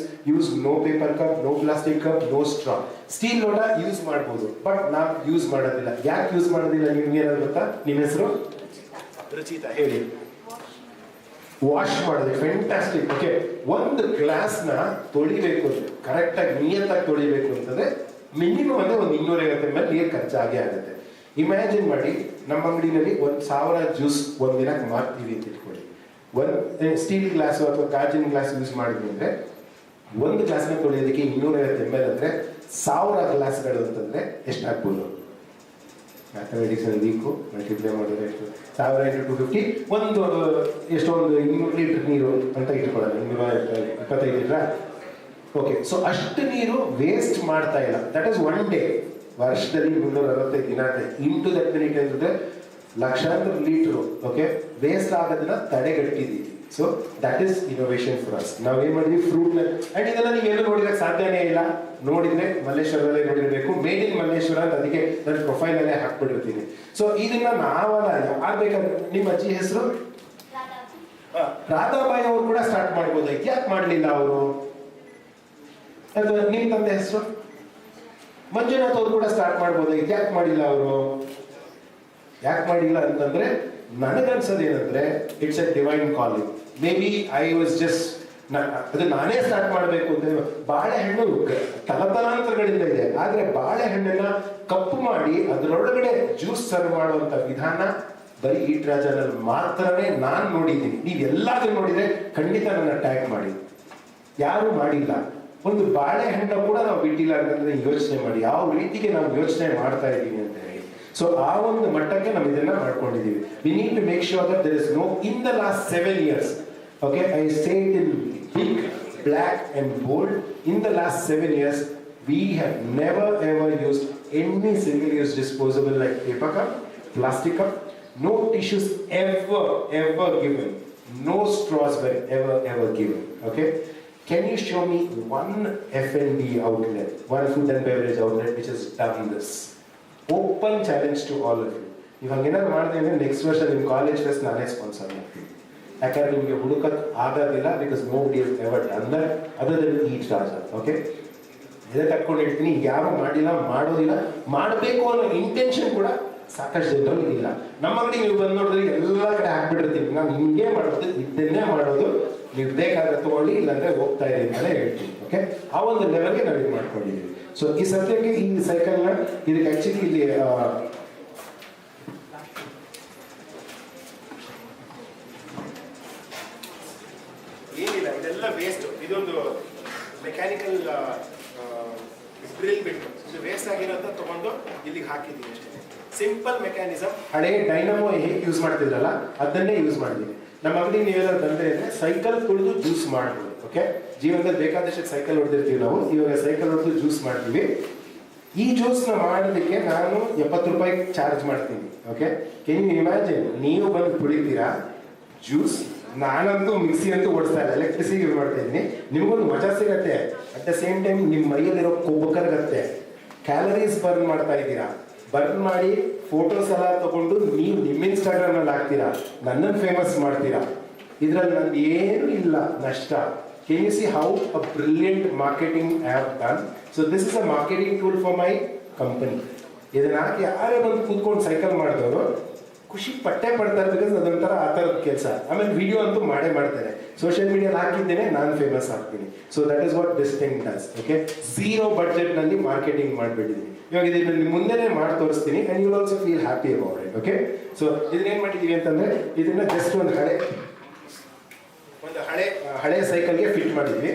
use no paper cup, no plastic cup, no straw. Steel lota use ಮಾಡಬಹುದು, but ನಾವು use ಮಾಡೋದಿಲ್ಲ. ಯಾಕೆ use ಮಾಡೋದಿಲ್ಲ ನಿಮ್ಗೆ ಏನಾದ್ರು ಗೊತ್ತಾ? ನಿಮ್ಮ ಹೆಸರು ರುಚಿತಾ, ಹೇಳಿ. ವಾಶ್ ಮಾಡೋದು ಫ್ಯಾಂಟಾಸ್ಟಿಕ್. ಓಕೆ, ಒಂದು ಗ್ಲಾಸ್ನ ತೊಳಿಬೇಕು, ಕರೆಕ್ಟಾಗಿ ನಿಯತ್ತಾಗಿ ತೊಳಿಬೇಕು ಅಂತಂದ್ರೆ ಮಿನಿಮಮ್ ಅಂದರೆ ಒಂದು 250 ml ನೀರು ಖರ್ಚಾಗೇ ಆಗುತ್ತೆ. ಇಮ್ಯಾಜಿನ್ ಮಾಡಿ, ನಮ್ಮ ಅಂಗಡಿನಲ್ಲಿ 1000 ಜ್ಯೂಸ್ ಒಂದಿನಕ್ಕೆ ಮಾರ್ತೀವಿ ಅಂತ ಇಟ್ಕೊಳ್ಳಿ. ಒಂದು ಸ್ಟೀಲ್ ಗ್ಲಾಸು ಅಥವಾ ಗಾಜಿನ ಗ್ಲಾಸ್ ಯೂಸ್ ಮಾಡಿದ್ವಿ ಅಂದರೆ ಒಂದು ಗ್ಲಾಸ್ನ ತೊಳೆಯೋದಕ್ಕೆ 250 ml ಅಂದರೆ 1000 ಗ್ಲಾಸ್ಗಳು ಅಂತಂದರೆ ಎಷ್ಟಾಗ್ಬೋದು? ಮ್ಯಾಥಮೆಟಿಕ್ಸ್ ವೀಕು ಮಲ್ಟಿಪ್ಲೈ ಮಾಡಿದ್ರೆ ಎಷ್ಟು? 1000 × 250, ಒಂದು ಎಷ್ಟೊಂದು 200 ಲೀಟರ್ ನೀರು ಅಂತ ಇಟ್ಕೊಳ್ಳೋಣ, 225 ಲೀಟ್ರಾ? ಓಕೆ, ಸೊ ಅಷ್ಟು ನೀರು ವೇಸ್ಟ್ ಮಾಡ್ತಾ ಇಲ್ಲ. That is one day. ವರ್ಷದಲ್ಲಿ 365 ದಿನ ಇಂಟು ದಟ್ ಮಿನಿಟ್ ಅಂತಂದರೆ ಲಕ್ಷಾಂತರ ಲೀಟ್ರು ಓಕೆ ವೇಸ್ಟ್ ಆಗೋದನ್ನ ತಡೆಗಟ್ಟಿದ್ದೀವಿ. So that is innovation for us. ನಾವೇನು ಮಾಡಿದ್ವಿ ಫ್ರೂಟ್ನ, ಆ್ಯಂಡ್ ಇದೆಲ್ಲ ನೀವು ಎಲ್ಲೂ ನೋಡಿದ್ರೆ ಸಾಧ್ಯನೇ ಇಲ್ಲ. ನೋಡಿದ್ರೆ ಮಲ್ಲೇಶ್ವರದಲ್ಲೇ ನೋಡಿರಬೇಕು, ಮೇಡ್ ಇನ್ ಮಲ್ಲೇಶ್ವರ ಅಂತ ಅದಕ್ಕೆ ನನ್ನ ಪ್ರೊಫೈಲಲ್ಲೇ ಹಾಕ್ಬಿಟ್ಟಿರ್ತೀನಿ. ಸೊ ಇದನ್ನ ನಾವಲ್ಲ, ಯಾರು ಬೇಕಾದ್ರೆ. ನಿಮ್ಮ ಅಜ್ಜಿ ಹೆಸರು ರಾಧಾಬಾಯಿ ಅವರು ಕೂಡ ಸ್ಟಾರ್ಟ್ ಮಾಡ್ಬೋದಾಯ್ತು, ಯಾಕೆ ಮಾಡಲಿಲ್ಲ ಅವರು? ಅಥವಾ ನಿಮ್ಮ ತಂದೆ ಹೆಸರು ಮಂಜುನಾಥ್ ಅವರು ಕೂಡ ಸ್ಟಾರ್ಟ್ ಮಾಡ್ಬೋದಾಯ್ತು, ಯಾಕೆ ಮಾಡಿಲ್ಲ ಅವರು? ಯಾಕೆ ಮಾಡಿಲ್ಲ ಅಂತಂದ್ರೆ ನನಗನ್ಸೋದು ಏನಂದ್ರೆ it's A divine calling. May be I was just ಅದು ನಾನೇ ಸ್ಟಾರ್ಟ್ ಮಾಡಬೇಕು ಅಂತ. ಬಾಳೆಹಣ್ಣು ತಲತಲಾಂತರಗಳಿಂದ ಇದೆ, ಆದರೆ ಬಾಳೆಹಣ್ಣನ್ನ ಕಪ್ಪು ಮಾಡಿ ಅದರೊಳಗಡೆ ಜ್ಯೂಸ್ ಸರ್ವ್ ಮಾಡುವಂಥ ವಿಧಾನ ಬರೀ ಈಟ್ ರಾಜನಲ್ಲಿ ಮಾತ್ರನೇ ನಾನು ನೋಡಿದ್ದೀನಿ. ನೀವೆಲ್ಲಾದ್ರೂ ನೋಡಿದ್ರೆ ಖಂಡಿತ ನನ್ನ ಟ್ಯಾಗ್ ಮಾಡಿ. ಯಾರು ಮಾಡಿಲ್ಲ. ಒಂದು ಬಾಳೆಹಣ್ಣು ಕೂಡ ನಾವು ಬಿಟ್ಟಿಲ್ಲ ಅಂತಂದ್ರೆ ಯೋಚನೆ ಮಾಡಿ ಯಾವ ರೀತಿಗೆ ನಾವು ಯೋಚನೆ ಮಾಡ್ತಾ ಇದ್ದೀವಿ ಅಂತ ಹೇಳಿ. ಸೊ ಆ ಒಂದು ಮಟ್ಟಕ್ಕೆ ನಾವು ಇದನ್ನ ಮಾಡ್ಕೊಂಡಿದ್ದೀವಿ. We need to make sure that there is no in the last 7 years. Okay, I say it in big, black and bold. In the last 7 years, we have never ever used any single-use disposable like paper cup, plastic cup. No tissues ever given. No straws were ever given. Okay. Can you show me one F&B outlet, one food and beverage outlet which has done this? Open challenge to all of you. If you have done next ವರ್ಷ ನಿಮ್ಮ college fest ನಾನೇ sponsor ಮಾಡ್ತೀನಿ. ಯಾಕಂದ್ರೆ ನಿಮಗೆ ಹುಡುಕಕ್ಕೆ ಆಗೋದಿಲ್ಲ, because nobody has ever done that other than eat Raja. Okay, ಇದೇ ಕಟ್ಕೊಂಡು ಹೇಳ್ತೀನಿ, ಯಾರು ಮಾಡಿಲ್ಲ, ಮಾಡೋದಿಲ್ಲ, ಮಾಡಬೇಕು ಅನ್ನೋ ಇಂಟೆನ್ಷನ್ ಕೂಡ ಸಾಕಷ್ಟು ಜನರಲ್ಲಿ ಇಲ್ಲ. ನಮ್ಮ ಅಂಗಡಿ ನೀವು ಬಂದು ನೋಡಿದ್ರೆ ಎಲ್ಲ ಕಡೆ ಹಾಕ್ಬಿಟ್ಟಿರ್ತೀವಿ. ನಾವು ಹಿಂಗೆ ಮಾಡೋದು, ಇದನ್ನೇ ಮಾಡೋದು, ನೀವು ಬೇಕಾದ್ರೆ ತಗೊಳ್ಳಿ, ಇಲ್ಲಾಂದ್ರೆ ಹೋಗ್ತಾ ಇರಿ ಅಂತಲೇ ಹೇಳ್ತೀವಿ. ಓಕೆ, ಆ ಒಂದು ಲೆವೆಲ್ಗೆ ನಾವು ಇದು ಮಾಡ್ಕೊಂಡಿದ್ದೀವಿ. ಸೊ ಈ ಸದ್ಯಕ್ಕೆ ಈ ಸೈಕಲ್ನ ಇದಕ್ಕೆ ಆ್ಯಕ್ಚುಲಿ ಇಲ್ಲಿ ಏನಿಲ್ಲ, ಇದೆಲ್ಲ ವೇಸ್ಟ್. ಇದೊಂದು ಮೆಕ್ಯಾನಿಕಲ್ ಡ್ರಿಲ್ ಬಿಟ್ಟು ಇದು ವೇಸ್ಟ್ ಆಗಿರೋಂಥ ತೊಗೊಂಡು ಇಲ್ಲಿಗೆ ಹಾಕಿದ್ದೀನಿ ಅಷ್ಟೇ. Simple mechanism. ಹಳೆ ಡೈನಮೋ ಹೇಗೆ ಯೂಸ್ ಮಾಡ್ತಿದ್ರಲ್ಲ ಅದನ್ನೇ ಯೂಸ್ ಮಾಡಿದ್ದೀನಿ. ನಮ್ಮ ಅಂಗಡಿ ನೀವೆಲ್ಲ ಬಂದರೆ ಅಂದರೆ ಸೈಕಲ್ ಕುಡಿದು ಜ್ಯೂಸ್ ಮಾಡ್ಬೋದು. ಓಕೆ, ಜೀವನದಲ್ಲಿ ಬೇಕಾದಷ್ಟು ಸೈಕಲ್ ಹೊಡೆದಿರ್ತೀವಿ ನಾವು. ಇವಾಗ ಸೈಕಲ್ ಹೊಡೆದು ಜ್ಯೂಸ್ ಮಾಡ್ತೀವಿ. ಈ ಜ್ಯೂಸ್ನ ಮಾಡೋದಕ್ಕೆ ನಾನು 70 ರೂಪಾಯಿ ಚಾರ್ಜ್ ಮಾಡ್ತೀನಿ. Okay, can you imagine? ನೀವು ಬಂದು ಕುಡಿತೀರಾ ಜ್ಯೂಸ್, ನಾನಂತೂ ಮಿಕ್ಸಿ ಅಂತೂ ಓಡಿಸ್ತಾ ಇಲ್ಲ, ಎಲೆಕ್ಟ್ರಿಸಿಟಿ ಯೂಸ್ ಮಾಡ್ತಾ ಇದ್ದೀನಿ. ನಿಮಗೊಂದು ಮಜಾ ಸಿಗತ್ತೆ, ಅಟ್ ದ ಸೇಮ್ ಟೈಮ್ ನಿಮ್ಮ ಮೈಯಲ್ಲಿರೋ ಕೊಬ್ಬು ಕರಗತ್ತೆ, ಕ್ಯಾಲರೀಸ್ ಬರ್ನ್ ಮಾಡ್ತಾ ಇದ್ದೀರಾ. ಬರ್ನ್ ಮಾಡಿ ಫೋಟೋಸ್ ಎಲ್ಲ ತಗೊಂಡು ನೀವು ನಿಮ್ಮ ಇನ್ಸ್ಟಾಗ್ರಾಮಲ್ಲಿ ಹಾಕ್ತೀರಾ, ನನ್ನನ್ನು ಫೇಮಸ್ ಮಾಡ್ತೀರಾ. ಇದರಲ್ಲಿ ನಂದು ಏನೂ ಇಲ್ಲ ನಷ್ಟ. Can you see how a brilliant marketing I have done? So this is a marketing tool for my company. ಇದನ್ನ ಹಾಕಿ ಯಾರೇ ಬಂದು ಕೂತ್ಕೊಂಡು ಸೈಕಲ್ ಮಾಡಿದವರು ಖುಷಿ ಪಟ್ಟೆ ಪಡ್ತಾರೆ, ಬಿಕಾಸ್ ಅದೊಂಥರ ಆ ಥರದ ಕೆಲಸ. ಆಮೇಲೆ ವಿಡಿಯೋ ಅಂತೂ ಮಾಡೇ ಮಾಡ್ತಾರೆ, ಸೋಷಿಯಲ್ ಮೀಡಿಯಲ್ಲಿ ಹಾಕಿದ್ದೇನೆ, ನಾನು ಫೇಮಸ್ ಆಗ್ತೀನಿ. So that is what this thing does. Okay, 0 ಬಡ್ಜೆಟ್ನಲ್ಲಿ ಮಾರ್ಕೆಟಿಂಗ್ ಮಾಡಿಬಿಟ್ಟಿದ್ದೀನಿ. ಇವಾಗ ಇದನ್ನ ಮುಂದೆನೇ ಮಾಡಿ ತೋರಿಸ್ತೀನಿ and you will also feel happy about it. Okay, so ಇದನ್ನೇನು ಮಾಡಿದ್ದೀವಿ ಅಂತಂದರೆ ಇದನ್ನ ಜಸ್ಟ್ ಒಂದು ಹಳೆ ಸೈಕಲ್ಗೆ ಫಿಟ್ ಮಾಡಿದ್ವಿ.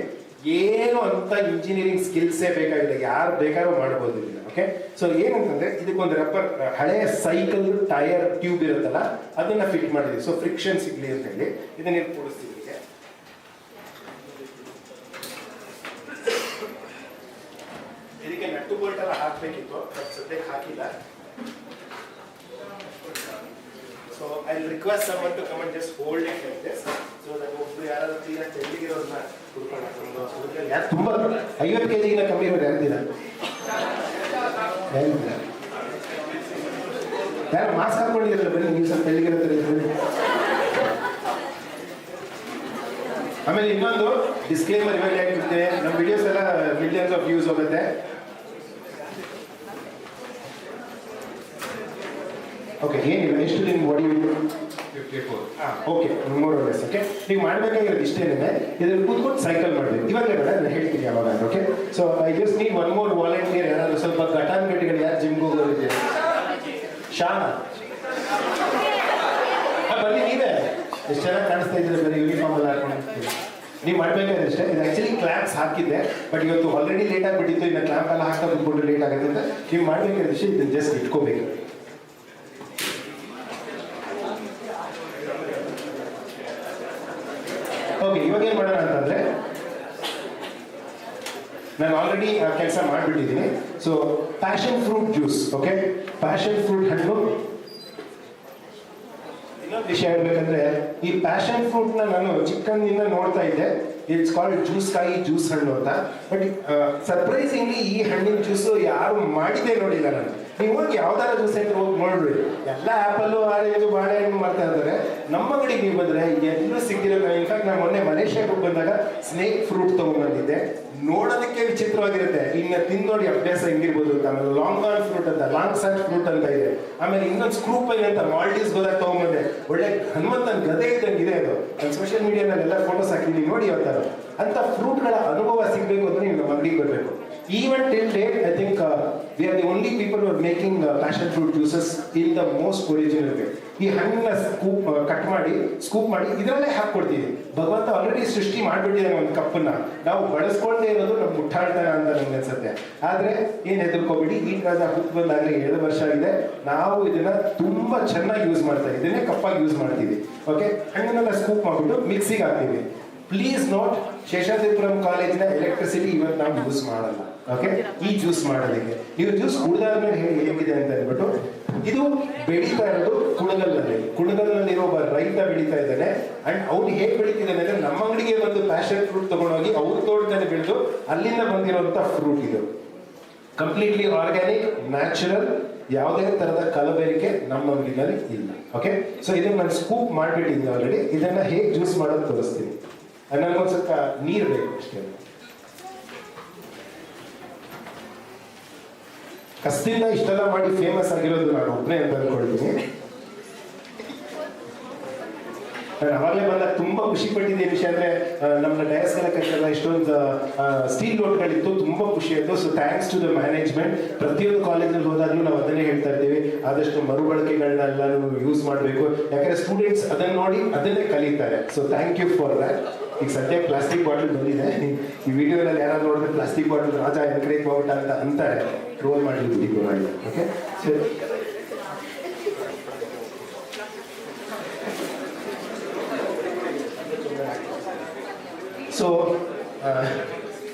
ಏನು ಅಂತ ಇಂಜಿನಿಯರಿಂಗ್ ಸ್ಕಿಲ್ಸೇ ಬೇಕಾಗಿಲ್ಲ, ಯಾರು ಬೇಕಾದ್ರೂ ಮಾಡ್ಬೋದು ಇದನ್ನ. ಓಕೆ, ಸೊ ಏನಂತಂದ್ರೆ ಇದಕ್ಕೊಂದು ರಬ್ಬರ್ ಹಳೆ ಸೈಕಲ್ ಟೈರ್ ಟ್ಯೂಬ್ ಇರುತ್ತಲ್ಲ ಅದನ್ನ ಫಿಟ್ ಮಾಡಿದ್ವಿ. ಸೊ ಫ್ರಿಕ್ಷನ್ ಸಿಗ್ಲಿ ಅಂತ ಹೇಳಿ ಇದನ್ನ ಕೂಡಿಸ್ತೀವಿ. ಇದಕ್ಕೆ ನಟ್ಟು ಬೋಲ್ಟ್ ಎಲ್ಲ ಹಾಕಬೇಕಿತ್ತು, ಬಟ್ ಸದ್ಯಕ್ಕೆ ಹಾಕಿಲ್ಲ. So I'll request someone to come and just hold it like this, so that ಒಬ್ರು ಯಾರಾದ್ರೂ ಕ್ಲೀನಾಗಿ ತೆಲ್ಲಿಗಿರೋದನ್ನ ಹುಡುಕೊಂಡು ಯಾರು ತುಂಬ 50 kg ಕಮ್ಮಿ ಇರೋರು ಯಾರಿದ್ದೀರಾ? ಯಾರು ಮಾಸ್ಕ್ ಹಾಕೊಂಡಿದ್ದೀರಲ್ಲ, ಬನ್ನಿ ನೀವು ಸ್ವಲ್ಪ ತೆಲ್ಲಿಗಿರೋ. ಆಮೇಲೆ ಇನ್ನೊಂದು ಡಿಸ್ಕ್ಲೇಮರ್ ಇವಾಗ ಯಾಕಿರುತ್ತೆ, ನಮ್ಮ ವಿಡಿಯೋಸ್ ಎಲ್ಲ ಮಿಲಿಯನ್ಸ್ ಆಫ್ ವ್ಯೂಸ್ ಹೋಗುತ್ತೆ. ಓಕೆ, ಏನಿಲ್ಲ, ಎಷ್ಟು ನಿಮ್ಮ body 54. Okay, more or less. Okay, ನೀವು ಮಾಡಬೇಕಾಗಿರೋದು ಇಷ್ಟೇನಿದೆ, ಇದ್ರಲ್ಲಿ ಕೂತ್ಕೊಂಡು ಸೈಕಲ್ ಮಾಡಬೇಕು. ಇವಾಗಲೇ ಬೇಡ, ನಾನು ಹೇಳ್ತೀನಿ ಯಾವಾಗ. Okay, so I just need one more volunteer. ಯಾರಾದ್ರೂ ಸ್ವಲ್ಪ ಘಟಾನುಘಟಿಗಳು ಯಾರು ಜಿಮ್ಗೆ ಹೋಗೋರಿದೆ? ಶಾನಾ, ಬನ್ನಿ ನೀವೇ. ಎಷ್ಟು ಚೆನ್ನಾಗಿ ಕಾಣಿಸ್ತಾ ಇದ್ದೀರಾ, ಬರೀ ಯೂನಿಫಾರ್ಮ್ ಎಲ್ಲ ಹಾಕೊಂಡು. ನೀವು ಮಾಡಬೇಕಾದ್ರೆ ಇಷ್ಟೇ. ಇದು ಆ್ಯಕ್ಚುಲಿ ಕ್ಲಾಂಪ್ಸ್ ಹಾಕಿದ್ದೆ, ಬಟ್ ಇವತ್ತು ಆಲ್ರೆಡಿ ಲೇಟ್ ಆಗಿಬಿಟ್ಟಿತ್ತು. ಇನ್ನು ಕ್ಲಾಂಪ್ ಎಲ್ಲ ಹಾಕ್ತಾ ಕೂತ್ಕೊಂಡು ಲೇಟ್ ಆಗುತ್ತೆ ಅಂತ ನೀವು ಮಾಡಬೇಕಾದ್ರೆ ಇಷ್ಟೇ. ಇದನ್ನು ಜಸ್ಟ್ ಇಟ್ಕೋಬೇಕು. ಓಕೆ, ಇವಾಗ ಏನು ಮಾಡೋಣ ಅಂತಂದರೆ ನಾನು ಆಲ್ರೆಡಿ ಕೆಲಸ ಮಾಡಿಬಿಟ್ಟಿದ್ದೀನಿ. So passion fruit juice. Okay, passion fruit ಹಣ್ಣು. ಇನ್ನೊಂದು ವಿಷಯ ಹೇಳ್ಬೇಕಂದ್ರೆ ಈ ಪ್ಯಾಷನ್ ಫ್ರೂಟ್ನ ನಾನು ಚಿಕ್ಕಂದಿನಿಂದ ನೋಡ್ತಾ ಇದ್ದೆ. ಇಟ್ಸ್ ಕಾಲ್ಡ್ ಜ್ಯೂಸ್ ಕಾಯಿ, ಜ್ಯೂಸ್ ಹಣ್ಣು ಅಂತ. ಬಟ್ ಸರ್ಪ್ರೈಸಿಂಗ್ಲಿ ಈ ಹಣ್ಣಿನ ಜ್ಯೂಸು ಯಾರು ಮಾಡಿದ್ದೇ ನೋಡಿಲ್ಲ ನಾನು. ನೀವು ಹೋಗಿ ಯಾವ್ದಾರ ಜ್ಯೂಸ್ ಸೆಂಟರ್ ಹೋಗಿ ನೋಡ್ರಿ, ಎಲ್ಲ ಆ್ಯಪಲ್ಲು, ಆರೆಂಜು, ಬಾಳೆಹಣ್ಣು ಮಾಡ್ತಾ ಇದ್ದಾರೆ. ನಮ್ಮ ಅಂಗಡಿಗೆ ನೀವು ಬಂದರೆ ಎಲ್ಲೂ ಸಿಕ್ಕಿರೋ. ಇನ್ಫ್ಯಾಕ್ಟ್ ನಾನು ಮೊನ್ನೆ ಮಲೇಷ್ಯಾಗೆ ಹೋಗಿ ಬಂದಾಗ ಸ್ನೇಕ್ ಫ್ರೂಟ್ ತೊಗೊಂಡ್ಬಂದಿದ್ದೆ. ನೋಡೋದಕ್ಕೆ ವಿಚಿತ್ರವಾಗಿರುತ್ತೆ, ಇನ್ನು ತಿಂದು ನೋಡಿ ಅಭ್ಯಾಸ ಹೆಂಗಿರ್ಬೋದು ಅಂತ. ಆಮೇಲೆ ಲಾಂಗ್ ಆನ್ ಫ್ರೂಟ್ ಅಂತ, ಲಾಂಗ್ ಸ್ಯಾಟ್ ಫ್ರೂಟ್ ಅಂತ ಇದೆ. ಆಮೇಲೆ ಇನ್ನೊಂದು ಸ್ಕ್ರೂ ಪೈನ್ ಅಂತ ಮಾಲ್ಡೀವ್ಸ್ ಹೋದಾಗ ತೊಗೊಂಬಂದೆ. ಒಳ್ಳೆ ಹನುಮಂತನ ಗದೆ ಇದ್ದಂಗೆ ಇದೆ ಅದು. ನಾನು ಸೋಷಿಯಲ್ ಮೀಡಿಯಾದಲ್ಲೆಲ್ಲ ಫೋಟೋಸ್ ಹಾಕಿದ್ದೀನಿ, ನೋಡಿ ಯಾವ ಥರ. ಅಂತ ಫ್ರೂಟ್ಗಳ ಅನುಭವ ಸಿಗಬೇಕು ಅಂದರೆ ನೀವು ನಮ್ಮ ಅಂಗಡಿಗೆ ಬರಬೇಕು. Even till date, I think we are the only people who are making passion fruit juices in the most original way. ಈ ಹಣ್ಣನ್ನ ಕಟ್ ಮಾಡಿ ಸ್ಕೂಪ್ ಮಾಡಿ ಇದರಲ್ಲೇ ಹಾಕ್ಕೊಡ್ತೀವಿ. ಭಗವಂತ ಆಲ್ರೆಡಿ ಸೃಷ್ಟಿ ಮಾಡಿಬಿಟ್ಟಿದ್ದಾನೆ ಒಂದು ಕಪ್ಪನ್ನ. ನಾವು ಬಳಸ್ಕೊಳ್ದೇ ಇರೋದು ನಮ್ಮ ಮುಟ್ಟಾಳ್ತಾನ ಅಂತ ನಮ್ಗೆ ಅನ್ಸುತ್ತೆ. ಆದರೆ ಏನು ಹೆದರ್ಕೋಬೇಡಿ, ಈ ರಾಜ ಹುಟ್ಟು ಬಂದಾಗಲೇ 7 ವರ್ಷ ಆಗಿದೆ. ನಾವು ಇದನ್ನ ತುಂಬಾ ಚೆನ್ನಾಗಿ ಯೂಸ್ ಮಾಡ್ತಾ ಇದ್ದೀವಿ. ಇದನ್ನೇ ಕಪ್ಪಾಗಿ ಯೂಸ್ ಮಾಡ್ತೀವಿ. ಓಕೆ, ಹಣ್ಣನ್ನೆಲ್ಲ ಸ್ಕೂಪ್ ಮಾಡಿಬಿಟ್ಟು ಮಿಕ್ಸಿಗೆ ಹಾಕ್ತೀವಿ. ಪ್ಲೀಸ್ ನೋಟ್, ಶೇಷಾದ್ರಿಪುರಂ ಕಾಲೇಜಿನ ಎಲೆಕ್ಟ್ರಿಸಿಟಿ ಇವತ್ತು ನಾವು ಯೂಸ್ ಮಾಡಲ್ಲ. ಓಕೆ, ಈ ಜ್ಯೂಸ್ ಮಾಡೋದಕ್ಕೆ ನೀವು ಜ್ಯೂಸ್ ಕುಡಿದಾದ್ಮೇಲೆ ಹೇಳಿ ಹೇಗಿದೆ ಅಂತ ಅಂದ್ಬಿಟ್ಟು. ಇದು ಬೆಳೀತಾ ಇರೋದು ಕುಣಗಲ್ನಲ್ಲಿರೋ ಒಬ್ಬ ರೈತ ಬೆಳೀತಾ ಇದ್ದಾನೆ. ಅಂಡ್ ಅವ್ನು ಹೇಗೆ ಬೆಳೀತಿದ್ದಾನೆ ಅಂದ್ರೆ ನಮ್ಮ ಅಂಗಡಿಗೆ ಒಂದು ಪ್ಯಾಷನ್ ಫ್ರೂಟ್ ತಗೊಂಡೋಗಿ ಅವ್ರ ತೋಟದಲ್ಲಿ ಬೆಳೆದು ಅಲ್ಲಿಂದ ಬಂದಿರುವಂತ ಫ್ರೂಟ್. ಇದು ಕಂಪ್ಲೀಟ್ಲಿ ಆರ್ಗ್ಯಾನಿಕ್, ನ್ಯಾಚುರಲ್, ಯಾವುದೇ ತರದ ಕಲಬೆರಕೆ ನಮ್ಮ ಅಂಗಡಿನಲ್ಲಿ ಇಲ್ಲ. ಓಕೆ, ಸೊ ಇದನ್ನ ನಾನು ಸ್ಕೂಪ್ ಮಾಡಿಬಿಟ್ಟಿದ್ದೀನಿ ಆಲ್ರೆಡಿ. ಇದನ್ನ ಹೇಗೆ ಜ್ಯೂಸ್ ಮಾಡೋದು ತೋರಿಸ್ತೀನಿ. ನನಗೊಂದು ಸ್ವಲ್ಪ ನೀರು ಬೇಕು ಅಷ್ಟೇ. ಕಸ್ತಿಂದ ಇಷ್ಟೆಲ್ಲ ಮಾಡಿ ಫೇಮಸ್ ಆಗಿರೋದು ನಾನು ಒಬ್ಬನೇ ಅಂತ ಅಂದ್ಕೊಳ್ತೀನಿ. ನಾನು ಅವಾಗಲೇ ಬಂದಾಗ ತುಂಬಾ ಖುಷಿ ಪಟ್ಟಿದ್ದೆ. ವಿಷಯ ಅಂದ್ರೆ ನಮ್ಮ ಡಯಾಸ್ಗೆಲ್ಲ ಕಟ್ಟೆಲ್ಲ ಇಷ್ಟೊಂದು ಸ್ಟೀಲ್ ಲೋಟ್ಗಳಿತ್ತು, ತುಂಬಾ ಖುಷಿ ಆಯಿತು. So thanks to the management. ಪ್ರತಿಯೊಂದು ಕಾಲೇಜಲ್ಲಿ ಹೋದಾಗಲೂ ನಾವು ಅದನ್ನೇ ಹೇಳ್ತಾ ಇದ್ದೀವಿ, ಆದಷ್ಟು ಮರುಬಳಕೆಗಳನ್ನೆಲ್ಲ ಯೂಸ್ ಮಾಡಬೇಕು. ಯಾಕಂದ್ರೆ ಸ್ಟೂಡೆಂಟ್ಸ್ ಅದನ್ನ ನೋಡಿ ಅದನ್ನೇ ಕಲಿತಾರೆ. So thank you for that. ಈಗ ಸದ್ಯ ಪ್ಲಾಸ್ಟಿಕ್ ಬಾಟಲ್ ಬಂದಿದೆ, ಈ ವಿಡಿಯೋದಲ್ಲಿ ಯಾರಾದ್ರು ನೋಡಿದ್ರೆ ಪ್ಲಾಸ್ಟಿಕ್ ಬಾಟಲ್ ರಾಜ ಎನ್ಕರೇಜ್ ಮಾಡ್ಬಿಟ್ಟ ಅಂತ ಅಂತಾರೆ, ಟ್ರೋಲ್ ಮಾಡಲಿ ಮಾಡಿ. ಓಕೆ, ಸೊ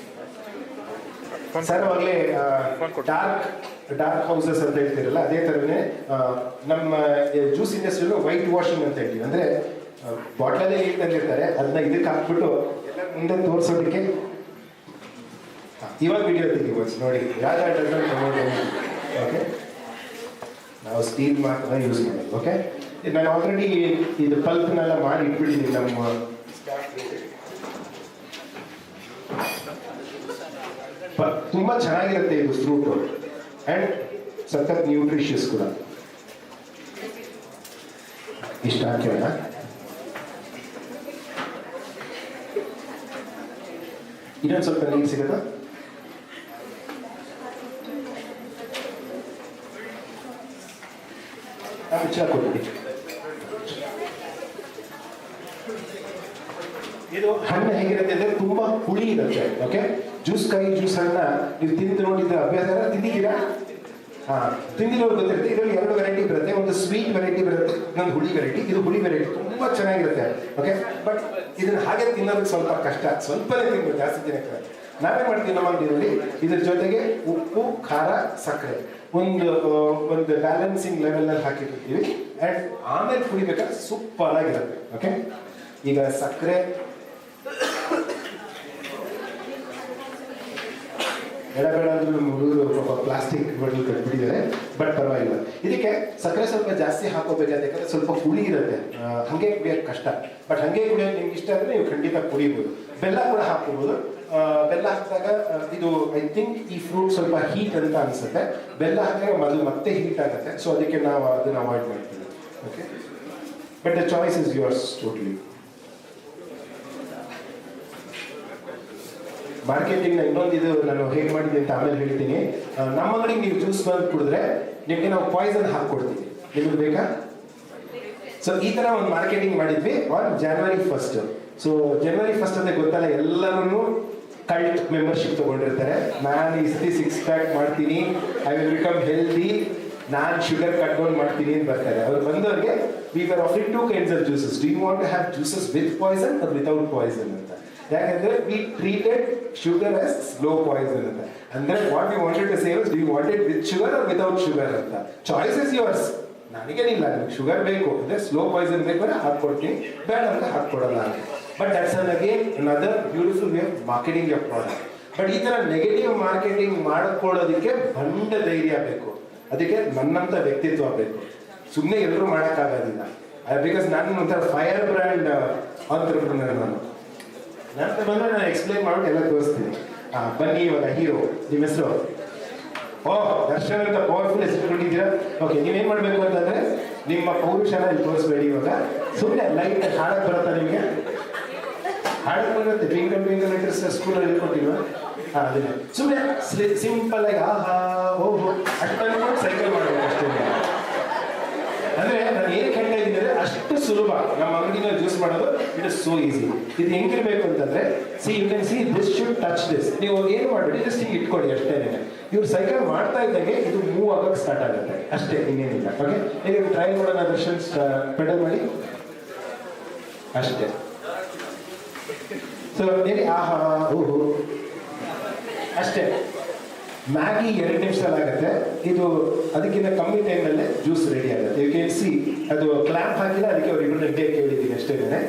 ಸರ್ ಅವಾಗಲೇ ಡಾರ್ಕ್ ಹೌಸಸ್ ಅಂತ ಹೇಳ್ತಿರಲ್ಲ, ಅದೇ ಥರನೇ ನಮ್ಮ ಜ್ಯೂಸ್ ಇಂಡಸ್ಟ್ರಿಯಲ್ಲೂ ವೈಟ್ ವಾಷಿಂಗ್ ಅಂತ ಹೇಳ್ತೀವಿ. ಅಂದರೆ ಬಾಟ್ಲಲ್ಲೇ ನೀರು ತಂದಿರ್ತಾರೆ, ಅದನ್ನ ಇದಕ್ಕೆ ಹಾಕ್ಬಿಟ್ಟು ಎಲ್ಲ ಮುಂದೆ ತೋರಿಸೋದಕ್ಕೆ ಇವಾಗ ವಿಡಿಯೋ ತೆಗಿಬೋದು ನೋಡಿ. ರಾಜ ಓಕೆ, ನಾವು ಸ್ಟೀಲ್ ಮಾತ್ರ ಯೂಸ್ ಮಾಡೋದು. ಓಕೆ, ನಾನು ಆಲ್ರೆಡಿ ಇದು ಪಲ್ಪ್ನೆಲ್ಲ ಮಾಡಿ ಇಟ್ಬಿಟ್ಟಿದ್ದೀನಿ ನಮ್ಮ ತುಂಬ ಚೆನ್ನಾಗಿರುತ್ತೆ ಇದು ಫ್ರೂಟು, ಆ್ಯಂಡ್ ಸಖತ್ ನ್ಯೂಟ್ರಿಷಿಯಸ್ ಕೂಡ. ಇಷ್ಟ ಹಾಕೋಣ. ಇನ್ನೊಂದು ಸ್ವಲ್ಪ ನೀರು ಸಿಗುತ್ತಾ? ಕೊಟ್ಬಿಡಿ. ಇದು ಹಣ್ಣು ಹೇಗಿರುತ್ತೆ ಅಂದ್ರೆ ತುಂಬಾ ಹುಳಿ ಇರುತ್ತೆ. ಓಕೆ, ಜ್ಯೂಸ್ಕಾಯಿ ಜ್ಯೂಸ್ ಹಣ್ಣ ನೀವು ತಿಂದು ನೋಡಿದ್ರೆ ಅಭ್ಯಾಸ ತಿಂದಿದ್ದೀರಾ? ತಿಂದಿರೋರು ಗೊತ್ತಿರುತ್ತೆ. ಇದರಲ್ಲಿ 2 ವೆರೈಟಿ ಬರುತ್ತೆ, ಒಂದು ಸ್ವೀಟ್ ವೆರೈಟಿ ಬರುತ್ತೆ, ಇನ್ನೊಂದು ಹುಳಿ ವೆರೈಟಿ. ಇದು ಹುಳಿ ವೆರೈಟಿ ತುಂಬಾ ಚೆನ್ನಾಗಿರುತ್ತೆ. ಓಕೆ, ಬಟ್ ಇದನ್ನ ಹಾಗೆ ತಿನ್ನೋದಕ್ಕೆ ಸ್ವಲ್ಪ ಕಷ್ಟ, ಸ್ವಲ್ಪನೇ ತಿನ್ಬೋದು, ಜಾಸ್ತಿ ತಿನ್ನಕ್ಕೆ. ನಾವೇನ್ ಮಾಡ್ತೀವಿ ನಮ್ಮ ಅಂಗಡಿಯಲ್ಲಿ ಇದ್ರ ಜೊತೆಗೆ ಉಪ್ಪು, ಖಾರ, ಸಕ್ಕರೆ ಒಂದು ಬ್ಯಾಲೆನ್ಸಿಂಗ್ ಲೆವೆಲ್ನಲ್ಲಿ ಹಾಕಿರ್ತೀವಿ, ಆ್ಯಂಡ್ ಆಮೇಲೆ ಕುಡಿಬೇಕಾದ್ರೆ ಸೂಪರ್ ಆಗಿರುತ್ತೆ. ಓಕೆ, ಈಗ ಸಕ್ಕರೆ ಬೇಡ ಅಂದ್ರೆ ನಮ್ಮ ಹುಡುಗರು ಸ್ವಲ್ಪ ಪ್ಲಾಸ್ಟಿಕ್ ಬಾಟಲ್ ಕಟ್ಬಿಟ್ಟಿದ್ದಾರೆ, ಬಟ್ ಪರವಾಗಿಲ್ಲ. ಇದಕ್ಕೆ ಸಕ್ಕರೆ ಸ್ವಲ್ಪ ಜಾಸ್ತಿ ಹಾಕೋಬೇಕಾದ್ರೆ, ಯಾಕಂದ್ರೆ ಸ್ವಲ್ಪ ಹುಳಿ ಇರುತ್ತೆ, ಹಾಗೆ ಕುಡಿಯೋಕ್ಕೆ ಕಷ್ಟ. ಬಟ್ ಹಾಗೆ ಕುಡಿಯೋಕೆ ನಿಮ್ಗೆ ಇಷ್ಟ ಅಂದರೆ ನೀವು ಖಂಡಿತ ಕುಡಿಬೋದು. ಬೆಲ್ಲ ಕೂಡ ಹಾಕೋಬೋದು. ಬೆಲ್ಲ ಹಾಕಿದಾಗ ಇದು ಐ ಥಿಂಕ್ ಈ ಫ್ರೂಟ್ ಸ್ವಲ್ಪ ಹೀಟ್ ಅಂತ ಅನಿಸುತ್ತೆ. ಬೆಲ್ಲ ಹಾಕಿದಾಗ ಅದು ಮತ್ತೆ ಹೀಟ್ ಆಗುತ್ತೆ, ಸೊ ಅದಕ್ಕೆ ನಾವು ಅದನ್ನು ಅವಾಯ್ಡ್ ಮಾಡ್ತೀವಿ. Okay, but the choice is yours totally. ಮಾರ್ಕೆಟಿಂಗ್ನ ಇನ್ನೊಂದಿದು ನಾನು ಹೇಗೆ ಮಾಡಿದ್ದೀನಿ ಅಂತ ಆಮೇಲೆ ಹೇಳ್ತೀನಿ. ನಮ್ಮ ಅಂಗಡಿಗೆ ನೀವು ಜ್ಯೂಸ್ ಬಂದು ಕುಡಿದ್ರೆ ನಿಮಗೆ ನಾವು ಪಾಯ್ಸನ್ ಹಾಕ್ಕೊಡ್ತೀವಿ, ನಿಮ್ಗೆ ಬೇಕಾ? ಸೊ ಈ ಥರ ಒಂದು ಮಾರ್ಕೆಟಿಂಗ್ ಮಾಡಿದ್ವಿ on January 1st. So January 1st ಅಂತ ಗೊತ್ತಲ್ಲ, ಎಲ್ಲರೂ ಕಲ್ಟ್ ಮೆಂಬರ್ಶಿಪ್ ತೊಗೊಂಡಿರ್ತಾರೆ. ನಾನು ಇಸ್ತಿ 6 ಪ್ಯಾಕ್ ಮಾಡ್ತೀನಿ, ಐ ವಿಲ್ ಬಿಕಮ್ ಹೆಲ್ದಿ, ನಾನು ಶುಗರ್ ಕಟ್ ಡೌನ್ ಮಾಡ್ತೀನಿ ಅಂತ ಬರ್ತಾರೆ. ಅವ್ರು ಬಂದವ್ರಿಗೆ we are offering 2 kinds of juices. Do you want to have juices with poison or without poison ಅಂತ. ಯಾಕಂದ್ರೆ we treated sugar as slow poison ಅಂತ. ಅಂದ್ರೆ what we wanted to say is, do you want it with sugar or without sugar ಅಂತ. Choice is yours. ನನಗೇನಿಲ್ಲ, ನಿಮ್ಗೆ sugar ಬೇಕು ಅಂದ್ರೆ slow Poisson ಬೇಕು ಅಂದ್ರೆ ಹಾಕ್ಕೊಡ್ತೀನಿ, ಬೇಡ ಅಂದ್ರೆ ಹಾಕ್ಕೊಡಲ್ಲ. But that's again another beautiful way of marketing your product. But ಈ ತರ ನೆಗೆಟಿವ್ ಮಾರ್ಕೆಟಿಂಗ್ ಮಾಡ್ಕೊಳ್ಳೋದಕ್ಕೆ ಬಂಡ ಧೈರ್ಯ ಬೇಕು, ಅದಕ್ಕೆ ನನ್ನಂತ ವ್ಯಕ್ತಿತ್ವ ಬೇಕು. ಸುಮ್ಮನೆ ಎಲ್ಲರೂ ಮಾಡೋಕ್ಕಾಗೋದಿಲ್ಲ. ಬಿಕಾಸ್ ನಾನು ಒಂಥರ ಫೈರ್ ಬ್ರ್ಯಾಂಡ್ ಆಂಟ್ರಪ್ರಿನರ್. ನನ್ನ ಬಂದರೆ ನಾನು ಎಕ್ಸ್ಪ್ಲೈನ್ ಮಾಡ್ಬಿಟ್ಟು ಎಲ್ಲ ತೋರಿಸ್ತೀನಿ. ಬನ್ನಿ, ಇವಾಗ ಹೀರೋ ನಿಮ್ಮ ಹೆಸರು ದರ್ಶನ್ ಅಂತ ಪವರ್ಫುಲ್ ಹೆಸರು ಕೊಟ್ಟಿದ್ದೀರಾ. ಓಕೆ, ನೀವೇನು ಮಾಡಬೇಕು ಅಂತಂದರೆ ನಿಮ್ಮ ಪೌರುಷನ ಇಲ್ಲಿ ತೋರಿಸ್ಬೇಡಿ. ಇವಾಗ ಸುಮ್ಮನೆ ಲೈಟ್ ಹಾಡಕ್ಕೆ ಬರುತ್ತಾ ನಿಮಗೆ? ಹಾಡಕ್ಕೆ ಬರುತ್ತೆ. ಟ್ವಿಂಕಲ್ ಟ್ವಿಂಕಲ್ ಲಿಟರ್ಸ್ ಸ್ಕೂಲಲ್ಲಿ ಹೇಳ್ಕೊಟ್ಟಿಲ್ವ? ಅದನ್ನೇ ಸುಮ್ಮನೆ ಸಿಂಪಲ್ ಆಗಿ ಆಹಾ ಓಹೋ ಅಷ್ಟು ಸೈಕಲ್ ಮಾಡಬೇಕು ಅಷ್ಟೇ. ಅಂದರೆ ನಾನು ಏನಕ್ಕೆ ಹೇಳ್ತಾ ಇದ್ದೀನಿ ಅಂದರೆ ಅಷ್ಟು ಸುಲಭ ನಮ್ಮ ಅಂಗಡಿನಲ್ಲಿ ಜ್ಯೂಸ್ ಮಾಡೋದು. It is so easy. ಇದು ಹೆಂಗಿರ್ಬೇಕು ಅಂತಂದರೆ, you can see this should touch this. ನೀವು ಏನು ಮಾಡಬೇಡಿ, ಜಸ್ಟ್ ಹಿಂಗೆ ಇಟ್ಕೊಳ್ಳಿ ಅಷ್ಟೇ. ಇವ್ರು ಸೈಕಲ್ ಮಾಡ್ತಾ ಇದ್ದಂಗೆ ಇದು ಮೂವ್ ಆಗೋಕ್ಕೆ ಸ್ಟಾರ್ಟ್ ಆಗುತ್ತೆ ಅಷ್ಟೇ, ಇನ್ನೇನಿಲ್ಲ. ಓಕೆ, ಈಗ ಟ್ರೈ ಮಾಡೋಣ. ದರ್ಶನ್ ಪೆಡಲ್ ಮಾಡಿ ಅಷ್ಟೇ. ಸೊ ಹೇಳಿ ಆಹಾ ಓಹೋ ಅಷ್ಟೇ. ಮ್ಯಾಗಿ 2 ನಿಮಿಷದಲ್ಲಿ ಆಗುತ್ತೆ. ಇದು ಅದಕ್ಕಿಂತ ಕಮ್ಮಿ ಟೈಮಲ್ಲೇ ಜ್ಯೂಸ್ ರೆಡಿ ಆಗುತ್ತೆ. ಯು ಕ್ಯಾನ್ ಸಿ ಅದು ಕ್ಲ್ಯಾಂಪ್ ಹಾಕಿಲ್ಲ, ಅದಕ್ಕೆ ಅವ್ರು ಇಬ್ಬರು ಗಂಟೆ ಕೇಳಿದ್ದೀನಿ ಅಷ್ಟೇ.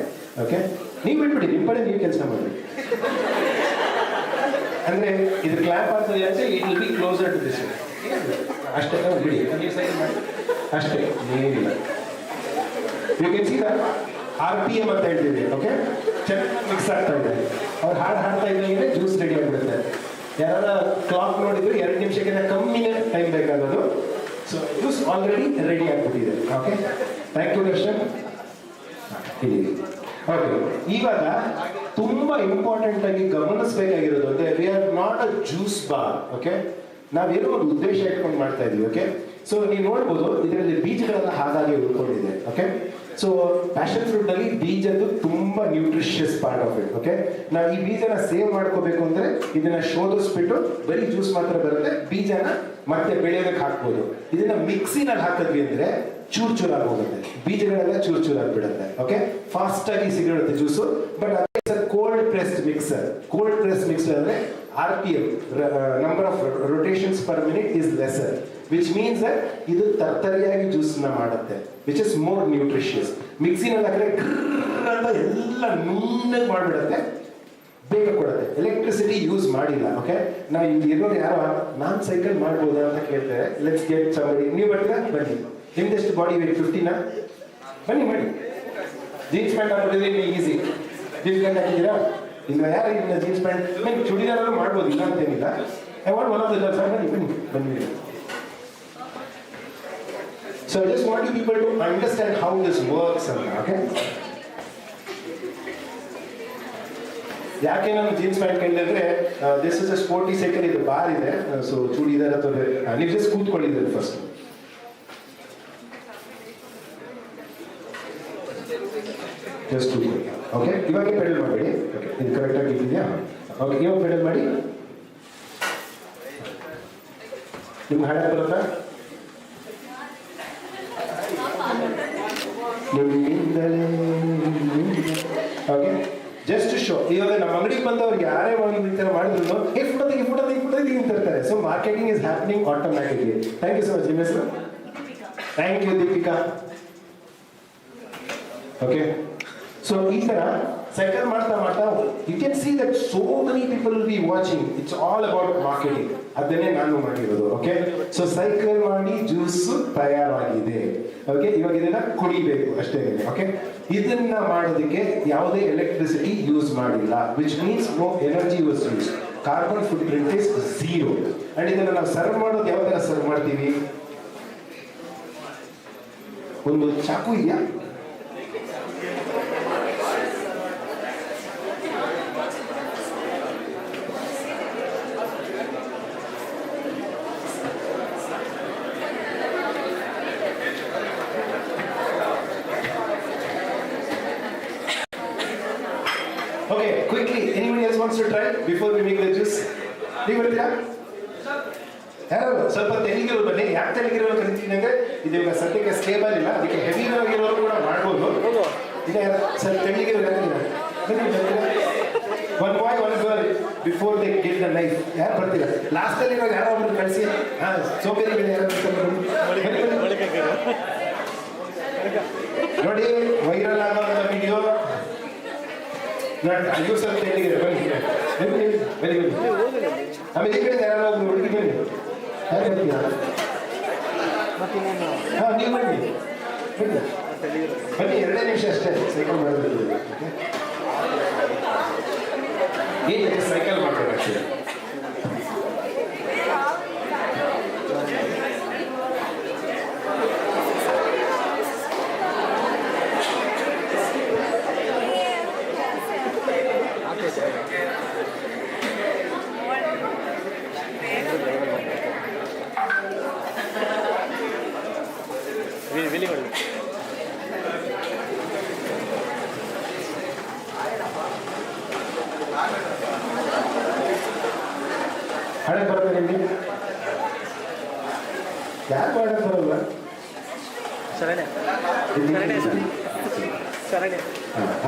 ಓಕೆ, ನೀವು ಬಿಟ್ಬಿಡಿ, ನಿಮ್ಮ ಕಡೆ ನೀವು ಕೆಲಸ ಮಾಡಿ. ಅಂದರೆ ಇದು ಕ್ಲ್ಯಾಂಪ್ ಆಗ್ತದೆ ಅಂದರೆ it will be closer to this. ಅಷ್ಟೇ, ಬಿಡಿ, ನೀವು ಸೈಡ್ ಮಾಡಿ ಅಷ್ಟೇ, ಏನಿಲ್ಲ. You can see that RPM ಅಂತ ಹೇಳ್ತೀವಿ. ಓಕೆ, ಚೆನ್ನಾಗಿ ಮಿಕ್ಸ್ ಆಗ್ತಾ ಇದೆ. ಅವ್ರು ಹಾಡ್ತಾ ಇದ್ದಂಗೆ ಜ್ಯೂಸ್ ರೆಡಿ ಆಗಿಬಿಡುತ್ತೆ. ಯಾರಾದ್ರೂ ಕ್ಲಾಕ್ ನೋಡಿದ್ರು 2 ನಿಮಿಷಕ್ಕಿಂತ ಕಮ್ಮಿನೇ ಟೈಮ್ ಬೇಕಾಗೋದು. ಸೊ ಜ್ಯೂಸ್ ಆಲ್ರೆಡಿ ರೆಡಿ ಆಗಿಬಿಟ್ಟಿದೆ. Okay, thank you Darshan. ಇಲ್ಲಿ ಓಕೆ, ಇವಾಗ ತುಂಬ ಇಂಪಾರ್ಟೆಂಟ್ ಆಗಿ ಗಮನಿಸಬೇಕಾಗಿರೋದು ಅಂದರೆ we are not a juice bar. Okay, ನಾವೇನೋ ಒಂದು ಉದ್ದೇಶ ಇಟ್ಕೊಂಡು ಮಾಡ್ತಾ ಇದೀವಿ. ಓಕೆ, ಸೊ ನೀವು ನೋಡ್ಬೋದು ಇದರಲ್ಲಿ ಬೀಜಗಳೆಲ್ಲ ಹಾಗಾಗಿ ಉಳ್ಕೊಂಡಿದೆ. ಓಕೆ, ಸೊ ಪ್ಯಾಷನ್ ಫ್ರೂಟ್ನಲ್ಲಿ ಬೀಜದ್ದು ತುಂಬ nutritious part of it. Okay, ನಾವು ಈ ಬೀಜನ ಸೇವ್ ಮಾಡ್ಕೋಬೇಕು ಅಂದರೆ ಇದನ್ನ ಶೋಧಿಸ್ಬಿಟ್ಟು ಬರೀ ಜ್ಯೂಸ್ ಮಾತ್ರ ಬರುತ್ತೆ, ಬೀಜನ ಮತ್ತೆ ಬೆಳೆಯೋದಕ್ಕೆ ಹಾಕ್ಬೋದು. ಇದನ್ನ ಮಿಕ್ಸಿನಲ್ಲಿ ಹಾಕಿದ್ವಿ ಅಂದರೆ ಚೂರ್ ಚೂರಾಗಿ ಹೋಗುತ್ತೆ, ಬೀಜಗಳೆಲ್ಲ ಚೂರ್ ಚೂರಾಗ್ಬಿಡುತ್ತೆ. ಓಕೆ, ಫಾಸ್ಟ್ ಆಗಿ ಸಿಗಿರುತ್ತೆ ಜ್ಯೂಸು. ಬಟ್ ಅದೇ cold pressed mixer. Cold pressed mixer ಅಂದರೆ RPM, number of rotations per minute is lesser, which means that ಇದು ತರ್ತರಿಯಾಗಿ ಜ್ಯೂಸ್ನ ಮಾಡುತ್ತೆ, ವಿಚ್ ಇಸ್ ಮೋರ್ ನ್ಯೂಟ್ರಿಷಿಯಸ್. ಮಿಕ್ಸಿನಲ್ಲಿ ಹಾಕಿದ್ರೆ ಅಂತ ಎಲ್ಲ ನುಣ್ಣಗೆ ಮಾಡಿಬಿಡುತ್ತೆ, ಬೇಗ ಕೊಡುತ್ತೆ. ಎಲೆಕ್ಟ್ರಿಸಿಟಿ ಯೂಸ್ ಮಾಡಿಲ್ಲ. ಓಕೆ, ನಾವು ಇಲ್ಲಿ ಇರೋರು ಯಾರೋ ನಾನು ಸೈಕಲ್ ಮಾಡ್ಬೋದಾ ಅಂತ ಕೇಳ್ತಾರೆ. Let's get somebody. ನೀವು ಬರ್ತೀರಾ? ಬನ್ನಿ. ನಿಮ್ದೆಷ್ಟು ಬಾಡಿ ವೇಟ್? 50ನಾ? ಬನ್ನಿ ಮಾಡಿ. ಜೀನ್ಸ್ ಪ್ಯಾಂಟ್ ಹಾಕೊಂಡಿದ್ರೆ ಈಸಿ. ಜೀನ್ಸ್ ಪ್ಯಾಂಟ್ ಹಾಕಿದ್ದೀರಾ? ಇಲ್ಲ, ಯಾರು ಇಲ್ಲ ಜೀನ್ಸ್ ಪ್ಯಾಂಟ್? ಬನ್ನಿ, ಚೂಡಿದಾರಲ್ಲೂ ಮಾಡ್ಬೋದು, ಇಲ್ಲ ಅಂತೇನಿಲ್ಲ. I want one of the girls. ಬನ್ನಿ ಬನ್ನಿ ಬನ್ನಿ. So I just want you people to understand how this works. Okay? ಯಾಕೆ ನಾನು ಜೀನ್ಸ್ ಪ್ಯಾಂಟ್ ಕಂಡಿದ್ರೆ this is a sporty cycle, ಇದು ಬಾರ್ ಇದೆ. ಸೊ ಚೂಡಿದಾರ ಅಥವಾ ನೀವು ಜಸ್ಟ್ ಕೂತ್ಕೊಂಡಿದ್ದೀರಿ ಫಸ್ಟ್. ಜಸ್ಟ್ ಕೂತ್ಕೊಳ್ಳಿ. ಓಕೆ, ಇವಾಗ ಪೆಡಲ್ ಮಾಡಬೇಡಿ. ಓಕೆ, ಇದು ಕರೆಕ್ಟಾಗಿ ಇದೆಯಾ? ಓಕೆ, ಇವಾಗ ಪೆಡಲ್ ಮಾಡಿ. ನಿಮ್ಗೆ ಹಾಡಕ್ಕೆ ಬರುತ್ತಾ? Okay, just show. ಇವಾಗ ನಮ್ಮ ಅಂಗಡಿಗೆ ಬಂದವ್ರಿಗೆ ಯಾರೇ ಒಂದು ಈ ಥರ ಮಾಡಿದ್ರು ಫೋಟೋ ತೆಗಿ ಅಂತಿರ್ತಾರೆ. So marketing is happening automatically. Thank you so much. ನಿಮ್ಮ ಹೆಸರು? Thank you, Deepika. Okay, so ಈ ಥರ ಸೈಕಲ್ ಮಾಡ್ತಾ you can see that so many people will be watching. It's all about marketing. ಅದನ್ನೇ ನಾನು ಮಾಡಿರೋದು. ಓಕೆ, ಸೊ ಸೈಕಲ್ ಮಾಡಿ juice ತಯಾರಾಗಿದೆ. ಓಕೆ, ಇವಾಗ ಇದನ್ನ ಕುಡಿಬೇಕು ಅಷ್ಟೇ. ಓಕೆ, ಇದನ್ನ ಮಾಡೋದಕ್ಕೆ ಯಾವುದೇ ಎಲೆಕ್ಟ್ರಿಸಿಟಿ ಯೂಸ್ ಮಾಡಿಲ್ಲ, which means no energy was use. Carbon footprint is 0. And ಇದನ್ನ ನಾವು ಸರ್ವ್ ಮಾಡೋದು ಯಾವ ತರ ಸರ್ವ್ ಮಾಡ್ತೀವಿ? ಒಂದು ಚಾಕು ಇದೆಯಾ? Okay, quickly, anybody else wants to try before we make the juice? ನೀವು ಬರ್ತೀರಾ? ಯಾರು ಸ್ವಲ್ಪ ತೆಲಿಗಿರೋರು ಬನ್ನಿ. ಯಾಕೆ ತೆಲಿಗಿರೋರು ಕರಿತೀನಿ ಅಂದರೆ ಇದು ಇವಾಗ ಸದ್ಯಕ್ಕೆ ಸ್ಟೇಬಲ್ ಇಲ್ಲ, ಅದಕ್ಕೆ ಹೆವಿ ಆಗಿರೋರು ಕೂಡ ಮಾಡ್ಬೋದು. ಇಲ್ಲ, ಸ್ವಲ್ಪ ತೆಲಿಗಿರೋರು one boy one girl before they get the knife. ಯಾರು ಬರ್ತೀರಾ? ಲಾಸ್ಟಲ್ಲಿ ಇವಾಗ ಯಾರೋ ಒಬ್ರು ಕಳಿಸಿ. ಹಾಂ, ಸೋಬೇರಿ ಯಾರು ನೋಡಿ, ವೈರಲ್ ಆಗೋ ವಿಡಿಯೋ ಅಯ್ಯೋ ಸ್ವಲ್ಪ ಹೇಳಿದ್ರೆ ಬನ್ನಿ ಬನ್ನಿ ಬನ್ನಿ. ಆಮೇಲೆ ಈ ಕಡೆ ಯಾರೋ ಒಬ್ರು ಹುಡುಗಿ ಬನ್ನಿ. ಯಾರು ಬರ್ತೀರಾ? ಹಾಂ, ನೀವು ಬನ್ನಿ ಬನ್ನಿ ಬನ್ನಿ. 2 ನಿಮಿಷ ಅಷ್ಟೇ ಸೈಕಲ್ ಮಾಡೋದು. ಏನಿದೆ ಸೈಕಲ್ ಮಾಡಬೇಕಾಗ್ತದೆ. ಹಳೆ ಬರುತ್ತೆ ನಿಮಗೆ? ಯಾಕೆ ಮಾಡಕ್ಕೆ ಬರಲ್ಲ?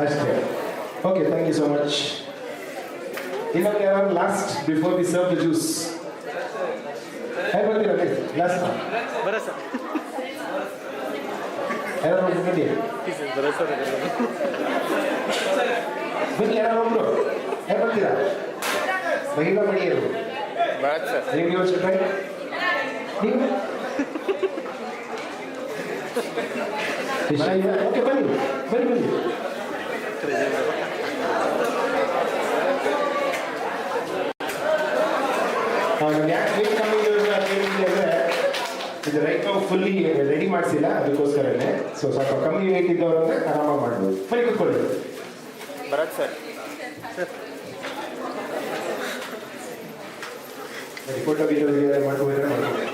ಅಷ್ಟೇ. Okay, thank you so much. ಇನ್ನೊಂದು ಯಾರು last before we serve the juice? ಹೇಗೆ ಬರ್ತೀರಾ? ಲಾಸ್ಟ್ ಯಾರು ಬನ್ನಿ ಬನ್ನಿ, ಯಾರು ಒಬ್ರು ಹೇಗೆ ಬರ್ತೀರಾ? ಮಹಿಳಾ ಮಣಿಯರು ನೀವು ಯೋಚನೆ ನೀವು ಓಕೆ, ಬನ್ನಿ ಬನ್ನಿ ಬನ್ನಿ. ಯಾಕೆ ಇದು ರೈಟ್ ನಾವು ಫುಲ್ಲಿ ರೆಡಿ ಮಾಡಿಸಿಲ್ಲ, ಅದಕ್ಕೋಸ್ಕರನೇ. ಸೊ ಸ್ವಲ್ಪ ಕಮ್ಮಿ ವೇಟ್ ಇದ್ದವರು ಅಂದರೆ ಆರಾಮಾಗಿ ಮಾಡ್ಬೋದು. ಬನ್ನಿ ಕೂತ್ಕೊಳ್ಳಿ. ಭರತ್ ಸರ್, ಫೋಟೋ ವೀಡಿಯೋ ಮಾಡ್ಕೋಬೇಕಂದ್ರೆ ಮಾಡ್ಬೋದು.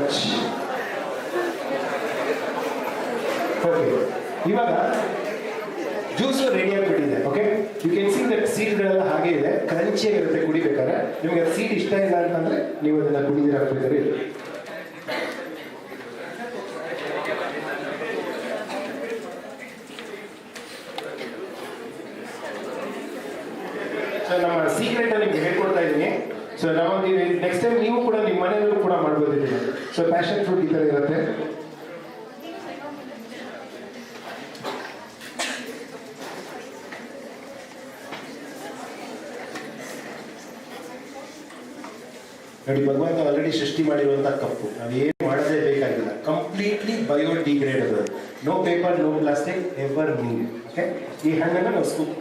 ಮಚ್. ಓಕೆ, ಇವಾಗ ಜ್ಯೂಸು ರೆಡಿ ಆಗಿಬಿಟ್ಟಿದೆ. Okay, you can see that ಸೀಡ್ಗಳೆಲ್ಲ ಹಾಗೆ ಇದೆ, ಕ್ರಂಚಿಯಾಗಿರುತ್ತೆ ಕುಡಿಬೇಕಾದ್ರೆ. ನಿಮಗೆ ಅದು ಸೀಡ್ ಇಷ್ಟ ಇಲ್ಲ ಅಂತಂದರೆ ನೀವು ಅದನ್ನು ಕುಡಿದಿರ ಹಾಕ್ಬೇಕಾದ್ರೆ ಇಲ್ಲ. ಸೊ ನಮ್ಮ ಸೀಕ್ರೆಟ್ ನಿಮ್ಗೆ ಹೇಳ್ಕೊಡ್ತಾ ಇದ್ದೀನಿ. ಸೊ ನಾವು ನೆಕ್ಸ್ಟ್ ಟೈಮ್ ನೀವು ಕೂಡ ನಿಮ್ಮ ಮನೆಯಲ್ಲೂ ಕೂಡ ಮಾಡ್ಬೋದು ಇದನ್ನು. ಸೊ ಪ್ಯಾಷನ್ ಫ್ರೂಟ್ ಈ ಥರ ಇರುತ್ತೆ. ನೋಡಿ, ಭಗವಂತ ಆಲ್ರೆಡಿ ಸೃಷ್ಟಿ ಮಾಡಿರುವಂಥ ಕಪ್ಪು, ನಾವೇನು ಮಾಡೋದೇ ಬೇಕಾಗಿಲ್ಲ. Completely biodegradable, no paper, no plastic, ever need. Okay, ಈ ಹಣ್ಣನ್ನು ನಾವು ಸ್ಕೂಪ್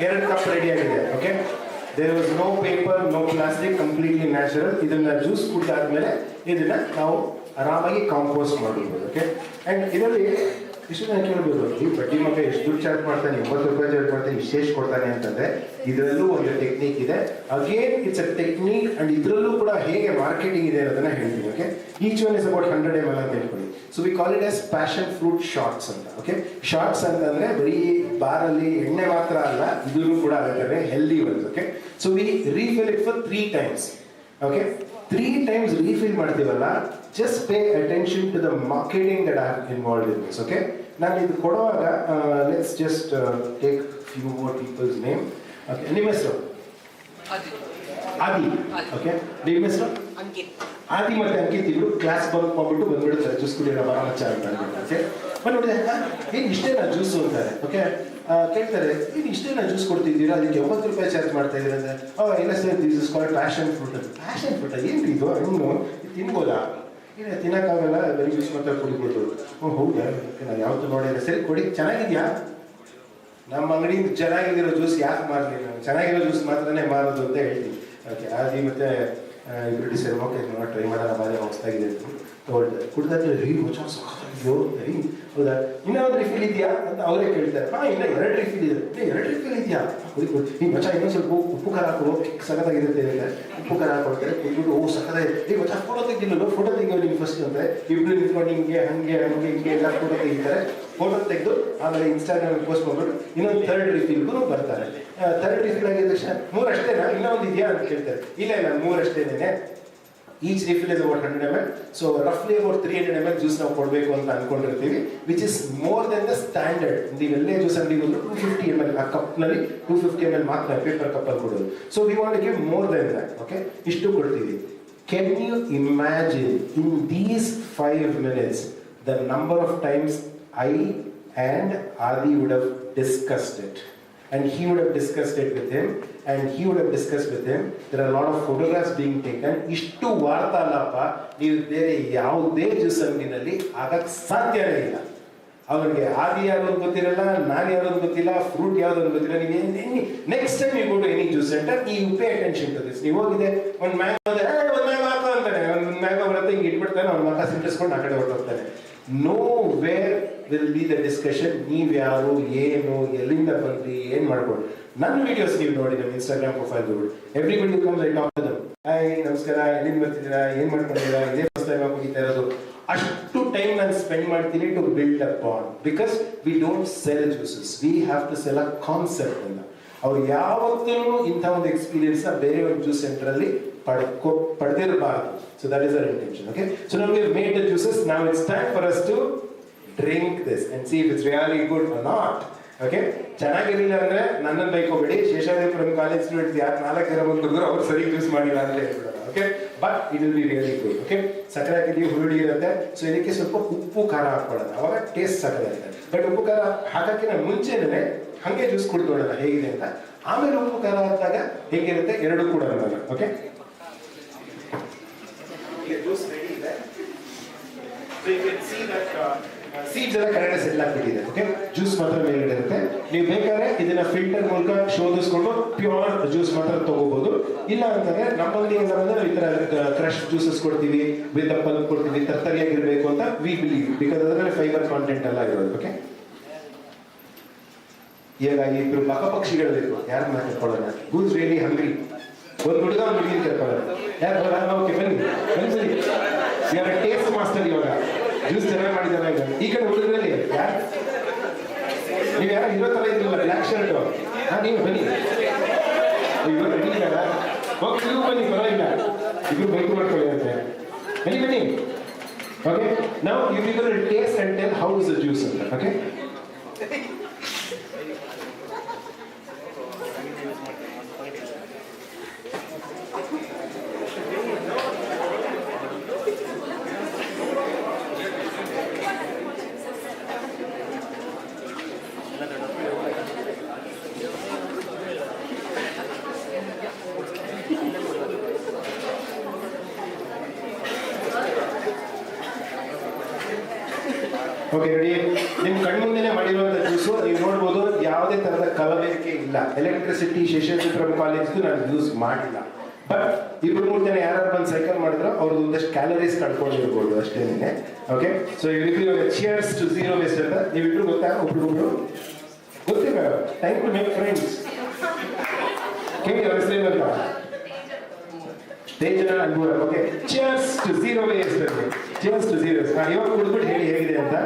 ಎರಡು ಕಪ್ ರೆಡಿ ಆಗಿದೆ. Okay, there was no paper, no plastic, completely natural. ಇದನ್ನ ಜ್ಯೂಸ್ ಕುಡಿದಾದ್ಮೇಲೆ ಇದನ್ನ ನಾವು ಆರಾಮಾಗಿ ಕಾಂಪೋಸ್ಟ್ ಮಾಡಬಹುದು. ಓಕೆ, ಅಂಡ್ ಇದರಲ್ಲಿ ಇಷ್ಟು ನಾನು ಕೇಳ್ಬೋದು, ಈ ಬಡ್ಡಿ ಮಗ ಎಷ್ಟು ದುಡ್ಡು ಚಾರ್ಜ್ ಮಾಡ್ತಾನೆ, 80 ರೂಪಾಯಿ ಚಾರ್ಜ್ ಮಾಡ್ತಾನೆ, ವಿಶೇಷ ಕೊಡ್ತಾನೆ ಅಂತಂದ್ರೆ ಇದರಲ್ಲೂ ಒಂದು ಟೆಕ್ನಿಕ್ ಇದೆ. Again it's a technique, and ಇದರಲ್ಲೂ ಕೂಡ ಹೇಗೆ ಮಾರ್ಕೆಟಿಂಗ್ ಇದೆ ಅನ್ನೋದನ್ನ ಹೇಳ್ತೀನಿ. Okay, each one is about 100 ml ಅಂತ ಹೇಳ್ಕೊಳ್ಳಿ. So we call it as passion fruit shots ಅಂತ. ಓಕೆ, ಶಾರ್ಟ್ಸ್ ಅಂತಂದ್ರೆ ಬರೀ ಬಾರಲ್ಲಿ ಎಣ್ಣೆ ಮಾತ್ರ ಅಲ್ಲ, ಇದೂ ಕೂಡ ಆಗುತ್ತೆ, healthy ones. Okay, so we refill it for 3 times. Okay, 3 times refill ಮಾಡ್ತೀವಲ್ಲ, just pay attention to the marketing that I have involved in this. Okay, ನಾನು ಇದು ಕೊಡುವಾಗ let's just take few more people's name. Okay, ನಿಮ್ಮ ಹೆಸರು? ಆದಿ. Okay, ನಿಮ್ಮ ಹೆಸರು? ಆದಿ ಮತ್ತೆ ಅಂಕಿತ್ ಇಬ್ರು ಕ್ಲಾಸ್ ಬಂದ್ಬಿಡ್ತಾರೆ, ಜ್ಯೂಸ್ ಕುಡಿಯೋಣ ಬರ ಮಚ್ಚ ಅಂತ ಅಂದ್ಬಿಟ್ಟು. ಓಕೆ, ಬಂದ್ಬಿಟ್ಟಿದೆ, ಏನು ಇಷ್ಟೇನಾ ಜ್ಯೂಸು ಅಂತಾರೆ. ಓಕೆ, ಕೇಳ್ತಾರೆ, ಏನು ಇಷ್ಟೇನಾ ಜ್ಯೂಸ್ ಕೊಡ್ತಿದ್ದೀರಾ, ಅದಕ್ಕೆ 80 ರೂಪಾಯಿ ಚಾರ್ಜ್ ಮಾಡ್ತಾ ಇದ್ದೀರಾ ಅಂದರೆ, ಇಲ್ಲ sir, this is called passion fruit. Passion fruit ಏನು ಇದು ಹಣ್ಣು, ತಿನ್ಬೋದಾ? ಇಲ್ಲ, ತಿನ್ನೋಕ್ಕಾಗಲ್ಲ, ಬರೀ ಜ್ಯೂಸ್ ಮಾತ್ರ ಕುಡಿಬೋದು. ಹೌದಾ, ನಾನು ಯಾವತ್ತೂ ನೋಡಿಲ್ಲ. ಸರಿ ಕೊಡಿ, ಚೆನ್ನಾಗಿದೆಯಾ? ನಮ್ಮ ಅಂಗಡಿಯಿಂದ ಚೆನ್ನಾಗಿರೋ ಜ್ಯೂಸ್ ಯಾಕೆ ಮಾರಲಿ, ನಾನು ಚೆನ್ನಾಗಿರೋ ಜ್ಯೂಸ್ ಮಾತ್ರನೇ ಮಾರೋದು ಅಂತ ಹೇಳ್ತೀನಿ. ಓಕೆ, ಆದಿ ಮತ್ತೆ ಇಬ್ಬರು ಡಿಸೈಡ್, ಓಕೆ ಟ್ರೈ ಮಾಡೋಣ, ಬಾರಿ ಹೊಸ್ತಾಗಿದೆ ಅಂತ ತೊಗೊಳ್ತಾರೆ. ಕುಡ್ದಾದ್ರೆ ರೀ ಮಚ್ಚ ಸಾಕಾಗಿದೆಯೋ, ರೀ ಹೌದಾ, ಇನ್ನೊಂದು ರಿಫಿಲ್ ಇದೆಯಾ ಅಂತ ಅವರೇ ಕೇಳ್ತಾರೆ. ಹಾಂ, ಇಲ್ಲ 2 ರಿಫಿಲ್ ಇದೆ. 2 ರಿಫಿಲ್ ಇದೆಯಾ? ಕುಡಿ ಈ ಮಚ್ಚ ಇನ್ನೊಂದು ಸ್ವಲ್ಪ ಉಪ್ಪು ಖಾರ ಹಾಕೋ, ಸಖತ್ತಾಗಿರುತ್ತೆ ಅಂತ ಉಪ್ಪು ಖಾರ ಹಾಕೊಳ್ತಾರೆ. ಕುಡಿದ್ಬಿಟ್ಟು ಓ ಸಖತ್ತಾಗಿದೆ, ಈ ಮಚ್ಚ ಫೋಟೋ ತೆಗಿಲ್ಲ, ಫೋಟೋ ತೆಗಿಯೋ ನಿಮ್ಗೆ ಫಸ್ಟ್ ಅಂದರೆ ಇಬ್ಬರು ನಿಂತ್ಕೊಂಡು ಹಿಂಗೆ ಹಂಗೆ ಎಲ್ಲ ಫೋಟೋ ತೆಗಿತಾರೆ. ಫೋಟೋ ತೆಗೆದು ಆಮೇಲೆ ಇನ್ಸ್ಟಾಗ್ರಾಮ್ ಪೋಸ್ಟ್ ಮಾಡ್ಬಿಟ್ಟು ಇನ್ನೊಂದು 3rd ರಿಫಿಲ್ಗೂ ಬರ್ತಾರೆ. 3rd ರಿಫಿಲ್ ಆಗಿದ ತಕ್ಷಣ 3 ಅಷ್ಟೇನಾ, ಇನ್ನೊಂದು ಇದೆಯಾ ಅಂತ ಕೇಳ್ತಾರೆ. ಇಲ್ಲ 3 ಅಷ್ಟೇನೆ. Each refill is about 100 ml. So ರಫ್ಲಿ ಅಬೌಟ್ 300 ml ಜ್ಯೂಸ್ ನಾವು ಕೊಡಬೇಕು ಅಂತ ಅನ್ಕೊಂಡಿರ್ತೀವಿ, which is more than the standard. ನೀವೆಲ್ಲೇ ಜ್ಯೂಸ್ ಅಂಗಡಿ ಬಂದು 250 ml, ಆ ಕಪ್ನಲ್ಲಿ 250 ml ಮಾತ್ರ ಪೇಪರ್ ಕಪ್ಪಲ್ಲಿ ಕೊಡೋದು. So we want to give more then that. Okay, ಇಷ್ಟು ಕೊಡ್ತೀವಿ. Can you imagine in these 5 minutes the number of times I and Adi would have discussed it, and he would have discussed it with him, and he would have discussed with him. There are a lot of photographs being taken. ಇಷ್ಟು ವಾರ್ತಾ ಅಲ್ಲಪ್ಪ, ನೀವು ಬೇರೆ ಯಾವುದೇ juice ಅಂಗಡಿನಲ್ಲಿ ಆಗಕ್ಕೆ ಸಾಧ್ಯನೇ ಇಲ್ಲ. ಅವನಿಗೆ ಆದಿ ಯಾರು ಅಂತ ಗೊತ್ತಿರಲ್ಲ, ನಾನು ಯಾರು ಅಂತ ಗೊತ್ತಿಲ್ಲ, ಫ್ರೂಟ್ ಯಾವ್ದು ಅಂತ ಗೊತ್ತಿಲ್ಲ. ನೀವು ನೆಕ್ಸ್ಟ್ ಟೈಮ್ ನೀವು go to any juice centre, ನೀವು ಪೇ ಅಟೆನ್ಷನ್ ಟು ದಿಸ್. ನೀವು ಹೋಗಿದೆ ಒಂದು ಮ್ಯಾಂಗೋ ಹಾಕೋ ಅಂತಾನೆ, ಒಂದು ಮ್ಯಾಂಗೋ ಬರುತ್ತೆ, ಹಿಂಗೆ ಇಟ್ಬಿಡ್ತಾನೆ, ಅವ್ನ ಮಕ್ಕ ಸಿಂಟಿಸ್ಕೊಂಡು ಆ ಕಡೆ ಹೊರಟೋಗ್ತಾನೆ. No where will be the discussion, ನೀವು ಯಾರು, ಏನು, ಎಲ್ಲಿಂದ ಬಂದ್ರಿ, ಏನು ಮಾಡ್ಕೊಂಡು. ನನ್ನ ವಿಡಿಯೋಸ್ ನೀವು ನೋಡಿ, ನಮ್ಮ ಇನ್ಸ್ಟಾಗ್ರಾಮ್ ಪ್ರೊಫೈಲ್ ನೋಡಿ, everybody comes I talk to them. Hi ನಮಸ್ಕಾರ, ಎಲ್ಲಿಂದ ಬರ್ತಿದ್ದೀರಾ, ಏನು ಮಾಡ್ಕೊಂಡಿದ್ದೀರಾ, ಇದೇ ಫಸ್ಟ್ ಟೈಮ್ ಕುಡಿತಾ ಇರೋದು. ಅಷ್ಟು ಟೈಮ್ ನಾನು ಸ್ಪೆಂಡ್ ಮಾಡ್ತೀನಿ to build a bond. Because we don't sell juices, we have to sell a concept ಅಂತ. ಅವ್ರು ಯಾವತ್ತೂ ಇಂಥ ಒಂದು ಎಕ್ಸ್ಪೀರಿಯನ್ಸ್ ಬೇರೆ ಒಂದು ಜ್ಯೂಸ್ ಸೆಂಟರ್ ಅಲ್ಲಿ ಪಡೆದಿರಬಾರ್ದು. So that is our intention. Okay, so ನಾವು we made the juices. Now it's time for us to drink this and see if it's really good or not. Okay, ಚೆನ್ನಾಗಿರಲಿಲ್ಲ ಅಂದ್ರೆ ನನ್ನನ್ನು ಬೈಕೋಬೇಡಿ. Seshadripuram college students ಯಾರು 4 ಜನ ಬಂದಿದ್ರು ಅವ್ರು ಸರಿ ಯೂಸ್ ಮಾಡಿಲ್ಲ ಅಂತ ಹೇಳ್ಬಿಡೋಣ. Okay, but it will be really good. Okay, ಸಕ್ಕರೆ ಹಾಕಿದ್ದೀವಿ, ಹುರುಳಿ ಇರುತ್ತೆ. ಸೊ ಇದಕ್ಕೆ ಸ್ವಲ್ಪ ಉಪ್ಪು ಖಾರ ಹಾಕೊಳ್ಳೋಣ, ಅವಾಗ ಟೇಸ್ಟ್ ಸಕ್ಕರೆ ಇರುತ್ತೆ. ಬಟ್ ಉಪ್ಪು ಖಾರ ಹಾಕಕ್ಕಿಂತ ಮುಂಚೆನೇ ಹಂಗೆ ಜ್ಯೂಸ್ ಕುಡಿದೋಡೋಣ ಹೇಗಿದೆ ಅಂತ. ಆಮೇಲೆ ಉಪ್ಪು ಖಾರ ಹಾಕಿದಾಗ ಹೇಗಿರುತ್ತೆ ಎರಡು ಕೂಡ ನೋಡೋಣ. ಓಕೆ, ಜ್ಯೂಸ್ ರೆಡಿ ಇದೆ. So you can see that seeds ಎಲ್ಲ ಕರೆಕ್ಟ್ ಸೆಲ್ ಆಗ್ಬಿಟ್ಟಿದೆ. ಓಕೆ, ಜ್ಯೂಸ್ ಮಾತ್ರ ಮೇಲ್ಗಡೆ ಇರುತ್ತೆ. ನೀವು ಬೇಕಾದ್ರೆ ಇದನ್ನ ಫಿಲ್ಟರ್ ಮೂಲಕ ಶೋಧಿಸ್ಕೊಂಡು ಪ್ಯೂರ್ ಜ್ಯೂಸ್ ಮಾತ್ರ ತಗೋಬಹುದು. ಇಲ್ಲ ಅಂತಂದ್ರೆ ನಮ್ಮಲ್ಲಿ ಏನು ಬಂದ್ರೆ ಈ ತರ ಕ್ರಶ್ ಜ್ಯೂಸಸ್ ಕೊಡ್ತೀವಿ, ವಿತ್ ಪಲ್ಪ್ ಕೊಡ್ತೀವಿ, ತರ್ತರಿಯಾಗಿರ್ಬೇಕು ಅಂತ ವಿ ಬಿಲೀವ್. ಬಿಕಾಸ್ ಅದರಲ್ಲಿ ಫೈಬರ್ ಕಾಂಟೆಂಟ್ ಎಲ್ಲ ಇರೋದು. ಓಕೆ, ಈಗ ಇಬ್ರು ಪಕ್ಷಿಗಳು ಬೇಕು, ಯಾರು ಮಾತಾಡ್ಕೊಳ್ಳೋಣ. ಹೂಸ್ ರಿಯಲಿ ಹಂಗ್ರಿ? ಒಂದು ಹುಡುಗ ಒಂದು ಹುಡುಗಿ ಕರ್ಕೊಳ್ಳೋಣ. ಯಾರು ಬರೋಣ? ಓಕೆ, ಬನ್ನಿ ಬನ್ನಿ. ಯಾರ ಟೇಸ್ಟ್ ಮಾಸ್ಟರ್ ಇವಾಗ ಜ್ಯೂಸ್ ಚೆನ್ನಾಗಿ ಮಾಡಿದಾರ. ಈ ಕಡೆ ಹುಡುಗರಲ್ಲಿ ಯಾರು ನೀವು ಯಾರು ಇರೋ ತರ ಇದ್ರಿಲ್ಲ, ಬ್ಲ್ಯಾಕ್ ಶರ್ಟ್. ನೀವು ಬನ್ನಿ, ಇವಾಗ ರೆಡಿ ಇದ್ದಾರ? ಓಕೆ, ನೀವು ಬನ್ನಿ, ಪರವಾಗಿಲ್ಲ, ಇಬ್ರು ಬೈಕ್ ಮಾಡ್ಕೊಳ್ಳಿ ಅಂತೆ. ಬನ್ನಿ ಬನ್ನಿ. ಓಕೆ, ನಾವು ಇವ್ರಿಗೂ taste and tell how is the juice ಅಂತ. Okay, okay, ready. ನಿಮ್ ಕಣ್ಮುಂದೆನೆ ಮಾಡಿರುವಂತ ಜ್ಯೂಸು ನೀವು ನೋಡ್ಬೋದು. ಯಾವುದೇ ತರದ ಕಲಬೆರಕೆ ಇಲ್ಲ. ಎಲೆಕ್ಟ್ರಿಸಿಟಿ ಶೇಷಾದ್ರಿಪುರಂ ಕಾಲೇಜ್ ನಾನು ಯೂಸ್ ಮಾಡಿಲ್ಲ. ಬಟ್ ಇಬ್ರು 3 ಜನ ಯಾರು ಬಂದು ಸೈಕಲ್ ಮಾಡಿದ್ರು ಅವ್ರದ್ದು ಒಂದಷ್ಟು ಕ್ಯಾಲರೀಸ್ ಕಳ್ಕೊಂಡಿರ್ಬೋದು ಅಷ್ಟೇನೆ. ಓಕೆ, ಸೊ ಇವರಿಬ್ರು ಇವಾಗ ಚಿಯರ್ಸ್ ಟು ಝೀರೋ ವೇಸ್ಟ್ ಅಂತ. ನೀವಿಬ್ರು ಗೊತ್ತಾ? ಒಬ್ರು ಗೊತ್ತಿಲ್ಲ. Time to make friends. ಕೇಳಿ ಅವ್ರ ಹೆಸರು ಅಂತ. ತೇಜನ ಅನ್ಬೋರ. Okay, cheers to zero waste ಅಂತ. Cheers to zero waste. ಇವಾಗ ಕುಡಿದ್ಬಿಟ್ಟು ಹೇಳಿ ಹೇಗಿದೆ ಅಂತ.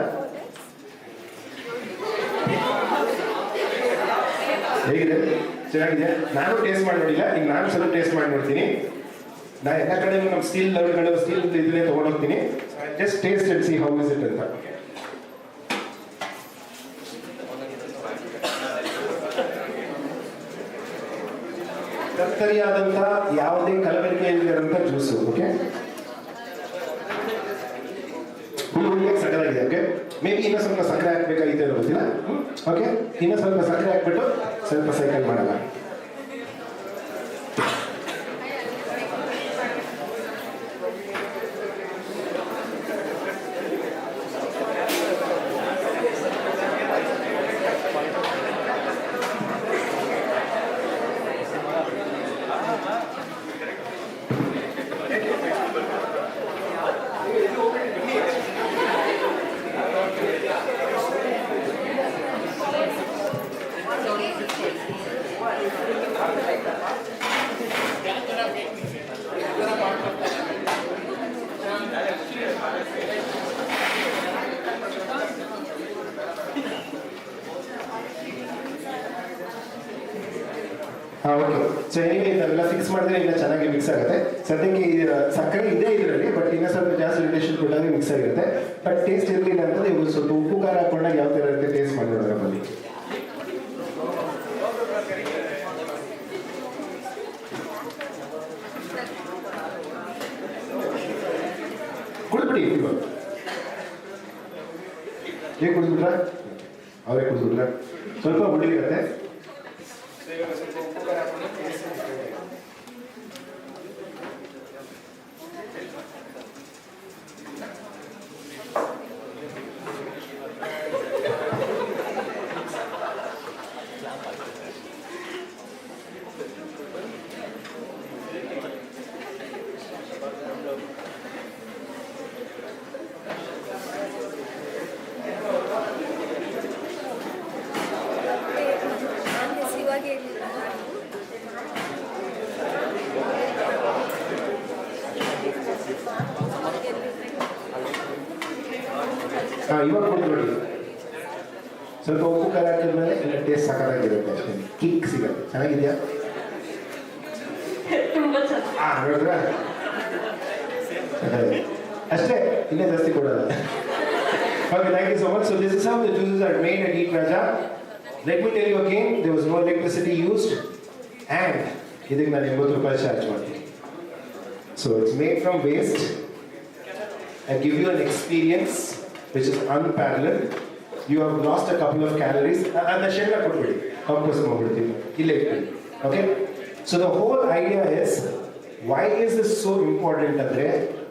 ಹೇಗಿದೆ? ಚೆನ್ನಾಗಿದೆ. ನಾನು ಟೇಸ್ಟ್ ಮಾಡಿ ನೋಡಿಲ್ಲ, ಈಗ ನಾನು ಸ್ವಲ್ಪ ಟೇಸ್ಟ್ ಮಾಡಿ ನೋಡ್ತೀನಿ. ನಾ ಎಲ್ಲ ಕಡೆ ನಮ್ಮ ಸ್ಟೀಲ್ ಇದನ್ನೇ ತಗೊಂಡೋಗ್ತೀನಿ. Just taste and see how is it ಅಂತ. ತರ್ತರಿಯಾದಂತ ಯಾವುದೇ ಕಲಬೆರಕೆ ಇಲ್ಲದಿರುವಂತ ಜ್ಯೂಸು. ಓಕೆ, ಹುಡುಗಿಗೆ ಸಕ್ಕರಾಗಿದೆ. ಓಕೆ, ಮೇ ಬಿ ಇನ್ನೂ ಸ್ವಲ್ಪ ಸಕ್ಕರೆ ಹಾಕ್ಬೇಕಾಗಿದೆ ಗೊತ್ತಿಲ್ಲ. ಓಕೆ, ಇನ್ನೂ ಸ್ವಲ್ಪ ಸಕ್ಕರೆ ಹಾಕ್ಬಿಟ್ಟು ಸ್ವಲ್ಪ ಸೈಕಲ್ ಮಾಡಲ್ಲ. ಓಕೆ, ಸೊ ಏನಿಗೆ ಇದೆಲ್ಲ ಫಿಕ್ಸ್ ಮಾಡಿದ್ರೆ ಇಲ್ಲ ಚೆನ್ನಾಗಿ ಮಿಕ್ಸ್ ಆಗುತ್ತೆ. ಸದ್ಯಕ್ಕೆ ಸಕ್ಕರೆ ಇದೆ ಇದರಲ್ಲಿ, ಬಟ್ ಇನ್ನೂ ಸ್ವಲ್ಪ ಜಾಸ್ತಿ ರಿಲೇಷನ್ ಕೊಟ್ಟಾಗ ಮಿಕ್ಸ್ ಆಗಿರುತ್ತೆ. ಬಟ್ ಟೇಸ್ಟ್ ಇರಲಿಲ್ಲ ಅಂತಂದ್ರೆ ಇವು ಸ್ವಲ್ಪ ಉಪ್ಪು ಖಾರ ಹಾಕೊಂಡಾಗ ಯಾವ ಥರ ಇರುತ್ತೆ ಟೇಸ್ಟ್ ಮಾಡಿ ನೋಡೋಣ ಬನ್ನಿ. ಕುಡಿದ್ಬಿಡಿ. ಹೇಗೆ ಕುಡಿದ್ಬಿಟ್ರ? ಅವರೇ ಕುಡಿದ್ಬಿಟ್ರ? ಸ್ವಲ್ಪ ಹುಳಿ ಇರುತ್ತೆ. ಇವಾಗ ಕೊಡ್ಬೇಡಿ, ಸ್ವಲ್ಪ ಉಪ್ಪು ಖಾರ ಹಾಕಿದ್ಮೇಲೆ ಎಲ್ಲ ಟೇಸ್ಟ್ ಸಕ್ಕತ್ತಾಗಿರುತ್ತೆ ಅಷ್ಟೇ, ಕಿಕ್ ಸಿಗುತ್ತೆ. ಚೆನ್ನಾಗಿದೆಯಾ? ನೋಡಿದ್ರ ಅಷ್ಟೇ, ಇನ್ನೇ ಜಾಸ್ತಿ ಕೊಡೋಲ್ಲ. Okay, thank you so much. So this is how the juices are made at Eat Raja. Let me tell you again, there was no electricity used and ಇದಕ್ಕೆ ನಾನು 80 ರೂಪಾಯಿ ಚಾರ್ಜ್ ಮಾಡ್ತೀನಿ. So it's made from waste. I give you an experience which is unparalleled. You have lost a couple of calories. And the share ಕೊಟ್ಬಿಡಿ, compose ಮಾಡ್ಬಿಡ್ತೀನಿ, ಇಲ್ಲೇ ಇಟ್ಬಿಡಿ. Okay? So the whole idea is, why is this so important ಅಂದ್ರೆ,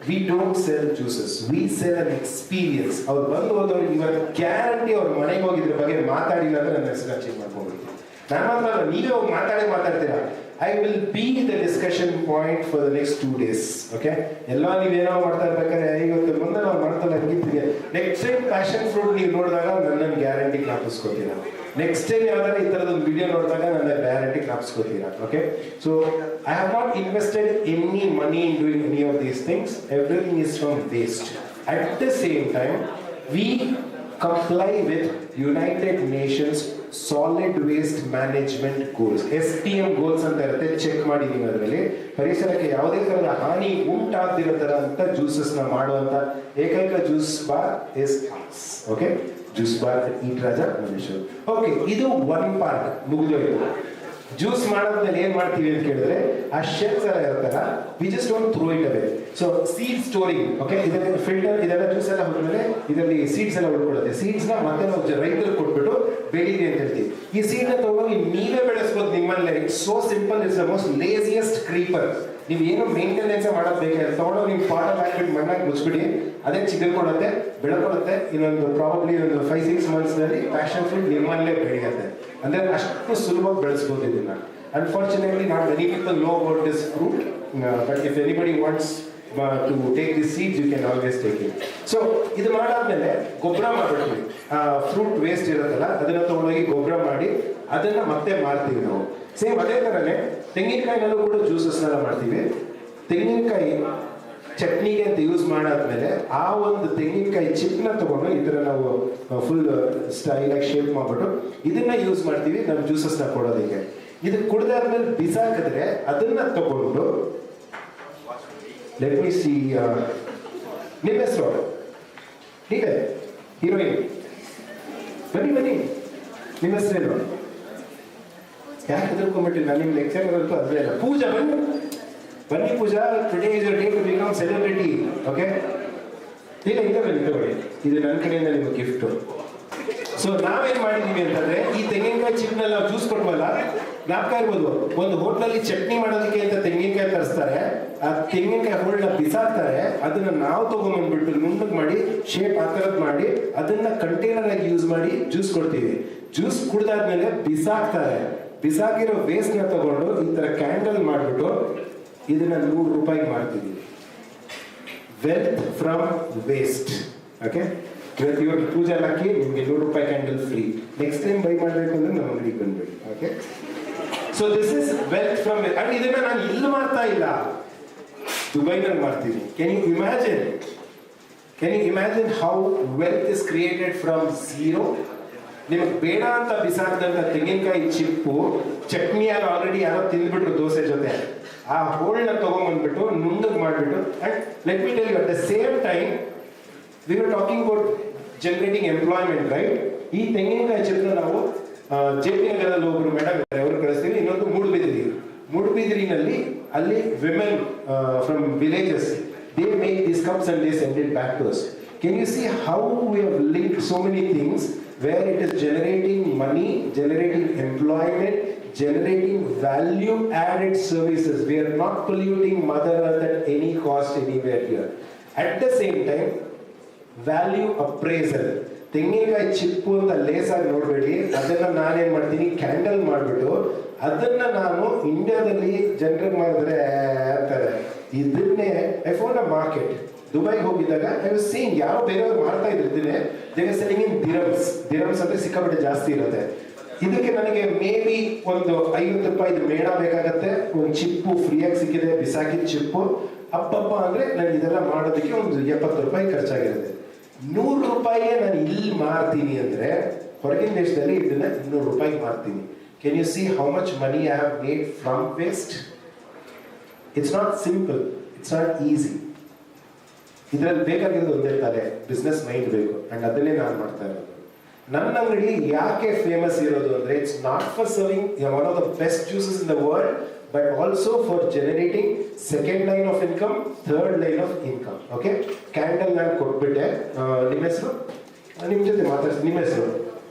we don't sell juices, we sell an experience. ಅವ್ರು ಬಂದು ಹೋದವ್ರು ಇವತ್ತು guarantee ಅವ್ರ ಮನೆಗೆ ಹೋಗಿದ್ರ ಬಗ್ಗೆ ಮಾತಾಡಿಲ್ಲ ಅಂದ್ರೆ ನನ್ನ ಹೆಸರು ಚೇಂಜ್ ಮಾಡ್ಕೊಂಡ್ಬಿಡ್ತೀನಿ. ನಾನು ಮಾತ್ರ ಅಲ್ಲ, ನೀವೇ ಹೋಗಿ ಮಾತಾಡ್ತೀರಾ. I will be the discussion point for the next 2 days. Okay? ಎಲ್ಲ ನೀವೇನೋ ಮಾಡ್ತಾ ಇರ್ಬೇಕಾದ್ರೆ ಇವತ್ತು ಮುಂದೆ ನಾವು ಮಾಡ್ತಲ್ಲ ಹಂಗಿರ್ತೀವಿ. ನೆಕ್ಸ್ಟ್ ಟೈಮ್ ಪ್ಯಾಷನ್ ಫ್ರೂಟ್ ನೀವು ನೋಡಿದಾಗ ನನ್ನ ಗ್ಯಾರಂಟಿ ಜ್ಞಾಪಿಸ್ಕೊತೀರಾ. ನೆಕ್ಸ್ಟ್ ಟೈಮ್ ಯಾವ್ದಾದ್ರು ಈ ಥರದೊಂದು ವಿಡಿಯೋ ನೋಡಿದಾಗ ನನ್ನ ಗ್ಯಾರಂಟಿ ಜ್ಞಾಪಿಸ್ಕೊತೀರಾ. Okay? So I have not invested any money in doing any of these things. Everything is from waste. At the same time, we comply with United Nations Solid Waste Management Goals. STM goals ಅಂತ ಇರುತ್ತೆ, check ಮಾಡಿದೀನಿ. ಅದರಲ್ಲಿ ಪರಿಸರಕ್ಕೆ ಯಾವುದೇ ತರಹದ ಹಾನಿ ಉಂಟಾಗದಿರೋ ತರ ಅಂತ ಜ್ಯೂಸಸ್ ನ ಮಾಡುವಂತ ಏಕೈಕ juice bar is us. Okay? Juice bar ಈಟ್ ರಾಜ ಮನುಷ್ಯರು. ಓಕೆ, ಇದು ಒನ್ ಪಾರ್ಟ್ ಮುಗಿದೋಯ್ತು. ಜ್ಯೂಸ್ ಮಾಡೋದ್ಮೇಲೆ ಏನ್ ಮಾಡ್ತೀವಿ ಅಂತ ಕೇಳಿದ್ರೆ, ಆ ಶೆಲ್ಸ್ ಎಲ್ಲ ಇರುತ್ತಲ್ಲ, we just don't throw it away. So seed storing. Okay, ಇದೆಲ್ಲ ಫಿಲ್ಟರ್, ಇದೆಲ್ಲ ಜ್ಯೂಸ್ ಎಲ್ಲ ಹೋದ್ಮೇಲೆ ಇದರಲ್ಲಿ ಸೀಡ್ಸ್ ಎಲ್ಲ ಉಳ್ಕೊಳ್ಳುತ್ತೆ. ಸೀಡ್ಸ್ ನ ಮತ್ತೆ ನಾವು ರೈತರಿಗೆ ಕೊಟ್ಬಿಟ್ಟು ಬೆಳೀರಿ ಅಂತ ಹೇಳ್ತೀವಿ. ಈ ಸೀಡ್ ನ ತಗೊಂಡು ನೀವೇ ಬೆಳೆಸ್ಬೋದು ನಿಮ್ಮಲ್ಲೇ. It's so simple. It's the most laziest creeper. ನೀವು ಏನು ಮೇಂಟೆನೆನ್ಸ್ ಮಾಡೋದು ಬೇಕಾದ್ರೆ ತಗೊಂಡು ನೀವು ಪಾಟಲ್ಲಿ ಹಾಕ್ಬಿಟ್ಟು ಮಣ್ಣಾಗಿ ಮುಚ್ಚಿಬಿಡಿ, ಅದೇ ಚಿಗುರ್ಕೊಡುತ್ತೆ, ಬೆಳ್ಕೊಡುತ್ತೆ. ಇನ್ನೊಂದು ಪ್ರಾಬಬ್ಲಿ ಒಂದು 5-6 ಮಂತ್ಸ್ನಲ್ಲಿ ಪ್ಯಾಷನ್ ಫ್ರೂಟ್ ನಿಮ್ಮಲ್ಲೇ ಬೆಳೆಯುತ್ತೆ. ಅಂದ್ರೆ ಅಷ್ಟು ಸುಲಭವಾಗಿ ಬೆಳೆಸ್ಬೋದು ಇದನ್ನ. Unfortunately, not many people know about this fruit, but if anybody wants to take these seeds, you can always take it. So ಇದು ಮಾಡಾದ್ಮೇಲೆ ಗೊಬ್ಬರ ಮಾಡ್ಬಿಡ್ತೀವಿ. ಫ್ರೂಟ್ ವೇಸ್ಟ್ ಇರುತ್ತಲ್ಲ, ಅದನ್ನ ತಗೊಂಡೋಗಿ ಗೊಬ್ಬರ ಮಾಡಿ ಅದನ್ನ ಮತ್ತೆ ಮಾರ್ತೀವಿ ನಾವು. ಸೇಮ್ ಅದೇ ಥರನೇ ತೆಂಗಿನಕಾಯಿನಲ್ಲೂ ಕೂಡ ಜ್ಯೂಸಸ್ನೆಲ್ಲ ಮಾಡ್ತೀವಿ. ತೆಂಗಿನಕಾಯಿ ಚಟ್ನಿಗೆ ಅಂತ ಯೂಸ್ ಮಾಡಾದ್ಮೇಲೆ ಆ ಒಂದು ತೆಂಗಿನಕಾಯಿ ಚಿಪ್ನ ತಗೊಂಡು ಈ ಥರ ನಾವು ಫುಲ್ ಸ್ಟೈಲಾಗಿ ಶೇಪ್ ಮಾಡ್ಬಿಟ್ಟು ಇದನ್ನ ಯೂಸ್ ಮಾಡ್ತೀವಿ ನಮ್ಮ ಜ್ಯೂಸಸ್ನ ಕೊಡೋದಕ್ಕೆ. ಇದು ಕುಡ್ದಾದ್ಮೇಲೆ ಬಿಸಾಕಿದ್ರೆ ಅದನ್ನ ತಗೊಂಡು, ಲೆಟ್ ಮಿ ಸಿ, ನಿಮ್ಮ ಹೆಸರು ನೀವೇ ಹೀರೋಯಿನ್, ಬನ್ನಿ ಬನ್ನಿ, ನಿಮ್ಮ ಹೆಸರೇನು? ಯಾಕೆ ಹೆದರ್ಕೊಂಡ್ಬಿಟ್ಟಿಲ್ಲ? ನಾನು ನಿಮ್ಮ ಲೆಕ್ಚರ್ ಅಂತೂ ಅದೇ ಅಲ್ಲ. ಪೂಜಾ, ಬನ್ನಿ ಬನ್ನಿ Pooja, today is your day to become celebrity. Okay? ಇಲ್ಲ, ಇಂಥ ಬನ್ನಿ ತಗೊಳ್ಳಿ, ಇದು ನನ್ನ ಕಡೆಯಿಂದ ನಿಮಗೆ ಗಿಫ್ಟು. ಸೊ ನಾವೇನ್ ಮಾಡಿದೀವಿ ಅಂತಂದ್ರೆ, ಈ ತೆಂಗಿನಕಾಯಿ ಚಿಪ್ನಲ್ಲಿ ನಾವು ಜ್ಯೂಸ್ ಕೊಡ್ವಲ್ಲ, ಜ್ಞಾಪಕ ಇರ್ಬೋದು, ಒಂದು ಹೋಟ್ಲಲ್ಲಿ ಚಟ್ನಿ ಮಾಡೋದಕ್ಕೆ ಅಂತ ತೆಂಗಿನಕಾಯಿ ತರಿಸ್ತಾರೆ, ಆ ತೆಂಗಿನಕಾಯಿ ಹೋಳ್ನ ಬಿಸಾಕ್ತಾರೆ, ಅದನ್ನ ನಾವು ತಗೊಂಡ್ಬಂದ್ಬಿಟ್ಟು ನುಣ್ಣಗೆ ಮಾಡಿ ಶೇಪ್ ಆ ಥರದ್ದು ಮಾಡಿ ಅದನ್ನ ಕಂಟೈನರ್ ಆಗಿ ಯೂಸ್ ಮಾಡಿ ಜ್ಯೂಸ್ ಕೊಡ್ತೀವಿ. ಜ್ಯೂಸ್ ಕುಡ್ದಾದ್ಮೇಲೆ ಬಿಸಾಕ್ತಾರೆ. ಬಿಸಾಕಿರೋ ವೇಸ್ಟ್ ನ ತಗೊಂಡು ಈ ತರ ಕ್ಯಾಂಡಲ್ ಮಾಡಿಬಿಟ್ಟು ಇದನ್ನ 100 ರೂಪಾಯಿಗೆ ಮಾರ್ತಿದ್ದೀವಿ. Wealth from waste. ಓಕೆ? ಇವತ್ತು ಇವಾಗ ಪೂಜೆ ಹಾಕಿ ನಿಮಗೆ 100 ರೂಪಾಯಿ candle free. Next time buy ಮಾಡಬೇಕು ಅಂದ್ರೆ ನಮ್ಮ ಅಂಗಡಿಗೆ ಬಂದ್ಬಿಡಿ. Okay? So this is wealth from waste. And ಇದನ್ನ ನಾನು ಇಲ್ಲಿ ಮಾಡ್ತಾ ಇಲ್ಲ, ದುಬೈನಲ್ಲಿ ಮಾಡ್ತೀನಿ. Can you imagine how wealth is created from zero? ನಿಮಗೆ ಬೇಡ ಅಂತ ಬಿಸಾಕ್ದಂತ ತೆಂಗಿನಕಾಯಿ ಚಿಪ್ಪು ಚಟ್ನಿಯಾಗ ಆಲ್ರೆಡಿ ಯಾರೋ ತಿಂದ್ಬಿಟ್ರು ದೋಸೆ ಜೊತೆ, ಆ ಹೋಳ್ನ ತಗೊಂಡ್ಬಂದ್ಬಿಟ್ಟು ನುಣ್ಣಗೆ ಮಾಡಿಬಿಟ್ಟು. And let me tell you, at the same time we are talking about generating employment, right? ಈ ತೆಂಗಿನಕಾಯಿ ಚಿಪ್ಪನ್ನ ನಾವು JP ನಗರದಲ್ಲಿ ಒಬ್ರು ಮೇಡಮ್ ಅವರು ಕಳಿಸ್ತೀವಿ, ಇನ್ನೊಂದು ಮೂಡುಬಿದಿರಿನಲ್ಲಿ ಅಲ್ಲಿ women from villages, they make this cups and they send it back to us. Can you see how we have linked so many things where it is generating money, generating employment, generating value added services? We are not polluting Mother Earth at any cost anywhere here. At the same time, value appraisal. ತೆಂಗಿನಕಾಯಿ ಚಿಪ್ಪು ಅಂತ ಲೇಸಾಗಿ ನೋಡಬೇಡಿ, ಅದನ್ನ ನಾನೇನ್ ಮಾಡ್ತೀನಿ, candle ಮಾಡಿಬಿಟ್ಟು ಅದನ್ನ ನಾನು ಇಂಡಿಯಾದಲ್ಲಿ ಜನರಿಗೆ ಮಾಡಿದ್ರೆ ಅಂತಾರೆ. ಇದನ್ನೇ ಐ ಫೌಂಡ್ ಅ ಮಾರ್ಕೆಟ್. ದುಬೈಗೆ ಹೋಗಿದ್ದಾಗ ಐ ವಾಸ್ ಸೀಯಿಂಗ್ ಯಾರೋ ಬೇರೆಯವ್ರು ಮಾಡ್ತಾ ಇದ್ರು ಇದನ್ನೇ. They are selling in dirhams ಅಂದ್ರೆ ಸಿಕ್ಕಾಪಟ್ಟೆ ಜಾಸ್ತಿ ಇರುತ್ತೆ. ಇದಕ್ಕೆ ನನಗೆ ಮೇ ಬಿ ಒಂದು 50 ರೂಪಾಯಿ ಮೇಣ ಬೇಕಾಗತ್ತೆ. ಒಂದು ಚಿಪ್ಪು ಫ್ರೀಯಾಗಿ ಸಿಕ್ಕಿದೆ, ಬಿಸಾಕಿದ ಚಿಪ್ಪು. ಅಪ್ಪಪ್ಪ ಅಂದ್ರೆ ನನಗೆ ಇದೆಲ್ಲ ಮಾಡೋದಕ್ಕೆ ಒಂದು 70 ರೂಪಾಯಿ ಖರ್ಚಾಗಿರುತ್ತೆ. ₹100 ನಾನು ಇಲ್ಲಿ ಮಾರ್ತೀನಿ ಅಂದರೆ ಹೊರಗಿನ ದೇಶದಲ್ಲಿ ಇದನ್ನ ₹200 ಮಾರ್ತೀನಿ. Can you see how much money I have made from waste? It's not simple. It's not easy. ಇದರಲ್ಲಿ ಬೇಕಾಗಿರೋದು ಒಂದೇ ತಲೆ, ಬಿಸ್ನೆಸ್ ಮೈಂಡ್ ಬೇಕು. ಅಂಡ್ ಅದನ್ನೇ ನಾನು ಮಾಡ್ತಾ ಇರೋದು. ನನ್ನ ಅಂಗಡಿ ಯಾಕೆ ಫೇಮಸ್ ಇರೋದು ಅಂದರೆ it's not for serving one of the best juices in the world, but also for generating second line of income, third line of income. Okay, candle ನಾನು ಕೊಟ್ಬಿಟ್ಟೆ. ನಿಮ್ಮ ಹೆಸರು? ನಿಮ್ಮ ಜೊತೆ ಮಾತಾಡ್ತೀನಿ. ನಿಮ್ಮ ಹೆಸರು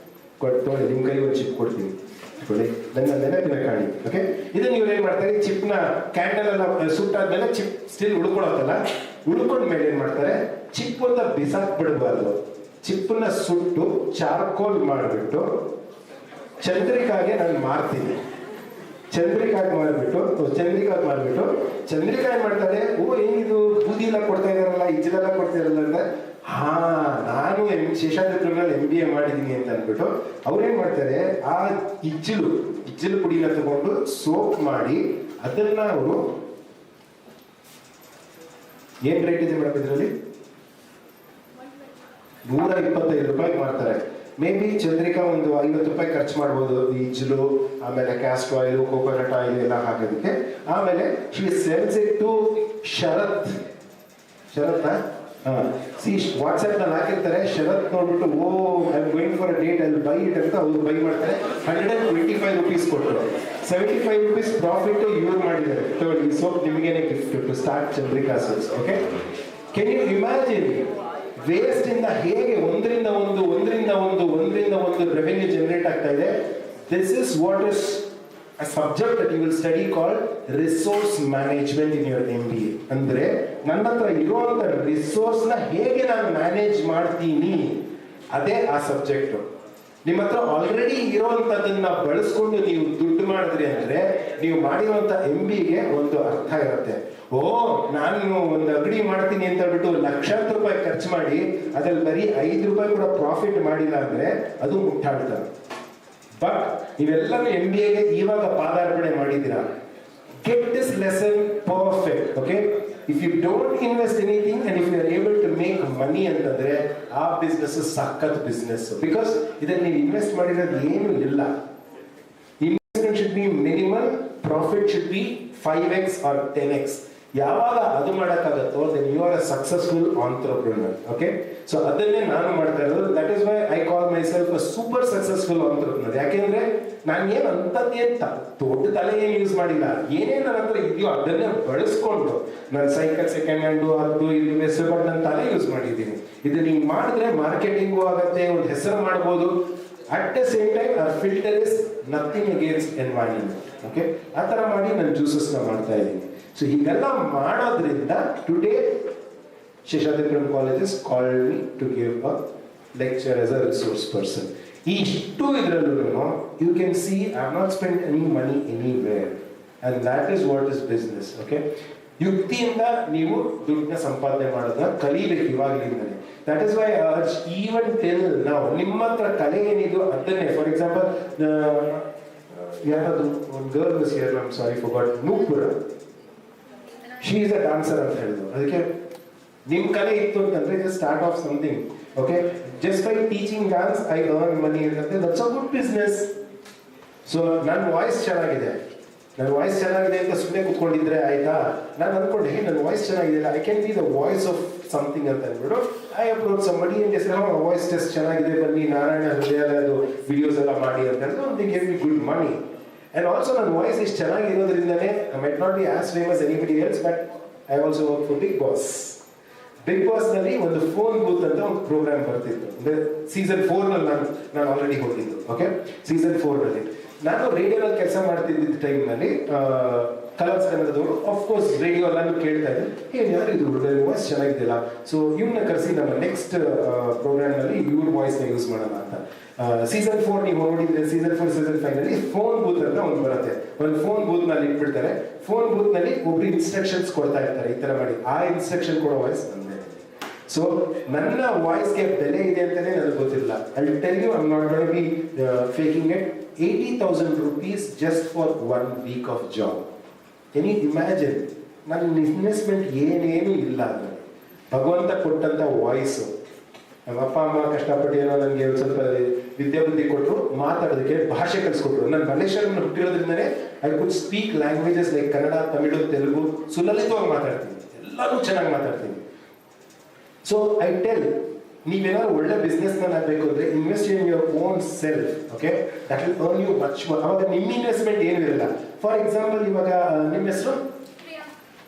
ಕೊಟ್ಟು ನಿಮ್ಮ ಕೈ ಒಂದು ಚಿಪ್ ಕೊಡ್ತೀನಿ, ನನ್ನ ನೆನಪಿನ ಕಾಣಿ. ಓಕೆ, ಇದನ್ನ ಇವ್ರು ಏನ್ ಮಾಡ್ತಾರೆ, ಚಿಪ್ನ ಕ್ಯಾಂಡಲ್ ಎಲ್ಲ ಸುಟ್ಟಾದ್ಮೇಲೆ ಚಿಪ್ ಸ್ಟಿಲ್ ಉಳ್ಕೊಳತ್ತಲ್ಲ, ಉಳ್ಕೊಂಡ್ಮೇಲೆ ಏನ್ ಮಾಡ್ತಾರೆ, ಚಿಪ್ ಅಂತ ಬಿಸಾಕ್ ಬಿಡಬಾರ್ದು. ಚಿಪ್ಪನ್ನ ಸುಟ್ಟು ಚಾರ್ಕೋಲ್ ಮಾಡಿಬಿಟ್ಟು ಚಂದ್ರಿಕಾಗೆ ನಾನು ಮಾರ್ತೀನಿ. ಚಂದ್ರಿಕಾಗಿ ಮಾಡಿಬಿಟ್ಟು ಚಂದ್ರಿಕಾ ಏನ್ ಮಾಡ್ತಾರೆ, ಓ ಏನಿದು ಬೂದಿ ಎಲ್ಲ ಕೊಡ್ತಾ ಇದಾರಲ್ಲ, ಇಜ್ಜಲೆಲ್ಲ ಕೊಡ್ತಾ ಇರಲ್ಲ ಅಂದ್ರೆ, ಹಾ ನಾನು ಶೇಷಾದ್ರಿಪುರದಲ್ಲಿ MBA ಮಾಡಿದ್ದೀನಿ ಅಂತ ಅಂದ್ಬಿಟ್ಟು ಅವ್ರೇನ್ ಮಾಡ್ತಾರೆ, ಆ ಇಜ್ಜಲು ಪುಡಿನ ತಗೊಂಡು ಸೋಪ್ ಮಾಡಿ ಅದನ್ನ ಅವರು ಏನ್ ರೇಟ್ ಇದೆ ಮೇಡಮ್ ಇದರಲ್ಲಿ, ₹125 ಮಾಡ್ತಾರೆ. ಮೇ ಬಿ ಚಂದ್ರಿಕಾ ಒಂದು ₹50 ಖರ್ಚು ಮಾಡ್ಬೋದು ಈ ಇಜ್ಜಲು, ಆಮೇಲೆ ಕ್ಯಾಸ್ಟ್ ಆಯಿಲ್, ಕೋಕೋನಟ್ ಆಯಿಲ್ ಎಲ್ಲ ಹಾಕೋದಕ್ಕೆ. ಆಮೇಲೆ she sells it to Sharath WhatsApp ನಲ್ಲಿ ಹಾಕಿರ್ತಾರೆ. ಶರತ್ ನೋಡ್ಬಿಟ್ಟು oh I am going for a date, ಅಲ್ಲಿ ಬೈ ಇಟ್ ಅಂತ ಅವ್ರು ಬೈ ಮಾಡ್ತಾರೆ. ₹125 ಕೊಟ್ಟರು, ₹75 ಪ್ರಾಫಿಟ್ ಇವ್ರು ಮಾಡಿದ್ದಾರೆ. ಈ ಸೋಪ್ ನಿಮಗೇನೆ gift to start Chandrika soaps. Okay, can you imagine waste ಇಂದ ಹೇಗೆ ಒಂದರಿಂದ ಒಂದು ರೆವೆನ್ಯೂ ಜನರೇಟ್ ಆಗ್ತಾ ಇದೆ. This is what is a subject that you will study called resource management in your MBA. ಅಂದ್ರೆ ನನ್ನ ಹತ್ರ ಇರುವಂತ ರಿಸೋರ್ಸ್ ನ ಹೇಗೆ ನಾನು ಮ್ಯಾನೇಜ್ ಮಾಡ್ತೀನಿ, ಅದೇ ಆ ಸಬ್ಜೆಕ್ಟ್. ನಿಮ್ಮ ಹತ್ರ ಆಲ್ರೆಡಿ ಇರುವಂತದನ್ನ ಬಳಸ್ಕೊಂಡು ನೀವು ದುಡ್ಡು ಮಾಡಿದ್ರಿ ಅಂದ್ರೆ ನೀವು ಮಾಡಿರುವಂತ MBA ಒಂದು ಅರ್ಥ ಇರುತ್ತೆ. ಓ ನಾನು ಒಂದು ಅಂಗಡಿ ಮಾಡ್ತೀನಿ ಅಂತ ಹೇಳ್ಬಿಟ್ಟು ಲಕ್ಷಾಂತರ ರೂಪಾಯಿ ಖರ್ಚು ಮಾಡಿ ಅದ್ರಲ್ಲಿ ಬರೀ ₹5 ಕೂಡ ಪ್ರಾಫಿಟ್ ಮಾಡಿಲ್ಲ ಅಂದ್ರೆ ಅದು ಮುಟ್ಟಾಡ್ತಾರೆ. ಬಟ್ ಇವೆಲ್ಲರೂ MBAಗೆ ಇವಾಗ ಪಾದಾರ್ಪಣೆ ಮಾಡಿದ್ದೀರಾ. Get this lesson perfect. Okay, if you don't invest anything and if you are able to make money ಅಂತಂದ್ರೆ ಆ ಬಿಸ್ನೆಸ್ ಸಖತ್ ಬಿಸ್ನೆಸ್. ಬಿಕಾಸ್ ಇದನ್ನ ನೀವು ಇನ್ವೆಸ್ಟ್ ಮಾಡಿರೋದು ಏನು ಇಲ್ಲ. Investment should be minimal, profit should be 5x or 10x. ಯಾವಾಗ ಅದು ಮಾಡೋಕ್ಕಾಗತ್ತೋ then you are a successful entrepreneur. Okay, so ಅದನ್ನೇ ನಾನು ಮಾಡ್ತಾ ಇರೋದು. That is why I call myself a super successful entrepreneur. ಯಾಕೆಂದ್ರೆ ನಾನು ಏನು ಅಂತದ್ದೇನು ದೊಡ್ಡ ತಲೆ ಏನು ಯೂಸ್ ಮಾಡಿಲ್ಲ. ಏನೇನು ನನ್ನ ಹತ್ರ ಇದೆಯೋ ಅದನ್ನೇ ಬಳಸ್ಕೊಂಡು ನಾನು ಸೈಕಲ್ ಸೆಕೆಂಡ್ ಹ್ಯಾಂಡು ಅದು ಇನ್ವೆಸ್ಟ್ ಬಟ್ ನನ್ನ ತಲೆ ಯೂಸ್ ಮಾಡಿದ್ದೀನಿ. ಇದು ನೀವು ಮಾಡಿದ್ರೆ ಮಾರ್ಕೆಟಿಂಗು ಆಗುತ್ತೆ, ಒಂದು ಹೆಸರು ಮಾಡ್ಬೋದು. At the same time our filter is nothing against environment. Okay, ಆ ಥರ ಮಾಡಿ ನಾನು ಜ್ಯೂಸಸ್ನ ಮಾಡ್ತಾ ಇದ್ದೀನಿ. ಸೊ ಹೀಗೆಲ್ಲ ಮಾಡೋದ್ರಿಂದ today Seshadripuram colleges called me to give a lecture as a resource person. ಇಷ್ಟು ಇದರಲ್ಲೂ you can see I have not spent any money anywhere, and that is what is business. Okay, ಯುಕ್ತಿಯಿಂದ ನೀವು ದುಡ್ಡನ್ನ ಸಂಪಾದನೆ ಮಾಡೋದನ್ನ ಕಲಿಬೇಕು ಇವಾಗಲಿಂದಲೇ. That is why urge even till ನಾವು ನಿಮ್ಮ ಹತ್ರ ಕಲೆ ಏನಿದು ಅದನ್ನೇ. ಫಾರ್ ಎಕ್ಸಾಂಪಲ್ ಯಾರಾದ್ರು ಒಂದು girl was here, I am sorry forgot, Nupura, she is a dancer ಅಂತ ಹೇಳಿದ್ರು. ಅದಕ್ಕೆ ನಿಮ್ಮ ಕಲೆ ಇತ್ತು ಅಂತಂದ್ರೆ just start of something. Okay, just by teaching dance I earn money ಅಂತಂದ್ರೆ that's a good business. So ನನ್ನ ವಾಯ್ಸ್ ಚೆನ್ನಾಗಿದೆ ಅಂತ ಸುಮ್ಮನೆ ಕೂತ್ಕೊಂಡಿದ್ರೆ ಆಯ್ತಾ? ನಾನು ಅನ್ಕೊಂಡೆ ನನ್ನ ವಾಯ್ಸ್ ಚೆನ್ನಾಗಿದೆ, I can be the voice of something ಅಂತ ಅಂದ್ಬಿಟ್ಟು I approach somebody and just voice test ಚೆನ್ನಾಗಿದೆ, ಬನ್ನಿ ನಾರಾಯಣ ಹೃದಯದು ವಿಡಿಯೋಸ್ ಎಲ್ಲ ಮಾಡಿ ಅಂತ ಹೇಳಿದ್ರೆ ಒಂದು give me good money. And also ನನ್ನ ವಾಯ್ಸ್ ಇಷ್ಟು ಚೆನ್ನಾಗಿರೋದ್ರಿಂದನೇ I might not be as famous anybody else, but I also work for Bigg Boss. Bigg Boss ನಲ್ಲಿ ಒಂದು ಫೋನ್ ಬೂತ್ ಅಂತ ಒಂದು ಪ್ರೋಗ್ರಾಮ್ ಬರ್ತಿತ್ತು. ಅಂದ್ರೆ ಸೀಸನ್ 4 ನಲ್ಲಿ ನಾನು ಆಲ್ರೆಡಿ ಹೋಗಿದ್ದು. ಓಕೆ, ಸೀಸನ್ 4 ನಲ್ಲಿ ನಾನು ರೇಡಿಯೋದಲ್ಲಿ ಕೆಲಸ ಮಾಡ್ತಿದ್ದ ಟೈಮ್ನಲ್ಲಿ ಕಲರ್ಸ್ ಕನ್ನಡದವರು ಆಫ್ಕೋರ್ಸ್ ರೇಡಿಯೋ ಎಲ್ಲ ಕೇಳ್ತಾ ಇದ್ದೆ, ಯಾರು ಇದು ಹುಡುಗ ವಾಯ್ಸ್ ಚೆನ್ನಾಗಿದೆಯಲ್ಲ, ಸೊ ಇವ್ನ ಕರೆಸಿ ನಮ್ಮ ನೆಕ್ಸ್ಟ್ ಪ್ರೋಗ್ರಾಮ್ನಲ್ಲಿ ಇವ್ರ ವಾಯ್ಸ್ನ ಯೂಸ್ ಮಾಡೋಣ ಅಂತ. ಸೀಸನ್ 4 ನೀವು ನೋಡಿದ್ರೆ ಸೀಸನ್ 4 ಸೀಸನ್ 5 ನಲ್ಲಿ ಫೋನ್ ಬೂತ್ ಅಂತ ಒಂದು ಬರುತ್ತೆ. ಒಂದು ಫೋನ್ ಬೂತ್ ನಲ್ಲಿ ಇಟ್ಬಿಡ್ತಾರೆ. ಫೋನ್ ಬೂತ್ ನಲ್ಲಿ ಒಬ್ರು ಇನ್ಸ್ಟ್ರಕ್ಷನ್ಸ್ ಕೊಡ್ತಾ ಇರ್ತಾರೆ, ಈ ತರ ಮಾಡಿ. ಆ ಇನ್ಸ್ಟ್ರಕ್ಷನ್ ಕೊಡೋ ವಾಯ್ಸ್ ನಂದೇ. ಸೊ ನನ್ನ ವಾಯ್ಸ್ಗೆ ಬೆಲೆ ಇದೆ ಅಂತಾನೆ ನನಗೆ ಗೊತ್ತಿಲ್ಲ. I will tell you, I am not going be faking it. 80,000 rupees just for 1 week of job. Can you imagine? ನನ್ನ ಇನ್ವೆಸ್ಟ್ಮೆಂಟ್ ಏನೇನು ಇಲ್ಲ. ಅಂದರೆ ಭಗವಂತ ಕೊಟ್ಟಂತ ವಾಯ್ಸು ನಮ್ಮ ಅಪ್ಪ ಅಮ್ಮ ಕಷ್ಟಪಟ್ಟು ಏನೋ ನನಗೆ ಒಂದು ಸ್ವಲ್ಪ ವಿದ್ಯಾಬುದ್ಧಿ ಕೊಟ್ಟರು, ಮಾತಾಡೋದಕ್ಕೆ ಭಾಷೆ ಕಲಿಸ್ಕೊಟ್ರು. ನಾನು ಮಲೇಷ್ಯಾದಲ್ಲಿ ಹುಟ್ಟಿರೋದ್ರಿಂದನೇ I could speak languages like Kannada, Tamil, Telugu ಸುಲಲಿತವಾಗಿ ಮಾತಾಡ್ತೀನಿ, ಎಲ್ಲರೂ ಚೆನ್ನಾಗಿ ಮಾತಾಡ್ತೀನಿ. ಸೊ ಐ ಟೆಲ್, ನೀವೇನಾದ್ರು ಒಳ್ಳೆ ಬಿಸ್ನೆಸ್ ಮ್ಯಾನ್ ಆಗಬೇಕು ಅಂದರೆ invest in your own self. Okay, that will earn you much more. ಅವಾಗ ನಿಮ್ಮ ಇನ್ವೆಸ್ಟ್ಮೆಂಟ್ ಏನೂ ಇರಲ್ಲ. ಫಾರ್ ಎಕ್ಸಾಂಪಲ್, ಇವಾಗ ನಿಮ್ಮ ಹೆಸರು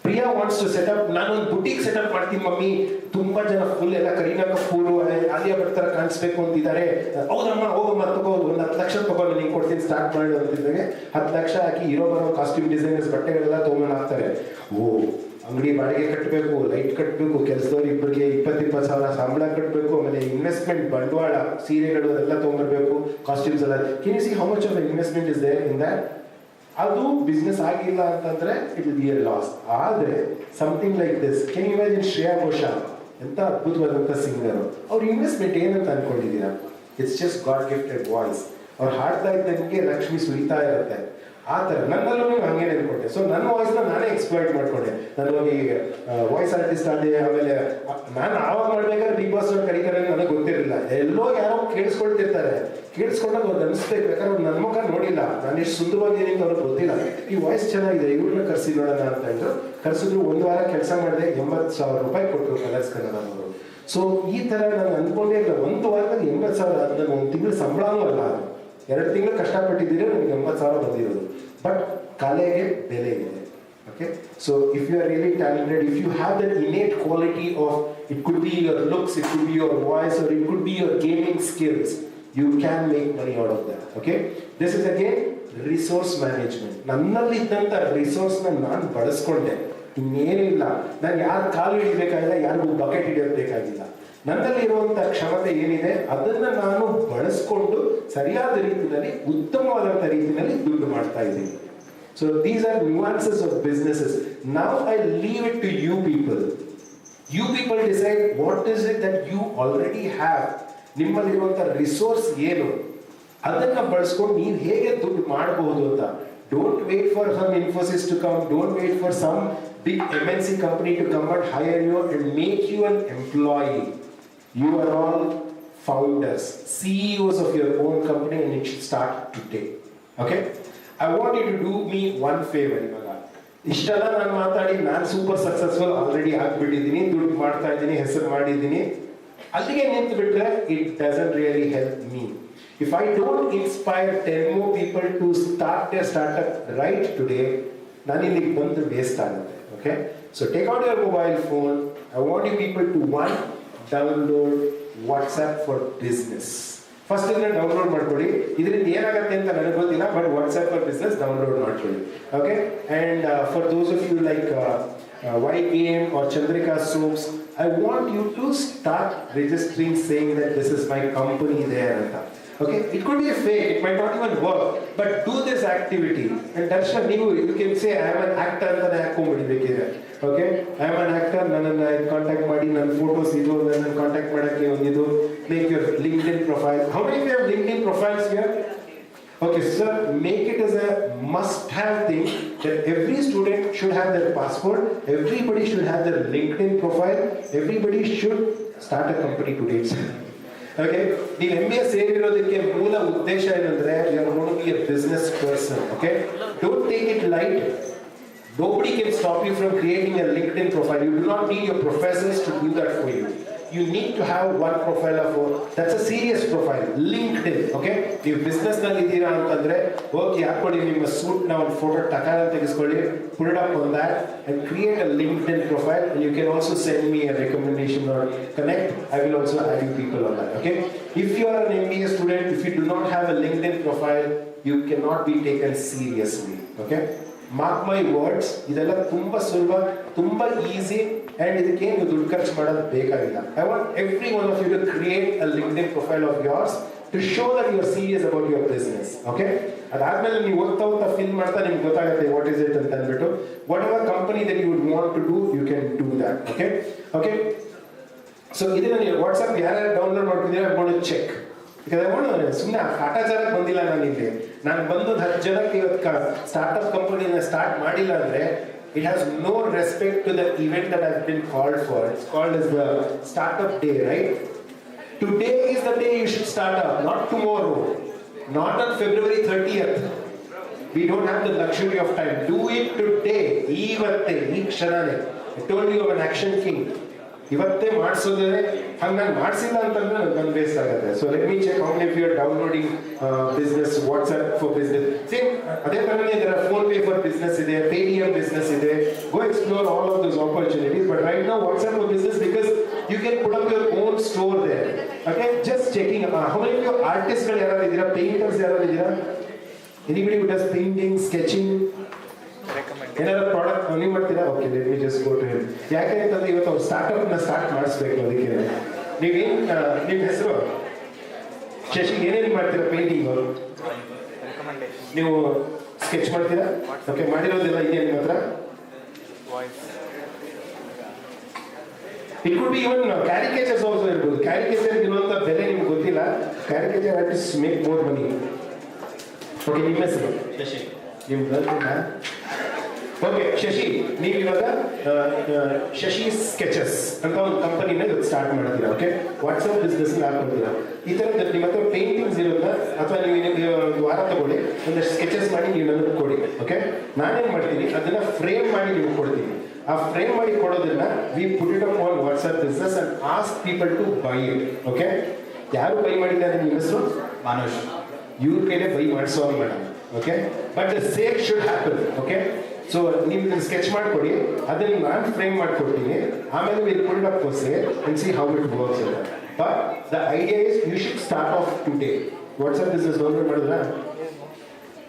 ಪ್ರಿಯಾ ವಾಂಟ್ಸ್ ಟು ಸೆಟಪ್, ನಾನೊಂದು ಬುಟೀಕ್ ಸೆಟಪ್ ಮಾಡ್ತೀನಿ ಮಮ್ಮಿ, ತುಂಬಾ ಜನ ಫುಲ್ ಎಲ್ಲ ಕರೀನಾ ಕಪೂರು, ಆಲಿಯಾ ಭಟ್ ಥರ ಕಾಣಿಸ್ಬೇಕು ಅಂತಿದ್ದಾರೆ, ಹೌದಮ್ಮ ಹೋಗಮ್ಮ ತಗೋ, ಒಂದು 10 ಲಕ್ಷ ತಗೊಂಡು ನಿಂಗೆ ಕೊಡ್ತೀನಿ ಸ್ಟಾರ್ಟ್ ಮಾಡಿ ಅಂತಿದ್ದಂಗೆ 10 ಲಕ್ಷ ಹಾಕಿ ಇರೋ ಬರೋ ಕಾಸ್ಟ್ಯೂಮ್ ಡಿಸೈನರ್ಸ್ ಬಟ್ಟೆಗಳೆಲ್ಲ ತೊಗೊಂಡು ಹಾಕ್ತಾರೆ. ಓ, ಅಂಗಡಿ ಬಾಡಿಗೆ ಕಟ್ಟಬೇಕು, ಲೈಟ್ ಕಟ್ಟಬೇಕು, ಕೆಲಸದವ್ರು ಇಬ್ಬರಿಗೆ 20-20 ಸಾವಿರ ಸಂಬಳ ಕಟ್ಟಬೇಕು, ಆಮೇಲೆ ಇನ್ವೆಸ್ಟ್ಮೆಂಟ್ ಬಂಡವಾಳ, ಸೀರೆಗಳು ಎಲ್ಲ ತೊಗೊಂಡ್ಬರ್ಬೇಕು, ಕಾಸ್ಟ್ಯೂಮ್ಸ್ ಎಲ್ಲ. Can you see how much of investment is there in that? ಅದು ಬಿಸ್ನೆಸ್ ಆಗಿಲ್ಲ ಅಂತಂದ್ರೆ it will be a loss. ಆದರೆ something like this, can you imagine Shreya Ghoshal ಎಂತ ಅದ್ಭುತವಾದಂಥ ಸಿಂಗರು, ಅವ್ರ ಇನ್ವೆಸ್ಟ್ಮೆಂಟ್ ಏನಂತ ಅನ್ಕೊಂಡಿದ್ದೀರಾ? It's just god gifted voice. ಅವ್ರು ಹಾಡ್ತಾ ಇದ್ದಂಗೆ ಲಕ್ಷ್ಮಿ ಸುರಿತಾ ಇರುತ್ತೆ. ಆ ಥರ ನನ್ನಲ್ಲೂ ಹಂಗೆ ಅನ್ಕೊಂಡೆ. ಸೊ ನನ್ನ ವಾಯ್ಸ್ನ ನಾನೇ ಎಕ್ಸ್ಪ್ಲಾಯ್ಟ್ ಮಾಡ್ಕೊಂಡೆ. ನಾನು ಹೋಗಿ ವಾಯ್ಸ್ ಆರ್ಟಿಸ್ಟ್ ಆದೆ. ಆಮೇಲೆ ನಾನು ಆವಾಗ ಮಾಡ್ಬೇಕಾದ್ರೆ ಬಿಗ್ ಬಾಸ್ ಅವ್ರು ಕರೀತಾರೆ ನನಗೆ ಗೊತ್ತಿರಲಿಲ್ಲ. ಎಲ್ಲೋ ಯಾರೋ ಕೇಳಿಸ್ಕೊಳ್ತಿರ್ತಾರೆ, ಕೇಳಿಸ್ಕೊಂಡಾಗ ಅವ್ರು ಅನಿಸ್ಬೇಕು, ಯಾಕಂದ್ರೆ ಅವ್ರು ನನ್ನ ಮುಖ ನೋಡಿಲ್ಲ, ನಾನು ಎಷ್ಟು ಸುಂದರವಾಗಿದ್ದೀನಿ ಅಂತ ಅವ್ರಿಗೆ ಗೊತ್ತಿಲ್ಲ. ಈ ವಾಯ್ಸ್ ಚೆನ್ನಾಗಿದೆ, ಇವ್ರನ್ನ ಕರೆಸಿ ನೋಡೋಣ ಅಂತ ಹೇಳಿದ್ರು. ಕರೆಸಿದ್ರು. 1 ವಾರ ಕೆಲಸ ಮಾಡಿದೆ, 80,000 ರೂಪಾಯಿ ಕೊಟ್ಟರು ಕಲರ್ಸ್ ಕನ್ನಡದವರು. ಸೊ ಈ ಥರ ನಾನು ಅಂದ್ಕೊಂಡೇ ಇಲ್ಲ. 1 ವಾರದಲ್ಲಿ 80,000, ಅದು ನಾನು 1 ತಿಂಗಳು ಸಂಬಳನೂ ಅಲ್ಲ. ಅದು 2 ತಿಂಗಳು ಕಷ್ಟಪಟ್ಟಿದ್ದೀರಿ, ನನಗೆ 80,000 ಬಂದಿರೋದು. ಬಟ್ ಕಲೆಗೆ ಬೆಲೆ ಇದೆ. Okay, so if you are really talented, if you have that innate quality of, it could be your looks, it could be your voice, or it could be your gaming skills, you can make money out of that. Okay, this is again resource management. ನನ್ನಲ್ಲಿ ಇದ್ದಂಥ ರಿಸೋರ್ಸ್ನ ನಾನು ಬಳಸ್ಕೊಂಡೆ, ಇನ್ನೇನು ಇಲ್ಲ. ನಾನು ಯಾರು ಕಾಲು ಹಿಡಿಬೇಕಾಗಿಲ್ಲ, ಯಾರಿಗೂ bucket ಹಿಡಿಯೋಬೇಕಾಗಿಲ್ಲ. ನನ್ನಲ್ಲಿ ಇರುವಂಥ ಕ್ಷಮತೆ ಏನಿದೆ ಅದನ್ನು ನಾನು ಬಳಸ್ಕೊಂಡು ಸರಿಯಾದ ರೀತಿಯಲ್ಲಿ, ಉತ್ತಮವಾದಂಥ ರೀತಿಯಲ್ಲಿ ದುಡ್ಡು ಮಾಡ್ತಾ ಇದ್ದೀನಿ. So these are nuances of businesses. Now I leave it to you people. You people decide what is it that you already have. ನಿಮ್ಮಲ್ಲಿರುವಂಥ ರಿಸೋರ್ಸ್ ಏನು, ಅದನ್ನು ಬಳಸ್ಕೊಂಡು ನೀವು ಹೇಗೆ ದುಡ್ಡು ಮಾಡಬಹುದು ಅಂತ. Don't wait for some Infosys to come. Don't wait for some big MNC company to come and hire you and make you an employee. You are all founders, CEOs of your own company, and it should start today. Okay? I want you to do me one favor. ಇವಾಗ ಇಷ್ಟೆಲ್ಲ ನಾನು ಮಾತಾಡಿ ನಾನು super successful already ಆಗ್ಬಿಟ್ಟಿದ್ದೀನಿ, ದುಡ್ಡು ಮಾಡ್ತಾ ಇದ್ದೀನಿ, ಹೆಸರು ಮಾಡಿದ್ದೀನಿ, ಅಲ್ಲಿಗೆ ನಿಂತು ಬಿಟ್ರೆ it doesn't really help me. If I don't inspire 10 more people to start their startup right today, ನಾನು ಇಲ್ಲಿಗೆ ಬಂದು ವೇಸ್ಟ್ ಆಗುತ್ತೆ. Okay? So take out your mobile phone. I want you people to download WhatsApp for business. First ಇದನ್ನ download ಮಾಡ್ಕೊಳ್ಳಿ. ಇದರಿಂದ ಏನಾಗುತ್ತೆ ಅಂತ ನನಗೆ ಗೊತ್ತಿಲ್ಲ, but WhatsApp for business download ಮಾಡ್ಕೊಳ್ಳಿ. Okay, and for those of you like why game are Chandrika soaps, I want you to start registering saying that this is my company there ಅಂತ. Okay, it could be a fake, it might not even work, but do this activity. And Darshan, you can say I am an actor ಅಂತ ಹಾಕೊಂಡ್ಬಿಡ್ಬೇಕಿದೆ. Okay, I am an actor, ನನ್ನನ್ನು contact ಮಾಡಿ, ನನ್ನ photos ಇದು, ನನ್ನನ್ನು contact ಮಾಡೋಕ್ಕೆ ಒಂದಿದು, make your LinkedIn profile. How many of you have LinkedIn profiles here? Okay, sir, make it as a must-have thing that every student should have their passport, everybody should have their LinkedIn profile, everybody should start a company today. Okay, ನೀವು MBA ಸೇರಿರೋದಕ್ಕೆ ಮೂಲ ಉದ್ದೇಶ ಏನಂದ್ರೆ you are going to be a business person. Okay, don't take it light. Nobody can stop you from creating a LinkedIn profile. You do not need your professors to do that for you. You need to have one profile of that's a serious profile. LinkedIn. Okay, ನೀವು business ನಲ್ಲಿ ಇದ್ದೀರಾ ಅಂತಂದ್ರೆ ಹೋಗಿ ಹಾಕೊಳ್ಳಿ ನಿಮ್ಮ suit ನ ಒಂದು photo ಟಕಾರ ತೆಗೆಸ್ಕೊಳ್ಳಿ, put it up on that and create a LinkedIn profile, and you can also send me a recommendation or connect. I will also add you people on that. Okay, if you are an MBA student, if you do not have a LinkedIn profile, you cannot be taken seriously. Okay, mark my words, ಇದೆಲ್ಲ ತುಂಬಾ ಸುಲಭ, ತುಂಬಾ easy, and ಇದಕ್ಕೆ ನೀವು ದುಡ್ಡು ಖರ್ಚು ಮಾಡೋದು ಬೇಕಾಗಿಲ್ಲ. I want every one of you to create a LinkedIn profile of yours to show that you are serious about your business. Okay, ಅದಾದ್ಮೇಲೆ ನೀವು ಓದ್ತಾ ಫಿಲ್ ಮಾಡ್ತಾ ನಿಮ್ಗೆ ಗೊತ್ತಾಗುತ್ತೆ what is it ಅಂತ ಅಂದ್ಬಿಟ್ಟು whatever company that you would want to do, you can do that. Okay, so ಇದನ್ನ ನೀವು ವಾಟ್ಸ್ಆಪ್ ಯಾರ್ಯಾರು ಡೌನ್ಲೋಡ್ ಮಾಡ್ತಿದ್ದೀರಾ I want to check. ಸುಮ್ಮನೆ ಕಾಟಾಚಾರಕ್ಕೆ ಬಂದಿಲ್ಲ ನಾನು ಇಲ್ಲಿ. ನಾನು ಬಂದು 10 ಜನಕ್ಕೆ ಇವತ್ತು ಸ್ಟಾರ್ಟ್ಅಪ್ ಕಂಪನಿನ ಸ್ಟಾರ್ಟ್ ಮಾಡಿಲ್ಲ ಅಂದರೆ it has no respect to the event that I've been called for. It's called as the Startup Day, right? Today is the day you should start up, not tomorrow, not on February 30th. We don't have the luxury of time. Do it today. Ivatte, ee kshanane. I told you I'm an action king. ಇವತ್ತೇ ಮಾಡಿಸೋದ್ರೆ ಹಂಗೆ ನಾನು ಮಾಡಿಸಿಲ್ಲ ಅಂತಂದ್ರೆ ನನಗೆ waste ಆಗುತ್ತೆ. So let me check how many of you are downloading business, WhatsApp for business. Same ಅದೇ ಥರನೇ ಇದರ ಫೋನ್ ಪೇ ಫಾರ್ ಬಿಸ್ನೆಸ್ ಇದೆ, ಪೇಟಿಎಂ ಬಿಸ್ನೆಸ್ ಇದೆ. Go explore all of those opportunities. But right now WhatsApp for business because you can put up your own store there. Okay, just checking. How many of you ಆರ್ಟಿಸ್ಟ್ಗಳು ಯಾರು ಇದ್ದೀರಾ? Painters ಯಾರು ಇದ್ದೀರಾ? Anybody who does painting, sketching, ಏನಾದ್ರು product ನೀವು ಮಾಡ್ತೀರಾ? Okay, let me just go to him. ಯಾಕೆ ಅಂತಂದ್ರೆ ಇವತ್ತು ಅವ್ರು ಸ್ಟಾರ್ಟ್ಅಪ್ನ ಸ್ಟಾರ್ಟ್ ಮಾಡಿಸ್ಬೇಕು. ಅದಕ್ಕೆ ನೀವೇನು, ನಿಮ್ಮ ಹೆಸರು ಶಶಿ, ಏನೇನು ಮಾಡ್ತೀರಾ? ಪೇಂಟಿಂಗು, ನೀವು ಸ್ಕೆಚ್ ಮಾಡ್ತೀರಾ? ಓಕೆ, ಮಾಡಿರೋದೆಲ್ಲ ಇದೆಯಾ ನಿಮ್ಮ ಹತ್ರ? It could be even caricatures also ಇರ್ಬೋದು. ಕ್ಯಾರಿಕೇಚರ್ ಇರುವಂಥ ಬೆಲೆ ನಿಮ್ಗೆ ಗೊತ್ತಿಲ್ಲ. Caricature artist make more money. Okay, ನಿಮ್ಮ ಹೆಸರು? ಶಶಿ. ನಿಮ್ಮ ಗರ್ಲ್ಫ್ರೆಂಡಾ? ಓಕೆ ಶಶಿ, ನೀವು ಇವಾಗ ಶಶಿ ಸ್ಕೆಚಸ್ ಅಂತ ಒಂದು ಕಂಪನಿನ ಸ್ಟಾರ್ಟ್ ಮಾಡ್ತೀರಾ. ಓಕೆ, ವಾಟ್ಸಪ್ ಬಿಸ್ನೆಸ್ ಹಾಕೊಳ್ತೀರಾ. ಈ ಥರ ನಿಮ್ಮ ಹತ್ರ ಪೇಂಟಿಂಗ್ಸ್ ಇರೋದನ್ನ ಅಥವಾ ನೀವು ಒಂದು ವಾರ ತಗೊಳ್ಳಿ, ಒಂದಷ್ಟು ಸ್ಕೆಚಸ್ ಮಾಡಿ ನೀವು ನನಗೆ ಕೊಡಿ. ಓಕೆ, ನಾನೇನು ಮಾಡ್ತೀನಿ, ಅದನ್ನ ಫ್ರೇಮ್ ಮಾಡಿ ನೀವು ಕೊಡ್ತೀನಿ. ಆ ಫ್ರೇಮ್ ಮಾಡಿ ಕೊಡೋದನ್ನ we put it up on WhatsApp business and ask people to buy it. Okay, ಯಾರು ಬೈ ಮಾಡಿದ್ದಾರೆ? ನಿಮ್ಮ ಹೆಸರು ಮಾನೋಜ್. ಇವ್ರ ಕೈಲೇ ಬೈ ಮಾಡಿಸೋರು madam. Okay, but the sale should happen. Okay, so ನೀವು ಸ್ಕೆಚ್ ಮಾಡಿಕೊಡಿ, ಅದನ್ನು ನಾನು ಫ್ರೇಮ್ ಮಾಡಿಕೊಡ್ತೀನಿ. ಆಮೇಲೆ will put it up for sale and see how it works. But the idea is you should start off today. WhatsApp business download ಮಾಡಿದ್ರ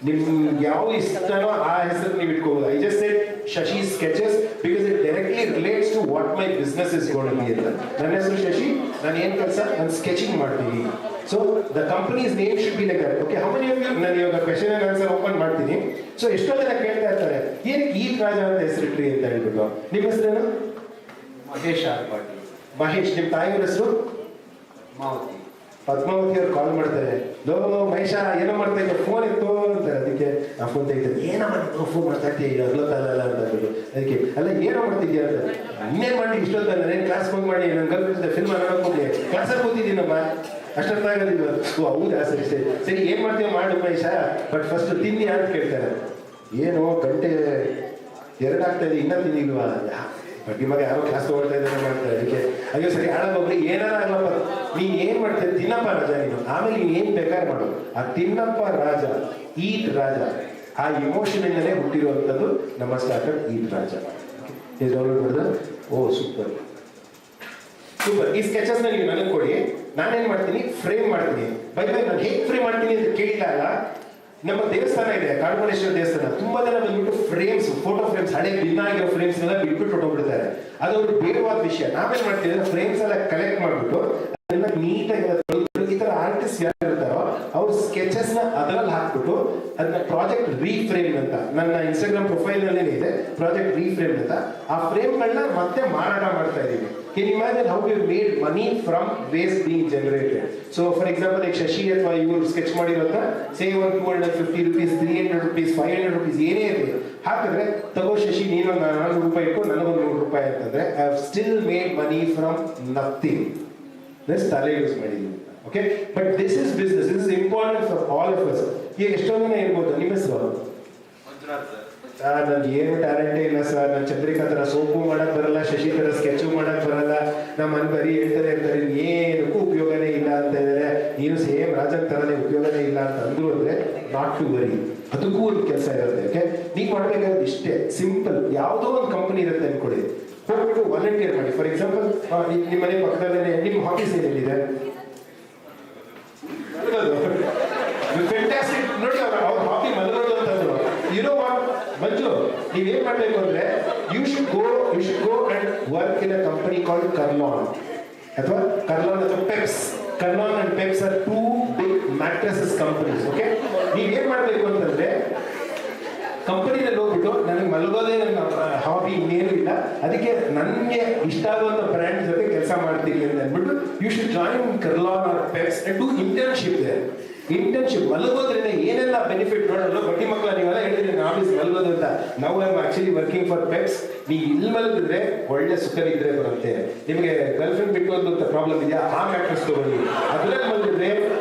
ನಿಮ್ಗೆ ಯಾವ ಇಷ್ಟನೋ ಆ ಹೆಸರು ನೀವು ಇಟ್ಕೋಬೋದು. I just said Shashi sketches because it directly relates to what my business is gonna be ಅಂತ. ನನ್ನ ಹೆಸರು ಶಶಿ, ನಾನು ಏನು ಕೆಲಸ, ನಾನು ಸ್ಕೆಚಿಂಗ್ ಮಾಡ್ತೀನಿ. So the company's name should be like that. Okay, how many of you, ನಾನು ಇವಾಗ ಕ್ವೆಶ್ಚನ್ ಅಂಡ್ ಆನ್ಸರ್ ಓಪನ್ ಮಾಡ್ತೀನಿ. ಸೊ ಎಷ್ಟೋ ಜನ ಕೇಳ್ತಾ ಇರ್ತಾರೆ, ಏನಕ್ಕೆ ಈ ರಾಜ ಅಂತ ಹೆಸರಿಟ್ರಿ ಅಂತ ಹೇಳ್ಬಿಟ್ಟು. ನಿಮ್ಮ ಹೆಸರೇನು? ಮಹೇಶ್ ಪಾಟೀಲ್. ಮಹೇಶ್. ನಿಮ್ಮ ತಾಯಿಯವ್ರ ಹೆಸರು? ಪದ್ಮಾವತಿ. ಪದ್ಮಾವತಿ ಅವ್ರು ಕಾಲ್ ಮಾಡ್ತಾರೆ, ಲೋ ಮಹೇಶ ಏನೋ ಮಾಡ್ತಾ ಇದ್ದೆ, ಫೋನ್ ಇತ್ತು ಅಂತಾರೆ. ಅದಕ್ಕೆ ಆ ಫೋನ್ ತೆಗಿತಾರೆ, ಏನೋ ಮಾಡಿ ಫೋನ್ ಮಾಡ್ತಾ ಇದ್ದೀಯ ಅರ್ಲತ್ತಲ್ಲ ಅಂತ ಅಂದ್ಬಿಟ್ಟು. ಅದಕ್ಕೆ ಅಲ್ಲ ಏನೋ ಮಾಡ್ತಿದ್ಯಾ ಅಂತ, ಇನ್ನೇನು ಮಾಡಿ ಇಷ್ಟೊತ್ತಲ್ಲ, ನಾನು ಕ್ಲಾಸ್ ಬಂದ್ ಮಾಡಿ ನನ್ನ ಗರ್ಲ್ ಫಿಲ್ಮ್ ನೋಡ್ಕೊಂಡೆ ಕ್ಲಾಸಲ್ಲಿ ಕೂತಿದ್ದೀನಮ್ಮ, ಅಷ್ಟೊತ್ತಾಗೋದಿಲ್ಲ. ಓ ಹೌದಾ, ಸರಿ ಸರಿ ಸರಿ, ಏನು ಮಾಡ್ತೀವಿ ಮಾಡು ಮಹೇಶ, ಬಟ್ ಫಸ್ಟ್ ತಿನ್ನಿ ಅಂತ ಕೇಳ್ತಾರೆ. ಏನು ಗಂಟೆ 2 ಆಗ್ತಾ ಇದೆ, ಇನ್ನೂ ತಿನ್ನಿಲ್ವಾ? ಬಟ್ ಇವಾಗ ಯಾರೋ ಕ್ಲಾಸ್ ತಗೊಳ್ತಾ ಇದ್ದಾರೆ ಮಾಡ್ತಾರೆ. ಅದಕ್ಕೆ ಅಯ್ಯೋ ಸರಿ ಹಾಳಾಗೋಗ್ಲಿ, ಏನಾರ ಆಗಲ್ಲಪ್ಪ, ನೀನು ಏನು ಮಾಡ್ತೀಯ, ತಿನ್ನಪ್ಪ ರಾಜ ನೀನು, ಆಮೇಲೆ ನೀನು ಏನು ಬೇಕಾದ್ರೆ ಮಾಡು. ಆ ತಿನ್ನಪ್ಪ ರಾಜ, ಈಟ್ ರಾಜ, ಆ ಇಮೋಷನಿಂದಲೇ ಹುಟ್ಟಿರುವಂಥದ್ದು ನಮ್ಮ ಸ್ಟಾರ್ಟಪ್ ಈಟ್ ರಾಜ. ಇದು ಡೌನ್ಲೋಡ್ ಮಾಡಿದ್ರೆ ಓ ಸೂಪರ್ ಸೂಪರ್. ಈ ಸ್ಕೆಚಸ್ನ ನೀವು ನನಗೆ ಕೊಡಿ, ನಾನೇನು ಮಾಡ್ತೀನಿ, ಫ್ರೇಮ್ ಮಾಡ್ತೀನಿ. ಬೈ ನಾನು ಹೇಗೆ ಫ್ರೇಮ್ ಮಾಡ್ತೀನಿ ಅಂತ ಕೇಳಿಲ್ಲ ಅಲ್ಲ. ನಮ್ಮ ದೇವಸ್ಥಾನ ಇದೆ, ಕಾಡುಮಲ್ಲೇಶ್ವರ ದೇವಸ್ಥಾನ. ತುಂಬಾ ಜನ ಬಂದ್ಬಿಟ್ಟು ಫ್ರೇಮ್ಸ್, ಫೋಟೋ ಫ್ರೇಮ್ಸ್, ಹಳೆ ಭಿನ್ನ ಆಗಿರೋ ಫ್ರೇಮ್ಸ್ ಎಲ್ಲ ಬಿಟ್ಬಿಟ್ಟು ಹೊಟ್ಟೋಗ್ಬಿಡ್ತಾರೆ. ಅದು ಅವ್ರಿಗೆ ಬೇಡವಾದ ವಿಷಯ. ನಾವೇನ್ ಮಾಡ್ತೀವಿ, ಫ್ರೇಮ್ಸ್ ಎಲ್ಲ ಕಲೆಕ್ಟ್ ಮಾಡ್ಬಿಟ್ಟು ಅದನ್ನ ನೀಟಾಗಿ ಈ ತರ ಆರ್ಟಿಸ್ಟ್ ಯಾರು ಇರ್ತಾರೋ ಅವ್ರ ಸ್ಕೆಚಸ್ ನ ಅದರಲ್ಲಿ ಹಾಕ್ಬಿಟ್ಟು ಅದನ್ನ ಪ್ರಾಜೆಕ್ಟ್ ರೀಫ್ರೇಮ್ ಅಂತ ನನ್ನ ಇನ್ಸ್ಟಾಗ್ರಾಮ್ ಪ್ರೊಫೈಲ್ ನಲ್ಲಿ ಇದೆ, ಪ್ರಾಜೆಕ್ಟ್ ರೀಫ್ರೇಮ್ ಅಂತ. ಆ ಫ್ರೇಮ್ ಗಳನ್ನ ಮತ್ತೆ ಮಾರಾಟ ಮಾಡ್ತಾ ಇದೀವಿ. Can you imagine how we made money from waste being generated? So for example, like Shashi ಅಥವಾ ಇವರು ಸ್ಕೆಚ್ ಮಾಡಿರೋದನ್ನ ಸೇ ಒಂದು 250 rupees, 300 rupees, 500 rupees ಏನೇ ಇರಲಿ ಹಾಕಿದ್ರೆ, ತಗೋ ಶಶಿ ನೀನು 400 ರೂಪಾಯಿ ಇಟ್ಕೊ, ನನಗೊಂದು 100 ರೂಪಾಯಿ ಅಂತಂದ್ರೆ I have still made money from nothing. This ತಲೆ ಯೂಸ್ ಮಾಡಿದ್ದೀನಿ. Okay, but this is business, this is important for all of us. ಈಗ ಎಷ್ಟೊಂದು ಜನ ಇರ್ಬೋದು. ನಿಮ್ಮ ಹೆಸರು? ನನ್ಗೆ ಏನು ಟ್ಯಾಲೆಂಟೇ ಇಲ್ಲ ಸರ್, ನಾನು ಚಂದ್ರಿಕಾ ಥರ ಸೋಪು ಮಾಡಕ್ ಬರಲ್ಲ, ಶಶಿ ಥರ ಸ್ಕೆಚು ಮಾಡಕ್ ಬರಲ್ಲ, ನಮ್ಮ ಮನೆ ಬರೀ ಹೇಳ್ತಾರೆ ಇರ್ತಾರೆ, ಏನಕ್ಕೂ ಉಪಯೋಗನೇ ಇಲ್ಲ ಅಂತ ಇದ್ದಾರೆ, ನೀನು ಸೇಮ್ ರಾಜನ್ ಥರನೇ ಉಪಯೋಗನೇ ಇಲ್ಲ ಅಂತ ಅಂದ್ರು ಅಂದ್ರೆ ನಾಟ್ ಟು ವರಿ, ಅದಕ್ಕೂ ಒಂದು ಕೆಲಸ ಇರುತ್ತೆ. ಓಕೆ, ನೀವು ಮಾಡ್ಬೇಕಾದ್ರೆ ಇಷ್ಟೇ ಸಿಂಪಲ್. ಯಾವುದೋ ಒಂದು ಕಂಪನಿ ಇರುತ್ತೆ ಅನ್ಕೊಳ್ಳಿ, ಹೋಗ್ಬಿಟ್ಟು ವಾಲಂಟಿಯರ್ ಮಾಡಿ. ಫಾರ್ ಎಕ್ಸಾಂಪಲ್, ನಿಮ್ಮ ಮನೆ ಪಕ್ಕದಲ್ಲೇ ನಿಮ್ಮ ಹಾಬೀಸ್ ಏನೇನಿದೆ? ಫ್ಯಾಂಟಾಸ್ಟಿಕ್. ನೋಡಿ ಅವ್ರ ಹಾಬಿ ಮಲಗೋದು ಅಂತಂದ್ರು. ಯುನೋ ವಾಟ್ ಮಂಜು, ನೀವೇನ್ ಮಾಡ್ಬೇಕು ಅಂದ್ರೆ you should go and work in a company called Kurlon ಅಥವಾ Peps. Kurlon and Peps are 2 big mattresses companies. Okay, ನೀವೇನ್ ಮಾಡ್ಬೇಕು ಅಂತಂದ್ರೆ ಕಂಪನಿನಲ್ಲಿ ಹೋಗ್ಬಿಟ್ಟು ನನಗೆ ಮಲಗೋದೇ ನನ್ನ ಹಾಬಿ, ಇನ್ನೇನು ಇಲ್ಲ, ಅದಕ್ಕೆ ನನಗೆ ಇಷ್ಟ ಆಗುವಂಥ ಬ್ರ್ಯಾಂಡ್ ಜೊತೆ ಕೆಲಸ ಮಾಡ್ತೀನಿ ಅಂತ ಅಂದ್ಬಿಟ್ಟು you should join Kurlon or Peps and do internship there. Internship ಮಲಗೋದ್ರಿಂದ ಏನೆಲ್ಲ ಬೆನಿಫಿಟ್ ನೋಡೋಣ. ಬಡ್ಡಿ ಮಕ್ಕಳ ನೀವೆಲ್ಲ ಹೇಳಿದ್ರಿ ಆಫೀಸ್ ಮಲಗೋದು ಅಂತ. ನಾವು I am actually working for pets. ನೀವು ಇಲ್ಲಿ ಮಲಗಿದ್ರೆ ಒಳ್ಳೆ ಸುಖ ನಿದ್ರೆ ಬರುತ್ತೆ. ನಿಮಗೆ ಗರ್ಲ್ ಫ್ರೆಂಡ್ ಬಿಟ್ಟು ಅಂತ ಪ್ರಾಬ್ಲಮ್ ಇದೆಯಾ, ಆ ಮ್ಯಾಟ್ರಸ್ ತಗೊಳ್ಳಿ. ಅದ್ರಲ್ಲಿ ಮಲಗಿದ್ರೆ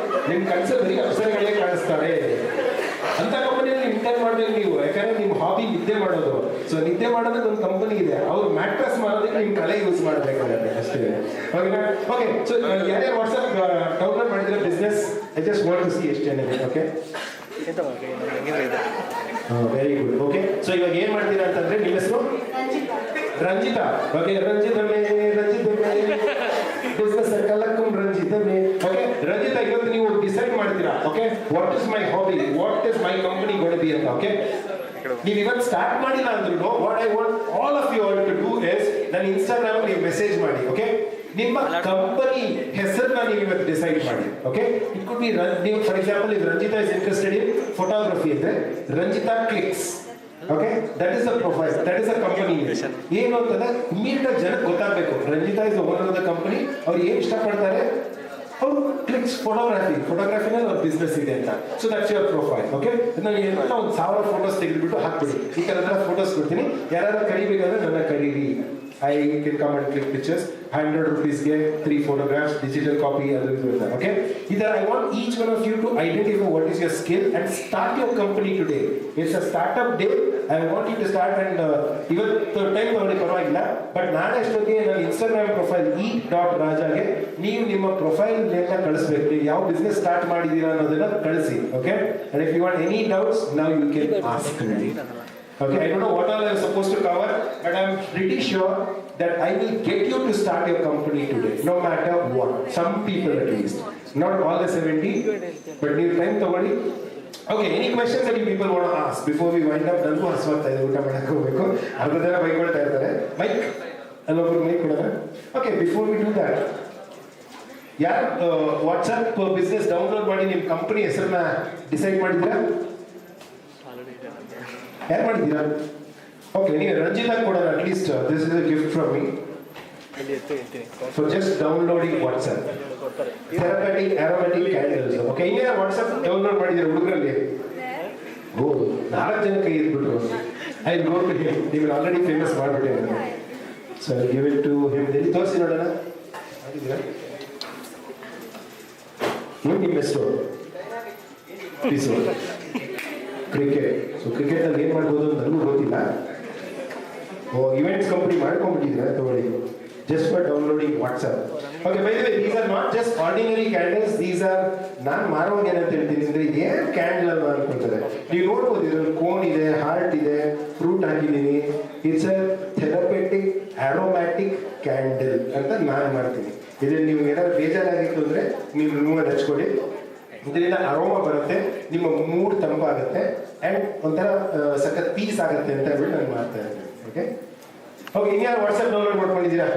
ನಿಮ್ ಕನ್ಸಲ್ಲಿ ಬರೀ ಅಪ್ಸರಗಳೇ ಕಾಣಿಸ್ತಾರೆ. ಅಂತ ಕಂಪನಿಯಲ್ಲಿ ಇಂಟರ್ನ್ ಮಾಡ್ಬೇಕು ನೀವು, ಯಾಕಂದ್ರೆ ನಿಮ್ಮ ಹಾಬಿ ನಿದ್ದೆ ಮಾಡೋದು. ಸೊ ನಿದ್ದೆ ಮಾಡೋದಕ್ಕೆ ಒಂದು ಕಂಪನಿ ಇದೆ, ಅವ್ರು ಮ್ಯಾಟ್ರಸ್ ಮಾಡೋದಕ್ಕೆ ನಿಮ್ ಕಲೆ ಯೂಸ್ ಮಾಡಬೇಕಾಗುತ್ತೆ ಅಷ್ಟೇ. ಓಕೆನಾ? ಓಕೆ, ಸೊ ಯಾರ್ಯಾರು ವಾಟ್ಸ್ಆಪ್ ಡೌನ್ಲೋಡ್ ಮಾಡಿದ್ರೆ business, I just want to see ಎಷ್ಟು ಜನ ಇದೆ. Okay, very good. Okay, so ಇವಾಗ ಏನ್ ಮಾಡ್ತೀರಾ ಅಂತಂದ್ರೆ ನಿಮ್ಮ ಹೆಸರು ರಂಜಿತಾ. ಓಕೆ, ರಂಜಿತಮೇ ಬಿಸ್ನೆಸ್ ಕಲಕ್ಕಂ ರಂಜಿತಮೇ. ಓಕೆ ರಂಜಿತಾ, ಇವತ್ತು ನೀವು ಡಿಸೈಡ್ ಮಾಡ್ತೀರಾ, okay, what is my hobby, what is my company gonna be ಅಂತ. ಓಕೆ, ನೀವು ಇವತ್ತು ಸ್ಟಾರ್ಟ್ ಮಾಡಿಲ್ಲ ಅಂದ್ರೂ what I want all of you all to do is ನನ್ನ ಇನ್ಸ್ಟಾಗ್ರಾಮ್ ನೀವು ಮೆಸೇಜ್ ಮಾಡಿ. ಓಕೆ, ನಿಮ್ಮ ಕಂಪನಿ ಹೆಸರನ್ನ ನೀವು ಇವತ್ತು ಡಿಸೈಡ್ ಮಾಡಿ. ಓಕೆ, ಇಟ್ ಕುಡ್ ಬಿ ನೀವು for example if Ranjitha is interested in photography ಅಂದ್ರೆ Ranjitha clicks. Okay, that is the profile, that is a company. ಏನು ಅಂತಂದ್ರೆ ಇಮಿಡಿಯೇಟ್ ಜನಕ್ಕೆ ಗೊತ್ತಾಗಬೇಕು Ranjitha is owner of the company. ಅವ್ರು ಏನ್ ಇಷ್ಟಪಡ್ತಾರೆ, ಅವ್ರು ಕ್ಲಿಕ್ಸ್ ಫೋಟೋಗ್ರಾಫಿನಲ್ಲಿ ಅವ್ರ ಬಿಸ್ನೆಸ್ ಇದೆ ಅಂತ. So that's your profile. Okay, ನಾನು ಎಲ್ಲ ಒಂದು 1000 ಫೋಟೋಸ್ ತೆಗೆದುಬಿಟ್ಟು ಹಾಕ್ಬಿಡಿ. ಈ ಥರದ ಫೋಟೋಸ್ ಕೊಡ್ತೀನಿ, ಯಾರು ಕರಿಬೇಕಾದ್ರೆ ನನ್ನ ಕರೀರಿ. I can come and click pictures. 100 rupees ಗೆ 3 photographs, digital copy, okay. Either I want each one of you to identify what is your skill and start your company today. It's a startup day. I want you to start and ಇವತ್ತು time ತಗೊಳ್ಳಿ ಪರವಾಗಿಲ್ಲ, but ನಾಳೆ ಅಷ್ಟೊತ್ತಿಗೆ ನನ್ನ Instagram profile e.rajaಗೆ ನೀವು ನಿಮ್ಮ profile ನೇಮ್ನ ಕಳಿಸ್ಬೇಕು. ನೀವು ಯಾವ ಬಿಸ್ನೆಸ್ ಸ್ಟಾರ್ಟ್ ಮಾಡಿದ್ದೀರಾ ಅನ್ನೋದನ್ನ ಕಳಿಸಿ. Okay, and if you want any doubts now you can ask me. Okay, I don't know what all I am supposed to cover, but I am pretty sure that I will get you to start your company today, no matter what. Some people at least, not all the 70, but ನೀವು time ತಗೊಳ್ಳಿ. Okay, any questions that you people want to ask before we wind up? ನನಗೂ ಹಸ್ವಾಗ್ತಾ ಇದೆ, ಊಟ ಮಾಡಕ್ಕೆ ಹೋಗ್ಬೇಕು. ಅರ್ಧ ಜನ ಬೈಕೊಳ್ತಾ ಇರ್ತಾರೆ. ಮೈಕ್ ಅಲ್ಲೊಬ್ರು ಮೈಕ್ ಕೊಡೋಣ. Okay, before we do that, ಯಾರು ವಾಟ್ಸಪ್ ಬಿಸ್ನೆಸ್ ಡೌನ್ಲೋಡ್ ಮಾಡಿ ನಿಮ್ಮ ಕಂಪನಿ ಹೆಸರನ್ನ ಡಿಸೈಡ್ ಮಾಡಿದ್ದೀರಾ? ಯಾರು ಮಾಡಿದ್ದೀರಾ? ಓಕೆ, ನೀವು ರಂಜಿತಾ ಕೊಡೋಣ. At least this is a gift from me for just downloading WhatsApp therapeutic aromatic candles. Okay, ಇನ್ನೇನು ವಾಟ್ಸಪ್ ಡೌನ್ಲೋಡ್ ಮಾಡಿದ್ದೀರಾ ಹುಡುಗರಲ್ಲಿ? ಓ, 4 ಜನ ಕೈ ಇದ್ಬಿಟ್ರು. ಐ ಗೋ ಟು ಹಿಮ್, ನೀವು ಆಲ್ರೆಡಿ ಫೇಮಸ್ ಮಾಡಿಬಿಟ್ಟೆ. So give it to him. ಎಲ್ಲಿ ತೋರಿಸಿ ನೋಡೋಣ. ಮಾಡಿದ್ದೀರಾ? ನಿಮ್ಮ ಹೆಸರು ಕ್ರಿಕೆಟ್. ಸೊ ಕ್ರಿಕೆಟಲ್ಲಿ ಏನು ಮಾಡ್ಬೋದು ಅಂತ ನನಗೂ ಗೊತ್ತಿಲ್ಲ. ಇವೆಂಟ್ಸ್ ಕಂಪನಿ ಮಾಡ್ಕೊಂಡ್ಬಿಟ್ಟಿದ್ರೆ ತಗೊಳ್ಳಿ, just for downloading WhatsApp. Okay, by the way, these are not just ordinary candles. These are, ನಾನು ಮಾರುವಾಗ ಏನಂತ ಹೇಳ್ತೀನಿ ಅಂದರೆ ಇದೇನು ಕ್ಯಾಂಡಲ್ ಅಲ್ವಾ ಅನ್ಕೊಳ್ತಾರೆ. ನೀವು ನೋಡ್ಬೋದು, ಇದ್ರಲ್ಲಿ ಕೋನ್ ಇದೆ, ಹಾರ್ಟ್ ಇದೆ, ಫ್ರೂಟ್ ಹಾಕಿದ್ದೀನಿ. It's a therapeutic aromatic candle ಅಂತ ನಾನು ಮಾಡ್ತೀನಿ. ಇದರಲ್ಲಿ ನೀವು ಏನಾದ್ರು ಬೇಜಾರಾಗಿತ್ತು ಅಂದರೆ ನೀವು ರೂಮಲ್ಲಿ ಹಚ್ಕೊಡಿ. ಇದರಿಂದ ಅರೋಮ ಬರುತ್ತೆ, ನಿಮ್ಮ ಮೂಡ್ ತಂಪಾಗುತ್ತೆ, ಆ್ಯಂಡ್ ಒಂಥರ ಸಖತ್ ಪೀಸ್ ಆಗುತ್ತೆ ಅಂತ ಹೇಳ್ಬಿಟ್ಟು ನಾನು ಮಾಡ್ತಾ ಇದ್ದೀನಿ. ಓಕೆ, ಓಕೆ, ಇನ್ಯಾರು ವಾಟ್ಸಪ್ ಡೌನ್ಲೋಡ್ ಮಾಡ್ಕೊಂಡಿದ್ದೀರಾ?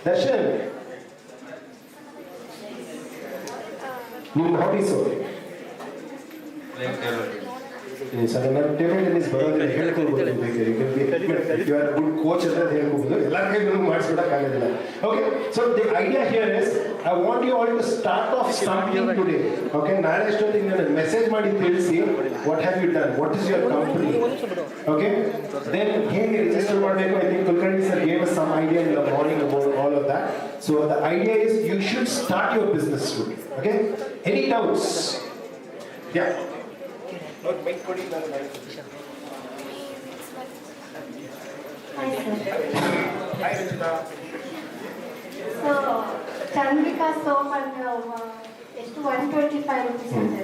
ದರ್ಶನ್, ನಿಮ್ಮ ಹಾಬೀಸು? ಟೇಬಲ್ ಟೆನ್ನಿಸ್ ಬರೋದಿಲ್ಲ, ಹೇಳ್ಕೊಳ್ಬೋದು. ಯು ಆರ್ ಗುಡ್ ಕೋಚ್ ಅಂತ ಹೇಳ್ಕೊಬೋದು. ಎಲ್ಲರ ಕೈಗೂ ಮಾಡಿಸ್ಬಿಡಕ್ಕಾಗೋದಿಲ್ಲ. Okay, so the idea here is I want you all to start of something today. Okay, ನಾಳೆ ಅಷ್ಟೊತ್ತಿಗೆ ನನಗೆ ಮೆಸೇಜ್ ಮಾಡಿ ತಿಳಿಸಿ what have you done, what is your company. Okay, then ಹೇಗೆ ರಿಜಿಸ್ಟರ್ ಮಾಡಬೇಕು? I think Kulkarni sir gave us some idea in the morning about all of that. So the idea is you should start your business today. Okay, any doubts? Yeah, so Chandrika soap ಅಂತ ಎಷ್ಟು 125 rupees ಅಂತ.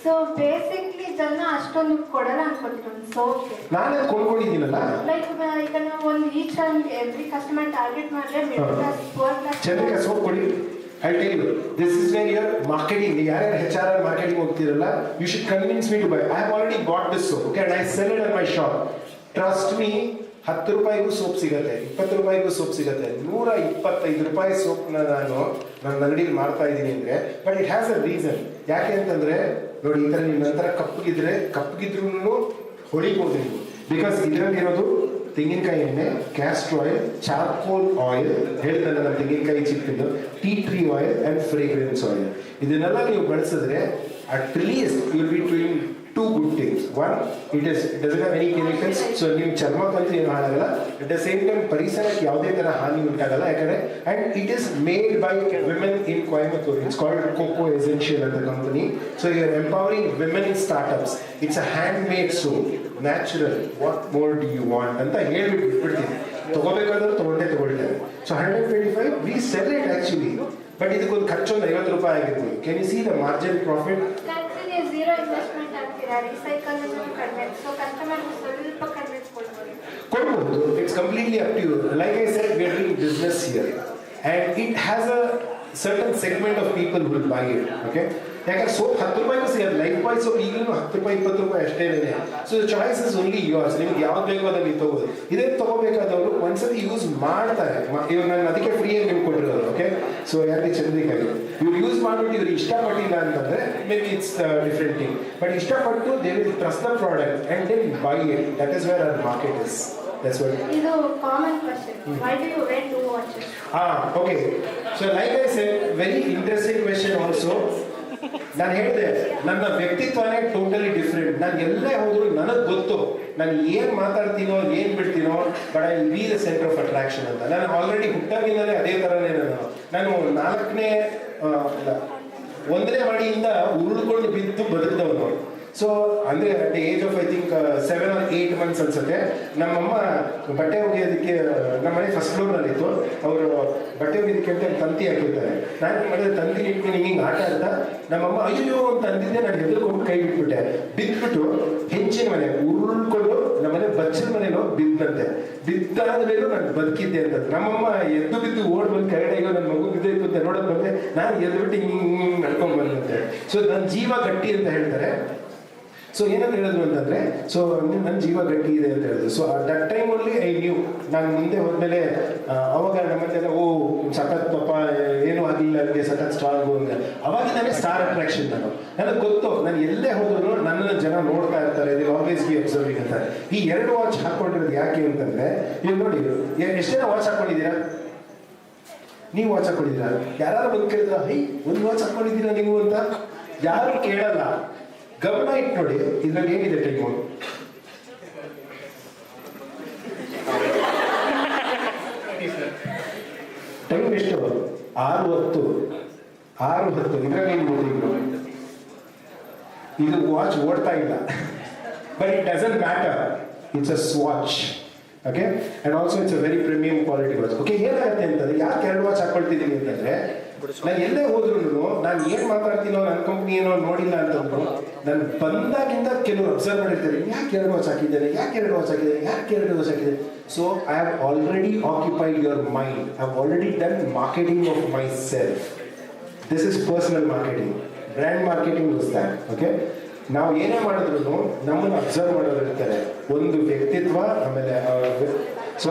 So basically ಜನ ಅಷ್ಟೊಂದು ಕೊಡಲ್ಲ ಅನ್ಕೊಳ್ತೀನಿ ಒಂದು ಸೋಪ್ಗೆ. ನಾನೇ ಕೊಂಡ್ಕೊಂಡಿದ್ದೀನಲ್ಲ, like ಈಗ ನಾವು ಒಂದು each and every customer target ಮಾಡಿದ್ರೆ middle class, poor class. Chandrika soap ಕೊಡಿ. I'll tell you, this is where your marketing, ಯಾರ್ಯಾರು HR marketing ಹೋಗ್ತಿರಲ್ಲ, you should convince me to buy. I have already bought this soap, okay, and I sell it at my shop. Trust me, 10 ರೂಪಾಯಿಗೂ soap ಸಿಗುತ್ತೆ, 20 ರೂಪಾಯಿಗೂ soap ಸಿಗುತ್ತೆ. 125 ರೂಪಾಯಿ ಸೋಪ್ನ ನಾನು ನನ್ನ ಅಂಗಡಿಯಲ್ಲಿ ಮಾಡ್ತಾ ಇದ್ದೀನಿ ಅಂದರೆ, but it has a reason. ಯಾಕೆ ಅಂತಂದರೆ ನೋಡಿ, ಈ ಥರ ನಿಮ್ಮ ನಂತರ ಕಪ್ಪಗಿದ್ರೂ ಹೊಳಿಬೋದು ನೀವು. ಬಿಕಾಸ್ ಇದರಲ್ಲಿರೋದು ತೆಂಗಿನಕಾಯಿ ಎಣ್ಣೆ, ಕ್ಯಾಸ್ಟರ್ ಆಯಿಲ್, ಚಾರ್ಕೋಲ್ ಆಯಿಲ್, ಹೇಳಿದ್ನಲ್ಲ ನಾನು ತೆಂಗಿನಕಾಯಿ ಚಿಪ್ಪಿದ್ದು, tea tree oil and fragrance oil. ಇದನ್ನೆಲ್ಲ ನೀವು ಬಳಸಿದ್ರೆ at least you will be doing two good things. One, it doesn't have any chemicals, so ನಿಮ್ಮ ಚರ್ಮಕ್ಕಂತೂ ಏನು ಹಾಳಾಗಲ್ಲ. At the same time, ಪರಿಸರಕ್ಕೆ ಯಾವುದೇ ಥರ ಹಾನಿ ಉಂಟಾಗಲ್ಲ. ಯಾಕಂದರೆ and it is made by women in Coimbatore. It's called Coco Essential at the company. So you are empowering women startups. It's a handmade soap, natural. What more do you want? ಅಂತ ಹೇಳ್ಬಿಡ್ತೀನಿ. ತಗೋಬೇಕಾದ್ರೆ ತಗೊಳ್ತಾರೆ. So 125, we sell it actually. But ಇದಕ್ಕೊಂದು ಖರ್ಚು ಒಂದು 50 ರೂಪಾಯಿ ಆಗಿರ್ಬೋದು. Can you see the margin profit? Zero investment ಅಂತೀರಾ, recycle ಕಡಿಮೆ, so ಕಸ್ಟಮರ್ ಸ್ವಲ್ಪ ಕಡಿಮೆ ಕೊಡ್ಬೋದು. It's completely up to you. Like I said, we are doing business here, and it has a certain segment of people who will buy it. Okay, ಯಾಕಂದ್ರೆ soap 10 ರೂಪಾಯಿಗೂ ಸಿಗೋದು, life ಬಾಯ್ soap ಈಗಲೂ 10 ರೂಪಾಯಿ 20 ರೂಪಾಯಿ ಅಷ್ಟೇ ಇದೆ. So choice is only yours. ನಿಮ್ಗೆ ಯಾವ್ದು ಬೇಕೋ ಅದನ್ನು ನೀವು ತಗೋದು. ಇದೇ ತಗೋಬೇಕಾದವರು ಒಂದ್ಸತಿ ಯೂಸ್ ಮಾಡ್ತಾರೆ. ಇವಾಗ ನಾನು ಅದಕ್ಕೆ ಫ್ರೀಯಾಗಿ ನೀವು ಕೊಟ್ಟಿರೋದು. ಓಕೆ, ಸೊ ಯಾಕೆ ಚಂದ್ರಿಕಾಗಿ ಇವ್ರು ಯೂಸ್ ಮಾಡಿಬಿಟ್ಟು ಇವ್ರು ಇಷ್ಟಪಟ್ಟಿಲ್ಲ ಅಂತಂದ್ರೆ may be it's different thing. But ಇಷ್ಟಪಟ್ಟು they will trust the product and then buy it. That is where our market is. That's what. ಇದು common question. Why do you wear 2 watches? Okay. So like I said, very interesting question also. ನಾನು ಹೇಳಿದೆ ನನ್ನ ವ್ಯಕ್ತಿತ್ವನೇ totally different. ನಾನು ಎಲ್ಲೇ ಹೋದ್ರು ನನಗೆ ಗೊತ್ತು ನಾನು ಏನು ಮಾತಾಡ್ತೀನೋ ಏನು ಬಿಡ್ತೀನೋ, but I will be the centre of attraction ಅಂತ. ನಾನು ಆಲ್ರೆಡಿ ಹುಟ್ಟಾಗಿಂದಲೇ ಅದೇ ಥರನೇ ನಾನು 1ನೇ ಮಾಡಿಯಿಂದ ಉರುಳ್ಕೊಂಡು ಬಿದ್ದು ಬದುಕಿದವನು. ಸೊ ಅಂದರೆ at the age of I think 7 or 8 months ಅನ್ಸುತ್ತೆ, ನಮ್ಮಮ್ಮ ಬಟ್ಟೆ ಒಗೆಯೋದಕ್ಕೆ ನಮ್ಮ ಮನೆ ಫಸ್ಟ್ ಫ್ಲೋರ್ನಲ್ಲಿತ್ತು. ಅವರು ಬಟ್ಟೆ ಒಗೆಯೋದಕ್ಕೆ ಅಂತ ತಂತಿ ಹಾಕಿರ್ತಾರೆ. ನಾನು ಮಾಡಿದ್ರೆ ತಂತಿ ಇಟ್ಕೊಂಡು ಹಿಂಗೆ ಆಟ ಆಡ್ತಾ ನಮ್ಮಮ್ಮ ಅಯ್ಯೋ ಅಂತ ಅಂದಿದ್ದೆ. ನಾನು ಹೆದರ್ಕೊಂಡು ಕೈ ಬಿಟ್ಬಿಟ್ಟೆ. ಬಿದ್ದುಬಿಟ್ಟು ಹೆಂಚಿನ ಮನೆ ಉರುಳ್ಕೊಂಡು ನಮ್ಮನೆ ಬಚ್ಚಲ ಮನೇಲಿ ಹೋಗಿ ಬಿದ್ದಂತೆ. ಬಿದ್ದಾದ ಮೇಲೂ ನಾನು ಬದುಕಿದ್ದೆ ಅಂತ. ನಮ್ಮಮ್ಮ ಎದ್ದು ಬಿದ್ದು ಓಡ್ ಬಂದು ಕೆಳಗಡೆ ನನ್ನ ಮಗು ಬಿದ್ದಿತ್ತು ಅಂತ ನೋಡೋದು ಬಂದೆ. ನಾನು ಎದ್ಬಿಟ್ಟು ಹಿಂಗೆ ನಡ್ಕೊಂಡು ಬಂದಂತೆ. ಸೊ ನನ್ನ ಜೀವ ಗಟ್ಟಿ ಅಂತ ಹೇಳ್ತಾರೆ. ಸೊ ಏನಂತ ಹೇಳಿದ್ರು ಅಂತಂದರೆ, ಸೊ ನನ್ನ ಜೀವ ಗಟ್ಟಿ ಇದೆ ಅಂತ ಹೇಳಿದ್ರು. So that time only I knew. ನಾನು ಮುಂದೆ ಹೋದ್ಮೇಲೆ ಅವಾಗ ನಮ್ಮನ್ನೆಲ್ಲ ಸಖತ್ ಪಾಪ ಏನೂ ಆಗಿಲ್ಲ ನನಗೆ ಸಖತ್ ಸ್ಟಾರ್ಗು ಅಂತ. ಅವಾಗಿದ್ದಾನೆ ಸ್ಟಾರ್ ಅಟ್ರಾಕ್ಷನ್. ನನಗೆ ಗೊತ್ತು ನಾನು ಎಲ್ಲೇ ಹೋದ್ರು ನನ್ನನ್ನು ಜನ ನೋಡ್ತಾ ಇರ್ತಾರೆ. ದೇ ಆಲ್ವೇಸ್ ಬಿ ಅಬ್ಸರ್ವಿಂಗ್ ಅಂತ. ಈ 2 ವಾಚ್ ಹಾಕ್ಕೊಂಡಿರೋದು ಯಾಕೆ ಅಂತಂದರೆ, ನೀವು ನೋಡಿ ಎಷ್ಟು ಜನ ವಾಚ್ ಹಾಕ್ಕೊಂಡಿದ್ದೀರಾ? ನೀವು ವಾಚ್ ಹಾಕ್ಕೊಂಡಿದ್ದೀರಾ? ಯಾರು ಬಂದು ಕೇಳಿದ್ರ ಹೈ ಒಂದು ವಾಚ್ ಹಾಕ್ಕೊಂಡಿದ್ದೀರಾ ನೀವು ಅಂತ? ಯಾರು ಕೇಳಲ್ಲ. ಗಮನ ಇಟ್ಟು ನೋಡಿ, ಇದರಲ್ಲಿ ಏನಿದೆ ಟೈಮು? ಟೈಮ್ ಎಷ್ಟು? 6:10. ಇದರಲ್ಲಿ ಏನು ಓದಿದ್ರು? ಇದು ವಾಚ್ ಓಡ್ತಾ ಇಲ್ಲ. But it doesn't matter, it's a swatch. Okay, and also it's a very premium quality watch. Okay, ಏನಾಗುತ್ತೆ ಅಂತಂದರೆ ಯಾಕೆ 2 ವಾಚ್ ಹಾಕೊಳ್ತಿದ್ದೀನಿ ಅಂತಂದರೆ, ನಾನು ಎಲ್ಲೇ ಹೋದ್ರೂ ನಾನು ಏನು ಮಾತಾಡ್ತೀನೋ ನನ್ನ ಕಂಪ್ನಿ ಏನೋ ನೋಡಿಲ್ಲ ಅಂತಂದ್ರು ನಾನು ಬಂದಾಗಿಂದ ಕೆಲವರು ಅಬ್ಸರ್ವ್ ಮಾಡಿರ್ತಾರೆ. ಯಾಕೆ 2 ವಾಚ್ ಹಾಕಿದ್ದೇನೆ, ಯಾಕೆ 2 ವಾಚ್ ಹಾಕಿದ್ದೇನೆ, ಯಾಕೆ 2 ವಾಚ್ ಹಾಕಿದ್ದೇನೆ. So I have already occupied your mind. I have already done marketing of my self. This is personal marketing. Brand marketing is that. Okay, ನಾವು ಏನೇ ಮಾಡಿದ್ರು ನಮ್ಮನ್ನು ಅಬ್ಸರ್ವ್ ಮಾಡೋರು ಇರ್ತಾರೆ. ಒಂದು ವ್ಯಕ್ತಿತ್ವ, ಆಮೇಲೆ ಸೊ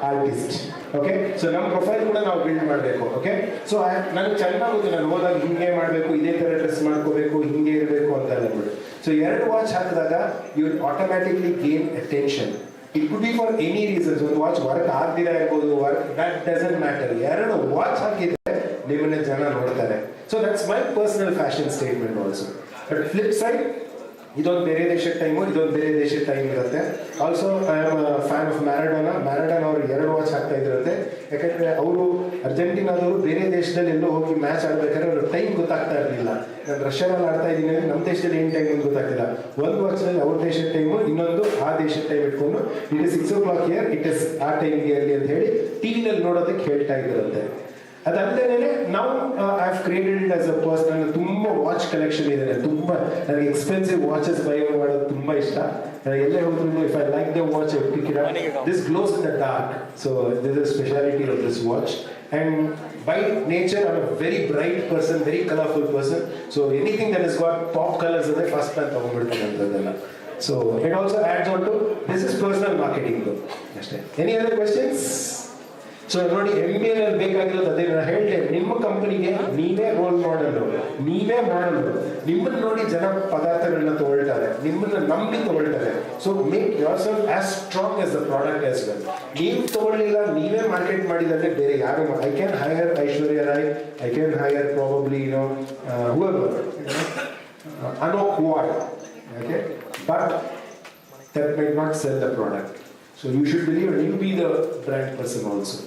ಆರ್ಟಿಸ್ಟ್. ಓಕೆ, ಸೊ ನಮ್ಮ ಪ್ರೊಫೈಲ್ ಕೂಡ ನಾವು ಬಿಲ್ಡ್ ಮಾಡಬೇಕು. ಓಕೆ, ಸೊ ನನಗೆ ಚೆನ್ನಾಗಿ ಗೊತ್ತು ನಾನು ಹೋದಾಗ ಹಿಂಗೆ ಮಾಡಬೇಕು, ಇದೇ ಥರ ಡ್ರೆಸ್ ಮಾಡ್ಕೋಬೇಕು, ಹಿಂಗೆ ಇರಬೇಕು ಅಂತ ಹೇಳ್ಬಿಟ್ಟು. ಸೊ 2 ವಾಚ್ ಹಾಕಿದಾಗ you automatically gain attention. It could be for any reasons. ಒಂದು ವಾಚ್ ವರ್ಕ್ ಆಗ್ದಿರ ಇರ್ಬೋದು, ದಟ್ ಡಸಂಟ್ ಮ್ಯಾಟರ್. 2 ವಾಚ್ ಹಾಕಿದ್ರೆ ನಿಮ್ಮನ್ನ ಜನ ನೋಡ್ತಾರೆ. So that's my personal fashion statement also. But flip side, ಇದೊಂದು ಬೇರೆ ದೇಶದ ಟೈಮು, ಇದೊಂದು ಬೇರೆ ದೇಶದ ಟೈಮ್ ಇರುತ್ತೆ. Also I am fan of Maradona ಅವರು 2 ವಾಚ್ ಹಾಕ್ತಾ ಇದ್ರಂತೆ. ಯಾಕಂದರೆ ಅವರು ಅರ್ಜೆಂಟೀನಾದವರು ಬೇರೆ ದೇಶದಲ್ಲಿ ಎಲ್ಲೋ ಹೋಗಿ ಮ್ಯಾಚ್ ಆಡಬೇಕಾದ್ರೆ ಅವ್ರ ಟೈಮ್ ಗೊತ್ತಾಗ್ತಾ ಇರಲಿಲ್ಲ. ನಾನು ರಷ್ಯಾದಲ್ಲಿ ಆಡ್ತಾ ಇದ್ದೀನಿ ಅಂದರೆ ನಮ್ಮ ದೇಶದಲ್ಲಿ ಏನು ಟೈಮ್ ಅಂತ ಗೊತ್ತಾಗ್ತಿಲ್ಲ. 1 ವಾಚ್ನಲ್ಲಿ ಅವ್ರ ದೇಶದ ಟೈಮು, ಇನ್ನೊಂದು ಆ ದೇಶದ ಟೈಮ್ ಇಟ್ಕೊಂಡು it is 6 o'clock here, it is ಆ ಟೈಮ್ಗೆ ಅಲ್ಲಿ ಅಂತ ಹೇಳಿ ಟಿವಿನಲ್ಲಿ ನೋಡೋದಕ್ಕೆ ಹೇಳ್ತಾ ಇದ್ರಂತೆ. ಅದಲ್ಲದೇ ನಾವು I have created it as a person. ನನಗೆ ತುಂಬ ವಾಚ್ ಕಲೆಕ್ಷನ್ ಇದೆ. ತುಂಬ ನನಗೆ ಎಕ್ಸ್ಪೆನ್ಸಿವ್ ವಾಚಸ್ ಬೈ ಮಾಡೋದು ತುಂಬ ಇಷ್ಟ. ಎಲ್ಲೇ ಹೋದ್ರು if I like the watch I pick it up. This glows in the dark. So this is speciality of this watch. And by nature I am a very bright person, very colourful person. So anything that is got pop colours ಅಂದರೆ first ನಾನು ತೊಗೊಂಡ್ಬಿಡ್ತೀನಿ ಅಂತದೆಲ್ಲ. So it also adds on to this is personal marketing ಅಷ್ಟೇ. Any other questions? So ನೋಡಿ MBA ಅಲ್ಲಿ ಬೇಕಾಗಿರೋದು ಅದೇ ನಾನು ಹೇಳಿದೆ, ನಿಮ್ಮ ಕಂಪನಿಗೆ ನೀವೇ ರೋಲ್ ಮಾಡಲು, ನೀವೇ ಮಾಡಲು. ನಿಮ್ಮನ್ನು ನೋಡಿ ಜನ ಪದಾರ್ಥಗಳನ್ನ ತಗೊಳ್ತಾರೆ, ನಿಮ್ಮನ್ನ ನಂಬಿ ತಗೊಳ್ತಾರೆ. So make yourself as strong as the product as well. ನೀವು ತಗೊಳ್ಳಿಲ್ಲ, ನೀವೇ ಮಾರ್ಕೆಟ್ ಮಾಡಿದ್ರೆ ಬೇರೆ ಯಾರು I can hire Aishwarya Rai, I can hire probably whoever, Anok Ward, okay, but that might not sell the product. So you should believe it, you be the brand person also.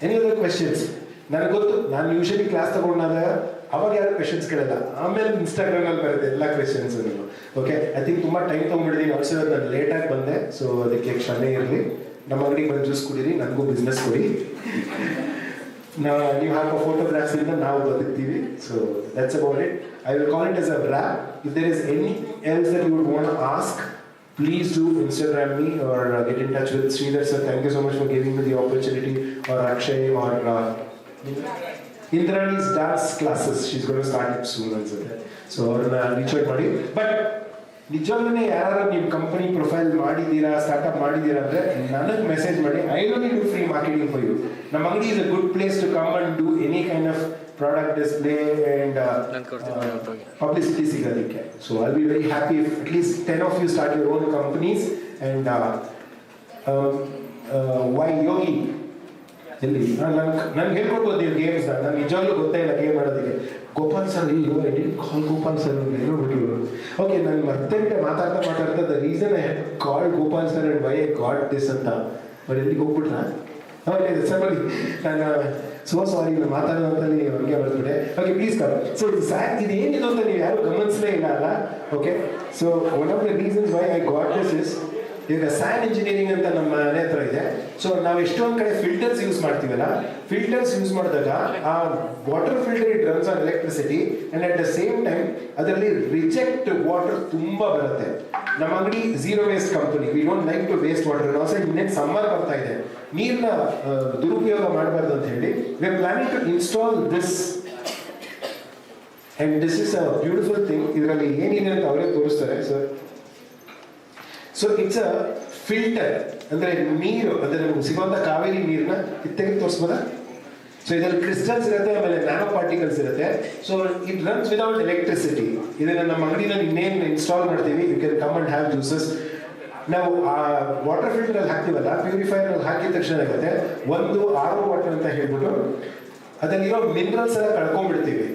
Any other questions? ನನಗೆ ಗೊತ್ತು, ನಾನು usually class ತಗೊಂಡಾಗ ಅವಾಗ ಯಾರು questions ಕೇಳಲ್ಲ, ಆಮೇಲೆ ಇನ್ಸ್ಟಾಗ್ರಾಮಲ್ಲಿ ಬರುತ್ತೆ ಎಲ್ಲ ಕ್ವೆಶನ್ಸ್. ಓಕೆ, ಐ ಥಿಂಕ್ ತುಂಬ ಟೈಮ್ ತೊಗೊಂಡಿದ್ದೀನಿ. ಆಲ್ಸೋ ನಾನು ಲೇಟಾಗಿ ಬಂದೆ, ಸೊ ಅದಕ್ಕೆ ಕ್ಷಮೆ ಇರಲಿ. ನಮ್ಮ ಅಂಗಡಿಗೆ ಬಂದು ಜ್ಯೂಸ್ ಕುಡೀರಿ, ನನಗೂ ಬಿಸ್ನೆಸ್ ಕೊಡಿ. ನೀವು ಹಾಕೋ ಫೋಟೋಗ್ರಾಫ್ಸ್ ಇಂದ ನಾವು ಬದುಕ್ತೀವಿ. So that's about it. I will call it as a wrap. If there is any else that you would want to ask, please do Instagram me or get in touch with Sridhar sir. Thank you so much for giving me the opportunity, or Akshay, or Indrani's dance classes. She's going to start it soon. So reach out ಮಾಡಿ. But ನಿಜವಾಗ್ಲೂ ಯಾರು ನಿಮ್ಮ company profile ಮಾಡಿದ್ದೀರಾ, startup ಮಾಡಿದ್ದೀರಾ ಅಂದರೆ ನನಗೆ message ಮಾಡಿ. I don't need to free marketing for you. Namma Angadi is a good place to come and do any kind of product display and publicity ಸಿಗೋದಕ್ಕೆ. So I be very happy if at least 10 of you start your own companies. And why Yogi ಎಲ್ಲಿ ನನ್ಗೆ ಹೇಳ್ಕೊಡ್ಬೋದು ನೀವು ಗೇಮ್ಸ್ನ. ನಾನು ನಿಜವಾಗ್ಲೂ ಗೊತ್ತೇ ಇಲ್ಲ game ಆಡೋದಕ್ಕೆ. Gopal sir ಇಲ್ಲೋ I did call Gopal sir ಎಲ್ಲೋ ಬಿಟ್ಟರು. ಓಕೆ, ನಾನು ಮತ್ತೆ ಮಾತಾಡ್ತಾ the reason I had call Gopal sir and why I got this ಅಂತ ಅವ್ರು ಎಲ್ಲಿಗೆ ಹೋಗ್ಬಿಟ್ರಾ? ಓಕೆ ಸರ್, ಬನ್ನಿ. ನಾನು ಸೋ ಸಾರಿ, ನಾನು ಮಾತಾಡೋದಂತಲ್ಲಿ ಹಂಗೆ ಬರ್ಬಿಟ್ಟೆ. Okay, please come. ಸೊ ಇದು ಏನಿದು ಅಂತ ನೀವು ಯಾರು ಗಮನಿಸಲೇ ಇಲ್ಲ ಅಲ್ಲ? Okay, so one of the reasons why I got this is, ಈಗ ಸ್ಯಾನ್ ಇಂಜಿನಿಯರಿಂಗ್ ಅಂತ ನಮ್ಮ ಮನೆ ಹತ್ರ ಇದೆ. ಸೊ ನಾವು ಎಷ್ಟೊಂದು ಕಡೆ ಫಿಲ್ಟರ್ಸ್ ಯೂಸ್ ಮಾಡ್ತೀವಲ್ಲ, ಫಿಲ್ಟರ್ಸ್ ಯೂಸ್ ಮಾಡಿದಾಗ ಆ water filter it runs on electricity and at the same time ಅದರಲ್ಲಿ ರಿಜೆಕ್ಟ್ ವಾಟರ್ ತುಂಬ ಬರುತ್ತೆ. Namma Angadi zero waste company, we don't like to waste water. Also ಇನ್ನೇನು ಸಮ್ಮರ್ ಬರ್ತಾ ಇದೆ, ನೀರನ್ನ ದುರುಪಯೋಗ ಮಾಡಬಾರ್ದು ಅಂತ ಹೇಳಿ we are planning to install this. And this is a beautiful thing. ಇದರಲ್ಲಿ ಏನಿದೆ ಅಂತ ಅವರೇ ತೋರಿಸ್ತಾರೆ. ಸೊ ಇಟ್ಸ್ ಅ ಫಿಲ್ಟರ್, ಅಂದರೆ ನೀರು, ಅಂದರೆ ನಮ್ಗೆ ಸಿಗುವಂಥ ಕಾವೇರಿ ನೀರನ್ನ ತೆಗೆದು ತೋರಿಸ್ಬೋದಾ? ಸೊ ಇದರಲ್ಲಿ ಕ್ರಿಸ್ಟಲ್ಸ್ ಇರುತ್ತೆ, ಆಮೇಲೆ ನ್ಯಾನೋ ಪಾರ್ಟಿಕಲ್ಸ್ ಇರುತ್ತೆ. So it runs without electricity. ಇದನ್ನು ನಮ್ಮ ಅಂಗಡಿನಲ್ಲಿ ಇನ್ನೇನು ಇನ್ಸ್ಟಾಲ್ ಮಾಡ್ತೀವಿ, you can come and have juices. ನಾವು ಆ ವಾಟರ್ ಫಿಲ್ಟರಲ್ಲಿ ಹಾಕ್ತೀವಲ್ಲ, ಪ್ಯೂರಿಫೈಯರಲ್ಲಿ ಹಾಕಿದ ತಕ್ಷಣ ಆಗುತ್ತೆ ಒಂದು RO ವಾಟರ್ ಅಂತ ಹೇಳ್ಬಿಟ್ಟು ಅದರಲ್ಲಿರೋ ಮಿನರಲ್ಸ್ ಎಲ್ಲ ಕಳ್ಕೊಂಡ್ಬಿಡ್ತೀವಿ.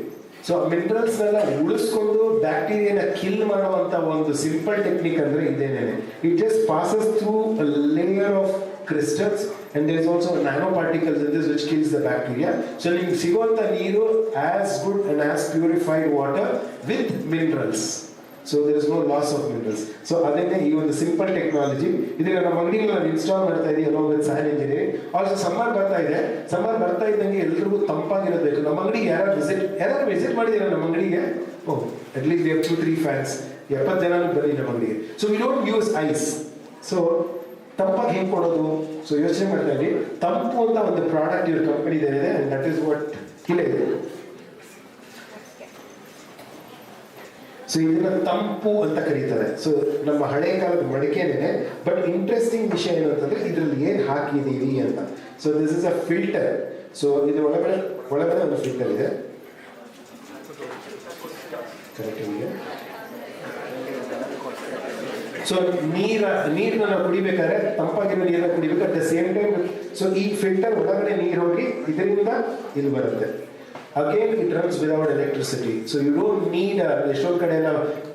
ಸೊ ಮಿನರಲ್ಸ್ನೆಲ್ಲ ಉಳಿಸ್ಕೊಂಡು ಬ್ಯಾಕ್ಟೀರಿಯಾನ ಕಿಲ್ ಮಾಡುವಂಥ ಒಂದು ಸಿಂಪಲ್ ಟೆಕ್ನಿಕ್ ಅಂದರೆ ಇದೇನೇನೆ. It just passes through a layer of crystals and there is also nanoparticles in this which kills the bacteria. So ನಿಮ್ಗೆ ಸಿಗುವಂಥ ನೀರು as good and as purified water with minerals. So there is no loss of minerals. So ಅದನ್ನೇ ಈ ಒಂದು simple technology ಇದನ್ನ ನಮ್ಮ ಅಂಗಡಿಗೆ ನಾವು ಇನ್ಸ್ಟಾಲ್ ಮಾಡ್ತಾ ಇದ್ದೀವಿ along with San engineering. Also summer ಬರ್ತಾ ಇದೆ. ಸಮ್ಮರ್ ಬರ್ತಾ ಇದ್ದಂಗೆ ಎಲ್ರಿಗೂ ತಂಪಾಗಿರಬೇಕು. ನಮ್ಮ ಅಂಗಡಿಗೆ ಯಾರು ವಿಸಿಟ್ ಮಾಡಿದ್ದೀರಾ ನಮ್ಮ ಅಂಗಡಿಗೆ? ಅಟ್ ಲೀಸ್ಟ್ 2-3 ಫ್ಯಾನ್ಸ್, 70 ಜನನೂ ಬನ್ನಿ ನಮ್ಮ ಅಂಗಡಿಗೆ. So we don't use ice. So ತಂಪಾಗಿ ಹೆಂಗೆ ಕೊಡೋದು? ಸೊ ಯೋಚನೆ ಮಾಡ್ತಾ ಇದ್ದೀವಿ. ತಂಪು ಅಂತ ಒಂದು ಪ್ರಾಡಕ್ಟ್ ಇವ್ರ ಕಂಪನಿದೇನಿದೆ, ಅಂಡ್ ದಟ್ ಈಸ್ ವಾಟ್ ಇಲ್ಲೇ ಇದೆ. ಸೊ ಇದನ್ನ ತಂಪು ಅಂತ ಕರೀತಾರೆ. ಸೊ ನಮ್ಮ ಹಳೆ ಕಾಲದ ಮಡಿಕೆನೇ. ಬಟ್ ಇಂಟ್ರೆಸ್ಟಿಂಗ್ ವಿಷಯ ಏನು ಅಂತಂದ್ರೆ ಇದರಲ್ಲಿ ಏನು ಹಾಕಿದೀವಿ ಅಂತ. So this is a filter. So ಇದು ಒಳಗಡೆ ಒಂದು ಫಿಲ್ಟರ್ ಇದೆ. ಕರೆಕ್ಟ್ ಇದೆ. ಸೊ ನೀರನ್ನ ನಾವು ಕುಡಿಬೇಕಾದ್ರೆ ತಂಪಾಗಿರೋ ನೀರನ್ನ ಕುಡಿಬೇಕು. At the same time so ಈ ಫಿಲ್ಟರ್ ಒಳಗಡೆ ನೀರು ಹೋಗಿ ಇದರಿಂದ ಇಲ್ಲಿ ಬರುತ್ತೆ. Again it runs without electricity. So you don't need, ಎಷ್ಟೊಂದು ಕಡೆ ಎಲ್ಲ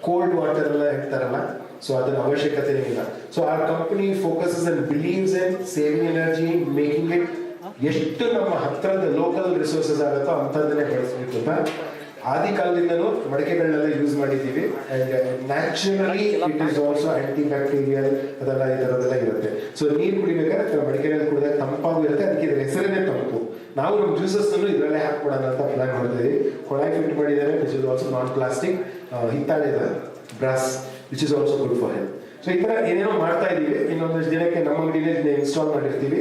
ಕೋಲ್ಡ್ ವಾಟರ್ ಎಲ್ಲ ಇರ್ತಾರಲ್ಲ, ಸೊ ಅದರ ಅವಶ್ಯಕತೆ ಇಲ್ಲ. So our company focuses and believes in saving energy, making it ಎಷ್ಟು ನಮ್ಮ ಹತ್ರದ ಲೋಕಲ್ ರಿಸೋರ್ಸಸ್ ಆಗುತ್ತೋ ಅಂಥದ್ದನ್ನೇ ಬಳಸಬೇಕು ಅಂತ ಆದಿ ಕಾಲದಿಂದನೂ ಮಡಿಕೆಗಳನ್ನೆಲ್ಲ ಯೂಸ್ ಮಾಡಿದ್ದೀವಿ. And naturally it is also anti bacterial ಅದೆಲ್ಲ ಈ ಥರದ್ದೆಲ್ಲ ಇರುತ್ತೆ. ಸೊ ನೀರು ಕುಡಿಬೇಕಾದ್ರೆ ಮಡಿಕೆನಲ್ಲಿ ಕುಡಿದಾಗ ತಂಪಾಗೂ ಇರುತ್ತೆ. ಅದಕ್ಕೆ ಇದ್ರ ಹೆಸರೇ ತಂಪು. ನಾವು ನಮ್ಮ ಜ್ಯೂಸಸ್ ಅನ್ನು ಇದರಲ್ಲೇ ಹಾಕ್ಕೊಡೋಣ ಅಂತ ಪ್ಲಾನ್ ಮಾಡ್ತೀವಿ. ಕೊಳಾಯಿ ಫಿಟ್ ಮಾಡಿದ್ದಾರೆ, which is also non plastic. ಹಿತ್ತಾಳೆ ಇದೆ, brass, which is also good for health. So ಈ ಥರ ಏನೇನೋ ಮಾಡ್ತಾ ಇದ್ದೀವಿ. ಇನ್ನೊಂದಷ್ಟು ದಿನಕ್ಕೆ ನಮ್ಮ ಅಂಗಡಿನೇ ಇನ್ಸ್ಟಾಲ್ ಮಾಡಿರ್ತೀವಿ.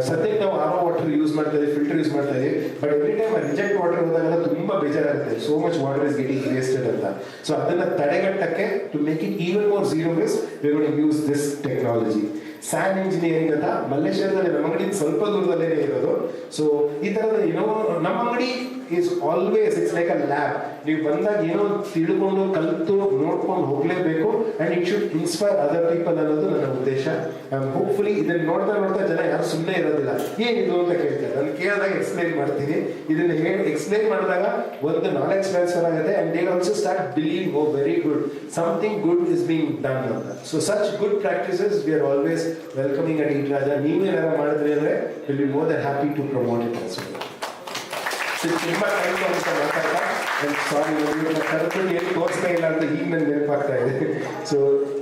ಸದ್ಯಕ್ಕೆ ನಾವು RO ವಾಟರ್ ಯೂಸ್ ಮಾಡ್ತಾ ಇದ್ದೀವಿ, ಫಿಲ್ಟರ್ ಯೂಸ್ ಮಾಡ್ತಾ ಇದ್ದೀವಿ. But every time reject water ಹೋದಾಗೆಲ್ಲ ತುಂಬ ಬೇಜಾರಾಗುತ್ತೆ. So much water is getting wasted ಅಂತ. ಸೊ ಅದನ್ನು ತಡೆಗಟ್ಟಕ್ಕೆ, to make it even more zero waste, we are going to use this technology. San Engineering ಅಂತ ಮಲ್ಲೇಶ್ವರದಲ್ಲಿ ನಮ್ಮ ಅಂಗಡಿ ಸ್ವಲ್ಪ ದೂರದಲ್ಲೇ ಇರೋದು. ಸೊ ಈ ಥರದ ನಮ್ಮ ಅಂಗಡಿ is always it's like a lab. ನೀವು ಬಂದಾಗ ಏನೋ ತಿಳ್ಕೊಂಡು ಕಲಿತು ನೋಡ್ಕೊಂಡು ಹೋಗಲೇಬೇಕು and it should inspire other people ಅನ್ನೋದು ನನ್ನ ಉದ್ದೇಶ. ಹೋಪ್ಫುಲಿ ಇದನ್ನು ನೋಡ್ತಾ ಜನ ಯಾರು ಸುಮ್ಮನೆ ಇರೋದಿಲ್ಲ, ಏನಿದು ಅಂತ ಕೇಳ್ತಾರೆ. ನಾನು ಕೇಳಿದಾಗ ಎಕ್ಸ್ಪ್ಲೈನ್ ಮಾಡ್ತೀನಿ. ಇದನ್ನು ಎಕ್ಸ್ಪ್ಲೈನ್ ಮಾಡಿದಾಗ ಒಂದು ನಾಲೆಜ್ ಟ್ರಾನ್ಸ್ಫರ್ ಆಗುತ್ತೆ and they also start believing oh very good, something good is being done ಅಂತ. So such good practices we are always welcoming at eat Raja. ನೀವೇನಾರ ಮಾಡಿದ್ರಿ ಅಂದರೆ will be more than happy to promote it also. ತುಂಬ time ಅಂತ ಮಾತಾಡ್ತಾ ಸಾರಿ correct ಏನು ತೋರಿಸ್ತಾ ಇಲ್ಲ ಅಂತ ಈಗ ನನಗೆ ನೆನಪಾಗ್ತಾ ಇದೆ. So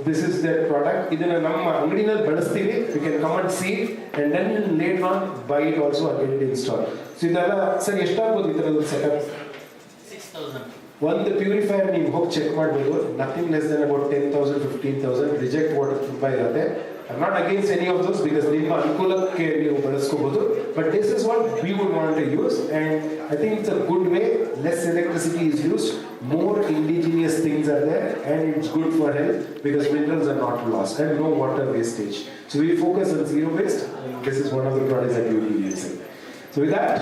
this is that product. ಇದನ್ನು ನಮ್ಮ ಅಂಗಡಿನಲ್ಲಿ ಬಳಸ್ತೀವಿ. You can come and see and then late on buy it also again install. So ಇದೆಲ್ಲ ಸರ್ ಎಷ್ಟಾಗ್ಬೋದು ಈ ಥರದ್ದು ಸೆಟಪ್? 6,000. ಒಂದು ಪ್ಯೂರಿಫೈಯರ್ ನೀವು ಹೋಗಿ ಚೆಕ್ ಮಾಡ್ಬೋದು. Nothing less than about 10,000 15,000. Reject water ತುಂಬ ಇರುತ್ತೆ. I'm not against any of those because ನಿಮ್ಮ ಅನುಕೂಲಕ್ಕೆ ನೀವು ಬಳಸ್ಕೋಬಹುದು. But this is what we would want to use and I think it's a good way. Less electricity is used, more indigenous things are there and it's good for health because minerals are not lost and no water wastage. So we focus on zero waste and this is one of the products that we will be using. So with that,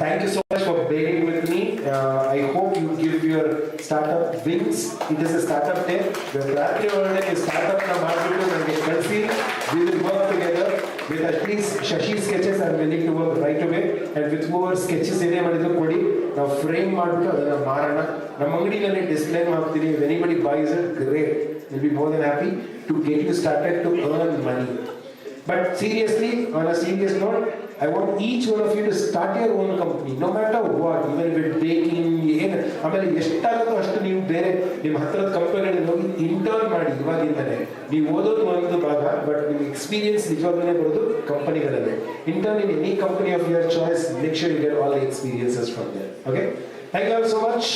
thank you so much for bearing with me. I hope you give your startup wings. It is a startup day. The Ratri already startup na marketu nage kalsi. We will work together with at least Shashi sketches. I am willing to work right away and with whoever sketches ene madidru kodi now frame ಮಾಡ್ಬಿಟ್ಟು ಅದನ್ನ ಮಾರಣ. ನಮ್ಮ ಅಂಗಡಿನಲ್ಲಿ display ಮಾಡ್ತೀನಿ. If anybody buys it, great. We'll be more than happy to get you started to earn money. But seriously, on a serious note, I want each one of you to start your own company, no matter what, even if it's baking, ಆಮೇಲೆ ಎಷ್ಟಾಗುತ್ತೋ ಅಷ್ಟು ನೀವು ಬೇರೆ ನಿಮ್ಮ ಹತ್ತಿರದ ಕಂಪನಿಗಳಿಗೆ ಹೋಗಿ intern ಮಾಡಿ. ಇವಾಗಿಂದಲೇ ನೀವು ಓದೋದು ಒಂದು ಭಾಗ, ಬಟ್ ನಿಮ್ಮ ಎಕ್ಸ್ಪೀರಿಯನ್ಸ್ ನಿಜವಾಗ್ಲೇ ಬರೋದು ಕಂಪನಿಗಳಲ್ಲೇ. Intern in any company of your choice, make sure you get all the experiences from there. Okay, thank you so much.